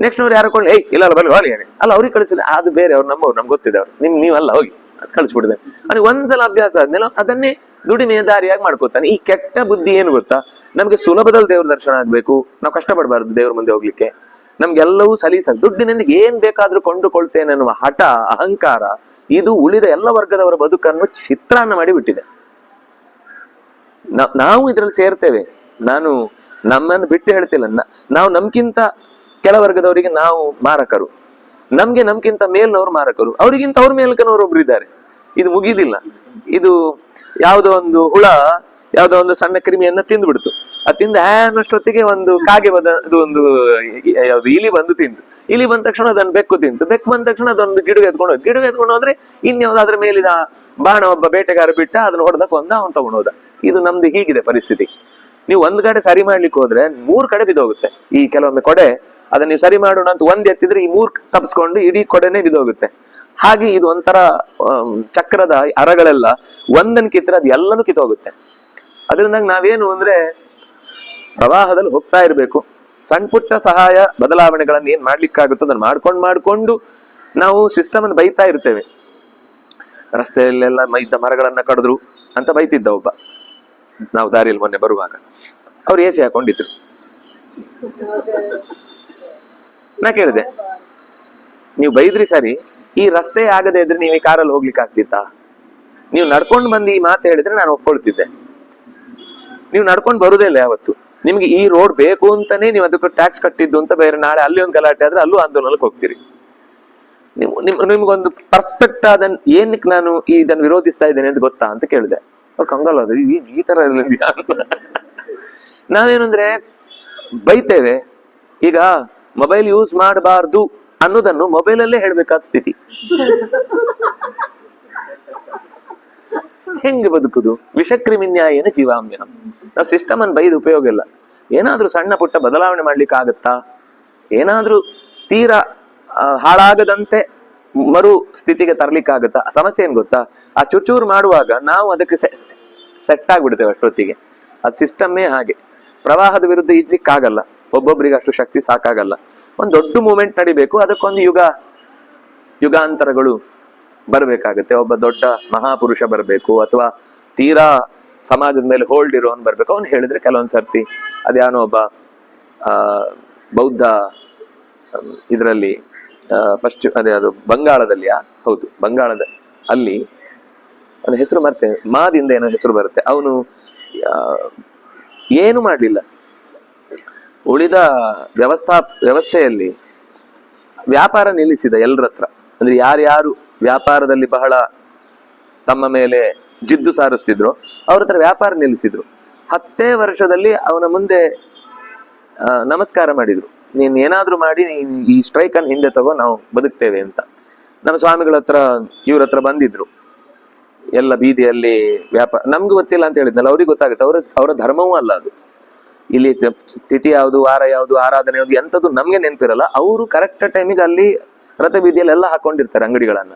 ನೆಕ್ಸ್ಟ್ ಅವ್ರು ಯಾರು ಕೊಂಡು ಇಲ್ಲ ಬರ್ಲಿ ಹೋಗಿ ಅಲ್ಲ ಅವ್ರಿಗೆ ಕಳಿಸಿಲ್ಲ, ಅದು ಬೇರೆ ಅವ್ರು ನಮ್ಮವ್ರು, ನಮ್ಗೆ ಗೊತ್ತಿದೆ ಅವ್ರು, ನೀವಲ್ಲ ಹೋಗಿ ಅದು ಕಳಿಸ್ಬಿಡ್ದೆ. ಅವ್ನಿಗೆ ಒಂದ್ಸಲ ಅಭ್ಯಾಸ ಆದ್ಮೇಲೆ ಅದನ್ನೇ ದುಡಿಮೆಯ ದಾರಿಯಾಗಿ ಮಾಡ್ಕೋತಾನೆ. ಈ ಕೆಟ್ಟ ಬುದ್ಧಿ ಏನು ಗೊತ್ತಾ, ನಮ್ಗೆ ಸುಲಭದಲ್ಲಿ ದೇವ್ರ ದರ್ಶನ ಆಗ್ಬೇಕು, ನಾವು ಕಷ್ಟಪಡಬಾರ್ದು ದೇವ್ರ ಮುಂದೆ ಹೋಗ್ಲಿಕ್ಕೆ, ನಮ್ಗೆಲ್ಲವೂ ಸಲೀಸಾಗಿ ದುಡ್ಡಿನಿಂದ ಏನ್ ಬೇಕಾದ್ರೂ ಕೊಂಡುಕೊಳ್ತೇನೆ ಅನ್ನುವ ಹಠ, ಅಹಂಕಾರ, ಇದು ಉಳಿದ ಎಲ್ಲ ವರ್ಗದವರ ಬದುಕನ್ನು ಚಿತ್ರಾನ್ನ ಮಾಡಿ ಬಿಟ್ಟಿದೆ. ನಾವು ಇದ್ರಲ್ಲಿ ಸೇರ್ತೇವೆ. ನಾನು ನಮ್ಮನ್ನು ಬಿಟ್ಟು ಹೇಳ್ತಿಲ್ಲ, ನಾವು ನಮ್ಗಿಂತ ಕೆಳವರ್ಗದವರಿಗೆ ನಾವು ಮಾರಕರು, ನಮ್ಗಿಂತ ಮೇಲ್ನವ್ರು ಮಾರಕರು, ಅವ್ರಿಗಿಂತ ಅವ್ರ ಮೇಲ್ಕನವ್ರು ಒಬ್ರು ಇದ್ದಾರೆ. ಇದು ಮುಗಿದಿಲ್ಲ. ಇದು ಯಾವುದೋ ಒಂದು ಹುಳ ಯಾವುದೋ ಒಂದು ಸಣ್ಣ ಕ್ರಿಮಿಯನ್ನ ತಿಂದ್ಬಿಡ್ತು. ಅದು ತಿಂದ ಅನ್ನೋಷ್ಟೊತ್ತಿಗೆ ಒಂದು ಕಾಗೆ ಅದು ಒಂದು ಯಾವ್ದು ಇಲಿ ಬಂದು ತಿಂತು. ಇಲಿ ಬಂದ ತಕ್ಷಣ ಅದನ್ನು ಬೆಕ್ಕು ತಿಂತು. ಬೆಕ್ಕು ಬಂದ ತಕ್ಷಣ ಅದೊಂದು ಗಿಡಗೆ ಎತ್ಕೊಂಡು ಹೋದ್ರೆ ಇನ್ಯಾವ್ದು ಅದ್ರ ಮೇಲಿನ ಬಾಣ ಒಬ್ಬ ಬೇಟೆಗಾರ ಬಿಟ್ಟ, ಅದನ್ನ ಹೊಡೆದಕ್ಕೆ ಅವ್ನು ತಗೊಂಡೋದ. ಇದು ನಮ್ದು ಹೀಗಿದೆ ಪರಿಸ್ಥಿತಿ. ನೀವು ಒಂದ್ ಕಡೆ ಸರಿ ಮಾಡ್ಲಿಕ್ಕೆ ಹೋದ್ರೆ 3 ಕಡೆ ಬಿದ್ದೋಗುತ್ತೆ. ಈ ಕೆಲವೊಮ್ಮೆ ಕೊಡೆ ಅದನ್ನ ನೀವು ಸರಿ ಮಾಡೋಣ ಅಂತ ಒಂದ್ ಎತ್ತಿದ್ರೆ ಈ 3 ತಪ್ಪಿಸ್ಕೊಂಡು ಇಡೀ ಕೊಡೆನೆ ಬಿದ್ದೋಗುತ್ತೆ. ಹಾಗೆ ಇದು ಒಂಥರ ಚಕ್ರದ ಅರಗಳೆಲ್ಲ ಒಂದನ್ ಕಿತ್ತರೆ ಅದು ಎಲ್ಲನೂ ಕಿತ್ತೋಗುತ್ತೆ. ಅದರಿಂದ ನಾವೇನು ಅಂದ್ರೆ ಪ್ರವಾಹದಲ್ಲಿ ಹೋಗ್ತಾ ಇರ್ಬೇಕು. ಸಣ್ಣ ಪುಟ್ಟ ಸಹಾಯ ಬದಲಾವಣೆಗಳನ್ನ ಏನ್ ಮಾಡ್ಲಿಕ್ಕಾಗುತ್ತೋ ಅದನ್ನ ಮಾಡ್ಕೊಂಡು ನಾವು ಸಿಸ್ಟಮ್ ಅನ್ನು ಬೈತಾ ಇರ್ತೇವೆ. ರಸ್ತೆಯಲ್ಲೆಲ್ಲ ಇದ್ದ ಮರಗಳನ್ನ ಕಡಿದ್ರು ಅಂತ ಬೈತಿದ್ದ ಒಬ್ಬ. ನಾವು ದಾರಿಯಲ್ಲಿ ಮೊನ್ನೆ ಬರುವಾಗ ಅವ್ರು AC ಹಾಕೊಂಡಿದ್ರು. ನಾ ಕೇಳಿದೆ, ನೀವು ಬೈದ್ರಿ ಸರಿ, ಈ ರಸ್ತೆ ಆಗದೆ ಇದ್ರೆ ನೀವು ಈ ಕಾರಲ್ಲಿ ಹೋಗ್ಲಿಕ್ಕೆ ಆಗ್ತಿತ್ತಾ? ನೀವು ನಡ್ಕೊಂಡು ಬಂದು ಈ ಮಾತು ಹೇಳಿದ್ರೆ ನಾನು ಒಪ್ಕೊಳ್ತಿದ್ದೆ. ನೀವು ನಡ್ಕೊಂಡು ಬರುದೇ ಇಲ್ಲ ಯಾವತ್ತು. ನಿಮ್ಗೆ ಈ ರೋಡ್ ಬೇಕು ಅಂತಾನೆ ನೀವು ಅದಕ್ಕೆ ಟ್ಯಾಕ್ಸ್ ಕಟ್ಟಿದ್ದು ಅಂತ ಬೇರೆ ನಾಳೆ ಅಲ್ಲಿ ಒಂದು ಗಲಾಟೆ ಆದ್ರೆ ಅಲ್ಲೂ ಆಂದೋಲನಕ್ಕೆ ಹೋಗ್ತೀರಿ. ನಿಮ್ಗೊಂದು ಪರ್ಫೆಕ್ಟ್ ಆದ ಏನಕ್ಕೆ ನಾನು ಇದನ್ನು ವಿರೋಧಿಸ್ತಾ ಇದ್ದೇನೆ ಅಂತ ಗೊತ್ತಾ ಅಂತ ಕೇಳಿದೆ. ಅವ್ರು ಕಂಗಲ್ಲ, ಅದು ಈ ತರ ನಾವೇನಂದ್ರೆ ಬೈತೇವೆ. ಈಗ ಮೊಬೈಲ್ ಯೂಸ್ ಮಾಡಬಾರ್ದು ಅನ್ನೋದನ್ನು ಮೊಬೈಲಲ್ಲೇ ಹೇಳ್ಬೇಕಾದ ಸ್ಥಿತಿ. ಹೆಂಗೆ ಬದುಕುದು? ವಿಷಕ್ರಿಮಿನ್ಯಾಯೇನ ಜೀವಾಮ್ಯ. ನಾವು ಸಿಸ್ಟಮ್ ಅನ್ನು ಬೈದು ಉಪಯೋಗ ಇಲ್ಲ. ಏನಾದ್ರೂ ಸಣ್ಣ ಪುಟ್ಟ ಬದಲಾವಣೆ ಮಾಡ್ಲಿಕ್ಕೆ ಆಗತ್ತಾ? ಏನಾದ್ರೂ ತೀರಾ ಹಾಳಾಗದಂತೆ ಮರು ಸ್ಥಿತಿಗೆ ತರ್ಲಿಕ್ಕಾಗತ್ತಾ? ಸಮಸ್ಯೆ ಏನ್ ಗೊತ್ತಾ, ಆ ಚೂರು ಮಾಡುವಾಗ ನಾವು ಅದಕ್ಕೆ ಸೆಟ್ ಆಗ್ಬಿಡ್ತೇವೆ ಅಷ್ಟೊತ್ತಿಗೆ. ಅದು ಸಿಸ್ಟಮ್ಮೇ ಹಾಗೆ. ಪ್ರವಾಹದ ವಿರುದ್ಧ ಈಜ್ಲಿಕ್ಕಾಗಲ್ಲ, ಒಬ್ಬೊಬ್ಬರಿಗೆ ಅಷ್ಟು ಶಕ್ತಿ ಸಾಕಾಗಲ್ಲ. ಒಂದು ದೊಡ್ಡ ಮೂವ್ಮೆಂಟ್ ನಡಿಬೇಕು, ಅದಕ್ಕೊಂದು ಯುಗಾಂತರಗಳು ಬರ್ಬೇಕಾಗತ್ತೆ. ಒಬ್ಬ ದೊಡ್ಡ ಮಹಾಪುರುಷ ಬರ್ಬೇಕು, ಅಥವಾ ತೀರಾ ಸಮಾಜದ ಮೇಲೆ ಹೋಲ್ಡ್ ಇರೋನ್ ಬರ್ಬೇಕು. ಅವ್ನು ಹೇಳಿದ್ರೆ ಕೆಲವೊಂದ್ ಸರ್ತಿ ಅದ್ಯಾನೋ ಒಬ್ಬ ಬೌದ್ಧ ಇದರಲ್ಲಿ ಅದೇ ಅದು ಬಂಗಾಳದಲ್ಲಿ, ಹೌದು ಬಂಗಾಳದ ಅಲ್ಲಿ ಅದು ಹೆಸರು ಮರ್ತೇನೆ, ಮಾದಿಂದ ಏನೋ ಹೆಸರು ಬರುತ್ತೆ. ಅವನು ಏನು ಮಾಡ್ಲಿಲ್ಲ, ಉಳಿದ ವ್ಯವಸ್ಥೆಯಲ್ಲಿ ವ್ಯಾಪಾರ ನಿಲ್ಲಿಸಿದ ಎಲ್ಲರ ಹತ್ರ. ಅಂದ್ರೆ ಯಾರ್ಯಾರು ವ್ಯಾಪಾರದಲ್ಲಿ ಬಹಳ ತಮ್ಮ ಮೇಲೆ ಜಿದ್ದು ಸಾರಿಸ್ತಿದ್ರು ಅವ್ರ ಹತ್ರ ವ್ಯಾಪಾರ ನಿಲ್ಲಿಸಿದ್ರು. 10 ವರ್ಷದಲ್ಲಿ ಅವನ ಮುಂದೆ ನಮಸ್ಕಾರ ಮಾಡಿದ್ರು. ನೀನ್ ಏನಾದ್ರೂ ಮಾಡಿ ಈ ಸ್ಟ್ರೈಕ್ ಅನ್ನು ಹಿಂದೆ ತಗೋ, ನಾವು ಬದುಕ್ತೇವೆ ಅಂತ. ನಮ್ಮ ಸ್ವಾಮಿಗಳ ಹತ್ರ ಇವ್ರ ಹತ್ರ ಬಂದಿದ್ರು. ಎಲ್ಲ ಬೀದಿಯಲ್ಲಿ ವ್ಯಾಪಾರ, ನಮ್ಗೆ ಗೊತ್ತಿಲ್ಲ ಅಂತ ಹೇಳಿದ್ನಲ್ಲ, ಅವ್ರಿಗೆ ಗೊತ್ತಾಗುತ್ತೆ. ಅವರ ಧರ್ಮವೂ ಅಲ್ಲ ಅದು. ಇಲ್ಲಿ ತಿಥಿ ಯಾವುದು, ವಾರ ಯಾವುದು, ಆರಾಧನೆ ಯಾವುದು ಎಂಥದ್ದು ನಮ್ಗೆ ನೆನಪಿರಲ್ಲ. ಅವರು ಕರೆಕ್ಟ್ ಟೈಮಿಗೆ ಅಲ್ಲಿ ರಥ ಬೀದಿಯಲ್ಲಿ ಎಲ್ಲ ಹಾಕೊಂಡಿರ್ತಾರೆ ಅಂಗಡಿಗಳನ್ನ.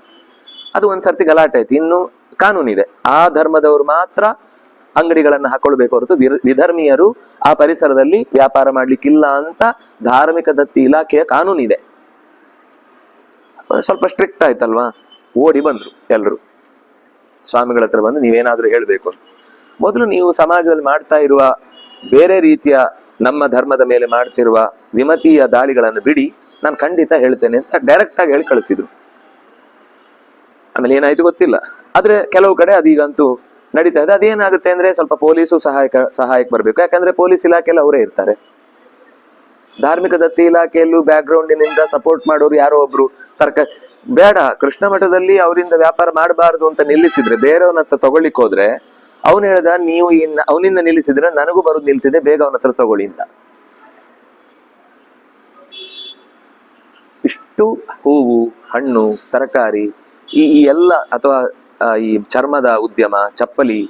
ಅದು ಒಂದ್ಸರ್ತಿ ಗಲಾಟೆ ಆಯ್ತು. ಇನ್ನು ಕಾನೂನಿದೆ, ಆ ಧರ್ಮದವರು ಮಾತ್ರ ಅಂಗಡಿಗಳನ್ನ ಹಾಕೊಳ್ಬೇಕು ಹೊರತು ವಿಧರ್ಮೀಯರು ಆ ಪರಿಸರದಲ್ಲಿ ವ್ಯಾಪಾರ ಮಾಡ್ಲಿಕ್ಕಿಲ್ಲ ಅಂತ ಧಾರ್ಮಿಕ ದತ್ತಿ ಇಲಾಖೆಯ ಕಾನೂನಿದೆ. ಸ್ವಲ್ಪ ಸ್ಟ್ರಿಕ್ಟ್ ಆಯ್ತಲ್ವಾ, ಓಡಿ ಬಂದ್ರು ಎಲ್ರು ಸ್ವಾಮಿಗಳ ಹತ್ರ ಬಂದು ನೀವೇನಾದ್ರೂ ಹೇಳ್ಬೇಕು ಅಂತ. ಮೊದಲು ನೀವು ಸಮಾಜದಲ್ಲಿ ಮಾಡ್ತಾ ಇರುವ ಬೇರೆ ರೀತಿಯ ನಮ್ಮ ಧರ್ಮದ ಮೇಲೆ ಮಾಡ್ತಿರುವ ವಿಮತೀಯ ದಾಳಿಗಳನ್ನು ಬಿಡಿ, ನಾನು ಖಂಡಿತ ಹೇಳ್ತೇನೆ ಅಂತ ಡೈರೆಕ್ಟ್ ಆಗಿ ಹೇಳಿ ಕಳಿಸಿದ್ರು. ಆಮೇಲೆ ಏನಾಯ್ತು ಗೊತ್ತಿಲ್ಲ. ಆದ್ರೆ ಕೆಲವು ಕಡೆ ಅದೀಗಂತೂ ನಡೀತಾ ಇದೆ. ಅದೇನಾಗುತ್ತೆ ಅಂದ್ರೆ ಸ್ವಲ್ಪ ಪೊಲೀಸು ಸಹಾಯಕ್ಕೆ ಬರ್ಬೇಕು. ಯಾಕಂದ್ರೆ ಪೊಲೀಸ್ ಇಲಾಖೆಲ್ಲ ಅವರೇ ಇರ್ತಾರೆ. ಧಾರ್ಮಿಕ ದತ್ತಿ ಇಲಾಖೆಯಲ್ಲೂ ಬ್ಯಾಕ್ ಗ್ರೌಂಡಿನಿಂದ ಸಪೋರ್ಟ್ ಮಾಡೋರು ಯಾರೋ ಒಬ್ರು ಬೇಡ, ಕೃಷ್ಣ ಮಠದಲ್ಲಿ ಅವರಿಂದ ವ್ಯಾಪಾರ ಮಾಡಬಾರದು ಅಂತ ನಿಲ್ಲಿಸಿದ್ರೆ, ಬೇರೆಯವನ ಹತ್ರ ತಗೊಳ್ಳಿಕ್ ಹೋದ್ರೆ ಅವನು ಹೇಳ್ದ, ನೀವು ಅವನಿಂದ ನಿಲ್ಲಿಸಿದ್ರೆ ನನಗೂ ಬರೋದು ನಿಲ್ತಿದೆ, ಬೇಗ ಅವನ ಹತ್ರ ತಗೊಳ್ಳಿ ಅಂತ. ಇಷ್ಟು ಹೂವು, ಹಣ್ಣು, ತರಕಾರಿ, ಈ ಎಲ್ಲ ಅಥವಾ ಈ ಚರ್ಮದ ಉದ್ಯಮ, ಚಪ್ಪಲಿ,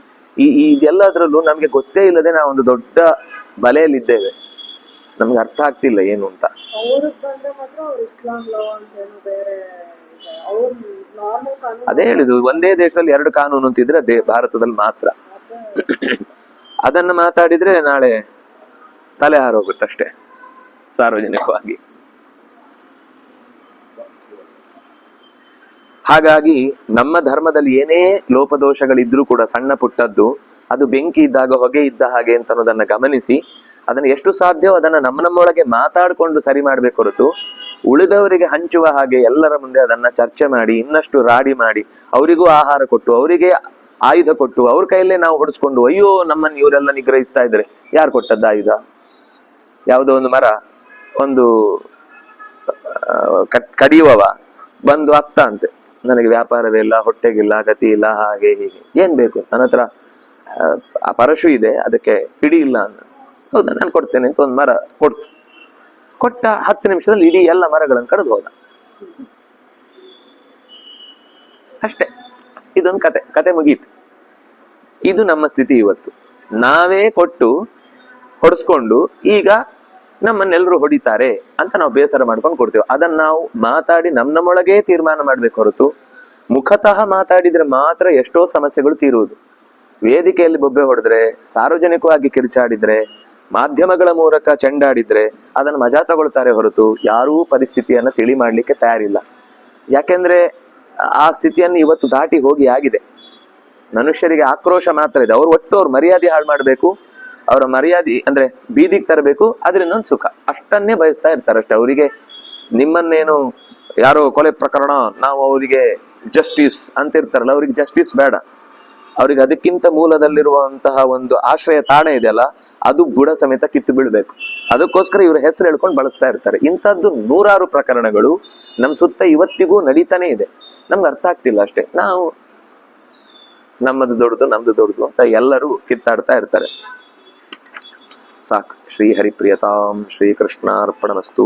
ಇದೆಲ್ಲದ್ರಲ್ಲೂ ನಮ್ಗೆ ಗೊತ್ತೇ ಇಲ್ಲದೆ ನಾವೊಂದು ದೊಡ್ಡ ಬಲೆಯಲ್ಲಿದ್ದೇವೆ. ನಮ್ಗೆ ಅರ್ಥ ಆಗ್ತಿಲ್ಲ ಏನು ಅಂತ. ಅವ್ರಿಗೆ ಬಂದ್ರೆ ಮಾತ್ರ ಅವ್ರು ಇಸ್ಲಾಂ ಲಾ ಅಂತ ಏನೋ ಬೇರೆ ಇದೆ. ಅವ್ರು ನಾರ್ಮಲ್ ಕಾನೂನು ಅದೇ ಹೇಳಿದ್ದು, ಒಂದೇ ದೇಶದಲ್ಲಿ 2 ಕಾನೂನು ಅಂತಿದ್ರೆ ಭಾರತದಲ್ಲಿ ಮಾತ್ರ. ಅದನ್ನ ಮಾತಾಡಿದ್ರೆ ನಾಳೆ ತಲೆ ಹಾರೋಗುತ್ತಷ್ಟೇ ಸಾರ್ವಜನಿಕವಾಗಿ. ಹಾಗಾಗಿ ನಮ್ಮ ಧರ್ಮದಲ್ಲಿ ಏನೇ ಲೋಪದೋಷಗಳಿದ್ರೂ ಕೂಡ ಸಣ್ಣ ಪುಟ್ಟದ್ದು, ಅದು ಬೆಂಕಿ ಇದ್ದಾಗ ಹೊಗೆ ಇದ್ದ ಹಾಗೆ ಅಂತ ಅನ್ನೋದನ್ನ ಗಮನಿಸಿ ಅದನ್ನ ಎಷ್ಟು ಸಾಧ್ಯವೋ ಅದನ್ನ ನಮ್ಮೊಳಗೆ ಮಾತಾಡ್ಕೊಂಡು ಸರಿ ಮಾಡ್ಬೇಕು ಹೊರತು ಉಳಿದವರಿಗೆ ಹಂಚುವ ಹಾಗೆ ಎಲ್ಲರ ಮುಂದೆ ಅದನ್ನ ಚರ್ಚೆ ಮಾಡಿ ಇನ್ನಷ್ಟು ರಾಡಿ ಮಾಡಿ ಅವರಿಗೂ ಆಹಾರ ಕೊಟ್ಟು ಅವರಿಗೆ ಆಯುಧ ಕೊಟ್ಟು ಅವ್ರ ಕೈಯಲ್ಲೇ ನಾವು ಹೊಡೆಸ್ಕೊಂಡು ಅಯ್ಯೋ ನಮ್ಮನ್ನು ಇವರೆಲ್ಲ ನಿಗ್ರಹಿಸ್ತಾ ಇದ್ರೆ ಯಾರು ಕೊಟ್ಟದ್ದು ಆಯುಧ? ಯಾವುದೋ ಒಂದು ಮರ ಒಂದು ಕಡಿಯುವವ ಬಂದು ಅತ್ತ ಅಂತೆ, ನನಗೆ ವ್ಯಾಪಾರವೇ ಇಲ್ಲ, ಹೊಟ್ಟೆಗಿಲ್ಲ, ಗತಿ ಇಲ್ಲ, ಹಾಗೆ ಹೀಗೆ, ಏನ್ ಬೇಕು ನನ್ನ ಹತ್ರ ಪರಶು ಇದೆ, ಅದಕ್ಕೆ ಹಿಡಿ ಇಲ್ಲ ಅಂತ. ಹೌದಾ, ನಾನು ಕೊಡ್ತೇನೆ ಅಂತ ಒಂದು ಮರ ಕೊಟ್ಟ 10 ನಿಮಿಷದಲ್ಲಿ ಇಡೀ ಎಲ್ಲ ಮರಗಳನ್ನು ಕಡಿದು ಹೋದ. ಅಷ್ಟೇ, ಇದೊಂದು ಕತೆ ಮುಗೀತು. ಇದು ನಮ್ಮ ಸ್ಥಿತಿ ಇವತ್ತು. ನಾವೇ ಕೊಟ್ಟು ಹೊಡೆಸ್ಕೊಂಡು ಈಗ ನಮ್ಮನ್ನೆಲ್ಲರೂ ಹೊಡಿತಾರೆ ಅಂತ ನಾವು ಬೇಸರ ಮಾಡ್ಕೊಂಡು ಕೊಡ್ತೇವೆ. ಅದನ್ನ ನಾವು ಮಾತಾಡಿ ನಮ್ಮೊಳಗೇ ತೀರ್ಮಾನ ಮಾಡ್ಬೇಕು ಹೊರತು ಮುಖತಃ ಮಾತಾಡಿದ್ರೆ ಮಾತ್ರ ಎಷ್ಟೋ ಸಮಸ್ಯೆಗಳು ತೀರುವುದು. ವೇದಿಕೆಯಲ್ಲಿ ಬೊಬ್ಬೆ ಹೊಡೆದ್ರೆ, ಸಾರ್ವಜನಿಕವಾಗಿ ಕಿರ್ಚಾಡಿದ್ರೆ, ಮಾಧ್ಯಮಗಳ ಮೂಲಕ ಚೆಂಡಾಡಿದ್ರೆ ಅದನ್ನು ಮಜಾ ತಗೊಳ್ತಾರೆ ಹೊರತು ಯಾರೂ ಪರಿಸ್ಥಿತಿಯನ್ನ ತಿಳಿ ಮಾಡ್ಲಿಕ್ಕೆ ತಯಾರಿಲ್ಲ. ಯಾಕೆಂದ್ರೆ ಆ ಸ್ಥಿತಿಯನ್ನು ಇವತ್ತು ದಾಟಿ ಹೋಗಿ ಆಗಿದೆ. ಮನುಷ್ಯರಿಗೆ ಆಕ್ರೋಶ ಮಾತ್ರ ಇದೆ. ಅವ್ರ ಮರ್ಯಾದೆ ಹಾಳು ಮಾಡ್ಬೇಕು, ಅವರ ಮರ್ಯಾದೆ ಅಂದ್ರೆ ಬೀದಿಗೆ ತರಬೇಕು, ಅದರಿಂದ ಒಂದು ಸುಖ, ಅಷ್ಟನ್ನೇ ಬಯಸ್ತಾ ಇರ್ತಾರೆ ಅಷ್ಟೇ. ಅವರಿಗೆ ನಿಮ್ಮನ್ನೇನು ಯಾರೋ ಕೊಲೆ ಪ್ರಕರಣ, ನಾವು ಅವರಿಗೆ ಜಸ್ಟಿಸ್ ಅಂತ ಇರ್ತಾರಲ್ಲ, ಅವ್ರಿಗೆ ಜಸ್ಟಿಸ್ ಬೇಡ. ಅವ್ರಿಗೆ ಅದಕ್ಕಿಂತ ಮೂಲದಲ್ಲಿರುವಂತಹ ಒಂದು ಆಶ್ರಯ ತಾಣ ಇದೆಯಲ್ಲ, ಅದು ಬುಡ ಸಮೇತ ಕಿತ್ತು ಬೀಳ್ಬೇಕು. ಅದಕ್ಕೋಸ್ಕರ ಇವ್ರ ಹೆಸರು ಹೇಳ್ಕೊಂಡು ಬಳಸ್ತಾ ಇರ್ತಾರೆ. ಇಂಥದ್ದು 100 ಪ್ರಕರಣಗಳು ನಮ್ ಸುತ್ತ ಇವತ್ತಿಗೂ ನಡೀತಾನೆ ಇದೆ. ನಮ್ಗೆ ಅರ್ಥ ಆಗ್ತಿಲ್ಲ ಅಷ್ಟೇ. ನಾವು ನಮ್ಮದು ದೊಡ್ಡದು ಅಂತ ಎಲ್ಲರೂ ಕಿತ್ತಾಡ್ತಾ ಇರ್ತಾರೆ. ಸಾಕು. ಶ್ರೀ ಹರಿಪ್ರಿಯತಾಂ ಶ್ರೀ ಕೃಷ್ಣಾರ್ಪಣಮಸ್ತು.